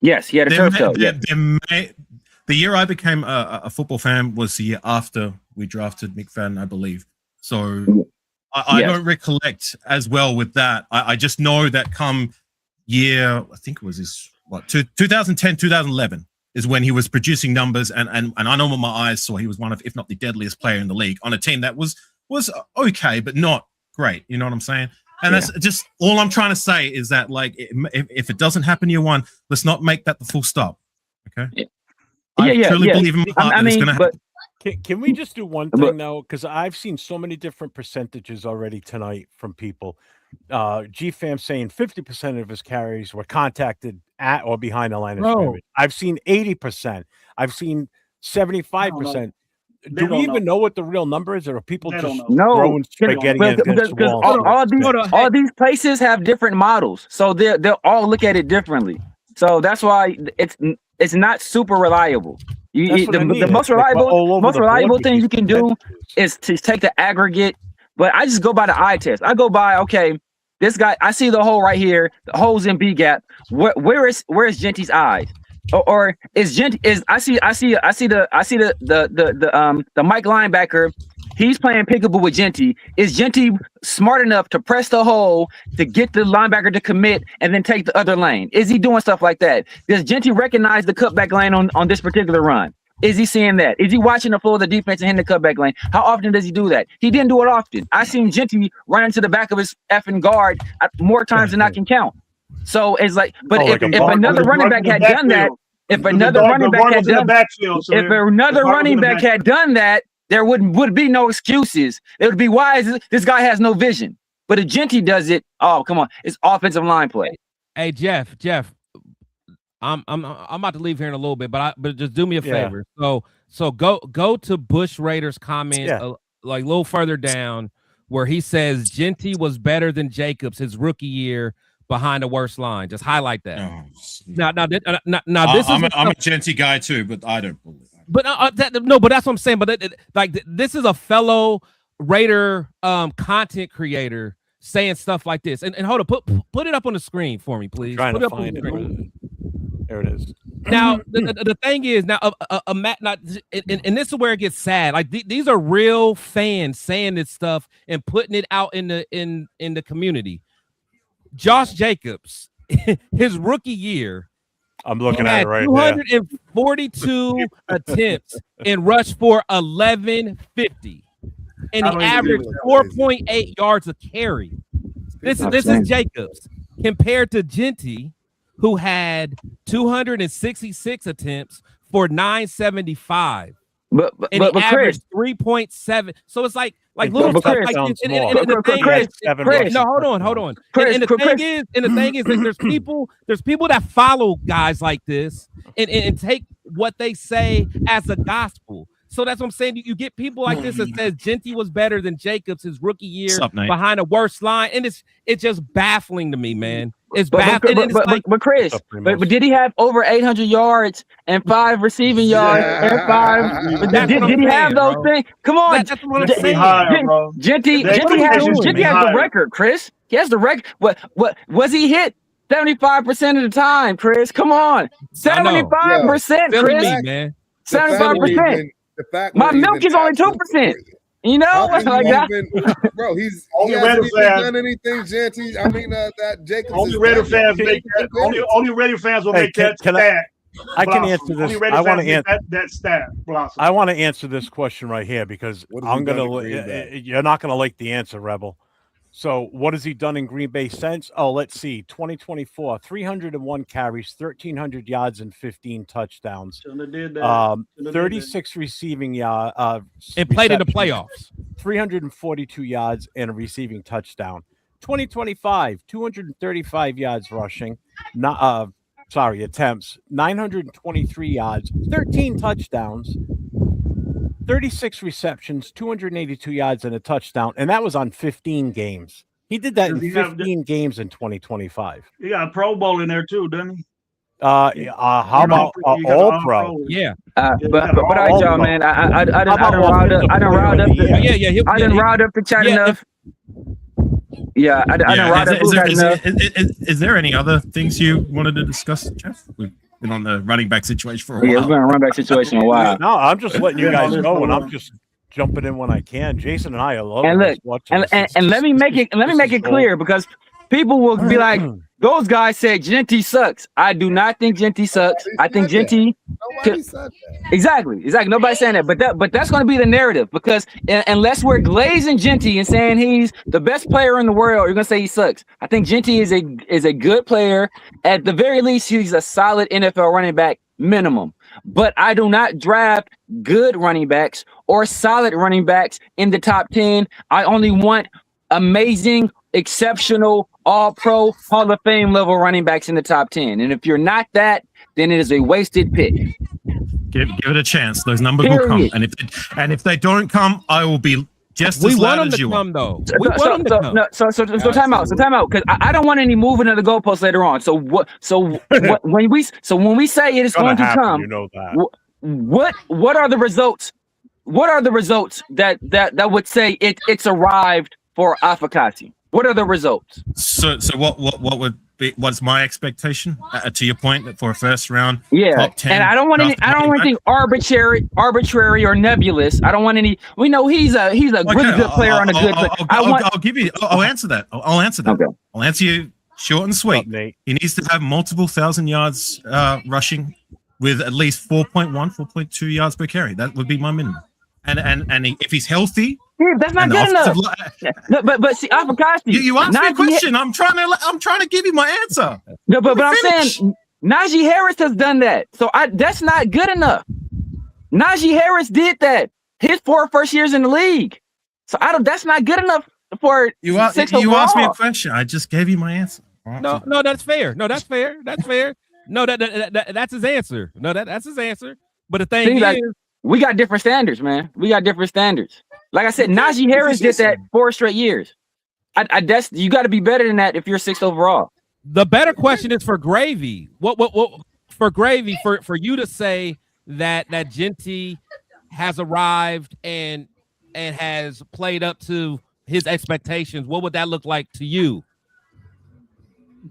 Yes, he had a turf toe. The year I became a football fan was the year after we drafted McFadden, I believe. So I don't recollect as well with that. I just know that come year, I think it was 2010, 2011 is when he was producing numbers, and I know with my eyes saw he was one of, if not the deadliest player in the league on a team that was okay, but not great. You know what I'm saying? And that's just all I'm trying to say is that, like, if it doesn't happen year one, let's not make that the full stop. Okay. I truly believe in my heart that it's going to happen. Can we just do one thing though? Because I've seen so many different percentages already tonight from people. GFAM saying 50% of his carries were contacted at or behind the line of scrimmage. I've seen 80%. I've seen 75%. Do we even know what the real number is, or are people just throwing spaghetti against the wall? All these places have different models, so they'll all look at it differently. So that's why it's not super reliable. The most reliable thing you can do is to take the aggregate. But I just go by the eye test. I go by, okay, this guy, I see the hole right here, the holes in B gap. Where is Genty's eyes? Or is Genty I see the Mike linebacker. He's playing pickable with Genty. Is Genty smart enough to press the hole to get the linebacker to commit and then take the other lane? Is he doing stuff like that? Does Genty recognize the cutback lane on this particular run? Is he seeing that? Is he watching the floor of the defense and hitting the cutback lane? How often does he do that? He didn't do it often. I seen Genty run into the back of his effing guard more times than I can count. So it's like, but if another running back had done that, if another running back had done that, there would be no excuses. It would be, why is this guy has no vision? But if Genty does it, oh come on, it's offensive line play. Hey Jeff, I'm about to leave here in a little bit, but just do me a favor. So go to Bush Raiders comment like a little further down where he says Genty was better than Jacobs his rookie year behind the worst line. Just highlight that. Now this I'm a Genty guy too, but I don't believe. But but that's what I'm saying. But this is a fellow Raider content creator saying stuff like this. And hold on, put it up on the screen for me, please. Trying to find it. There it is. Now the thing is now, and this is where it gets sad. Like these are real fans saying this stuff and putting it out in the community. Josh Jacobs, his rookie year. I'm looking at it right now. 242 attempts and rushed for 1150. And he averaged 4.8 yards a carry. This is Jacobs compared to Genty, who had 266 attempts for 975. But he averaged 3.7. So it's like little stuff like this. No, hold on. And the thing is that there's people that follow guys like this and take what they say as a gospel. So that's what I'm saying. You get people like this that says Genty was better than Jacobs his rookie year behind a worse line, and it's just baffling to me, man. It's baffling. But Chris, but did he have over 800 yards and 5 receiving yards and 5? Did he have those things? Come on, that's what I'm saying. Genty has the record, Chris. He has the record. What was he hit 75% of the time, Chris? Come on, 75%, Chris. Me, man. 75%. My milk is only 2%. You know, like that. Bro, he hasn't done anything, Genty. I mean, that Jacobs. Only Raider fans make that. Only Raider fans will make that stat. I can answer this. I want to answer that stat. Blossom. I want to answer this question right here because I'm gonna. You're not gonna like the answer, Rebel. So what has he done in Green Bay since? Oh, let's see. 2024, 301 carries, 1,300 yards, and 15 touchdowns. Shouldn't have did that. 36 receiving yards. And played in the playoffs. 342 yards and a receiving touchdown. 2025, 235 yards rushing. Attempts. 923 yards, 13 touchdowns. 36 receptions, 282 yards, and a touchdown, and that was on 15 games. He did that in 15 games in 2025. He got a Pro Bowl in there too, doesn't he? How about all pro? Yeah. But all right, y'all, man. I done riled up the chat enough. Yeah, I done riled up the chat enough. Is there any other things you wanted to discuss, Jeff? We've been on the running back situation for a while. Yeah, we've been on running back situation a while. No, I'm just letting you guys know, and I'm just jumping in when I can. Jason and I are loving and look, and let me make it clear, because people will be like, those guys said Genty sucks. I do not think Genty sucks. I think Genty. Exactly. Nobody's saying that, but that's going to be the narrative, because unless we're glazing Genty and saying he's the best player in the world, you're going to say he sucks. I think Genty is a good player. At the very least, he's a solid NFL running back minimum. But I do not draft good running backs or solid running backs in the top 10. I only want amazing, exceptional, all-pro, Hall of Fame level running backs in the top 10. And if you're not that, then it is a wasted pick. Give it a chance. Those numbers will come. And if they don't come, I will be just as loud as you are. So time out. Because I don't want any moving of the goalposts later on. So when we say it is going to come, you know that. What are the results? What are the results that would say it's arrived for Afakasi? What are the results? So what would be, what's my expectation to your point, that for a first round top 10, and I don't want anything arbitrary or nebulous. I don't want any. We know he's a good player on a good. I'll answer that. I'll answer that. Okay. I'll answer you short and sweet. He needs to have multiple 1,000 yards rushing with at least 4.1, 4.2 yards per carry. That would be my minimum. And if he's healthy. Yeah, that's not good enough. But see, Afakasi. You asked me a question. I'm trying to give you my answer. No, but I'm saying Najee Harris has done that, so that's not good enough. Najee Harris did that his 4 first years in the league, so that's not good enough for you asked me a question. I just gave you my answer. No, that's fair. That's fair. No, that's his answer. That's his answer. But the thing is, we got different standards, man. We got different standards. Like I said, Najee Harris did that 4 straight years. You got to be better than that if you're 6th overall. The better question is for Gravy. What for Gravy for you to say that Genty has arrived and has played up to his expectations? What would that look like to you?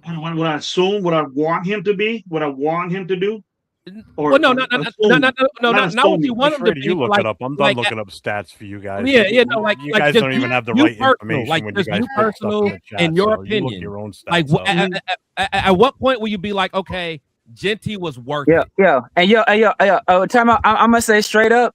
What I assume, what I want him to be, what I want him to do. Or not what you want him to be. You look it up. I'm done looking up stats for you guys. Yeah, no, like you guys don't even have the right information. Like when you guys personal, in your opinion, your own stats. Like, at what point will you be like, okay, Genty was worth it? Yeah, and time out. I'm gonna say straight up,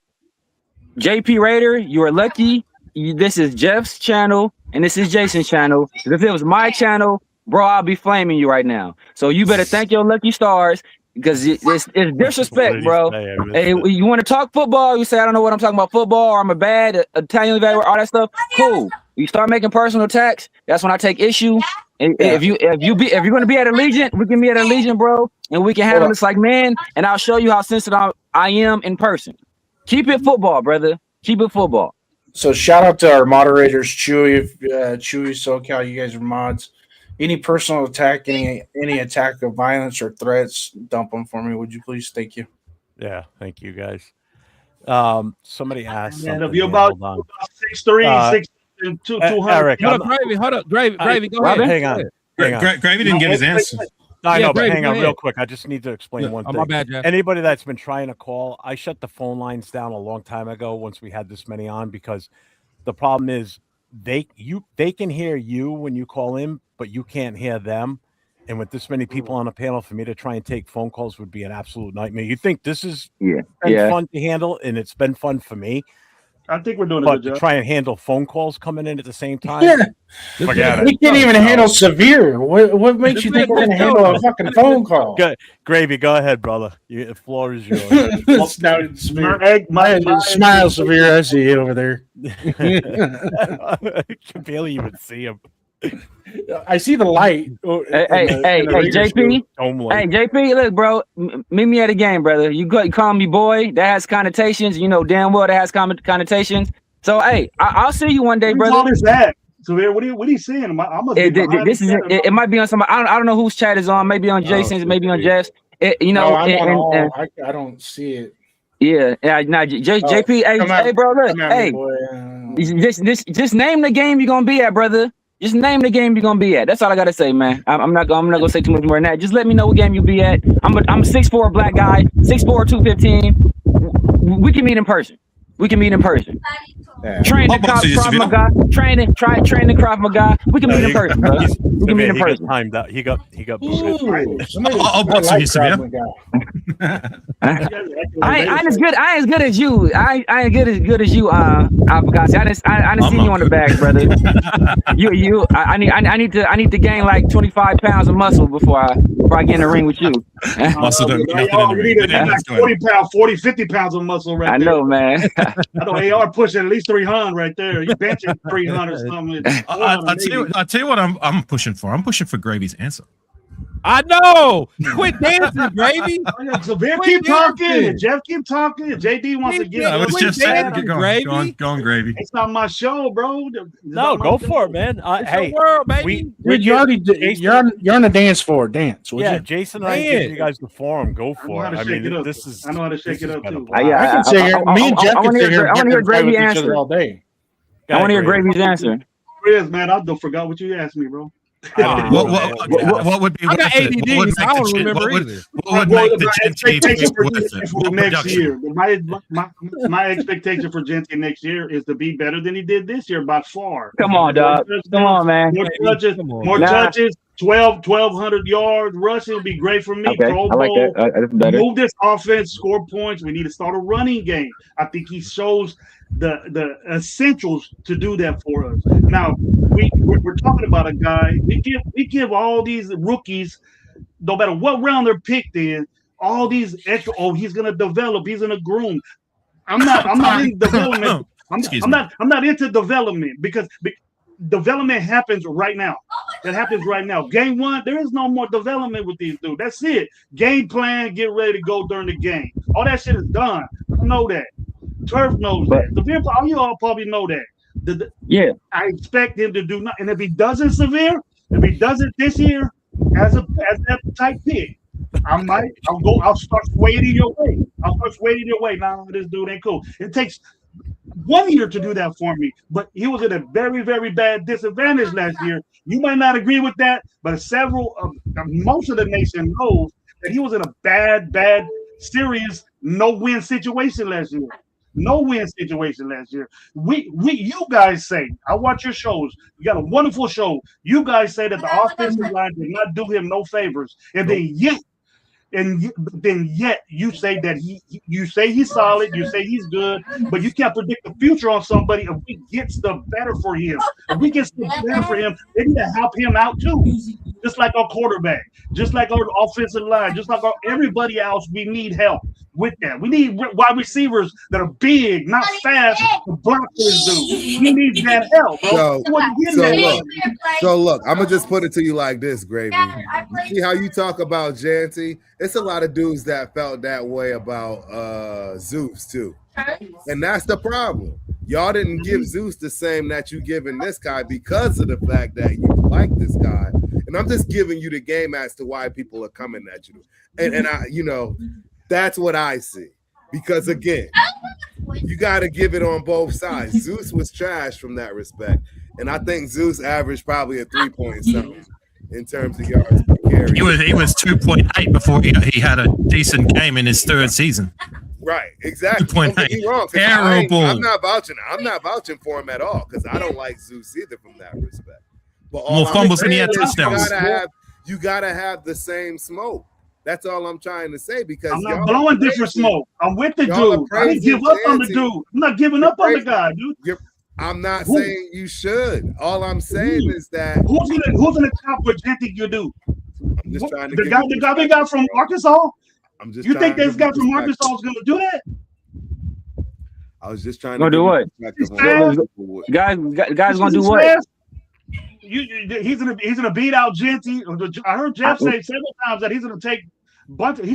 JP Raider, you are lucky. This is Jeff's channel and this is Jason's channel. If it was my channel, bro, I'll be flaming you right now. So you better thank your lucky stars. Because it's disrespect, bro. Hey, you want to talk football? You say I don't know what I'm talking about football, or I'm a bad Italian evaluator, all that stuff. Cool. You start making personal attacks. That's when I take issue. And if you're gonna be at Allegiant, we can be at Allegiant, bro, and we can handle this like men. And I'll show you how sensitive I am in person. Keep it football, brother. Keep it football. So shout out to our moderators, Chewy, SoCal. You guys are mods. Any personal attack, any attack of violence or threats, dump them for me, would you please? Thank you. Yeah, thank you guys. Somebody asked. And if you're about 6'3", 6'2", 200. Eric, hold up, Gravy, go ahead. Hang on. Gravy didn't get his answer. I know, but hang on real quick. I just need to explain one thing. My bad, Jeff. Anybody that's been trying to call, I shut the phone lines down a long time ago once we had this many on, because the problem is they can hear you when you call in, but you can't hear them. And with this many people on a panel, for me to try and take phone calls would be an absolute nightmare. You think this is been fun to handle, and it's been fun for me. I think we're doing a But good to job. try and handle phone calls coming in at the same time. Yeah. Forget it. We can't even handle severe. What makes you think we're going to handle a fucking phone call? Gravy, go ahead, brother. The floor is yours. Now, smile, severe. I see you over there. I can barely even see him. I see the light. Hey, JP. Hey, JP, look, bro. Meet me at a game, brother. You call me boy. That has connotations. You know damn well that has connotations. So, hey, I'll see you one day, brother. What is that? So, what are you saying? I must be this is it might be on somebody. I don't know whose chat is on. Maybe on Jason's. Maybe on Jeff's. I don't see it. Yeah. Now, JP. Hey, bro. Look. Hey, just name the game you're gonna be at, brother. Just name the game you're gonna be at. That's all I gotta say, man. I'm not gonna say too much more than that. Just let me know what game you'll be at. I'm a 6'4" black guy, 6'4", 215. We can meet in person. Train the Krav Maga. Train the Krav Maga. We can meet in person, bro. We can meet in person. Timed out. He got booted. I'll box with you, Severe. I ain't as good as you. I ain't as good as you, Avocado. I didn't see you on the bag, brother. I need to gain like 25 pounds of muscle before I get in the ring with you. Muscle don't you need like 40, 50 pounds of muscle right there. I know, man. I know AR pushing at least 300 right there. You benching 300 or something. I'll tell you what I'm pushing for. I'm pushing for Gravy's answer. I know. Quit dancing, Gravy. So Bear keep talking, and Jeff keep talking, and JD wants to get. I was just saying, go on, Gravy. It's not my show, bro. No, go for it, man. Hey, world, baby. You're on the dance floor. Dance. Yeah, Jason and I give you guys the forum. Go for it. I mean, this is. I know how to shake it up too. I can say it. Me and Jeff can sit here. I want to hear Gravy's answer all day. I want to hear Gravy's answer. Chris, man, I forgot what you asked me, bro. What would be? I got ADD. I don't remember either. What would make the Gente for next year? My expectation for Gente next year is to be better than he did this year by far. Come on, dog. Come on, man. More touches. 1,200 yards rushing would be great for me. Okay, I like that. That's better. Move this offense, score points. We need to start a running game. I think he shows the essentials to do that for us. Now we're talking about a guy. We give all these rookies, no matter what round they're picked in, all these extra. Oh, he's gonna develop. He's gonna groom. I'm not in development. I'm not into development because development happens right now. That happens right now. Game one, there is no more development with these dudes. That's it. Game plan, get ready to go during the game. All that shit is done. I know that. Turf knows that. You all probably know that. Yeah. I expect him to do nothing. And if he doesn't if he does it this year as that type pick, I'll start swaying your way. Nah, this dude ain't cool. It takes 1 year to do that for me, but he was at a very, very bad disadvantage last year. You might not agree with that, but most of the nation knows that he was in a bad, serious no-win situation last year. You guys say, I watch your shows. You got a wonderful show. You guys say that the offensive line did not do him no favors, and then yet you say that you say he's solid, you say he's good, but you can't predict the future on somebody. If we get stuff better for him, they need to help him out too. Just like our quarterback, just like our offensive line, just like everybody else, we need help with that. We need wide receivers that are big, not fast, to block this dude. We need that help, bro. So look, I'm gonna just put it to you like this, Gravy. You see how you talk about Gente? It's a lot of dudes that felt that way about Zeus too. And that's the problem. Y'all didn't give Zeus the same that you giving this guy because of the fact that you like this guy. And I'm just giving you the game as to why people are coming at you. And I, that's what I see. Because again, you got to give it on both sides. Zeus was trash from that respect. And I think Zeus averaged probably a 3-point something in terms of yards per carry. He was 2.8 before he had a decent game in his third season. Right, exactly. 2.8. Don't get me wrong. Terrible. I'm not vouching for him at all because I don't like Zeus either from that respect. But more fumbles than he had touchdowns. You gotta have the same smoke. That's all I'm trying to say because I'm not blowing different smoke. I'm with the dude. I didn't give up on the dude. I'm not giving up on the guy, dude. I'm not saying you should. All I'm saying is that who's in the top what Genty you do? I'm just trying to the guy they got from Arkansas. I'm just. You think this guy from Arkansas is going to do that? I was just trying to do what? Guys gonna do what? He's gonna beat out Genty. I heard Jeff say several times that he's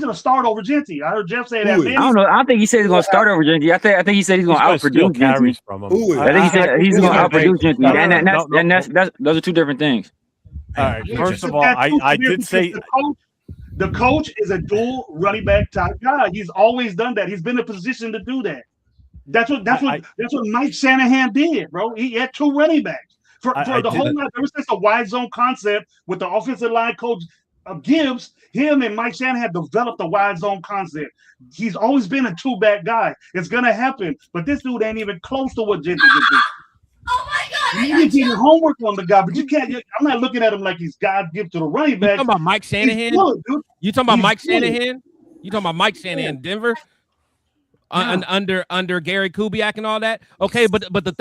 gonna start over Genty. I heard Jeff say that. I don't know. I don't think he said he's gonna start over Genty. I think he said he's gonna outproduce Genty. I think he said he's gonna outproduce Genty. And those are two different things. All right. First of all, I did say the coach is a dual running back type guy. He's always done that. He's been in a position to do that. That's what Mike Shanahan did, bro. He had two running backs for the whole night. Ever since the wide zone concept with the offensive line coach Gibbs, him and Mike Shanahan developed the wide zone concept. He's always been a two-back guy. It's gonna happen, but this dude ain't even close to what Genty can do. Oh my God! You did homework on the guy, but you can't. I'm not looking at him like he's God given to the running back. You talking about Mike Shanahan? You talking about Mike Shanahan? You talking about Mike Shanahan, Denver? Under Gary Kubiak and all that. Okay, but the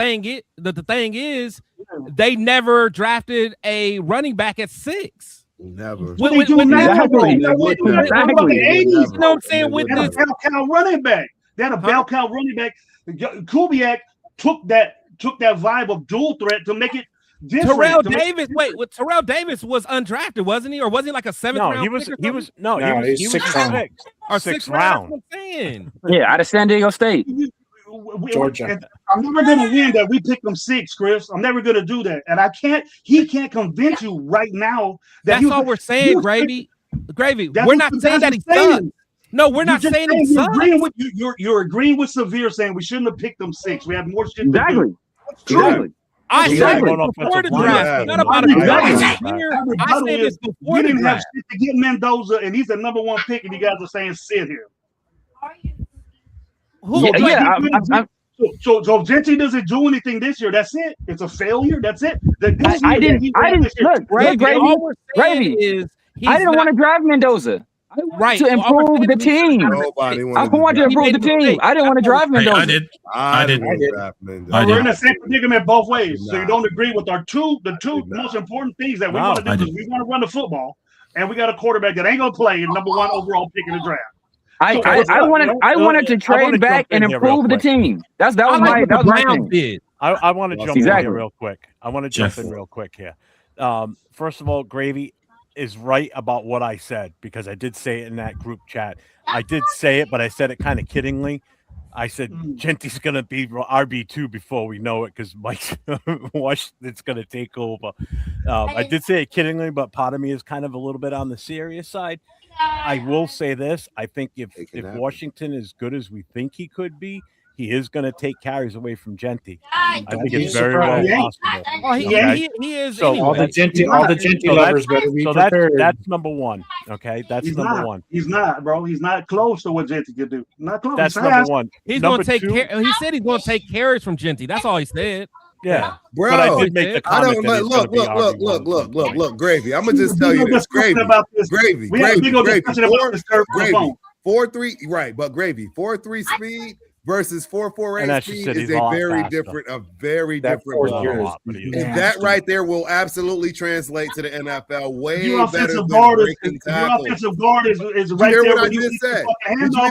thing is, they never drafted a running back at 6. Never. What they do now? Exactly. You know what I'm saying? With this bell cow running back, they had a bell cow running back. Kubiak took that vibe of dual threat to make it different. Terrell Davis was undrafted, wasn't he? Or was he like a 7th round? He was 6th round. Or 6th round. Yeah, out of San Diego State. Georgia. I'm never gonna win that we picked them 6, Chris. I'm never gonna do that. And he can't convince you right now that that's all we're saying, Gravy. We're not saying that he sucks. No, we're not saying he sucks. You're agreeing with Severe saying we shouldn't have picked them 6. We have more shit to do. Exactly. I said it before the draft. Not about a draft. I said this before the didn't have draft. shit to get Mendoza, and he's the number 1 pick, and you guys are saying sit here. So if Genty doesn't do anything this year, that's it. It's a failure. That's it. I didn't look, Gravy. I didn't want to drive Mendoza. Right. To improve the team. I wanted to improve the team. I didn't want to drive Mendoza. I did. We're in the same predicament both ways. So you don't agree with the two most important things that we want to do is we want to run the football, and we got a quarterback that ain't gonna play number 1 overall pick in the draft. I wanted to trade back and improve the team. That was my thing. I want to jump in here real quick. I want to jump in real quick here. First of all, Gravy is right about what I said because I did say it in that group chat. I did say it, but I said it kind of kiddingly. I said Genty's gonna be RB2 before we know it because Mike Washington's gonna take over. I did say it kiddingly, but part of me is kind of a little bit on the serious side. I will say this: I think if Washington is good as we think he could be, he is going to take carries away from Genty. I think it's very well possible. Oh, he is. So anyway. all the Genty lovers better be prepared. That's number 1. Okay, that's number 1. He's not, bro. He's not close to what Genty can do. Not close. That's number 1. He's going to take care. He said he's going to take carries from Genty. That's all he said. Yeah, bro. But I did make the comment. Look, Gravy. I'm gonna just tell you this, Gravy. We had a big old discussion about this curve. 4.3, right? But Gravy, 4.3 speed versus 4.48 speed is a very different. And that right there will absolutely translate to the NFL way better than breaking tackles. Your offensive guard is right there. Did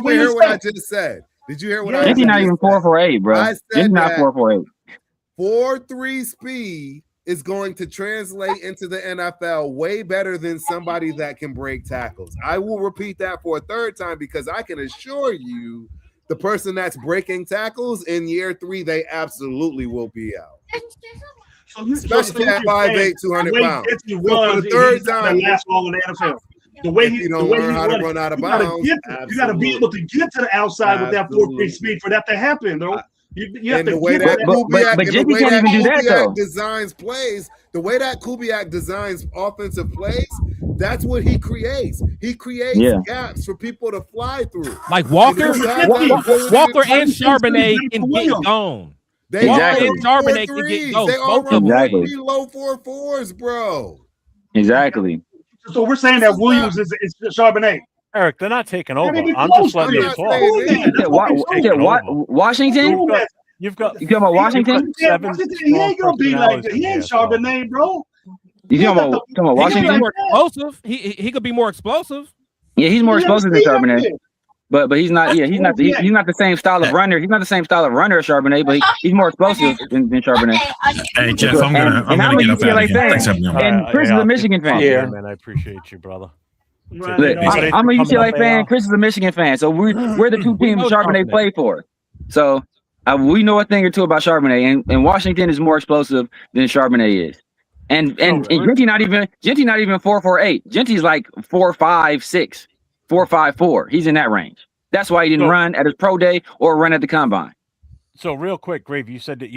you hear what I just said? Did you hear what I just said? He's not even 4.48, bro. He's not 4.48. 4.3 speed is going to translate into the NFL way better than somebody that can break tackles. I will repeat that for a 3rd time because I can assure you the person that's breaking tackles in year 3, they absolutely will be out. Especially at 5'8", 200 pounds. For the 3rd time, last long in the NFL. The way you don't learn how to run out of bounds, you got to be able to get to the outside with that 4.3 speed for that to happen, though. You have and the way that Kubiak designs plays, the way that Kubiak designs offensive plays, that's what he creates. He creates gaps for people to fly through. Like Walker and Charbonnet can get gone. Walker and Charbonnet can get gone. They all run low 4.4s, bro. Exactly. So we're saying that Williams is Charbonnet. Eric, they're not taking over. even I'm close. just letting them I'm talk. not saying that. That's what I'm saying. Washington? You've got You talking about Washington? seven He ain't gonna be like that. personalities He ain't here, so- Charbonnet, bro. You talking about He could be Washington? more explosive. He could be more explosive. Yeah, he's more You never explosive than see him Charbonnet. there. But he's not. Yeah, he's not. He's not the same style of runner. He's not the same style of runner as Charbonnet, but he's more explosive than Charbonnet. Hey Jeff, I'm gonna And I'm a get up out UCLA of here. fan, Thanks for having me on. and Chris is I'll a Michigan keep fan. talking, Yeah. man. I appreciate you, brother. Right. Look, Anybody I'm a coming UCLA up fan. there? Chris is a Michigan fan. So we're the two We teams know Charbonnet Charbonnet. played for. So we know a thing or two about Charbonnet, and Washington is more explosive than Charbonnet is. And Genty not even 4.48. Genty's like 4.56, 4.54. He's in that range. That's why he didn't run at his pro day or run at the combine. So real quick, Grave, you said that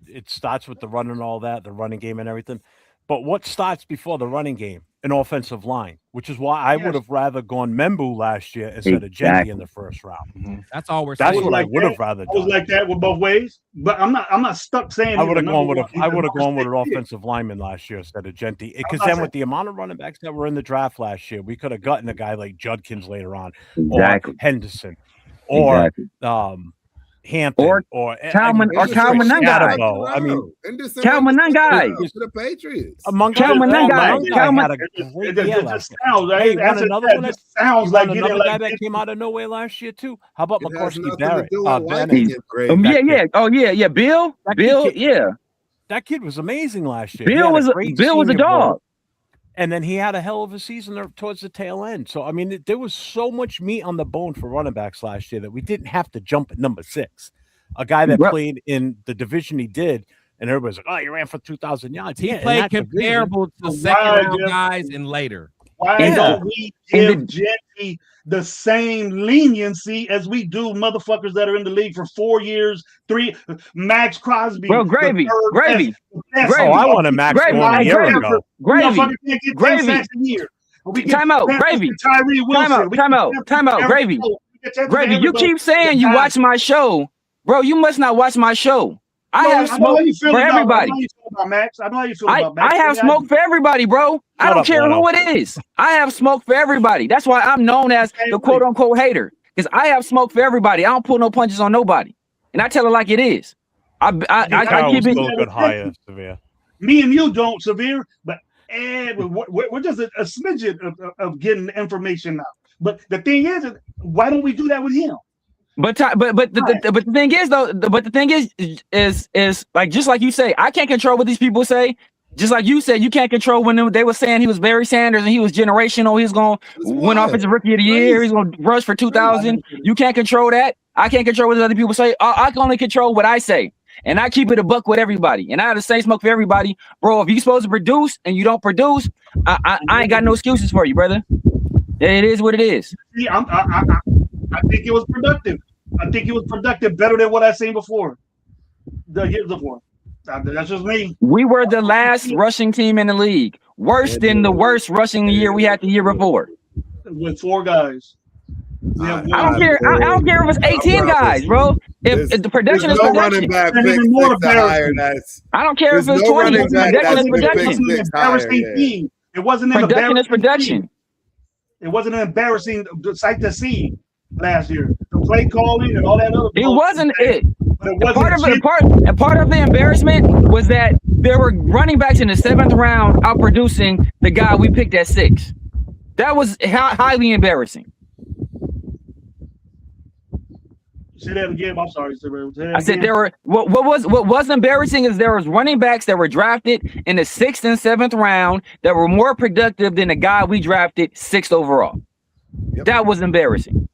it starts with the run and all that, the running game and everything. But what starts before the running game? An offensive line, which is why I would have rather gone Membu last year instead of Genty in the first round. That's all we're That's saying. what I would have rather I was done. like that with both ways, but I'm not stuck saying. I would have he's the gone with number one. I would have He's the gone with an first pick. offensive lineman last year instead of Genty. Because not then saying- with the amount of running backs that were in the draft last year, we could have gotten a guy like Judkins later on, Exactly. or Henderson, or Hampton, or Calvin Nungai. I mean, Calvin Nungai. To the Patriots. among Calvin others, Nungai. Calvin had a It great just year last year. sounds right. Hey, That's one another that one that just sounds like another getting guy like that came out of nowhere last year too. How about It has McCoskey nothing to Barrett? do with Bennett? liking him, Greg. Yeah. Bill, yeah. That kid was amazing last year. Bill was a dog. And then he had a hell of a season there towards the tail end. So I mean, there was so much meat on the bone for running backs last year that we didn't have to jump at number 6. A guy that played in the division he did, and everybody's like, "Oh, you ran for 2,000 yards." He Yeah, in played that division. comparable to second round guys and later. Why don't we give Genty the same leniency as we do motherfuckers that are in the league for 4 years, 3? Max Crosby. Well, Gravy. Oh, I want a Max Gravy. one a year ago. Gravy. Time out, Gravy. Time out, Gravy. Gravy, you keep saying you watch my show. Bro, you must not watch my show. I have smoke for everybody. I have smoke for everybody, bro. I don't care who it is. I have smoke for everybody. That's why I'm known as the quote unquote hater. Because I have smoke for everybody. I don't pull no punches on nobody. And I tell it like it is. I keep it. Still a good hire, Severe. Me and you don't, Severe, but we're just a smidgen of getting information out. But the thing is, why don't we do that with him? But the thing is though, the thing is like, just like you say, I can't control what these people say. Just like you said, you can't control when they were saying he was Barry Sanders and he was generational. He's going to win offensive rookie of the year. He's going to rush for 2,000. You can't control that. I can't control what other people say. I can only control what I say. And I keep it a buck with everybody. And I have the same smoke for everybody. Bro, if you're supposed to produce and you don't produce, I ain't got no excuses for you, brother. It is what it is. See, I think it was productive. I think it was productive better than what I've seen before. The years before. That's just me. We were the last rushing team in the league. Worse than the worst rushing year we had the year before. With 4 guys. I don't care. I don't care if it's 18 guys, bro. If the production is production. I don't care if it's 20. Production is production. It wasn't an production is production. It wasn't an embarrassing sight to see last year. The play calling and all that other. It wasn't it. But part of the embarrassment was that there were running backs in the 7th round outproducing the guy we picked at 6. That was highly embarrassing. Say that again. I'm sorry. I said there were what was embarrassing is there was running backs that were drafted in the 6th and 7th round that were more productive than the guy we drafted 6th overall. Yep. That was embarrassing.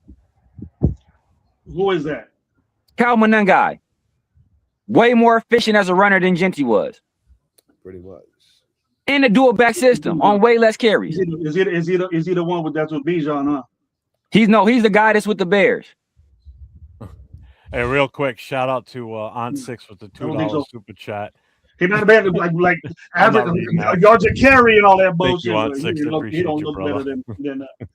Who is that? Calvin Nungai. Way more efficient as a runner than Genty was. Pretty much. In the dual back system on way less carries. Is he the one that's with Bijan, huh? He's the guy that's with the Bears. Hey, real quick, shout out to On Six with the $2 super chat. He might have been like average yards a carry and all that bullshit. He don't look better than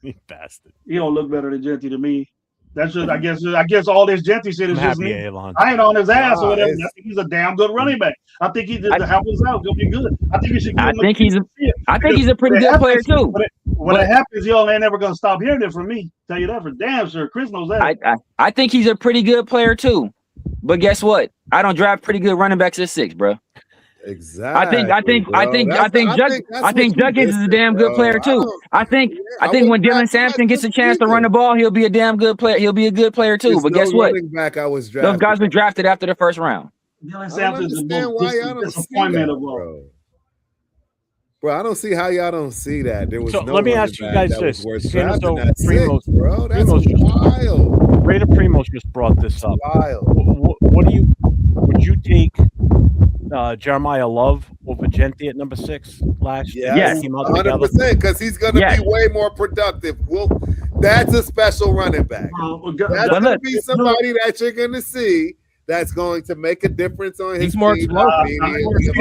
you bastard. He don't look better than Genty to me. That's just I guess all this Genty shit is just me. I ain't on his ass or whatever. I think he's a damn good running back. I think he just to help us out. He'll be good. I think he should. I think he's a pretty good player too. when it happens, y'all ain't never gonna stop hearing it from me. Tell you that for damn sure. Chris knows that. I think he's a pretty good player too. But guess what? I don't draft pretty good running backs at 6, bro. Exactly. I think Judkins is a damn good player too. I think when Dylan Sampson gets a chance to run the ball, he'll be a damn good player. He'll be a good player too. But guess what? Those guys were drafted after the first round. Dylan Sampson is the disappointment of all. Bro, I don't see how y'all don't see that. There was so no let me ask you guys this. Primos, bro. That's wild. Raider Primos just brought this up. Wild. Would you take Jeremiah Love over Gentry at number 6 last year? Yes, 100%, because he's going to be way more productive. That's a special running back. That's going to be somebody that you're going to see that's going to make a difference on his team. You see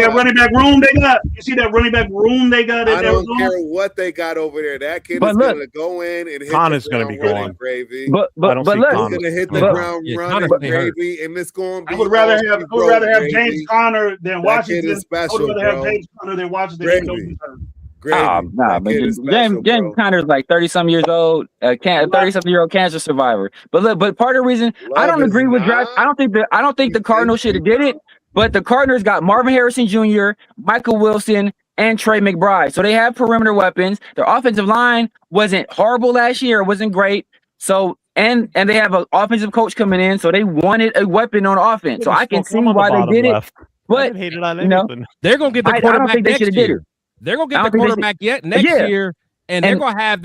that running back room they got? You see that running back room they got? I don't care what they got over there. That kid is going to go in and hit Connor's going to be gone. Gravy. But he's going to hit the ground running, Gravy, and it's going to be. I would rather have James Conner than Washington. I would rather have James Conner than Washington. But James Conner is like 30-some years old, 30-something-year-old cancer survivor. But look, part of the reason I don't agree with draft, I don't think the Cardinals should have did it. But the Cardinals got Marvin Harrison Jr., Michael Wilson, and Trey McBride. So they have perimeter weapons. Their offensive line wasn't horrible last year; it wasn't great. So and they have an offensive coach coming in, so they wanted a weapon on offense. So I can see why they did it. But they're gonna get the quarterback I don't think they should have did it. They're gonna get the quarterback next year, and they're gonna have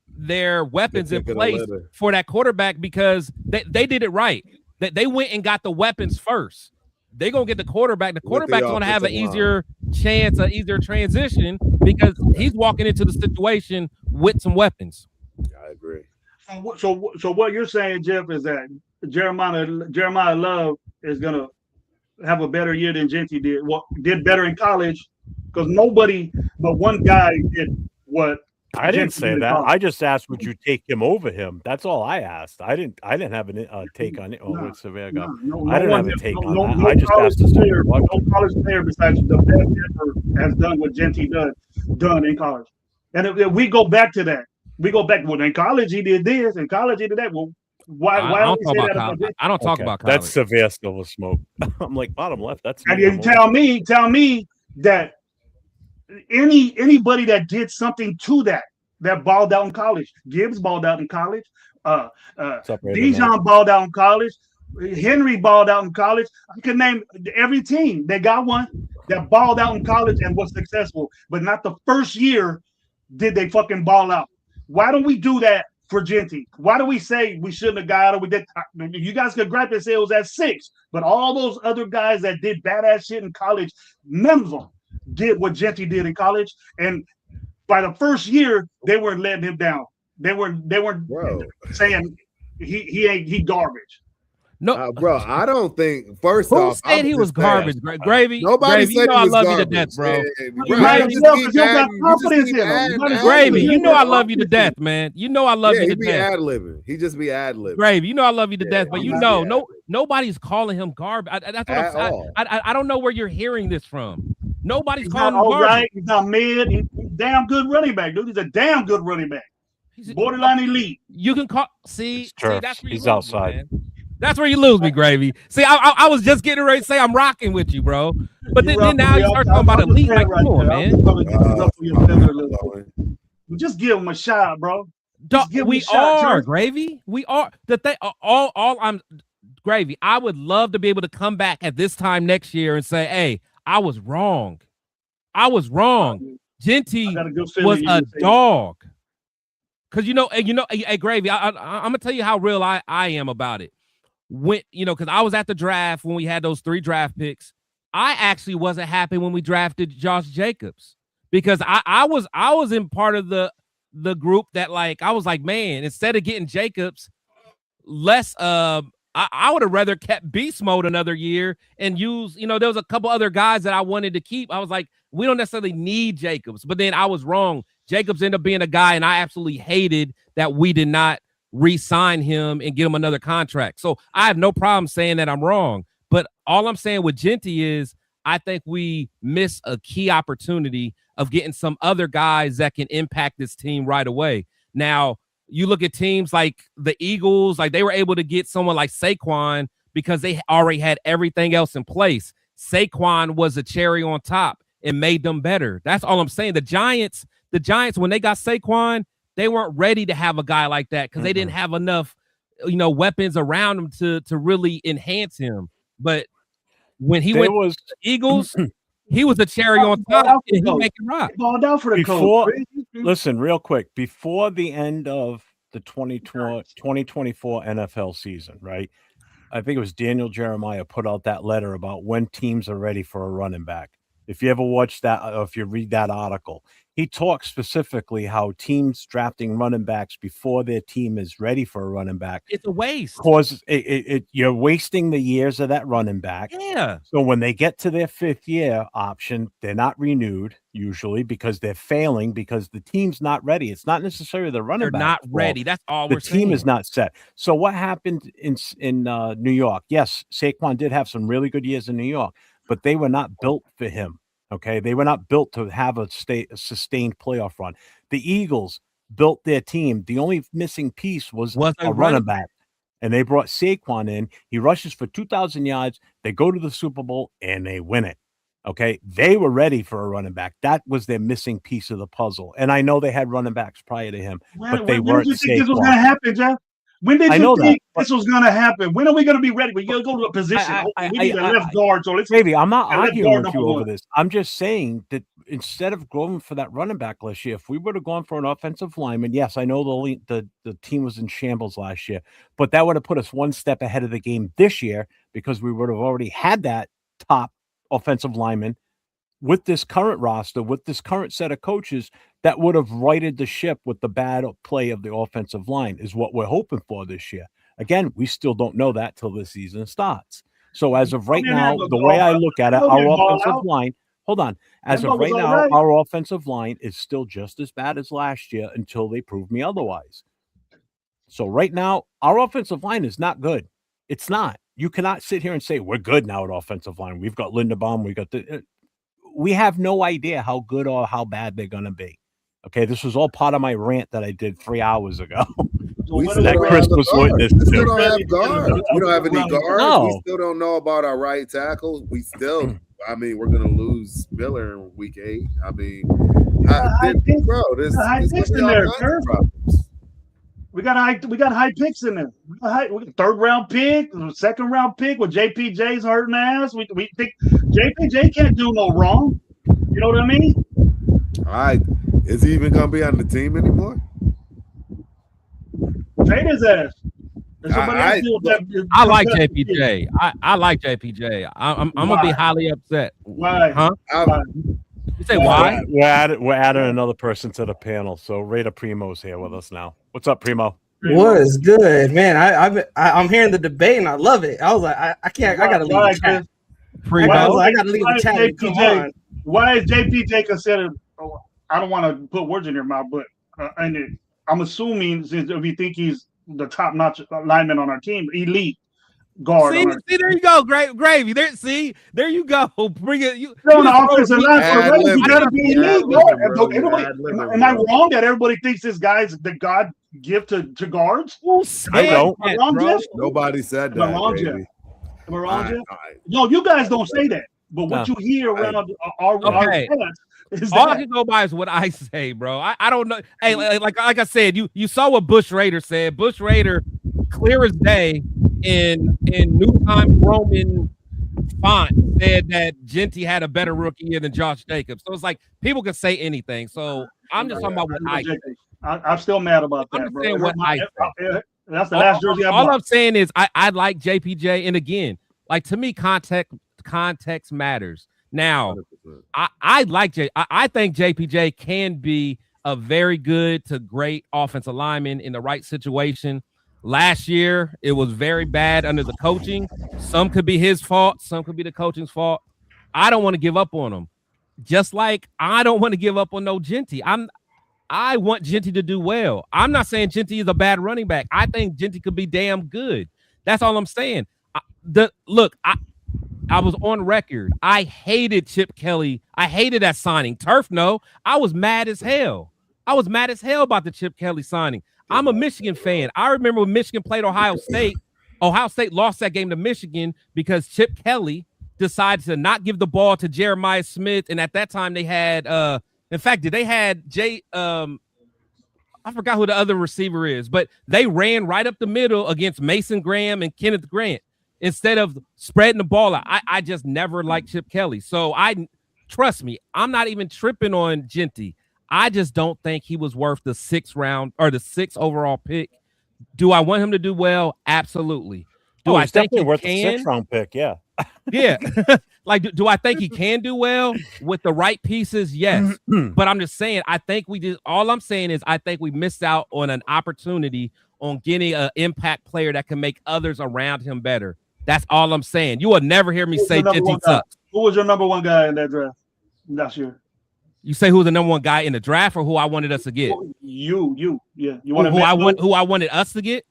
their weapons in place for that quarterback because they did it right. They went and got the weapons first. They're gonna get the quarterback. The quarterback's gonna have an easier chance, an easier transition because he's walking into the situation with some weapons. I agree. So what you're saying, Jeff, is that Jeremiah Love is gonna have a better year than Gentry did. Did better in college. Because nobody but one guy did what I didn't say that. I just asked, would you take him over him? That's all I asked. I didn't have a take on it. Oh, what's the way I got? I didn't have a take on that. I just asked no college player besides the best ever has done what Gentry done in college. And if we go back to that, in college he did this, in college he did that. Well, why don't we say that about Gentry? I don't talk about college. That's severe still smoke. I'm like bottom left. That's and you tell me that anybody that did something to that balled out in college. Gibbs balled out in college. Dijon balled out in college. Henry balled out in college. I can name every team. They got one that balled out in college and was successful, but not the first year did they fucking ball out. Why don't we do that for Gentry? Why do we say we shouldn't have got it? We did. You guys could gripe and say it was at 6, but all those other guys that did badass shit in college, none of them did what Gentry did in college, and by the first year they weren't letting him down. They weren't saying he garbage. No, bro, I don't think. First Who off, said he was garbage? Gravy. Nobody Gravy, said you know he I was love you to garbage. death, bro. Gravy, you know I love you to death, man. You know I love you to death. He just be ad-libbing. Gravy, you know I love you to death, but nobody's calling him garbage. I don't know where you're hearing this from. Nobody's calling him garbage. Right. He's not mid. He's a damn good running back, dude. He's a damn good running back. He's borderline elite. You can call. See that's where he's outside. Me, that's where you lose me, Gravy. See, I was just getting ready to say I'm rocking with you, bro. But then now you start talking about elite. Like, come on, man. Just give him a shot, bro. We are, Gravy. We are. The thing. I'm Gravy. I would love to be able to come back at this time next year and say, hey, I was wrong. Gentry was a dog. Because hey, Gravy, I'm gonna tell you how real I am about it. Because I was at the draft when we had those 3 draft picks. I actually wasn't happy when we drafted Josh Jacobs because I was in part of the group that I was like, man, instead of getting Jacobs, I would have rather kept beast mode another year and use, there was a couple other guys that I wanted to keep. I was like, we don't necessarily need Jacobs, but then I was wrong. Jacobs ended up being a guy, and I absolutely hated that we did not re-sign him and get him another contract. So I have no problem saying that I'm wrong, but all I'm saying with Gentry is I think we miss a key opportunity of getting some other guys that can impact this team right away. Now, you look at teams like the Eagles, like they were able to get someone like Saquon because they already had everything else in place. Saquon was a cherry on top and made them better. That's all I'm saying. The Giants, when they got Saquon, they weren't ready to have a guy like that because they didn't have enough, weapons around him to really enhance him. But when he went to the Eagles, he was a cherry on top and he make it rock. Ball down for the coach. Listen, real quick, before the end of the 2024 NFL season, right? I think it was Daniel Jeremiah put out that letter about when teams are ready for a running back. If you ever watch that, or if you read that article, he talks specifically how teams drafting running backs before their team is ready for a running back. It's a waste. Cause you're wasting the years of that running back. Yeah. So when they get to their 5th year option, they're not renewed usually because they're failing because the team's not ready. It's not necessarily the running back. They're not ready. That's all we're saying. The team is not set. So what happened in New York? Yes, Saquon did have some really good years in New York, but they were not built for him. Okay, they were not built to have a sustained playoff run. The Eagles built their team. The only missing piece was a running back, and they brought Saquon in. He rushes for 2,000 yards. They go to the Super Bowl and they win it. Okay, they were ready for a running back. That was their missing piece of the puzzle. And I know they had running backs prior to him, but they weren't. When did you think this was going to happen, Jeff? When did you think this was going to happen? When are we going to be ready? We got to go to a position. We need a left guard. So let's maybe I'm not arguing with you over this. I'm just saying that instead of going for that running back last year, if we would have gone for an offensive lineman, yes, I know the team was in shambles last year, but that would have put us one step ahead of the game this year because we would have already had that top offensive lineman with this current roster, with this current set of coaches that would have righted the ship with the bad play of the offensive line is what we're hoping for this year. Again, we still don't know that till the season starts. So as of right now, the way I look at it, our offensive line, hold on. As of right now, our offensive line is still just as bad as last year until they prove me otherwise. So right now, our offensive line is not good. It's not. You cannot sit here and say we're good now at offensive line. We've got Linderbaum. We have no idea how good or how bad they're going to be. Okay, this was all part of my rant that I did 3 hours ago. That Chris was witness to. We still don't have guards. We don't have any guards. No. We still don't know about our right tackles. We still, we're going to lose Miller in week 8. We got high picks in there. We got 3rd round pick, 2nd round pick with JPJ's hurting ass. We think JPJ can't do no wrong. You know what I mean? All right. Is he even gonna be on the team anymore? Trade his ass. I like JPJ. I like JPJ. I'm gonna be highly upset. Why? Huh? You say why? We're adding another person to the panel. So Raider Primo's here with us now. What's up, Primo? What is good, man? I'm hearing the debate and I love it. I was like, I can't. I gotta leave the chat. I gotta leave the chat. Why is JPJ considered? I don't want to put words in your mouth, but I'm assuming since we think he's the top-notch lineman on our team, elite guard. See, there you go, gravy. There you go. Bring it. You on the offensive line, you gotta be elite. Am I wrong that everybody thinks this guy's the God gift to guards? I don't. Nobody said that. Am I wrong, Jeff? No, you guys don't say that. But what you hear around our all I can go by is what I say, bro. I don't know. Hey, like I said, you saw what Bush Raider said. Bush Raider, clear as day, in New Times Roman font, said that Genty had a better rookie year than Josh Jacobs. So it's like people can say anything. So I'm just talking about what I say. I'm still mad about that, I'm saying what I say. That's the last jersey I bought. All I'm saying is I like JPJ, and again, like to me, context matters. Now, I think JPJ can be a very good to great offensive lineman in the right situation. Last year, it was very bad under the coaching. Some could be his fault. Some could be the coaching's fault. I don't want to give up on him. Just like I don't want to give up on no Genty. I want Genty to do well. I'm not saying Genty is a bad running back. I think Genty could be damn good. That's all I'm saying. I was on record. I hated Chip Kelly. I hated that signing. Turf, no. I was mad as hell. I was mad as hell about the Chip Kelly signing. I'm a Michigan fan. I remember when Michigan played Ohio State. Ohio State lost that game to Michigan because Chip Kelly decided to not give the ball to Jeremiah Smith. And at that time, they had, in fact, they had I forgot who the other receiver is, but they ran right up the middle against Mason Graham and Kenneth Grant instead of spreading the ball out. I just never liked Chip Kelly. So trust me, I'm not even tripping on Genty. I just don't think he was worth the 6th round or the 6th overall pick. Do I want him to do well? Absolutely. Do I think he worth can? the 6th round pick? Yeah. Yeah. Like, do I think he can do well with the right pieces? Yes. But I'm just saying, all I'm saying is I think we missed out on an opportunity on getting an impact player that can make others around him better. That's all I'm saying. You will never hear me say Genty sucks. Who was your number one guy in that draft last year? You say who's the number one guy in the draft or who I wanted us to get? Yeah. You who I wanted us to get?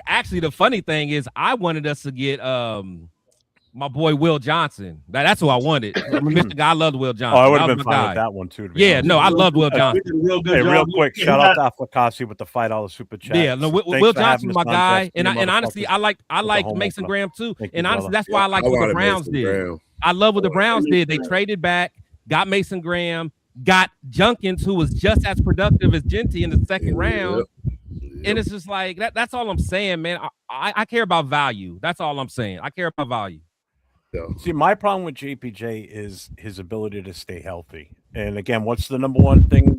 Actually, the funny thing is I wanted us to get my boy Will Johnson. That's who I wanted. I'm a Michigan guy. I loved Will Johnson. Oh, I would have been fine with that one too. Yeah, no, I loved Will Johnson. Real quick, shout out to Aflakasi with the $5 super chat. Yeah, no, Will Johnson was my guy, and honestly, I liked Mason Graham too. And honestly, that's why I like what the Browns did. I love what the Browns did. They traded back, got Mason Graham, got Junkins, who was just as productive as Genty in the 2nd round. And it's just like that's all I'm saying, man. I care about value. That's all I'm saying. I care about value. See, my problem with JPJ is his ability to stay healthy. And again, what's the number one thing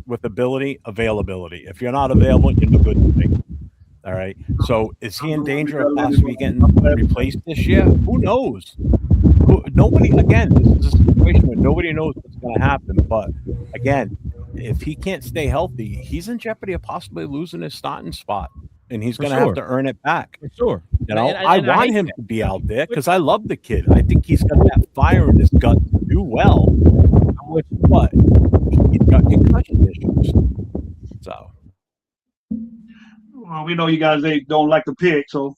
with ability? Availability. If you're not available, you're no good to me. All right. So is he in danger of possibly getting replaced this year? Who knows? Nobody. Again, this is a situation where nobody knows what's going to happen. But again, if he can't stay healthy, he's in jeopardy of possibly losing his starting spot. And he's going to have to earn it back. For sure. You know, I want him to be out there because I love the kid. I think he's got that fire in his gut to do well. But he's got concussion issues. So. Well, we know you guys don't like the pick, so.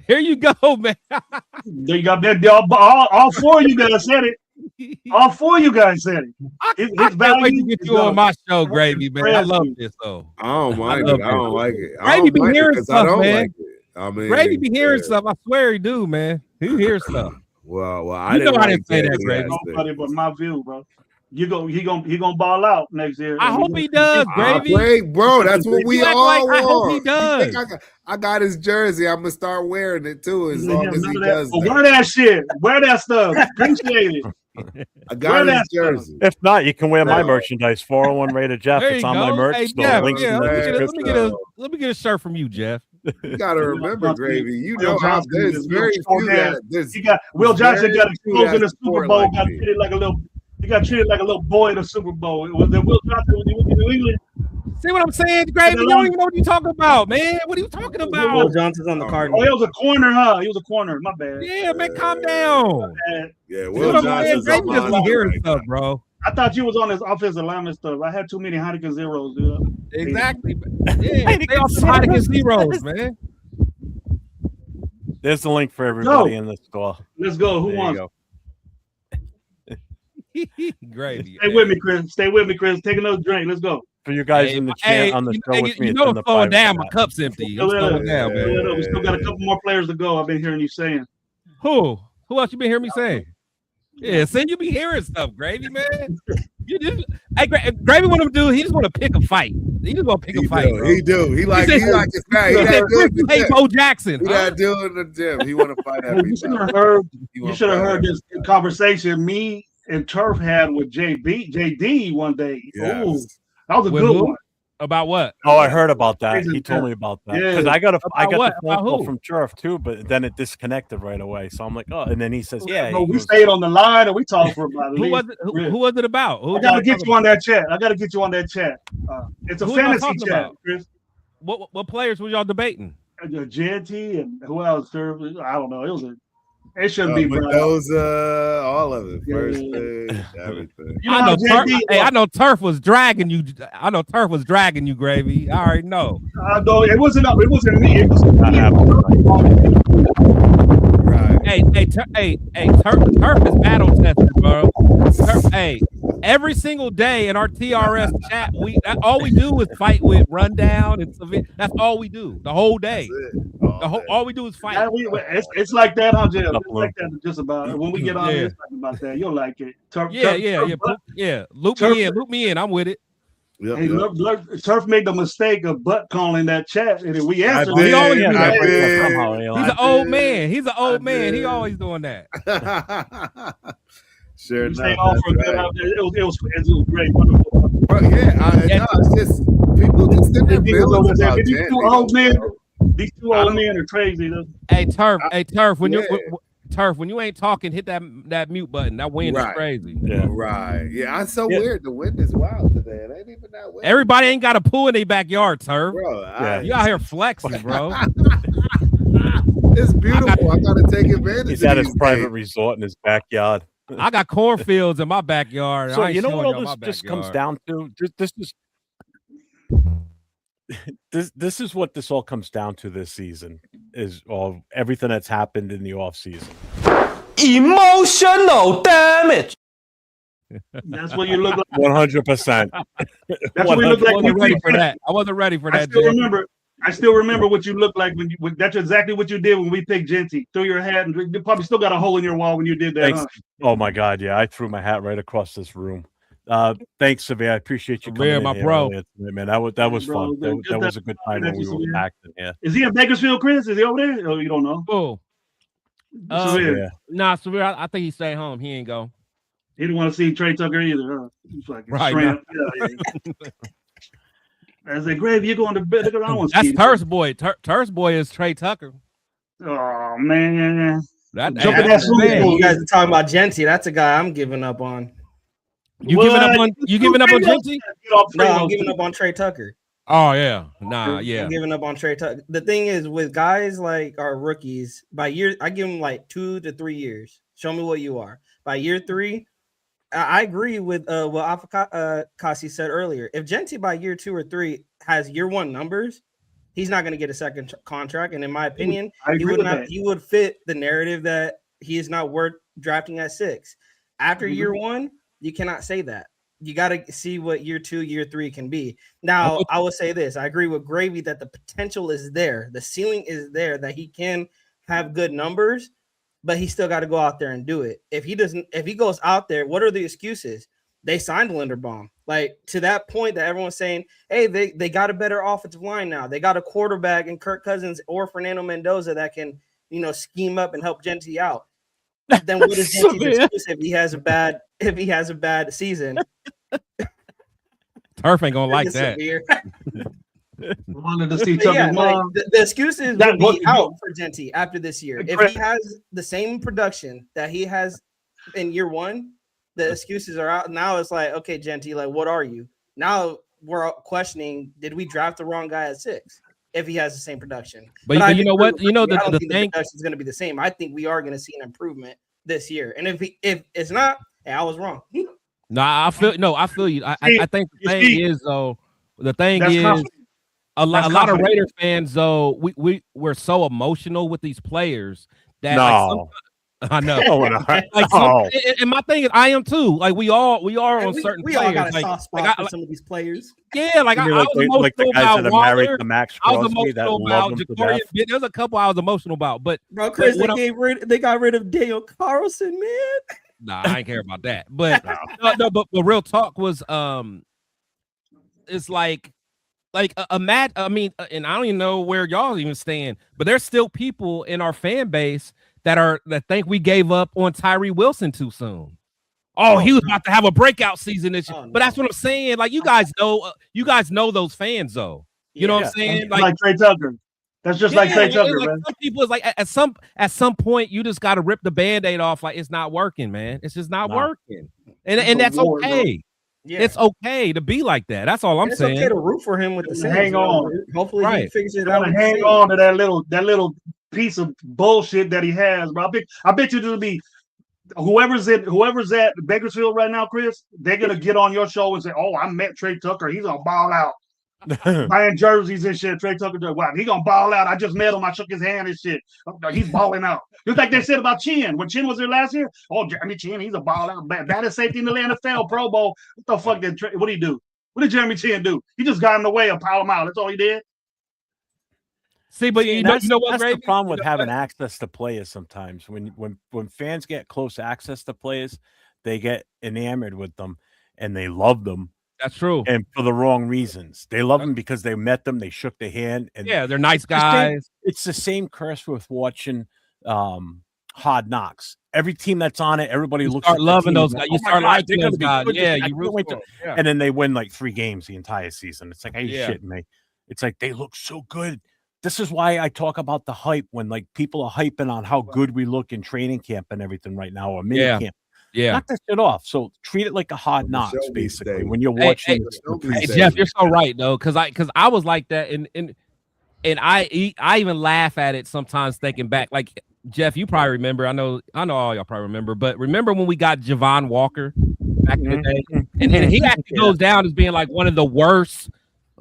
Here you go, man. There you got that. All 4 of you guys said it. All 4 of you guys said it. I can't wait to get you on my show, Gravy, man. I love this, though. I don't mind it. I don't like it. Gravy be hearing stuff, man. I mean, Gravy be hearing stuff. I swear he do, man. He hears stuff. Well, I didn't say that, Gravy. Nobody but my view, bro. He gonna ball out next year. I hope he does, Gravy. Bro, that's what we all want. I hope he does. I got his jersey. I'm gonna start wearing it too as long as he does. Wear that shit. Wear that stuff. Appreciate it. I got his jersey. If not, you can wear my merchandise. 401 Raider Jeff. It's on my merch. Hey, Jeff, let me get a shirt from you, Jeff. You gotta remember, Gravy. You know how there's very few that Will Johnson got exposed in the Super Bowl. Got treated like a little. He got treated like a little boy in the Super Bowl. It was that Will Johnson when he went to New England. See what I'm saying, Gravy? You don't even know what you're talking about, man. What are you talking about? Will Johnson's on the Cardinals. Oh, he was a corner, huh? He was a corner. My bad. Yeah, man, calm down. Yeah, Will Johnson's Gravy just be hearing stuff, bro. I thought you was on this offensive lineman stuff. I had too many Heineken zeros, dude. Exactly. Yeah, stay off the Heineken zeros, man. There's the link for everybody in the score. Let's go. Who wants? Gravy. Stay with me, Chris. Stay with me, Chris. Take another drink. Let's go. For you guys in the chat on the show with me, you know I'm slowing down. My cup's empty. I'm slowing down, man. We still got a couple more players to go. I've been hearing you saying. Who else you been hearing me saying? Yeah, see, you be hearing stuff, Gravy, man. Gravy want to do. He just want to pick a fight. He just want to pick a fight. Bro. He do. He like his guy. He not doing the gym. Bo Jackson. He not doing the gym. He want to fight everybody. You should have heard this conversation me and Turf had with JD one day. Yes. Ooh, that was a good one. About what? Oh, I heard about that. He told me about that. Because I got the phone call who? from Turf too, but then it disconnected right away. So I'm like, oh, and then he says, yeah. No, we stayed on the line and we talked for about who was it about? I gotta get you on that chat. It's a fantasy chat, Chris. What players were y'all debating? JT and who else? I don't know. It was a It should be Mendoza, all of it. First thing, everything. I know Turf was dragging you. I know Turf was dragging you, Gravy. I already know. No, it wasn't me. It was Turf is battle tested, bro. Turf, every single day in our TRS chat, all we do is fight with Rundown and Severe. That's all we do the whole day. All we do is fight. It's like that, huh, Jim? It's like that, just about. When we get on here, it's like about that. You'll like it. Turf, Loop me in. I'm with it. Turf made the mistake of butt calling that chat, and we answered. He's an old man. He's an old man. He always doing that. Sure enough. It was great. Wonderful. Bro, it's just people just in their feelings about these two old men. These two old men are crazy. Hey, Turf, when you ain't talking, hit that mute button. That wind is crazy. Yeah. Right. Yeah, it's so weird. The wind is wild today. It ain't even that wind. Everybody ain't got a pool in their backyard, Turf. Bro, you out here flexing, bro. It's beautiful. I gotta take advantage. He's at his private resort in his backyard. I got cornfields in my backyard. So you know what all this just comes down to? This is what this all comes down to this season is all everything that's happened in the off season. Emotional damage. That's what you look like. 100%. That's what you look like. I wasn't ready for that. I wasn't ready for that. I still remember what you looked like when that's exactly what you did when we picked Genty. Threw your hat, and you probably still got a hole in your wall when you did that. Huh? Oh my God, yeah, I threw my hat right across this room. Thanks, Severe. I appreciate you coming in my here bro. Today, man. That was fun. That was a good time when we were packed in here. Is he in Bakersfield, Chris? Is he over there? Oh, you don't know. Oh, Severe. I think he stayed home. He ain't go. He didn't want to see Trey Tucker either. Huh? He's like right. I said, Grave, you're going to bed. That's Turf's boy. Turf's boy is Trey Tucker. Oh man. You guys are talking about Genty. That's a guy I'm giving up on. Giving up on Genty? No, I'm giving up on Trey Tucker. Oh yeah. I'm giving up on Trey Tucker. The thing is, with guys like our rookies, by year I give them like 2 to 3 years. Show me what you are. By year 3, I agree with what Kasi said earlier. If Genty by year 2 or 3 has year 1 numbers, he's not going to get a second contract. And in my opinion, he would fit the narrative that he is not worth drafting at 6. After year 1, you cannot say that. You got to see what year 2, year 3 can be. Now, I will say this. I agree with Gravy that the potential is there. The ceiling is there that he can have good numbers, but he still got to go out there and do it. If he goes out there, what are the excuses? They signed Linderbaum. Like, to that point that everyone's saying, hey, they got a better offensive line now. They got a quarterback in Kirk Cousins or Fernando Mendoza that can, scheme up and help Genty out. Then what is Genty's excuse if he has a bad season? Turf ain't gonna like that. Wanted to see the excuses will be out for Genty after this year. If he has the same production that he has in year 1, the excuses are out. Now it's like, okay, Genty, like, what are you? Now we're questioning, did we draft the wrong guy at 6 if he has the same production? But you know what? The thing is going to be the same. I think we are going to see an improvement this year. And if it's not, hey, I was wrong. I feel you. I think the thing is a lot of Raider fans though, we're so emotional with these players that I know. And my thing is, I am too. Like we are on certain players. All got a soft spot for some of these players. Yeah, like I was emotional about Waller. I was emotional about Jacory. There's a couple I was emotional about, but bro, Chris, they got rid of Daniel Carlson, man. Nah, I ain't care about that. But but real talk was it's like a mad. I mean, and I don't even know where y'all even stand, but there's still people in our fan base that think we gave up on Tyree Wilson too soon. He was about to have a breakout season this year. But that's what I'm saying. Like you guys know those fans though. You know what I'm saying? Like Trey Tucker. That's just like Trey Tucker, man. Some people is like at some point you just got to rip the Band-Aid off. Like it's not working, man. It's just not working, and that's okay. Yeah. It's okay to be like that. That's all I'm saying. It's okay to root for him with the Saints. Hang on. Hopefully he figures it out. Hang on to that little piece of bullshit that he has, bro. I bet you there'll be whoever's at Bakersfield right now, Chris. They're gonna get on your show and say, "Oh, I met Trey Tucker. He's gonna ball out." Buying jerseys and shit. Trey Tucker, wow, he gonna ball out. I just met him. I shook his hand and shit. He's balling out. Just like they said about Chin. When Chin was there last year, oh, Jeremy Chin, he's a ball out. Baddest safety in the NFL, Pro Bowl. What the fuck what did he do? What did Jeremy Chin do? He just got in the way and pile him out. That's all he did. See, but you know what? That's the problem with having access to players. Sometimes when fans get close access to players, they get enamored with them and they love them. That's true. And for the wrong reasons. They love them because they met them, they shook their hand. And yeah, they're nice guys. It's the same curse with watching Hard Knocks. Every team that's on it, everybody looks start loving those guys. You start liking those guys. Yeah, you root for them. Yeah. And then they win like 3 games the entire season. It's like, are you shitting me? It's like they look so good. This is why I talk about the hype when like people are hyping on how good we look in training camp and everything right now, or mini camp. Yeah, knock that shit off. So treat it like a Hard Knocks, basically. When you're watching, hey, Jeff, you're so right though, because I was like that, and I even laugh at it sometimes thinking back. Like Jeff, you probably remember. I know all y'all probably remember, but remember when we got Javon Walker back in the day, and he actually goes down as being like one of the worst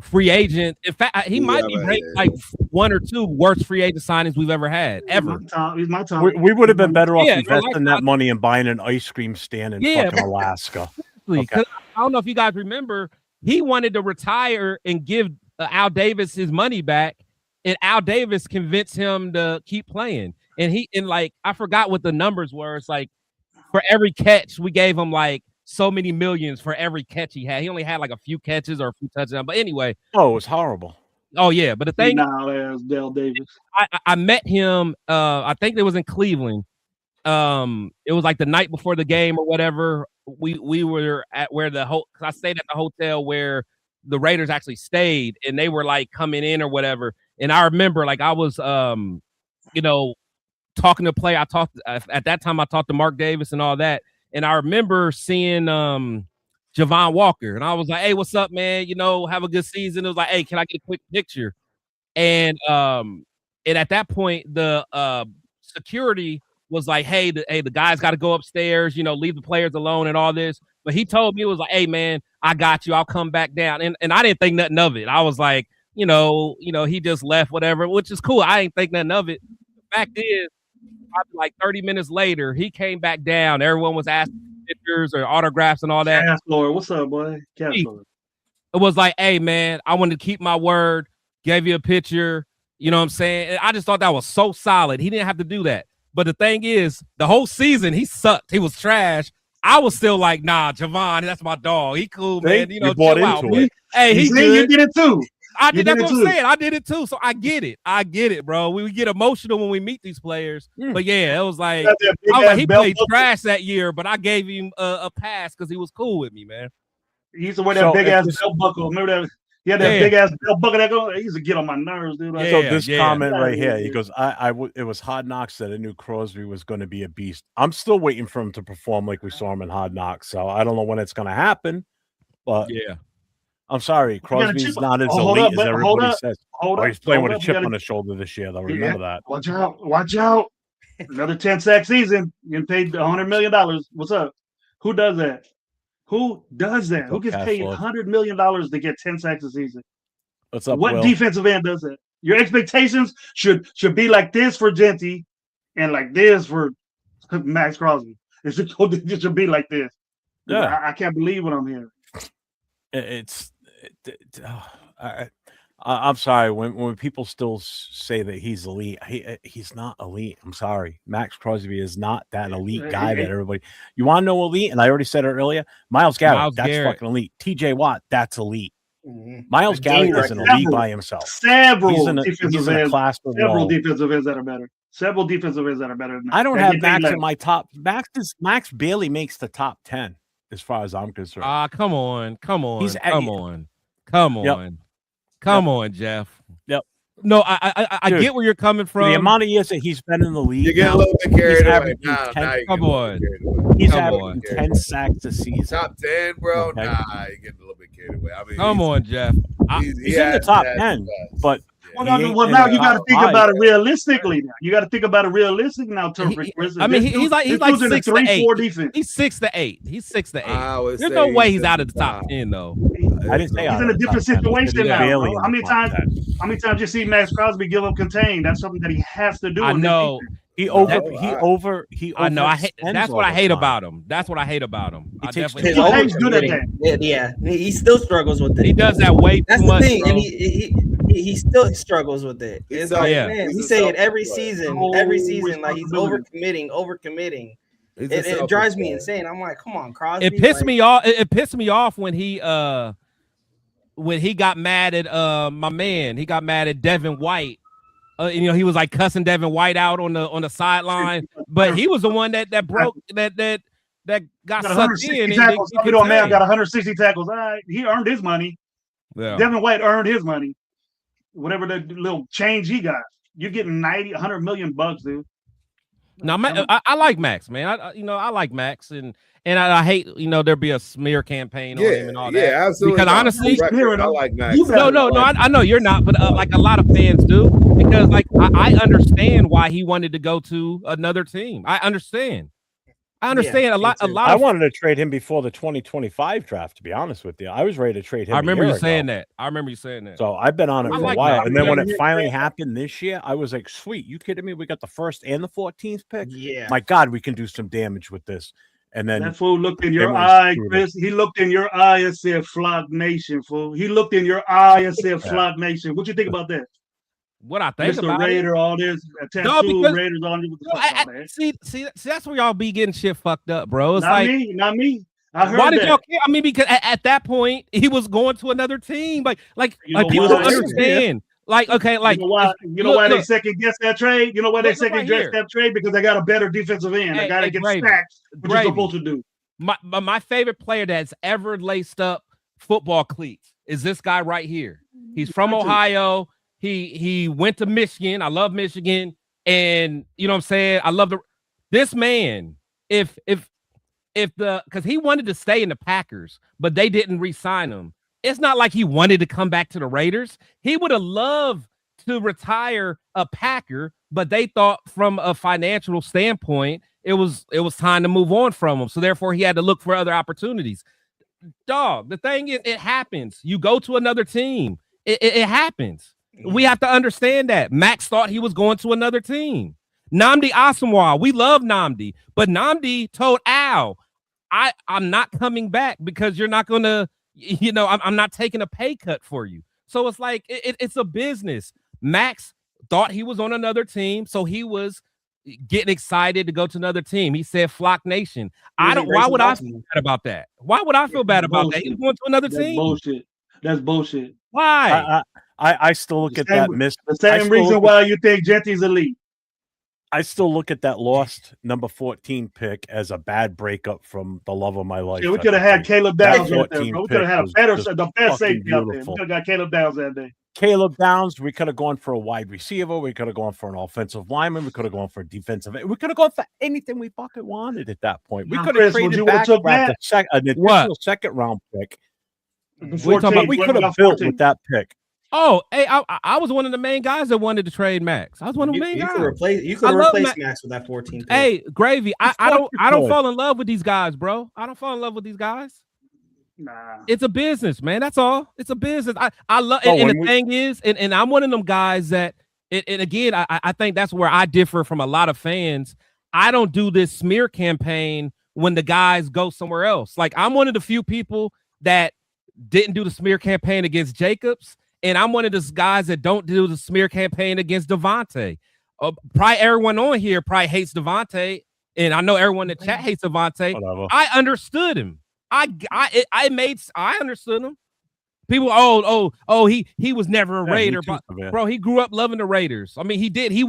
free agent. In fact, he might be ranked like 1 or 2 worst free agent signings we've ever had ever. He's my time. We would have been better off investing that money and buying an ice cream stand in fucking Alaska. Okay. I don't know if you guys remember, he wanted to retire and give Al Davis his money back, and Al Davis convinced him to keep playing. And like I forgot what the numbers were. It's like for every catch we gave him like so many millions for every catch he had. He only had like a few catches or a few touchdowns. But anyway. Oh, it was horrible. Oh, yeah. But the thing Dale Davis. I met him, I think it was in Cleveland. It was like the night before the game or whatever. We were at where because I stayed at the hotel where the Raiders actually stayed, and they were like coming in or whatever. And I remember like I was talking to play. At that time I talked to Mark Davis and all that. And I remember seeing Javon Walker, and I was like, "Hey, what's up, man? Have a good season." It was like, "Hey, can I get a quick picture?" And at that point, the security was like, "Hey, the guys got to go upstairs. Leave the players alone and all this." But he told me, it was like, "Hey, man, I got you. I'll come back down." And I didn't think nothing of it. I was like, he just left, whatever, which is cool. I didn't think nothing of it. The fact is, probably like 30 minutes later, he came back down. Everyone was asking pictures or autographs and all that. Lord, what's up, boy? It was like, "Hey, man, I wanted to keep my word. Gave you a picture." You know what I'm saying? And I just thought that was so solid. He didn't have to do that. But the thing is, the whole season, he sucked. He was trash. I was still like, "Nah, Javon, that's my dog. He cool, man. You chill out, man." Hey, he good. You did it too. I did. That's what I'm saying. I did it too. So I get it, bro. We get emotional when we meet these players. But yeah, it was like, he played trash that year, but I gave him a pass because he was cool with me, man. He used to wear that big ass belt buckle. Remember that? He had that big ass belt buckle that go. He used to get on my nerves, dude. So this comment right here, he goes, it was Hard Knocks that I knew Crosby was going to be a beast. I'm still waiting for him to perform like we saw him in Hard Knocks. So I don't know when it's going to happen, but yeah. I'm sorry, Crosby's not as elite as everybody says. He's playing with a chip on his shoulder this year, though. Remember that. Watch out. Another 10-sack season. You're getting paid $100 million. What's up? Who does that? Who gets paid $100 million to get 10 sacks a season? What's up, What Will? defensive end does that? Your expectations should be like this for Genty and like this for Max Crosby. It should be like this. Yeah. I can't believe what I'm hearing. I'm sorry when people still say that he's elite. He's not elite. I'm sorry. Max Crosby is not that elite guy that everybody. You want to know elite? And I already said it earlier. Myles Garrett, that's fucking elite. TJ Watt, that's elite. Myles Garrett is an elite by himself. Several defensive ends that are better. Several defensive ends that are better. I don't have Max in my top. Max barely makes the top 10 as far as I'm concerned. Come on. Come on, Jeff. Yep. No, I get where you're coming from. The amount of years that he's been in the league. You get a little bit carried away. Come on. He's averaging 10 sacks a season. Top 10, bro. Okay. Nah, you're getting a little bit carried away. I mean, come on, Jeff. He's in the top 10, but Well, now you got to think about it realistically. Now you got to think about it realistic now. I mean, he's like 6 to 8. Defense. He's 6 to 8. He's 6 to 8. There's no way he's out of the top 10 though. I didn't say he's in a different situation now. Bro. How many times you see Max Crosby give up contain? That's something that he has to do. I know. He I know. I hate. That's what I hate about him. That's what I hate about him. He's good at that. Yeah, he still struggles with it. He does that way too much. That's the thing, bro. and he still struggles with it. It's like, man, he say it every season. Like he's overcommitting. It drives me insane. I'm like, come on, Crosby. It pissed me off. It pissed me off when he got mad at my man. He got mad at Devin White. He was like cussing Devin White out on the sideline, but he was the one that broke that got sucked in. Tackles. Man got 160 tackles. All right, he earned his money. Yeah. Devin White earned his money. Whatever the little change he got, you're getting 100 million bucks, dude. Now, I like Max, man. I like Max, and I hate there be a smear campaign on him and all that. Yeah, absolutely. Because honestly, I like Max. No, I know you're not, but like a lot of fans do, because like I understand why he wanted to go to another team. I understand. A lot. I wanted to trade him before the 2025 draft. To be honest with you, I was ready to trade him. I remember you saying that. So I've been on it for a while, and then when it finally happened this year, I was like, "Sweet, you kidding me? We got the 1st and the 14th pick. Yeah, my God, we can do some damage with this." And then that fool looked in your eye, Chris. He looked in your eye and said, "Flock Nation, fool." He looked in your eye and said, "Flock Nation." What you think about that? What I think Mr. about Raider, all this tattoo Raiders on you. See, that's where y'all be getting shit fucked up, bro. It's not me. I heard why did that. y'all care? I mean, because at that point he was going to another team. Like people don't understand. Like, okay, like you know why they second guess that trade? You know why they second guess that trade? Because they got a better defensive end. They got to get stacks, which you're supposed to do. My favorite player that's ever laced up football cleats is this guy right here. He's from Ohio. He went to Michigan. I love Michigan, and you know what I'm saying. I love this man. Because he wanted to stay in the Packers, but they didn't re-sign him. It's not like he wanted to come back to the Raiders. He would have loved to retire a Packer, but they thought from a financial standpoint, it was time to move on from him. So therefore, he had to look for other opportunities. Dog, the thing is, it happens. You go to another team. It happens. We have to understand that. Max thought he was going to another team. Nnamdi Asomugha, we love Nnamdi, but Nnamdi told Al, I'm not coming back because you're not going to, I'm not taking a pay cut for you. So it's like, it's a business. Max thought he was on another team, so he was getting excited to go to another team. He said Flock Nation. Why would I feel bad about that? Why would I feel bad about that? He's going to another team. That's bullshit. Why? I still look at that miss. The same reason why you think Genty's elite. I still look at that lost number 14 pick as a bad breakup from the love of my life. Yeah, we could have had Caleb Downs right there, bro. We could have had the best safety out there. We could have got Caleb Downs that day. Caleb Downs, we could have gone for a wide receiver. We could have gone for an offensive lineman. We could have gone for a defensive. We could have gone for anything we fucking wanted at that point. We could have traded back an additional second round pick. We could have built with that pick. Oh, hey, I was one of the main guys that wanted to trade Max. I was one of the main guys. You could replace Max with that 14 pick. Hey, Gravy, I don't fall in love with these guys, bro. I don't fall in love with these guys. Nah. It's a business, man. That's all. It's a business. I love and the thing is, and I'm one of them guys that and again, I think that's where I differ from a lot of fans. I don't do this smear campaign when the guys go somewhere else. Like, I'm one of the few people that didn't do the smear campaign against Jacobs. And I'm one of those guys that don't do the smear campaign against Devontae. Probably everyone on here probably hates Devontae, and I know everyone in the chat hates Devontae. Whatever. I understood him. I understood him. People, he was never a Raider, but bro, he grew up loving the Raiders. I mean, he did. He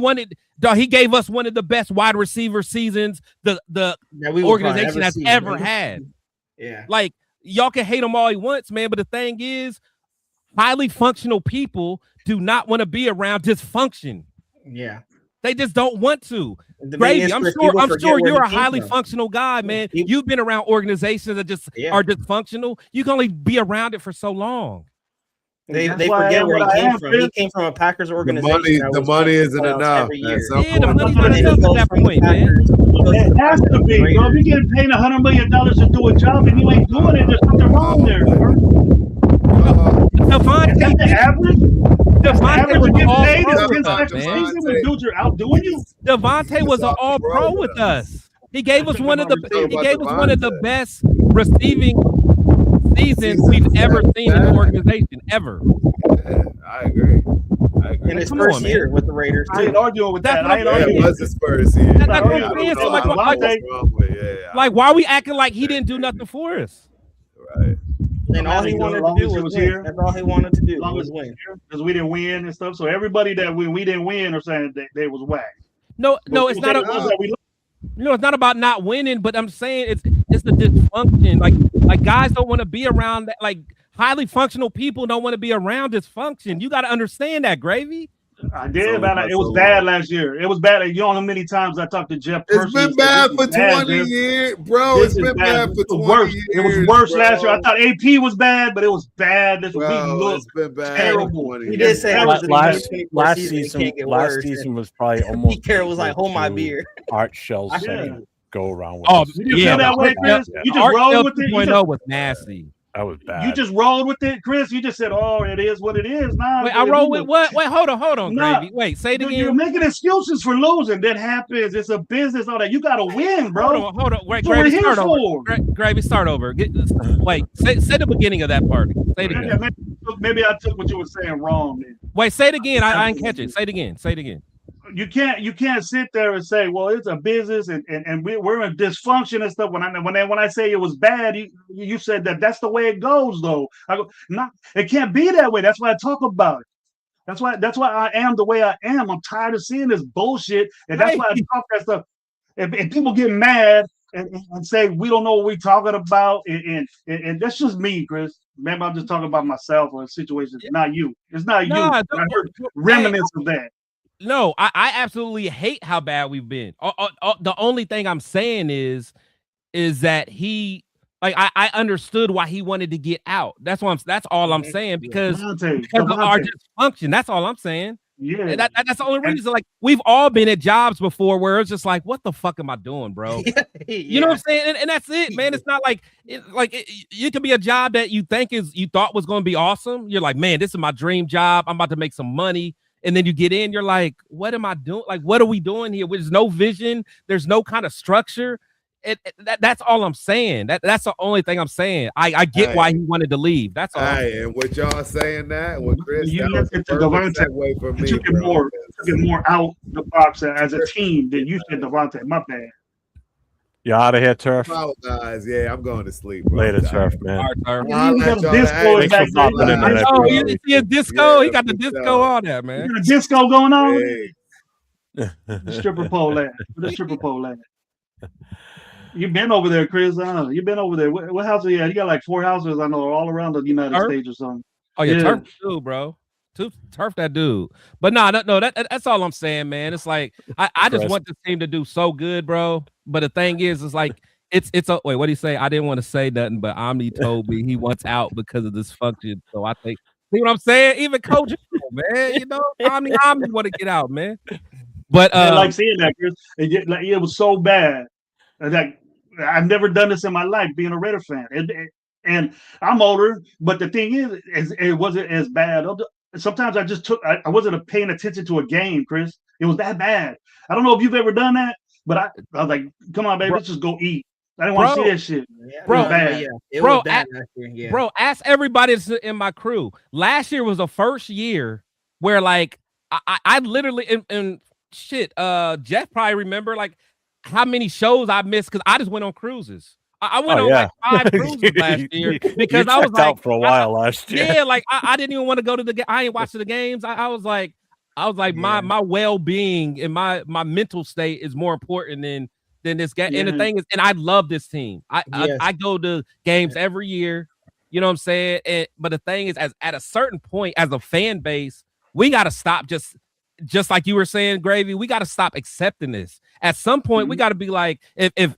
gave us one of the best wide receiver seasons the organization has ever had. Yeah, like y'all can hate him all he wants, man. But the thing is, highly functional people do not want to be around dysfunction. Yeah. They just don't want to. Gravy, I'm sure you're a highly functional guy, man. You've been around organizations that just are dysfunctional. You can only be around it for so long. They That's why I forget am where he what I came am, from. Chris. He came from a Packers The organization. money, that the was money going to isn't playoffs enough. every At year. some Yeah, the point, money's And not then he enough at goes that from the point, man. Packers. He goes to It the has Packers to to the be, bro. If Raiders. you're getting paid $100 million to do a job and you ain't doing it, there's something wrong there, bro. Devontae Is that the average? That's the Devontae average was of an getting all paid pro is with against us, second man. season when dudes are outdoing you. Devontae was an all pro with us. He gave us one of the best receiving seasons we've ever seen in the organization ever. Yeah, I agree. In his Come first on, year man. with the Raiders, I ain't too. arguing with That's that. what I I'm ain't Yeah, arguing it saying. was his first year. That's not what arguing I'm with saying. that. So like, Devontae, Wrong with like, why are we acting like he didn't do nothing for us? right. And all he wanted to do was win. That's all he wanted to do as long was as win. because we didn't win and stuff. So everybody that we didn't win are saying that they was whack. No, But it's we not. said it was that we It's not about not winning, but I'm saying it's the dysfunction. Like guys don't want to be around that. Like highly functional people don't want to be around dysfunction. You got to understand that, Gravy. I did, man. It was bad last year. It was bad. You know how many times I talked to Jeff It's personally. been bad for 20 Jeff. years, bro. This It's is been bad for 20 worse. years. It was worse bro. last year. I thought AP was bad, but it was bad. This we Bro, look it's been bad terrible. for 20 He years. did say last, last season, it season, can't get last worse. season And was probably almost Pete Carroll was like, equal "Hold my to beer." Art Shell's Yeah. second go around with Oh, us. You didn't feel that way, Chris? You just Art rolled Shell with it. You 2.0 just, was nasty. That was bad. you just rolled with it, Chris. You just said, "Oh, it is what it is." Nah, Wait, I roll with what? Wait, hold on, Nah, Gravy. Wait, say it you're again. making excuses for losing. That happens. It's a business. All that. You got to win, bro. Hold on. Wait, That's what we're Gravy, here start over. for. Gravy, start over. Wait, say the beginning of that part. Say it again. Maybe I took what you were saying wrong. Man. Wait, say it again. I didn't catch it. Say it again. Say it again. You can't sit there and say, well, it's a business and we're in dysfunction and stuff. When I say it was bad, you said that's the way it goes though. I go, not it can't be that way. That's why I talk about it. That's why I am the way I am. I'm tired of seeing this bullshit, and that's why I talk that stuff. And people get mad and say we don't know what we're talking about, and that's just me, Chris. Maybe I'm just talking about myself or a situation. It's not you. It's not you. I heard remnants of that. No, I absolutely hate how bad we've been. The only thing I'm saying is that he, like, I understood why he wanted to get out. That's all I'm saying because of our dysfunction. That's all I'm saying. Yeah, that's the only reason. Like, we've all been at jobs before where it's just like, what the fuck am I doing, bro? You know what I'm saying? And that's it, man. It's not like it could be a job that you thought was going to be awesome. You're like, man, this is my dream job. I'm about to make some money. And then you get in, you're like, what am I doing? Like, what are we doing here? There's no vision. There's no kind of structure. That's all I'm saying. That's the only thing I'm saying. I get why he wanted to leave. That's all. Hey, and with y'all saying that, with Chris, you that was the perfect segue for me, took it more out the box as a team than you said, Devontae. My bad. You out of here, Turf? Guys, yeah, I'm going to sleep. Bro. Later, Turf, man. Thanks for popping in. Oh, you didn't see a disco? He got the disco on there, man. You got a disco going on? The stripper pole at. The stripper pole at. You've been over there, Chris. You've been over there. What house are you at? You got like 4 houses, I know, all around the United States or something. Oh, yeah, Turf dude, bro. Turf that dude. But no, that's all I'm saying, man. It's like I just want this team to do so good, bro. But the thing is, it's like it's a wait, what do you say? I didn't want to say nothing, but Omni told me he wants out because of this function. So I think, see what I'm saying? Even Coach, man, you know, Omni want to get out, man. But I like seeing that, Chris. It was so bad that I've never done this in my life, being a Raider fan. And I'm older, but the thing is, it wasn't as bad. Sometimes I wasn't paying attention to a game, Chris. It was that bad. I don't know if you've ever done that, but I was like, come on, baby, let's just go eat. I didn't want to see that shit. Bro, it was bad last year. Bro, ask everybody that's in my crew. Last year was the first year where, like, I literally and shit. Jeff probably remember like how many shows I missed because I just went on cruises. I went on like 5 cruises last year because I was like, out for a while last year. Yeah, like I didn't even want to go to the game. I ain't watching the games. I was like, my well-being and my mental state is more important than this game. And the thing is, and I love this team. I go to games every year. You know what I'm saying? But the thing is, at a certain point, as a fan base, we got to stop just like you were saying, Gravy, we got to stop accepting this. At some point, we got to be like, if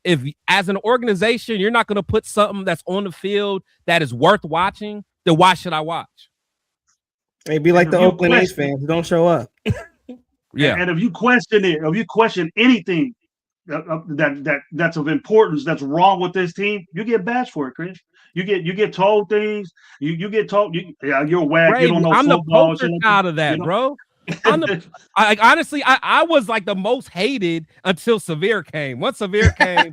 as an organization, you're not going to put something that's on the field that is worth watching, then why should I watch? They be like the Oakland A's fans who don't show up. Yeah. And if you question it, if you question anything that's of importance that's wrong with this team, you get bashed for it, Chris. You get told things. You get told you're whack. Ray, You don't know I'm football. the poster child of that, bro. Honestly, I was like the most hated until Severe came. Once Severe came,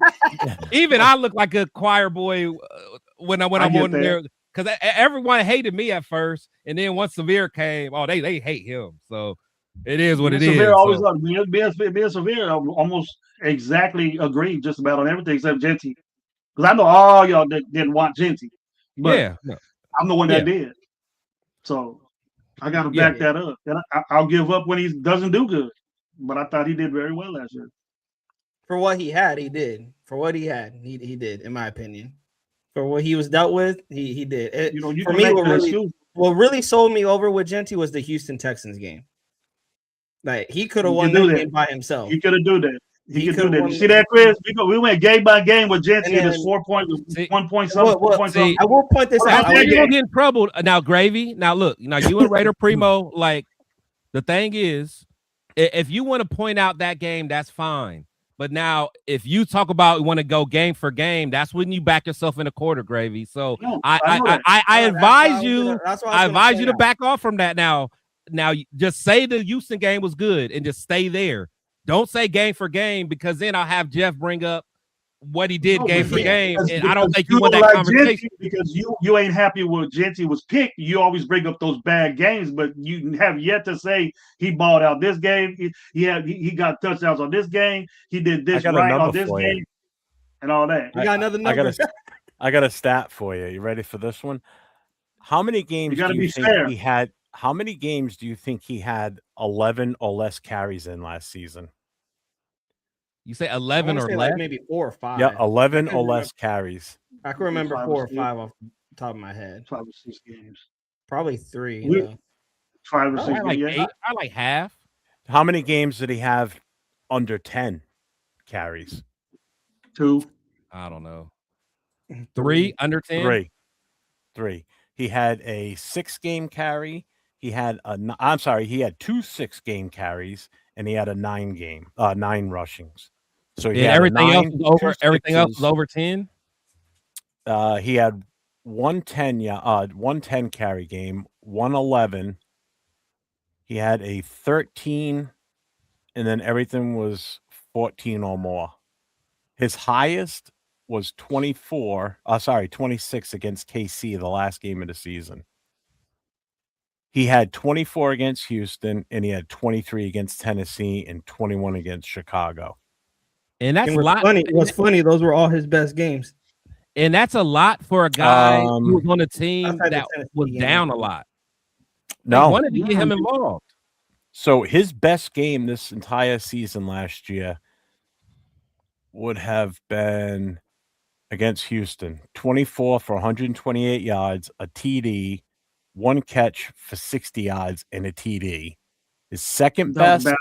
even I look like a choir boy when I'm on there, because everyone hated me at first, and then once Severe came, they hate him. So it is what it is. Severe always being Severe almost exactly agreed just about on everything except Genty, because I know all y'all didn't want Genty, but I'm the one that did. So I got to back that up. And I'll give up when he doesn't do good. But I thought he did very well last year. For what he had, he did. For what he had, he did, in my opinion. For what he was dealt with, he did. For me, what really sold me over with Genty was the Houston Texans game. Like, he could have won that game by himself. He could have do that. He could do that. You see that, Chris? We went game by game with Genty, and his 4 point was 1 point something. 4 point something. I will point this out. You're gonna get in trouble now, Gravy. Now look, you and Raider Primo. Like, the thing is, if you want to point out that game, that's fine. But now, if you talk about want to go game for game, that's when you back yourself in a quarter, Gravy. So I advise you. I advise you to back off from that now. Now, just say the Houston game was good and just stay there. Don't say game for game, because then I'll have Jeff bring up what he did game for game, and I don't think you want that conversation. Because you ain't happy with Genty was picked. You always bring up those bad games, but you have yet to say he balled out this game. He got touchdowns on this game. He did this right on this game, and all that. You got another number. I got a stat for you. You ready for this one? How many games do you think he had? How many games do you think he had 11 or less carries in last season? You say 11 or less? Like maybe 4 or 5. Yeah, 11 or less carries. I can remember 4 or 5 off the top of my head. 5 or 6 games. Probably 3. 5 or 6 games. I like half. How many games did he have under 10 carries? 2. I don't know. 3 under 10? 3. He had a 6-game carry. He had he had 2 6-game carries, and he had a 9 rushings. So he had everything else was over 10. He had 110 carry game, 111. He had a 13, and then everything was 14 or more. His highest was 26 against KC, the last game of the season. He had 24 against Houston, and he had 23 against Tennessee and 21 against Chicago. And that's a lot. What's funny, those were all his best games. And that's a lot for a guy who was on a team that was down a lot. No. They wanted to get him involved. So his best game this entire season last year would have been against Houston. 24 for 128 yards, a TD, 1 catch for 60 yards, and a TD. His second best. That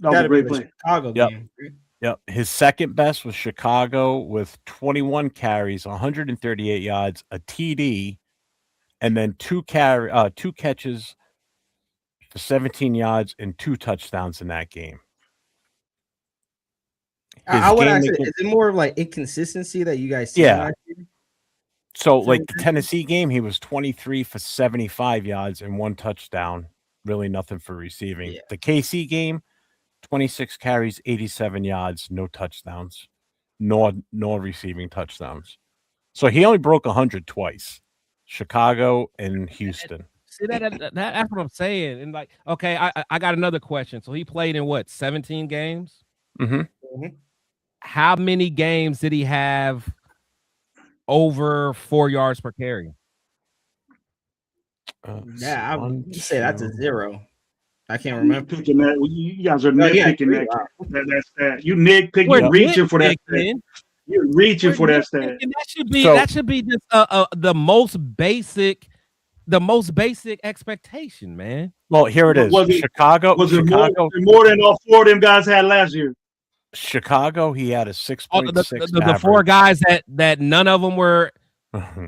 was a great play. Chicago game. Yep. His second best was Chicago with 21 carries, 138 yards, a TD, and then 2 catches for 17 yards and 2 touchdowns in that game. I would ask, is it more of like inconsistency that you guys see? Yeah. So, like the Tennessee game, he was 23 for 75 yards and 1 touchdown. Really nothing for receiving. Yeah. The KC game, 26 carries, 87 yards, no touchdowns, nor receiving touchdowns. So he only broke 100 twice. Chicago and Houston. See, that's what I'm saying. And like, okay, I got another question. So he played in what, 17 games? Mm-hmm. How many games did he have over 4 yards per carry? I would say that's a 0. I can't remember. Picking that. You guys are nitpicking that. That's that. You nitpicking, reaching for that stat. You're reaching for that stat. That should be just the most basic expectation, man. Well, here it is. Chicago. Was it more than all 4 of them guys had last year? Chicago, he had a 6.6. The 4 guys that none of them were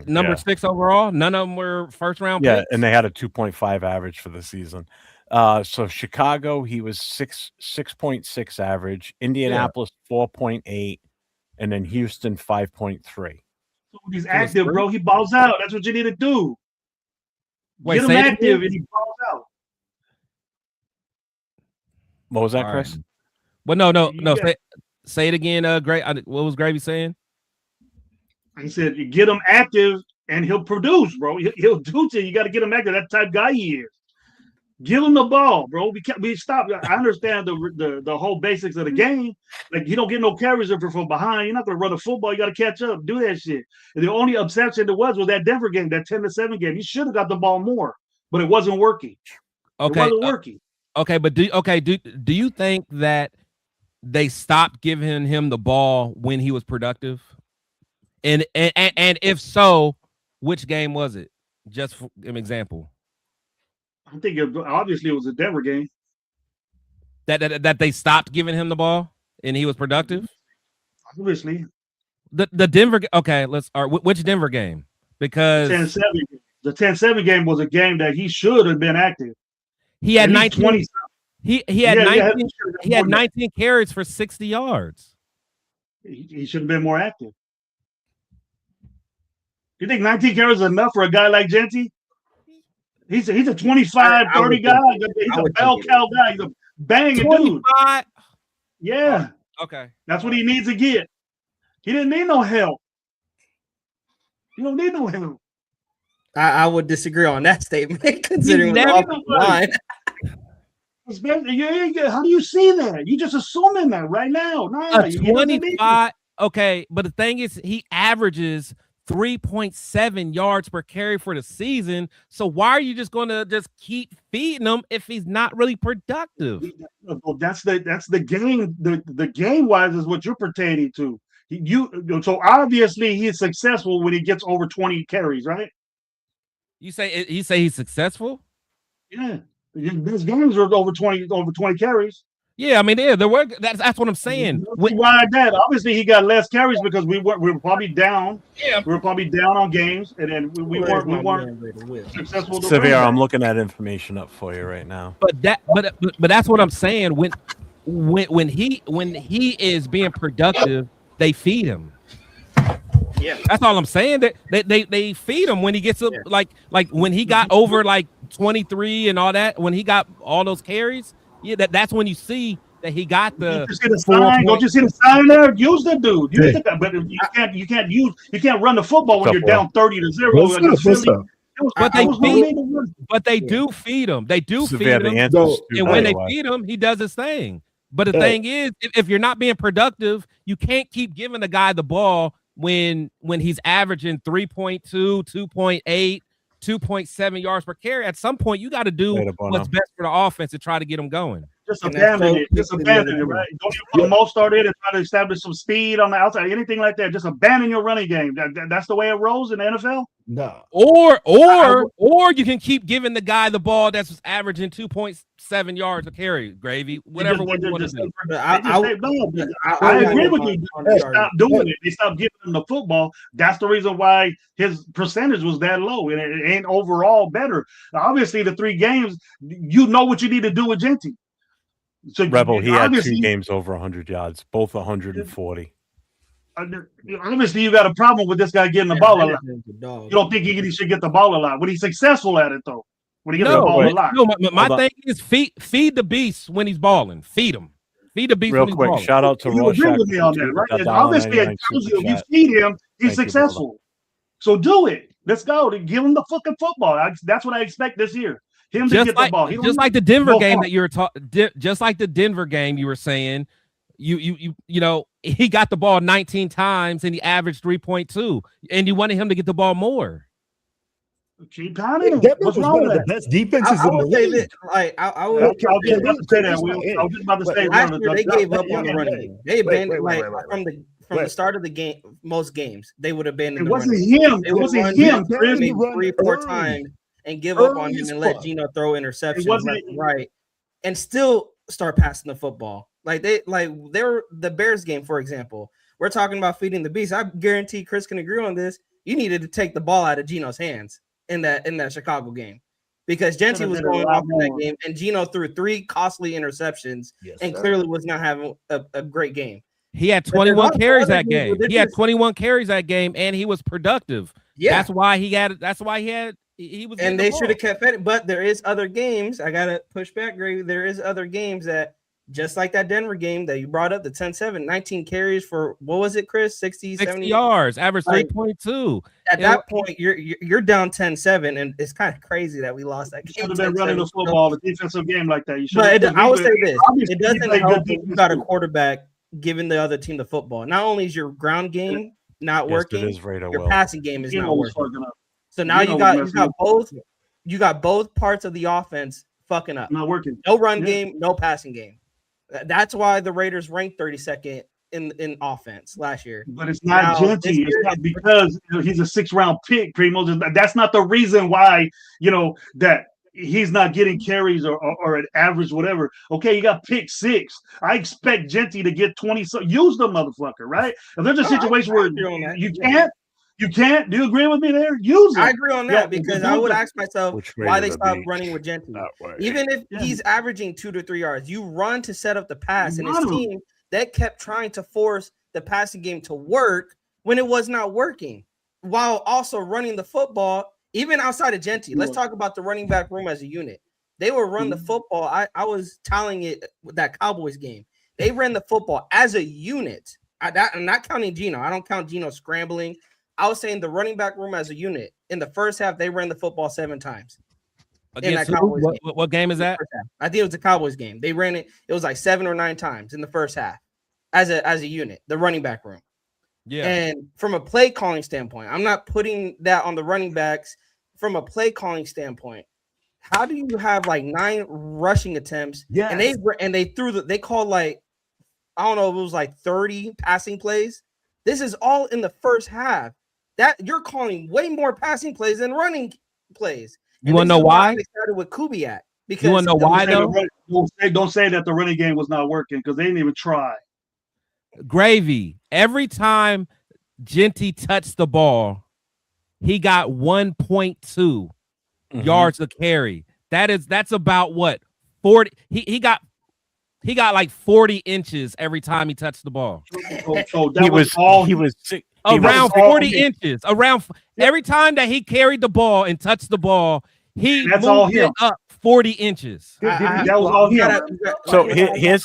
Number 6 overall. None of them were first round Yeah, picks. and they had a 2.5 average for the season. So Chicago, he was 6.6 average. Indianapolis 4.8, and then Houston 5.3. So he's active, bro. He balls out. That's what you need to do. Wait, Get him active, and he balls out. What was that, Chris? Well, no. Say it again, what was Gravy saying? He said, you get him active and he'll produce, bro. He'll do to you. You got to get him active. That type of guy he is. Give him the ball, bro. We stop. I understand the whole basics of the game. Like, you don't get no carries from behind. You're not going to run a football. You got to catch up, do that shit. And the only exception there was that Denver game, that 10-7 game. He should have got the ball more, but it wasn't working. Okay. It wasn't working. Okay, but do you think that they stopped giving him the ball when he was productive? And if so, which game was it? Just for an example. I think obviously it was a Denver game. That they stopped giving him the ball and he was productive? Obviously. The Denver. Okay, which Denver game? Because the 10-7 game was a game that he should have been active. He had 19. He had 19. He had 19 carries for 60 yards. He should have been more active. You think 19 carries is enough for a guy like Genty? He's a 25, 30 guy. He's a bell cow guy. He's a banging 25. Dude. Yeah. Okay. That's what he needs to get. He didn't need no help. You don't need no help. I would disagree on that statement, considering the offensive line. How do you see that? You just assuming that right now. Nah, 25. Okay, but the thing is, he averages 3.7 yards per carry for the season. So why are you just going to just keep feeding him if he's not really productive? That's the game. The game wise is what you're pertaining to. So obviously he's successful when he gets over 20 carries, right? You say he's successful? Yeah. His games are over 20 carries. Yeah, I mean, there were. That's what I'm saying. Why that? Obviously, he got less carries because we were probably down. Yeah, we were probably down on games, and then we weren't successful. Severe, I'm looking at information up for you right now. But that's what I'm saying. When he is being productive, they feed him. Yeah, that's all I'm saying. That they feed him when he gets up, like when he got over like 23 and all that. When he got all those carries. Yeah, that's when you see that he got the. Don't you see the sign there? Use the dude. But you can't run the football when you're down 30-0. But they do feed him. They do feed him, and when they feed him, he does his thing. But the thing is, if you're not being productive, you can't keep giving the guy the ball when he's averaging 3.2, 2.8. 2.7 yards per carry. At some point, you got to do what's best for the offense to try to get them going. Just abandon it. Just abandon it, right? Don't you put a most start in and try to establish some speed on the outside, anything like that. Just abandon your running game. That's the way it rolls in the NFL? No. Or you can keep giving the guy the ball that's averaging 2.7 yards a carry, Gravy. Whatever one you want to do. I agree with you. They stopped doing it. They stopped giving him the football. That's the reason why his percentage was that low, and it ain't overall better. Obviously, the 3 games, you know what you need to do with Genty. So Rebel, he had 2 games over 100 yards, both 140. Obviously, you got a problem with this guy getting the ball a lot. You don't think he should get the ball a lot? When he's successful at it, though. When he gets the ball a lot. No, my thing is feed the beast when he's balling. Feed him. Feed the beast real when he's quick. balling. Shout out to You agree with me on that, right? Obviously, it tells you feed him, he's successful. So do it. Let's go. Give him the fucking football. That's what I expect this year. Him to get the ball. Just like the Denver game that you were talking. Just like the Denver game you were saying. You know, he got the ball 19 times and he averaged 3.2, and you wanted him to get the ball more. Keep pounding. What's wrong with the best defenses in the league? I was just about to say last year they gave up on the running game. They abandoned from the start of the game. Most games they would abandon. It wasn't him. It wasn't him. 3-4 times and give up on him and let Gino throw interceptions left and right, and still start passing the football. They were the Bears game, for example. We're talking about feeding the beast. I guarantee Chris can agree on this. you needed to take the ball out of Geno's hands in that Chicago game because Genty was going off in that game, and Geno threw 3 costly interceptions and clearly was not having a great game. He had 21 carries that game. He had 21 carries that game, and he was productive. Yeah, that's why he had. He was, and they should have kept it. But there is other games. I gotta push back, Greg. There is other games that, just like that Denver game that you brought up, the 10-7, 19 carries for what was it, Chris? 60 yards, average 3.2. At that point, you're down 10-7, and it's kind of crazy that we lost that game. Should have been running the football, the defensive game like that. I would say this: it doesn't help if you got a quarterback giving the other team the football. Not only is your ground game not working, your passing game is not working. So now you got both parts of the offense fucking up. Not working. No run game, no passing game. That's why the Raiders ranked 32nd in offense last year. But it's not Genty. It's not because he's a 6th-round pick, Primo. That's not the reason why, that he's not getting carries or an average, whatever. Okay, you got pick 6. I expect Genty to get 20. So use the motherfucker, right? If there's a situation where you can't. Do you agree with me there? Use it. I agree on that because I would ask myself why they stopped running with Genty. Even if he's averaging 2 to 3 yards, you run to set up the pass, and his team that kept trying to force the passing game to work when it was not working, while also running the football. Even outside of Genty, let's talk about the running back room as a unit. They will run the football. I was telling it with that Cowboys game. They ran the football as a unit. I'm not counting Geno. I don't count Geno scrambling. I was saying the running back room as a unit. In the first half, they ran the football 7 times. Against what game is that? I think it was the Cowboys game. They ran it. It was like 7 or 9 times in the first half as a unit, the running back room. Yeah. And from a play calling standpoint, I'm not putting that on the running backs. From a play calling standpoint, how do you have like 9 rushing attempts? Yeah. And they they called like, I don't know, it was like 30 passing plays. This is all in the first half. That you're calling way more passing plays than running plays. You want to know why? They started with Kubiak. Because you want to know why though? Don't say that the running game was not working because they didn't even try. Gravy. Every time Genty touched the ball, he got 1.2 yards a carry. That's about what 40. He got like 40 inches every time he touched the ball. So that he was sick. Around 40 inches. Around every time that he carried the ball and touched the ball, he moved it up 40 inches. That was all him. So here's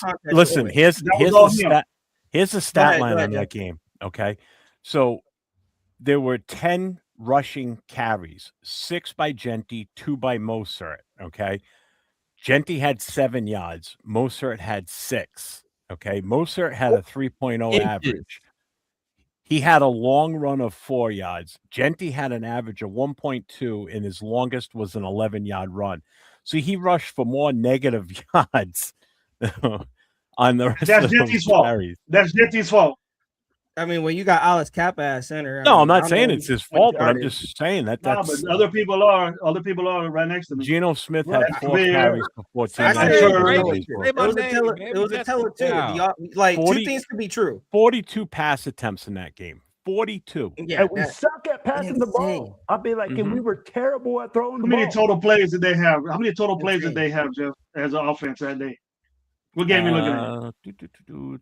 the stat line on that game. Okay, so there were 10 rushing carries, 6 by Genty, 2 by Mostert. Okay, Genty had 7 yards. Mostert had 6. Okay, Mostert had a 3.0 average. He had a long run of 4 yards. Genty had an average of 1.2, and his longest was an 11-yard run. So he rushed for more negative yards on the rest of those carries. That's Genty's fault. I mean, when you got Alex Kappa at center. I'm not saying it's his fault, but I'm just saying that's. But other people are right next to me. Geno Smith had 4 carries for 14. It was a teller too. Like 2 things could be true. 42 pass attempts in that game. 42. Yeah, and we suck at passing the ball. I'll be like, and we were terrible at throwing the ball. How many total plays did they have? How many total plays did they have, Jeff, as an offense that day? What game are you looking at?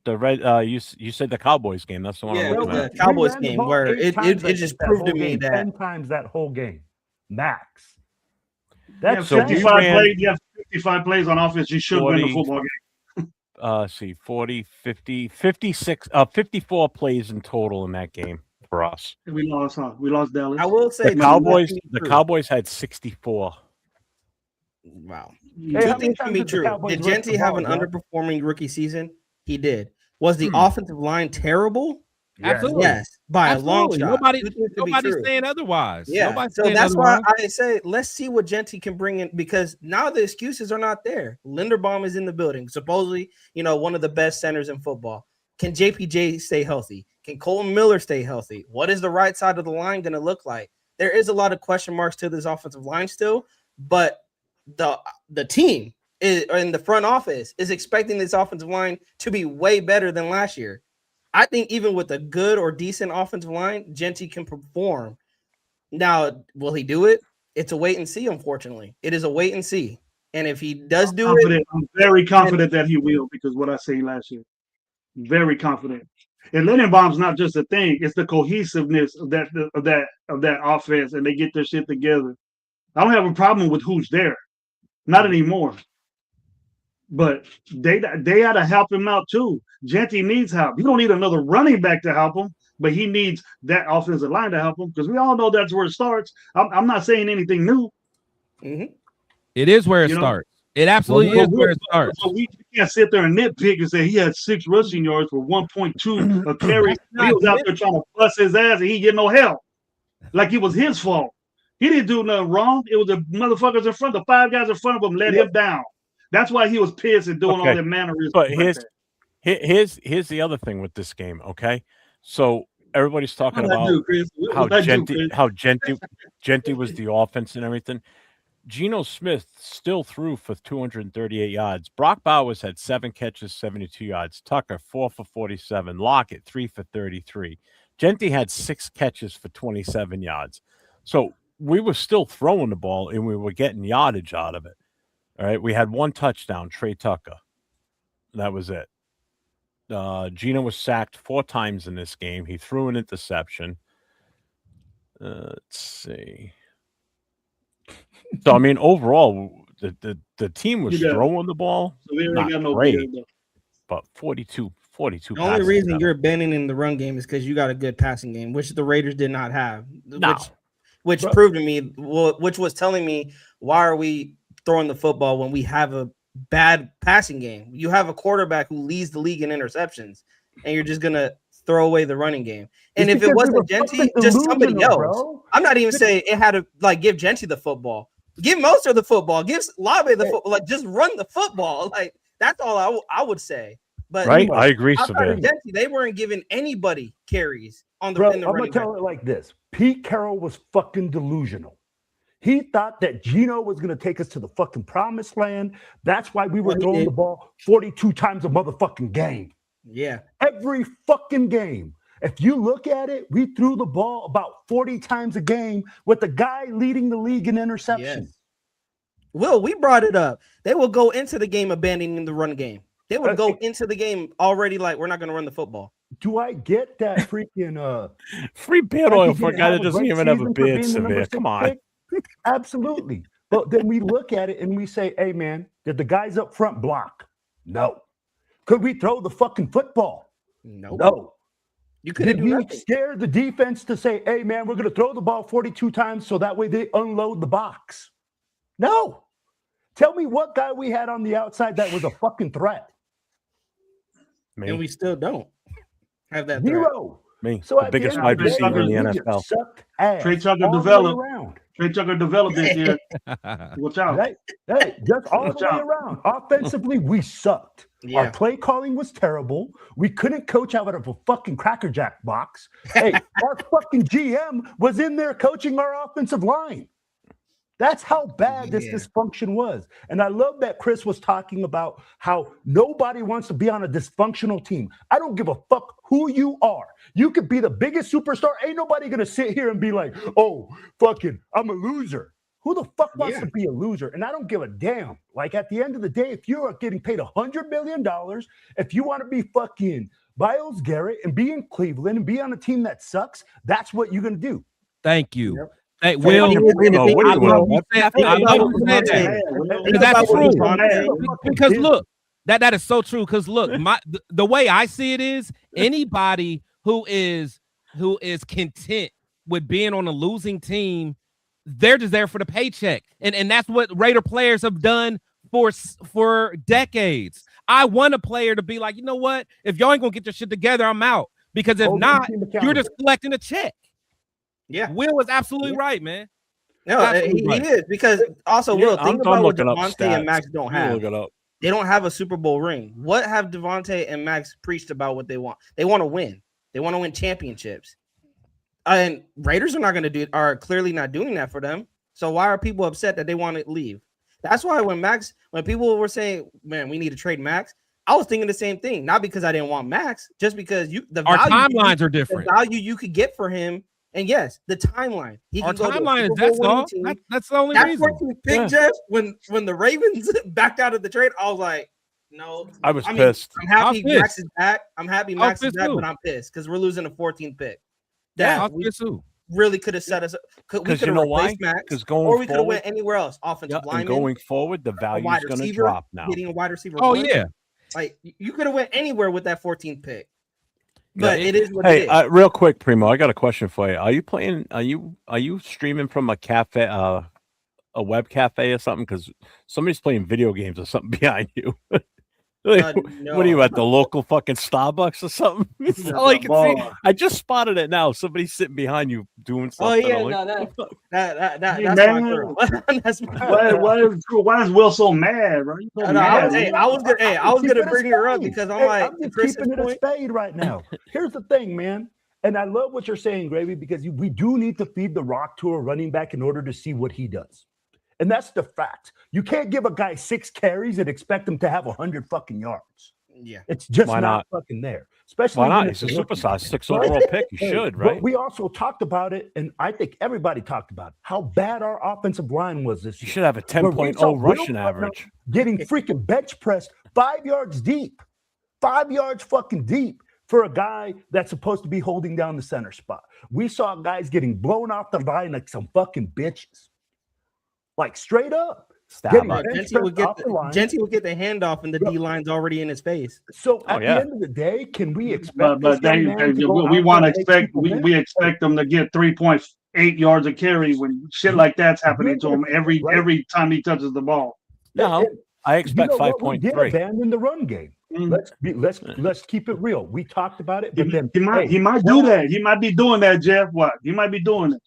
The red. You said the Cowboys game. That's the one. Yeah, the Cowboys game where it just proved to me that 10 times that whole game, max. That's 55 plays. You have 55 plays on offense. You should win the football game. See, 40, 50, 56, 54 plays in total in that game for us. We lost, huh? We lost Dallas. I will say the Cowboys had 64. Wow. 2 things can be true. Did Genty have an underperforming rookie season? He did. Was the offensive line terrible? Absolutely. Yes, by a long shot. Nobody's saying otherwise. Yeah. So that's why I say let's see what Genty can bring in, because now the excuses are not there. Linderbaum is in the building. Supposedly, one of the best centers in football. Can JPJ stay healthy? Can Colton Miller stay healthy? What is the right side of the line going to look like? There is a lot of question marks to this offensive line still, but the team in the front office is expecting this offensive line to be way better than last year. I think even with a good or decent offensive line, Genty can perform Now, will he do it? It's a wait and see, unfortunately. It is a wait and see. And if he does do it, I'm very confident that he will, because what I said last year. Very confident. And Lindenbaum's not just a thing; it's the cohesiveness of that offense, and they get their shit together. I don't have a problem with who's there, not anymore. But they got to help him out too. Genty needs help. You don't need another running back to help him, but he needs that offensive line to help him, because we all know that's where it starts. I'm not saying anything new. Mm-hmm. It is where it starts. It absolutely is where it starts. So we can't sit there and nitpick and say he had 6 rushing yards for 1.2 a carry. He was out there trying to bust his ass and he get no help. Like it was his fault. He didn't do nothing wrong. It was the motherfuckers in front, the 5 guys in front of him let him down. That's why he was pissed and doing all that mannerisms. But here's the other thing with this game, okay? So everybody's talking about how Genty was the offense and everything. Geno Smith still threw for 238 yards. Brock Bowers had 7 catches, 72 yards. Tucker, 4 for 47. Lockett, 3 for 33. Genty had 6 catches for 27 yards. So we were still throwing the ball, and we were getting yardage out of it. All right, we had 1 touchdown, Trey Tucker. That was it. Geno was sacked 4 times in this game. He threw an interception. Let's see. So, I mean, overall, the team was throwing the ball. So we not got no great, but 42. The only reason you're abandoning the run game is because you got a good passing game, which the Raiders did not have. No. Which proved to me, which was telling me, why are we throwing the football when we have a bad passing game? You have a quarterback who leads the league in interceptions, and you're just gonna throw away the running game. And if it wasn't Genty, just somebody else. Bro. I'm not even saying it had to give Genty the football. Give Moser the football. Give Labe the football. Like, just run the football. Like, that's all I would say. But right, I agree. Genty, they weren't giving anybody carries on the. Bro, in the I'm gonna running tell back. it like this: Pete Carroll was fucking delusional. He thought that Geno was going to take us to the fucking promised land. That's why we were throwing the ball 42 times a motherfucking game. Yeah. Every fucking game. If you look at it, we threw the ball about 40 times a game with the guy leading the league in interceptions. Yes. Will, we brought it up. They will go into the game abandoning the run game. They would go into the game already like, we're not going to run the football. Do I get that freaking free beard oil for a guy that doesn't even have a beard, Severe? Come on. Pick? Absolutely. But then we look at it and we say, hey, man, did the guys up front block? No. Could we throw the fucking football? No. You couldn't do nothing. Scare the defense to say, hey, man, we're going to throw the ball 42 times so that way they unload the box? No. Tell me what guy we had on the outside that was a fucking threat. Me. And we still don't have that Zero. Me. So the biggest wide receiver in the NFL. Trey Tucker developed. Trey Tucker developed this year. Watch out. Hey, just all the way around. Offensively, we sucked. Yeah. Our play calling was terrible. We couldn't coach out of a fucking Cracker Jack box. Hey, our fucking GM was in there coaching our offensive line. That's how bad this dysfunction was. And I love that Chris was talking about how nobody wants to be on a dysfunctional team. I don't give a fuck who you are. You could be the biggest superstar. Ain't nobody going to sit here and be like, oh, fucking, I'm a loser. Who the fuck wants to be a loser? And I don't give a damn. Like, at the end of the day, if you are getting paid $100 million, if you want to be fucking Myles Garrett and be in Cleveland and be on a team that sucks, that's what you're going to do. Thank you. Yep. Hey, Will, that's true. Because look, that is so true. Because look, the way I see it is, anybody who is content with being on a losing team, they're just there for the paycheck, and that's what Raider players have done for decades. I want a player to be like, you know what? If y'all ain't gonna get your shit together, I'm out. Because if not, you're just collecting a check. Yeah, Will is absolutely right, man. No, he is, because also Will, think about what Devontae and Max don't have. They don't have a Super Bowl ring. What have Devontae and Max preached about what they want? They want to win. They want to win championships. And Raiders are clearly not doing that for them. So why are people upset that they want to leave? That's why when people were saying, man, we need to trade Max, I was thinking the same thing. Not because I didn't want Max, just because our timelines are different. The value you could get for him And yes, the timeline. He Our can go timeline to is that's all. That's the only reason. 14th pick, Jeff, when the Ravens backed out of the trade, I was like, no. I was pissed. I'm happy pissed. Max is back. I'm happy Max is pissed back, too. but I'm pissed because we're losing the 14th pick. Yeah, I That was pissed too. really could have set us up. We could you have know why? replaced Max, Because going or we could have forward, went anywhere else. Offensive and lineman, going forward, the a value wide is going to receiver, drop now. getting a wide receiver. Oh one. yeah. Like you could have went anywhere with that 14th pick. But it is what Hey, it is. real quick, Primo, I got a question for you. Are you playing? Are you streaming from a cafe, a web cafe or something? Because somebody's playing video games or something behind you. What are you at the local fucking Starbucks or something? It's all I can see. I just spotted it now. Somebody's sitting behind you doing Oh something. yeah, I'm no, like, that's my girl. That's my Why is Will so mad, bro? You so mad, I was gonna bring her up because I'm like, I'm just keeping it a spade right now. Here's the thing, man. And I love what you're saying, Gravy, because we do need to feed the rock to a running back in order to see what he does. And that's the fact. You can't give a guy 6 carries and expect him to have 100 fucking yards. Yeah. It's just Why not not? fucking there. Especially why not? when He's it's a rookie. superstar, 6 Right? overall pick. You should, right? But we also talked about it, and I think everybody talked about it, how bad our offensive line was this year. You should have a Where we 10.0 saw Will rushing Butler average. Getting freaking bench pressed 5 yards deep. 5 yards fucking deep for a guy that's supposed to be holding down the center spot. We saw guys getting blown off the line like some fucking bitches. Like straight up. Genty would get the handoff, and the D line's already in his face. So at the end of the day, can we expect? But we want to expect we expect them to get 3.8 yards a carry when shit like that's happening to him every time he touches the ball. No, I expect 5.3. We did abandon the run game. Let's keep it real. We talked about it, but then He might do that. He might be doing that, Jeff. What? He might be doing it.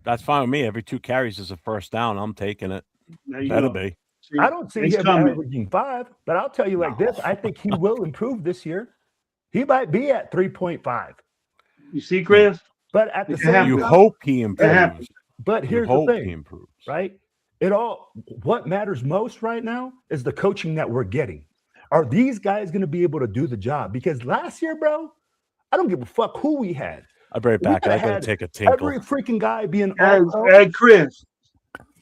That's fine with me. Every 2 carries is a first down. I'm taking it. Better be. I don't see him averaging 5, but I'll tell you like this: I think he will improve this year. He might be at 3.5. You see, Chris? But at the same time, you hope he improves. But here's the hope thing, he improves. right? What matters most right now is the coaching that we're getting. Are these guys going to be able to do the job? Because last year, bro, I don't give a fuck who we had. I'll be right back. I gotta take a tinkle. Every freaking guy being Hey, Chris.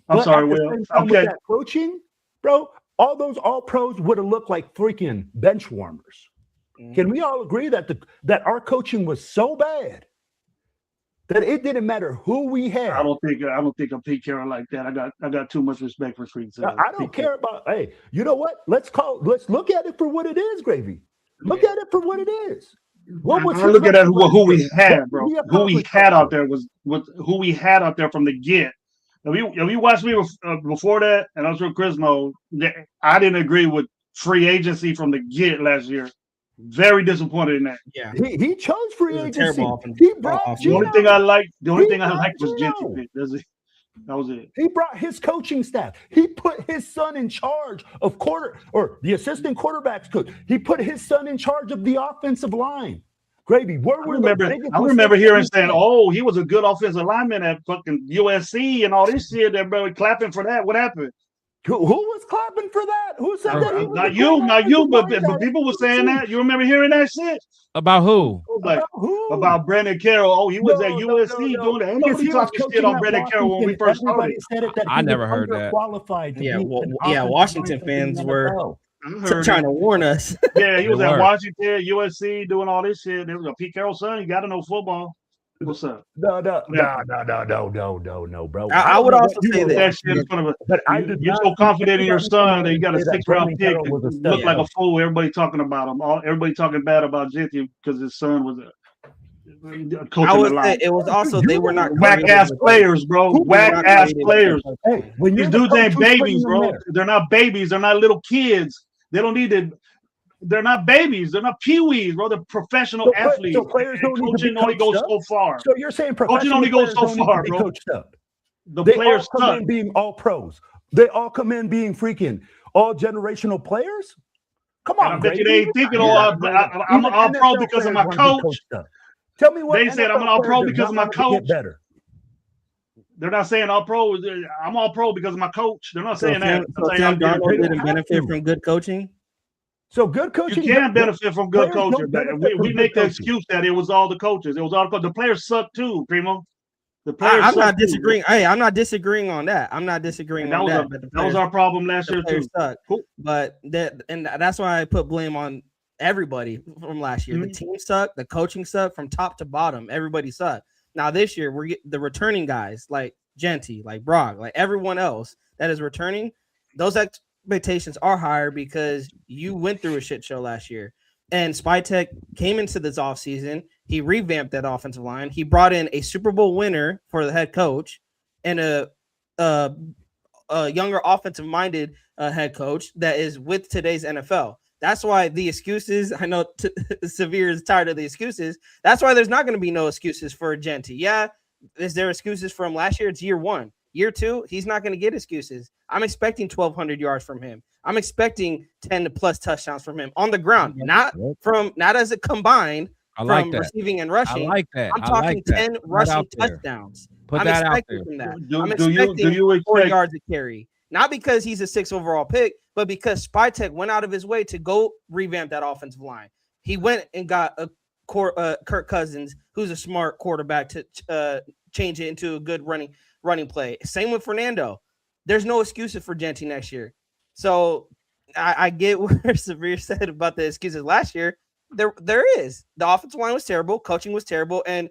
I'm sorry, Will. Okay. That coaching, bro, all those all pros would have looked like freaking bench warmers. Can we all agree that that our coaching was so bad that it didn't matter who we had? I don't think a Pete Carroll like that. I got too much respect for Freaks. I don't care about. Hey, you know what? Let's look at it for what it is, Gravy. Look at it for what it is. I look at who we had, bro. Who we had out there was who we had out there from the get. If you watched me before that, and I was with Chris Mo, I didn't agree with free agency from the get last year. Very disappointed in that. Yeah, he chose free agency. Terrible He brought the only thing I liked was Genty. That was it. He brought his coaching staff. He put his son in charge of the assistant quarterbacks coach. He put his son in charge of the offensive line. Gravy, I remember hearing saying, "Oh, he was a good offensive lineman at fucking USC and all this shit." Everybody clapping for that. What happened? Who was clapping for that? Who said that? Not you, but people were saying that. You remember hearing that shit? About who? About Brandon Carroll. Oh, he was at USC doing that. Ain't nobody talking shit on Brandon Carroll when we first started. I never heard that. Washington fans were trying to warn us. Yeah, he was at Washington, USC, doing all this shit. There was a Pete Carroll son. You got to know football. What's up? No, bro. I would also say that shit in front of you're so confident in your son that you got a 6th-round pick. Look like a fool. Everybody talking about him. Everybody talking bad about Genty because his son was a coach. I would say it was also they were not whack ass players, bro. Whack ass players. Hey, these dudes ain't babies, bro. They're not babies. They're not little kids. They don't need to. They're not babies. They're not peewees, bro. They're professional athletes. So players don't need to be coaching only goes so far. So you're saying coaching only goes so far, bro. The players all come in being all pros. They all come in being freaking all generational players. Come on, I bet you they ain't thinking I'm all pro because of my coach. Tell me what they said. I'm all pro because of my coach. Better. They're not saying all pro. I'm all pro because of my coach. They're not saying that. So Sam Darnold didn't benefit from good coaching. So good coaching. You can benefit from good coaching. We make the excuse that it was all the coaches. It was all the players suck too, Primo. The players I'm suck not too. disagreeing. Hey, I'm not disagreeing on that. I'm not disagreeing And on that. that But was our problem last year too. Suck. But that's why I put blame on everybody from last year. The team sucked, the coaching sucked from top to bottom. Everybody sucked. Now this year we're the returning guys like Genty, like Brock, like everyone else that is returning. Those expectations are higher because you went through a shit show last year. And Spytek came into this offseason. He revamped that offensive line. He brought in a Super Bowl winner for the head coach and a younger offensive-minded head coach that is with today's NFL. That's why the excuses, I know Severe is tired of the excuses. That's why there's not going to be no excuses for Genty. Yeah, is there excuses from last year? It's year one. Year two, he's not going to get excuses. I'm expecting 1,200 yards from him. I'm expecting 10 plus touchdowns from him on the ground, not as a combined from receiving and rushing. I like that. I'm talking 10 rushing touchdowns. Put I'm that out expecting there. from that. Do I'm you expecting 4 expect- yards a carry. Not because he's a 6th overall pick, but because Spytek went out of his way to go revamp that offensive line. He went and got a Kirk Cousins, who's a smart quarterback, to change it into a good running play. Same with Fernando. There's no excuses for Genty next year. So I get what Severe said about the excuses last year. There is. The offensive line was terrible. Coaching was terrible. And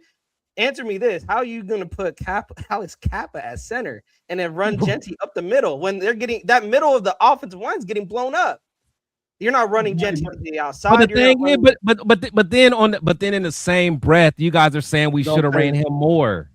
answer me this. How are you going to put Alex Kappa at center and then run Genty up the middle when they're getting that middle of the offensive line is getting blown up? You're not running Genty to the outside. But the thing is, but then in the same breath, you guys are saying we should have ran him more.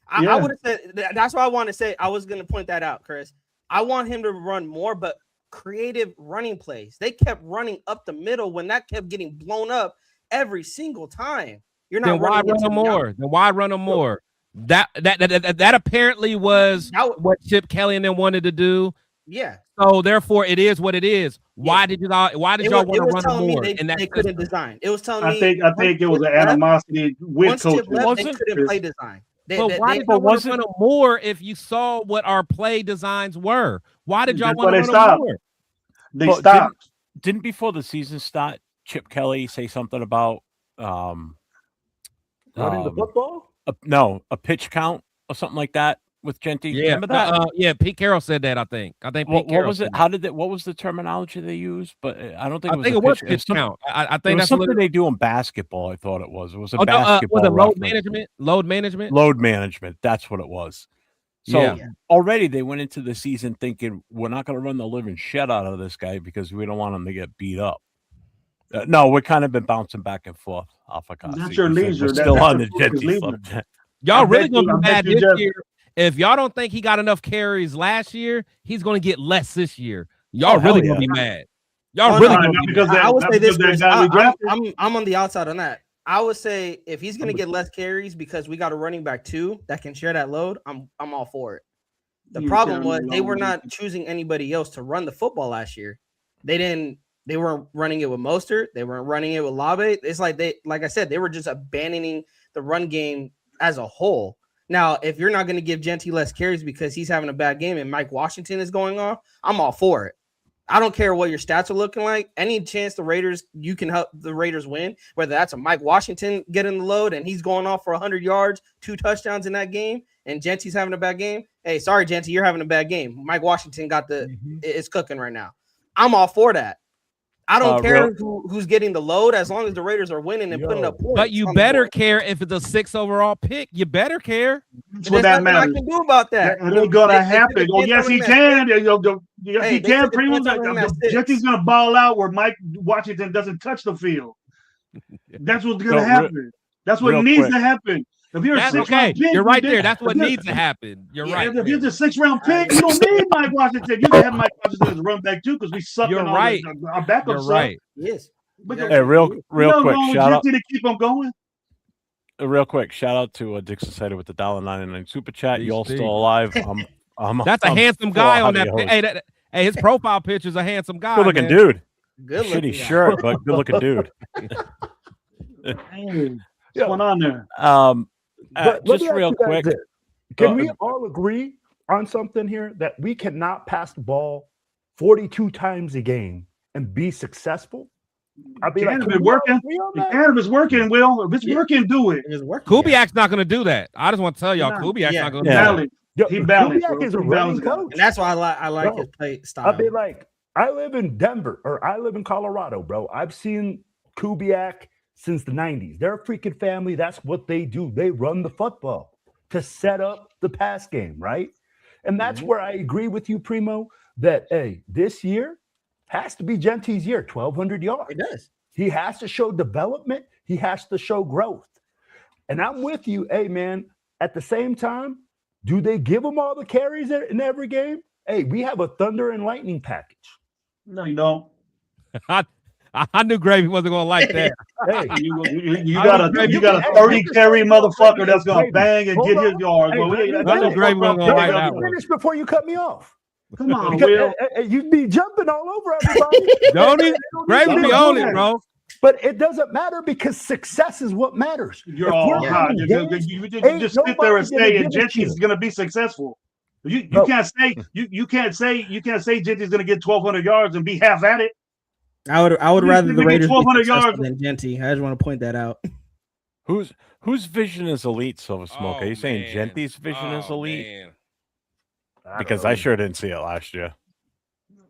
I would have said that's why I want to say I was going to point that out, Chris. I want him to run more, but creative running plays. They kept running up the middle when that kept getting blown up every single time. You're not. Then why run them more? Then why run them more? That apparently was what Chip Kelly and them wanted to do. Yeah. So therefore, it is what it is. Why did y'all want to run them more? They couldn't design. It was telling me. I think it was an animosity with coaches. They couldn't play design. But why did y'all want to run them more if you saw what our play designs were? Why did y'all want to run them more? They stopped. Didn't before the season start, Chip Kelly say something about running the football? A pitch count or something like that with Genty. Yeah, remember that? Yeah, Pete Carroll said that. I think Pete what Carroll was it? How did that? What was the terminology they used? But I don't think it was pitch count. I think that's something they do in basketball. I thought it was. It was a was basketball. it load management? Load management. Load management. That's what it was. So already they went into the season thinking we're not going to run the living shit out of this guy because we don't want him to get beat up. No, we've kind of been bouncing back and forth off of That's your leisure. Still on the Genty subject. Y'all really gonna be mad this year. If y'all don't think he got enough carries last year, he's gonna get less this year. Y'all really gonna be mad. Y'all really gonna be mad. I would say this. I'm on the outside on that. I would say if he's gonna get less carries because we got a running back too that can share that load, I'm all for it. The problem was they were not choosing anybody else to run the football last year. They weren't running it with Mostert. They weren't running it with Labe. It's like I said, they were just abandoning the run game as a whole. Now, if you're not going to give Genty less carries because he's having a bad game and Mike Washington is going off, I'm all for it. I don't care what your stats are looking like. Any chance you can help the Raiders win, whether that's a Mike Washington getting the load and he's going off for 100 yards, 2 touchdowns in that game, and Genty's having a bad game. Hey, sorry, Genty, you're having a bad game. Mike Washington it's cooking right now. I'm all for that. I don't care who's getting the load as long as the Raiders are winning and putting up points. But you better care if it's a 6th overall pick. You better care. That's what that matters. I can do about that. It ain't gonna happen. Oh, yes, he can. Yes, he can. Pretty much, Genty's gonna ball out where Mike Washington doesn't touch the field. That's what's gonna happen. That's what needs to happen. If you're That's okay. You're right there. That's what needs to happen. You're right. If you're the 6th-round pick, you don't need Mike Washington. You can have Mike Washington as a run back too, because we suck. You're right. Our backup You're right. Yes. Hey, real quick, shout out to keep them going. Real quick, shout out to Dixon Sider with the $1.99 super chat. You all still alive? That's a handsome guy on that. Hey, his profile picture is a handsome guy. Good looking man. dude. Good looking shitty shirt, but good looking dude. Hey, what's going on there? Just real quick, can we all agree on something here that we cannot pass the ball 42 times a game and be successful? I'll be If like, it's working, if it's working, Will. If it's working, do it. It's working. Kubiak's not going to do that. I just want to tell y'all, Kubiak's not going to do that. He balanced. Kubiak is a running coach. And that's why I like Bro, his play style. I'll be like, I live in Denver or I live in Colorado, bro. I've seen Kubiak since the 90s. They're a freaking family. That's what they do. They run the football to set up the pass game, right? And that's where I agree with you, Primo, that, hey, this year has to be Genti's year, 1,200 yards. It does. He has to show development. He has to show growth. And I'm with you. Hey, man, at the same time, do they give him all the carries in every game? Hey, we have a thunder and lightning package. No, you don't. I knew Gravy wasn't going to like that. Hey, you got a 30 carry motherfucker that's going to bang and get his yards. Hey, I knew Gravy wasn't going to like that one. Finish before you cut me off. Come on, Because, Will. you'd be jumping all over everybody. Don't he? Gravy be on it, bro. But it doesn't matter because success is what matters. You're all high. You just sit there and say, and Genti's going to be successful. You can't say Genti's going to get 1,200 yards and be half at it. I would rather the Raiders be 1,200 successful yards than Genty. I just want to point that out. Whose vision is elite, Silver Smoke? Are you saying man. Genti's vision is elite? Man. Because I sure didn't see it last year.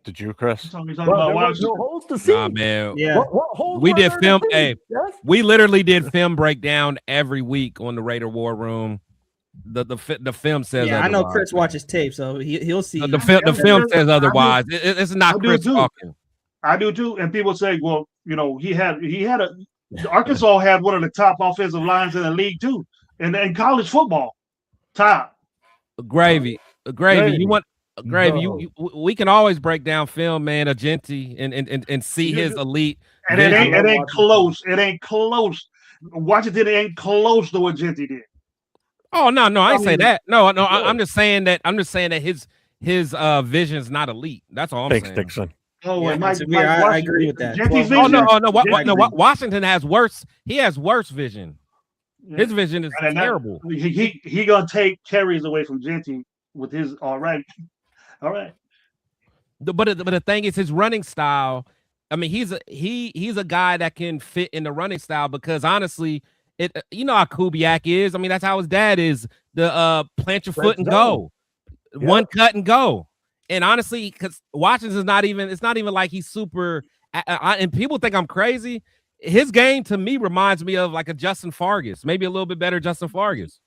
Did you, Chris? Well, there was no holes to see. Nah, man. Yeah. What holes We were did there to film. see, Hey, Jeff? we literally did film breakdown every week on the Raider War Room. The film says Yeah, I know otherwise. Chris watches tape, so he'll see. The film says otherwise. It's not I do Chris too. talking. I do too. And people say, well, Arkansas had one of the top offensive lines in the league too, and college football, top. Gravy. You want Gravy? No. We can always break down film, man, of Genty and see his elite. And it ain't close. It ain't close. Washington ain't close to what Genty did. Oh no, I ain't say that. No. I'm just saying that. His vision's not elite. That's all I'm Thanks, saying. Dixon. Oh, Yeah, and Mike, Samir, I agree with that. Genty's Oh vision. no. Washington has worse. He has worse vision. His vision is And terrible. He gonna take carries away from Genty with his all right. But the thing is, his running style. I mean, he's a guy that can fit in the running style because honestly, you know how Kubiak is. I mean, that's how his dad is. The plant your foot and go, one cut and go. And honestly, because Washington's not even. It's not even like he's super. And people think I'm crazy. His game to me reminds me of like a Justin Fargas, maybe a little bit better Justin Fargas.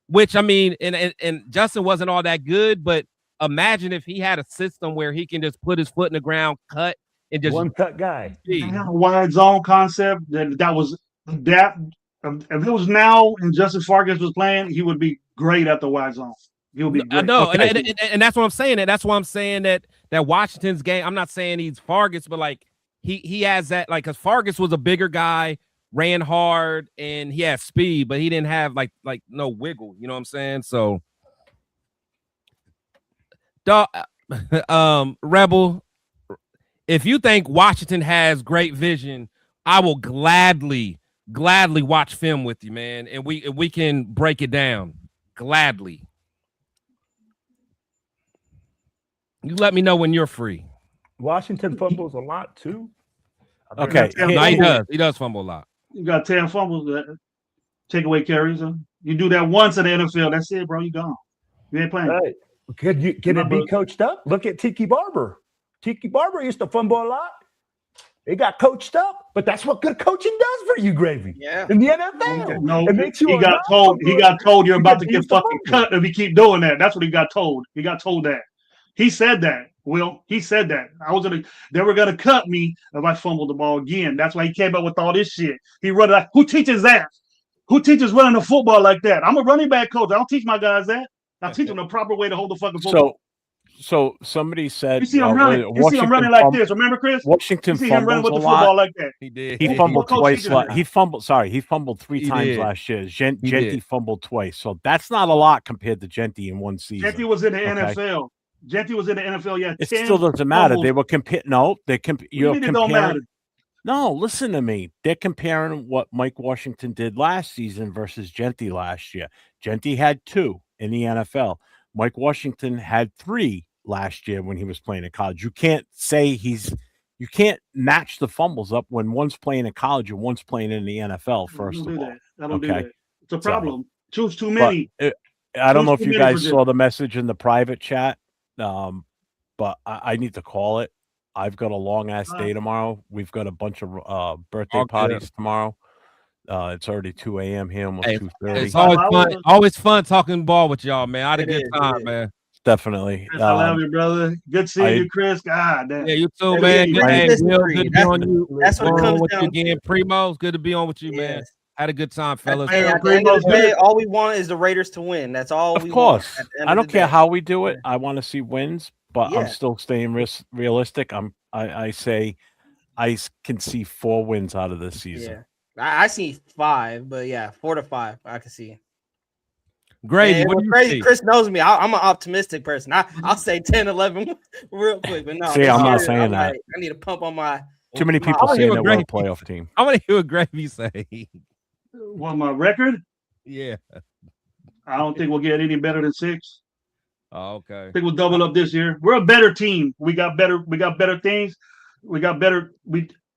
Which I mean, and Justin wasn't all that good, but imagine if he had a system where he can just put his foot in the ground, cut, and just one cut guy. Wide zone concept that was that. If it was now and Justin Fargas was playing, he would be great at the wide zone. He'll be great. No, and that's what I'm saying. That's why I'm saying that Washington's game. I'm not saying he's Fargas, but like he has that like because Fargas was a bigger guy, ran hard, and he had speed, but he didn't have like no wiggle. You know what I'm saying? So, Rebel, if you think Washington has great vision, I will gladly watch film with you, man, and we can break it down gladly. You let me know when you're free. Washington fumbles a lot too. Okay, no, he does. He does fumble a lot. You got 10 fumbles, take away carries. You do that once in the NFL, that's it, bro. You gone. You ain't playing. Right. Can it be coached up? Look at Tiki Barber. Tiki Barber used to fumble a lot. It got coached up, but that's what good coaching does for you, Gravy. Yeah. In the NFL. No, it makes you he got told you're about to get fucking cut if you keep doing that. That's what he got told. He got told that. He said that. Will, he said that. They were gonna cut me if I fumbled the ball again. That's why he came up with all this shit. He run like, who teaches that? Who teaches running the football like that? I'm a running back coach. I don't teach my guys that. I teach them the proper way to hold the fucking football. So somebody said You see him running. You see him running like this. Remember, Chris? Washington you see him running fumbles with the a lot. football like that. He did. He fumbled twice. He fumbled three He times did. last year. He Genty did. fumbled twice. So that's not a lot compared to Genty in one season. Genty was in the NFL. Genty was in the NFL. Yeah, It still doesn't matter. They were comparing. No, you're it don't matter? comparing. No, listen to me. They're comparing what Mike Washington did last season versus Genty last year. Genty had 2 in the NFL. Mike Washington had 3 last year when he was playing in college. You can't say he's You can't match the fumbles up when one's playing in college and one's playing in the NFL. First of all, I don't do that. It's a problem. Choose too but many. I don't know if Choose you too many guys for saw the message in the private chat, but I need to call it. I've got a long ass day tomorrow. We've got a bunch of birthday parties tomorrow. It's already 2 a.m. here, almost 2:30. It's always fun. Always fun talking ball with y'all, man. I had a good time, man. Definitely. Chris, I love you, brother. Good seeing you, Chris. God damn. Yeah, you too, Good man. seeing Good, you, hey, man. Will, good to be on you. That's what it comes with down you again. Primo, it's good to be on with you, man. Had a good time, fellas. Hey, at the end of the day, all we want is the Raiders to win. That's all we want. Of course. at the end I of don't the care day. how we do it. I want to see wins, but Yeah. I'm still staying realistic. I say I can see 4 wins out of this season. Yeah, I see 5, but yeah, 4 to 5, I can see. Grady, And what what's do you crazy? see? Chris knows me. I'm an optimistic person. I'll say 10, 11 real quick, but no. See, this I'm not year, saying I'm that. like, I need to pump on my. Too many people saying that we're a playoff team. I want to hear what Gravy say. What, my record? Yeah. I don't think we'll get any better than 6. Oh, okay. I think we'll double up this year. We're a better team. We got better things. We got better.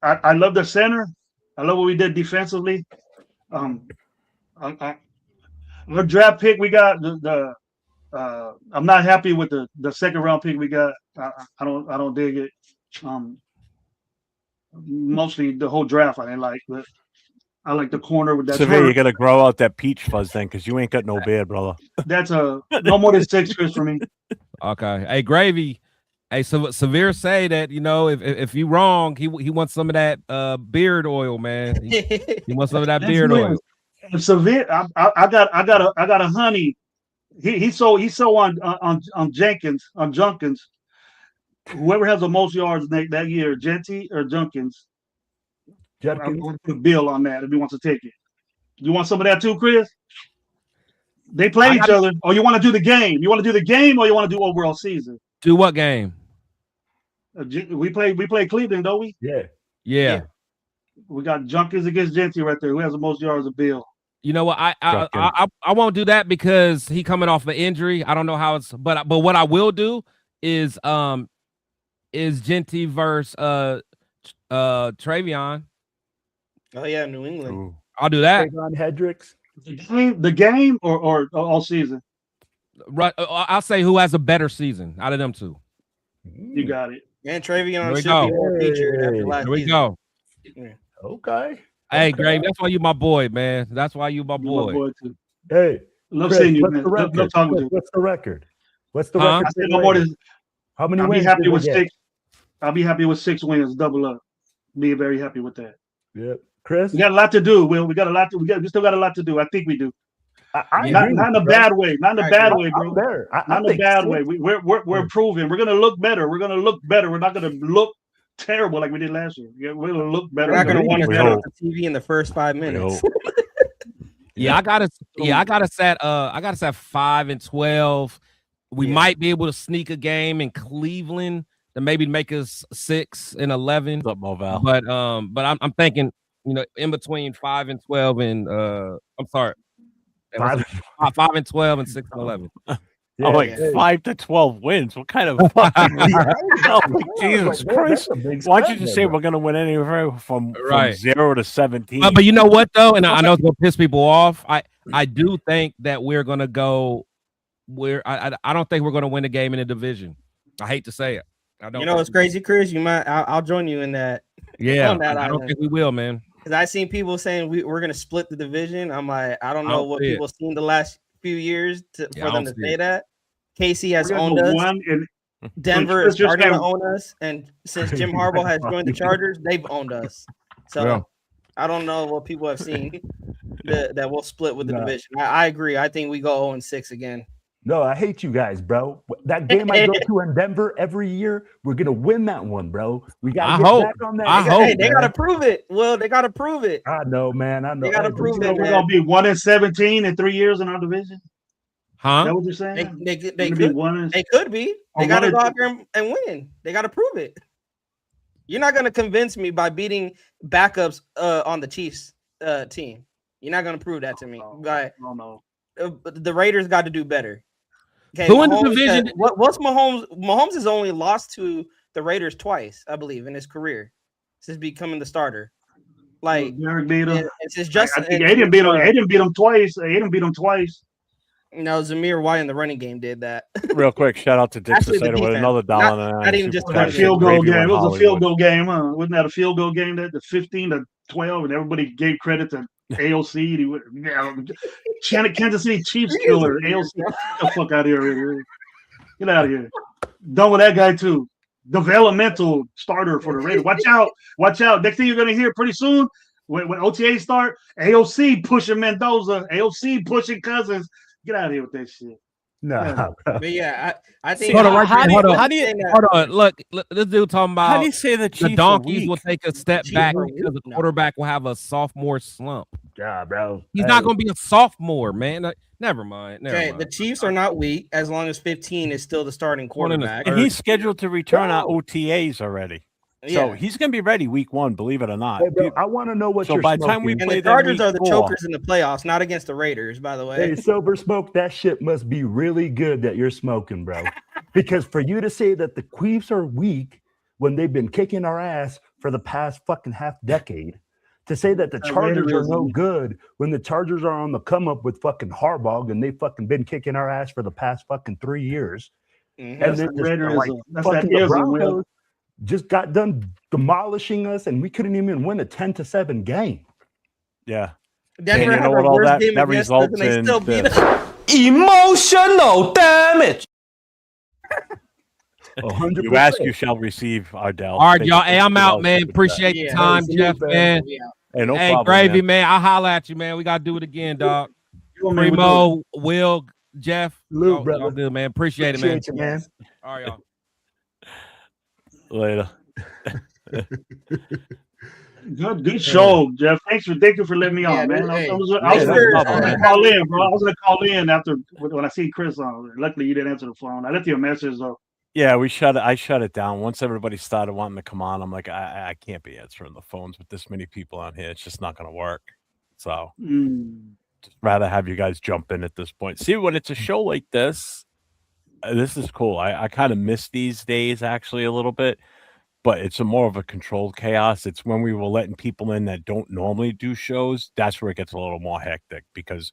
I love the center. I love what we did defensively. Our draft pick we got I'm not happy with the second round pick we got. I don't dig it. Mostly the whole draft I didn't like, but I like the corner with that. Severe, you got to grow out that peach fuzz then, because you ain't got no beard, brother. That's no more than 6 Chris for me. Okay. Hey, Gravy. Hey, so Severe say that, you know, if you wrong, he wants some of that beard oil, man. He wants some of that beard oil. Severe, I got a honey. He so on Jenkins. Whoever has the most yards that year, Genty or Jenkins. I'm going to put a bill on that if he wants to take it. You want some of that too, Chris? They play each other. Or you want to do the game? You want to do the game, or you want to do overall season? Do what game? We play Cleveland, don't we? Yeah. We got Junkins against Genty right there. Who has the most yards of Bill? You know what? I won't do that because he coming off an injury. I don't know how it's, but what I will do is Genty versus Travion. Oh yeah, New England. Ooh. I'll do that. Travion Hendricks. The game or all season? Right. I'll say who has a better season out of them two. You got it. And Travion should go. be more featured after last Here we season. go. Yeah. Okay. Hey, Grave, that's why you my boy, man. That's why you my boy. Too. Hey, Love Chris, seeing you, what's man. the record? Love talking to you. What's the record? What's the Huh? record? I said no more than. How many I'll wins? be happy did with we get? 6. I'll be happy with 6 wins, double up. Be very happy with that. Yep. Chris, We got a lot to do. Will we got a lot to? We still got a lot to do. I think we do. I Not agree in with a you, bro. bad way. Not in a bad way, bro. I'm there. I Not in a think bad 6 way. We're improving. We're gonna look better. We're gonna look better. We're not gonna look terrible like we did last year. We're gonna look better. We're not gonna want to We turn hope. off the TV in the first 5 minutes. Yeah, I got us at 5-12. We might be able to sneak a game in Cleveland to maybe make us 6-11. What's up, Moval? But I'm thinking, you know, in between 5-12 and I'm sorry, 5-12 and 6-11. Yeah, I'm like 5 to 12 wins. What kind of fucking Jesus Christ? Why don't you just say we're gonna win anywhere from 0 to 17? But you know what though, and I know it's gonna piss people off. I do think that we're gonna go. I don't think we're gonna win the game in the division. I hate to say it. I don't. You know what's crazy, Chris? You might. I'll join you in that. Yeah, on that I don't think we will, man. Because I seen people saying we're gonna split the division. I'm like, I don't know what people seen the last few years for them to say that. KC has owned us. Denver is starting to own us, and since Jim Harbaugh has joined the Chargers, they've owned us. So I don't know what people have seen that we'll split with the division. I agree. I think we go 0-6 again. No, I hate you guys, bro. That game I go to in Denver every year, we're gonna win that one, bro. We gotta get back on that. They gotta prove it. Well, they gotta prove it. I know, man. I know. They gotta prove it. We're gonna be 1-17 in 3 years in our division. Huh? Is that what you're saying? They could be. They got to go out there and win. They got to prove it. You're not going to convince me by beating backups on the Chiefs team. You're not going to prove that to me. No. The Raiders got to do better. Okay, Who in the division? What's Mahomes? Mahomes has only lost to the Raiders twice, I believe, in his career since becoming the starter. Like Derek beat him. It's just Justin. I think Aiden beat him. Aiden beat him twice. Aiden beat him twice. No, Zamir White in the running game did that. Real quick, shout out to Dick Actually, the Cicero with defense. another dollar. Not even just That field goal game. It was a field goal game, huh? Wasn't that a field goal game? That the 15-12, and everybody gave credit to AOC. Kansas City Chiefs killer. AOC, get the fuck out of here! Get out of here! Done with that guy too. Developmental starter for the Raiders. Watch out! Watch out! Next thing you're gonna hear pretty soon when OTA start, AOC pushing Mendoza, AOC pushing Cousins. Get out of here with that shit. No, but yeah, I think. Hold on, right how there. do you- Hold on. how do you- Hold on. Look, this dude talking about How do you say the Chiefs are donkeys weak? will take a step Chiefs back are because the weak? No. quarterback will have a sophomore slump. Yeah, bro. He's not going to be a sophomore, man. Never mind. Never Okay, mind. the Chiefs are not weak as long as 15 is still the starting One in the quarterback. And he's scheduled to return at OTAs already. So Yeah. he's going to be ready week 1, believe it or not. Hey, bro, I want to know what So you're by the time we smoking. And play the them Chargers week are the 4, chokers in the playoffs, not against the Raiders, by the way. Hey, Silver Smoke, that shit must be really good that you're smoking, bro. Because for you to say that the Queefs are weak when they've been kicking our ass for the past fucking half decade, to say that the Chargers are no good when the Chargers are on the come up with fucking Harbaugh and they fucking been kicking our ass for the past fucking 3 years. Mhm. And then fucking the Broncos just got done demolishing us, and we couldn't even win a 10-7 game. yeah. Denver And you had know our what all worst that- game that against us, results and they in still beat this. us. Emotional damage. 100%. You ask, you shall receive, Ardell. All right, Thank y'all. you Hey, for I'm the out, bell. man. Appreciate the Yeah. time, Hey, see Jeff, you, man. Hey, no Hey, problem, Gravy, man. man. I'll holler at you, man. We got to do it again, dog. Primo, Will, Jeff. Lou, Y'all brother. good, man. Appreciate it, man. Appreciate you, man. All right, y'all. Later. Good show, Jeff. Thank you for letting me Yeah, on, man. dude, I hey, was thanks for- gonna call in, bro. I was gonna call in after when I see Chris on. Luckily, you didn't answer the phone. I left you a message though. Yeah, I shut it down. Once everybody started wanting to come on, I'm like, I can't be answering the phones with this many people on here. It's just not going to work. So just rather have you guys jump in at this point. See, when it's a show like this, this is cool. I kind of miss these days actually a little bit, but it's a more of a controlled chaos. It's when we were letting people in that don't normally do shows. That's where it gets a little more hectic because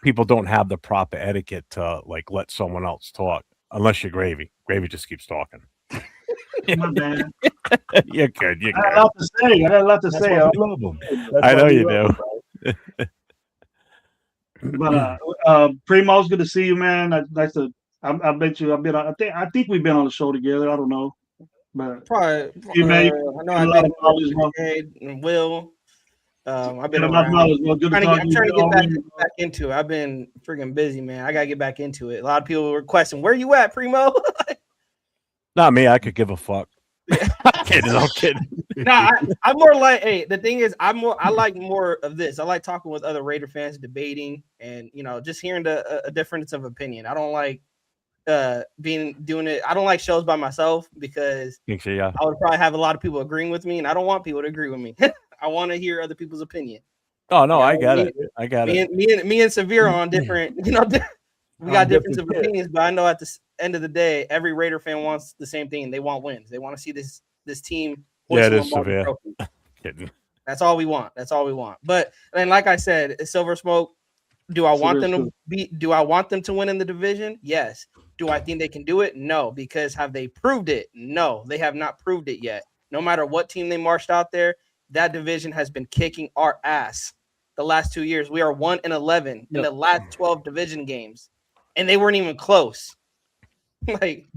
people don't have the proper etiquette to like let someone else talk unless you're Gravy. Gravy just keeps talking. My bad. You're good. You're I good. had a lot to say. I had a lot to That's say. why we love them. I know you do. But Primo, it's good to see you, man. Nice to. I bet you. I think we've been on the show together. I don't know, but Probably. you, man, I know I've been and Will. I've been around. I'm trying to get back into it. I've been freaking busy, man. I gotta get back into it. A lot of people were requesting, "Where you at, Primo?" Not me. I could give a fuck. I'm kidding. No, I'm more like, hey, the thing is, I like more of this. I like talking with other Raider fans, debating, and just hearing a difference of opinion. I don't like doing it. I don't like shows by myself because I would probably have a lot of people agreeing with me, and I don't want people to agree with me. I want to hear other people's opinion. Oh no, I got it. I got it. Me and Severe on different, we got different opinions, but I know at the end of the day, every Raider fan wants the same thing. They want wins. They want to see this team. Yeah, it is Severe. Kidding. That's all we want. But then, like I said, Silver Smoke. Do I want them to be? Do I want them to win in the division? Yes. Do I think they can do it? No. Because have they proved it? No, they have not proved it yet. No matter what team they marched out there, that division has been kicking our ass the last 2 years. We are 1-11 in the last 12 division games, and they weren't even close. Like,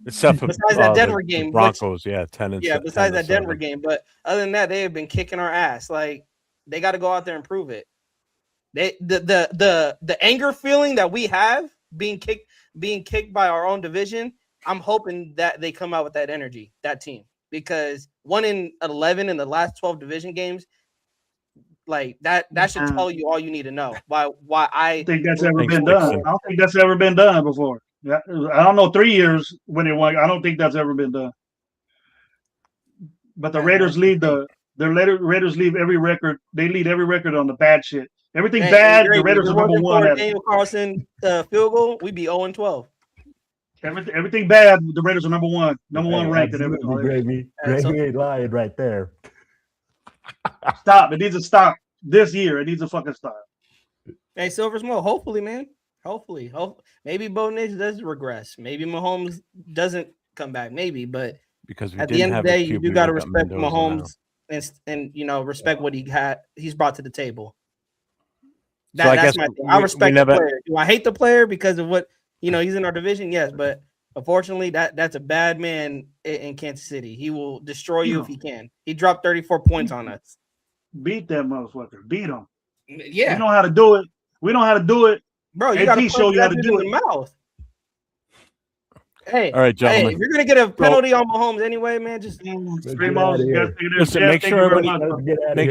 except for besides that Denver game, Broncos, 10 besides that Denver game, but other than that, they have been kicking our ass. Like, they got to go out there and prove it. The anger feeling that we have being kicked by our own division, I'm hoping that they come out with that energy, that team, because 1-11 in the last 12 division games, like that should tell you all you need to know. Why I think that's ever been done. I don't think that's ever been done before. I don't know 3 years when it won. I don't think that's ever been done. But the Raiders lead Raiders leave every record. They lead every record on the bad shit. Everything bad. The Raiders are number one. Daniel Carlson field goal, we'd be 0-12. Everything bad. The Raiders are number one ranked in everything. Gravy ain't lying right there. Stop. It needs to stop this year. It needs to fucking stop. Hey, Silver Smoke. Hopefully, man. Hopefully. Maybe Bo Nix does regress. Maybe Mahomes doesn't come back. Maybe, but because at the end of the day, you do got to respect Mahomes and respect what he's brought to the table. That's my thing. I respect the player. Do I hate the player because of what he's in our division? Yes, but unfortunately, that's a bad man in Kansas City. He will destroy you if he can. He dropped 34 points on us. Beat that motherfucker. Beat him. Yeah, we know how to do it. Bro. You got to show you how to do it in the mouth. Hey, all right, gentlemen. If you're gonna get a penalty on Mahomes anyway, man, just listen. Make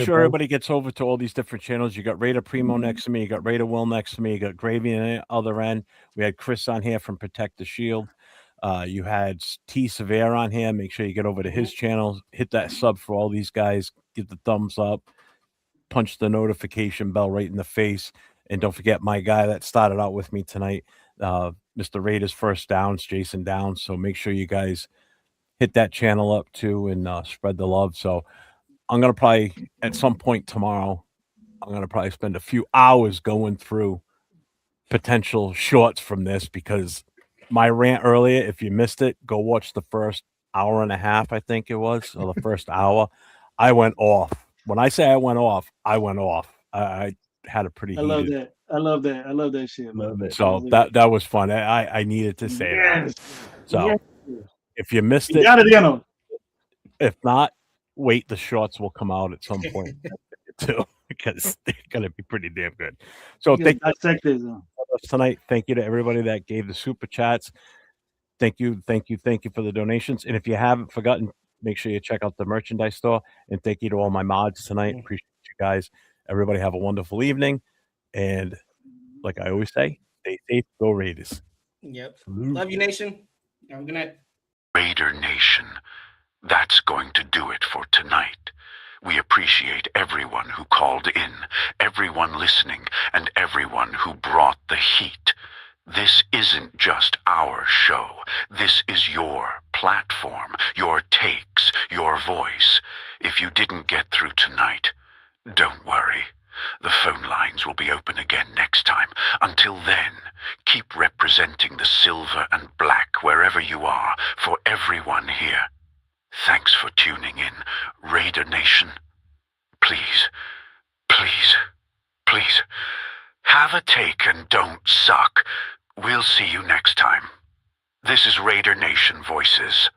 sure everybody gets over to all these different channels. You got Raider Primo next to me. You got Raider Will next to me. You got Gravy on the other end. We had Chris on here from Protect the Shield. You had T Severe on here. Make sure you get over to his channel. Hit that sub for all these guys. Give the thumbs up. Punch the notification bell right in the face. And don't forget my guy that started out with me tonight. Mr. Raiders First Downs, Jason Downs. So make sure you guys hit that channel up too and spread the love. So I'm going to probably at some point tomorrow, I'm going to probably spend a few hours going through potential shorts from this because my rant earlier, if you missed it, go watch the first hour and a half, I think it was, or the first hour. I went off. When I say I went off, I went off. I had a pretty I love that. I love that shit. Love it. So that was fun. I needed to say that. So if you missed it, got it in them. If not, wait, the shorts will come out at some point too, because they're gonna be pretty damn good. So thank you tonight. Thank you to everybody that gave the super chats. Thank you for the donations. And if you haven't forgotten, make sure you check out the merchandise store. And thank you to all my mods tonight. Appreciate you guys. Everybody have a wonderful evening. And like I always say, stay safe, go Raiders. Yep. Love you, Nation. Have a good night. Raider Nation, that's going to do it for tonight. We appreciate everyone who called in, everyone listening, and everyone who brought the heat. This isn't just our show. This is your platform, your takes, your voice. If you didn't get through tonight, don't worry. The phone lines will be open again next time. Until then, keep representing the silver and black wherever you are for everyone here. Thanks for tuning in, Raider Nation. Please, please, please, have a take and don't suck. We'll see you next time. This is Raider Nation Voices.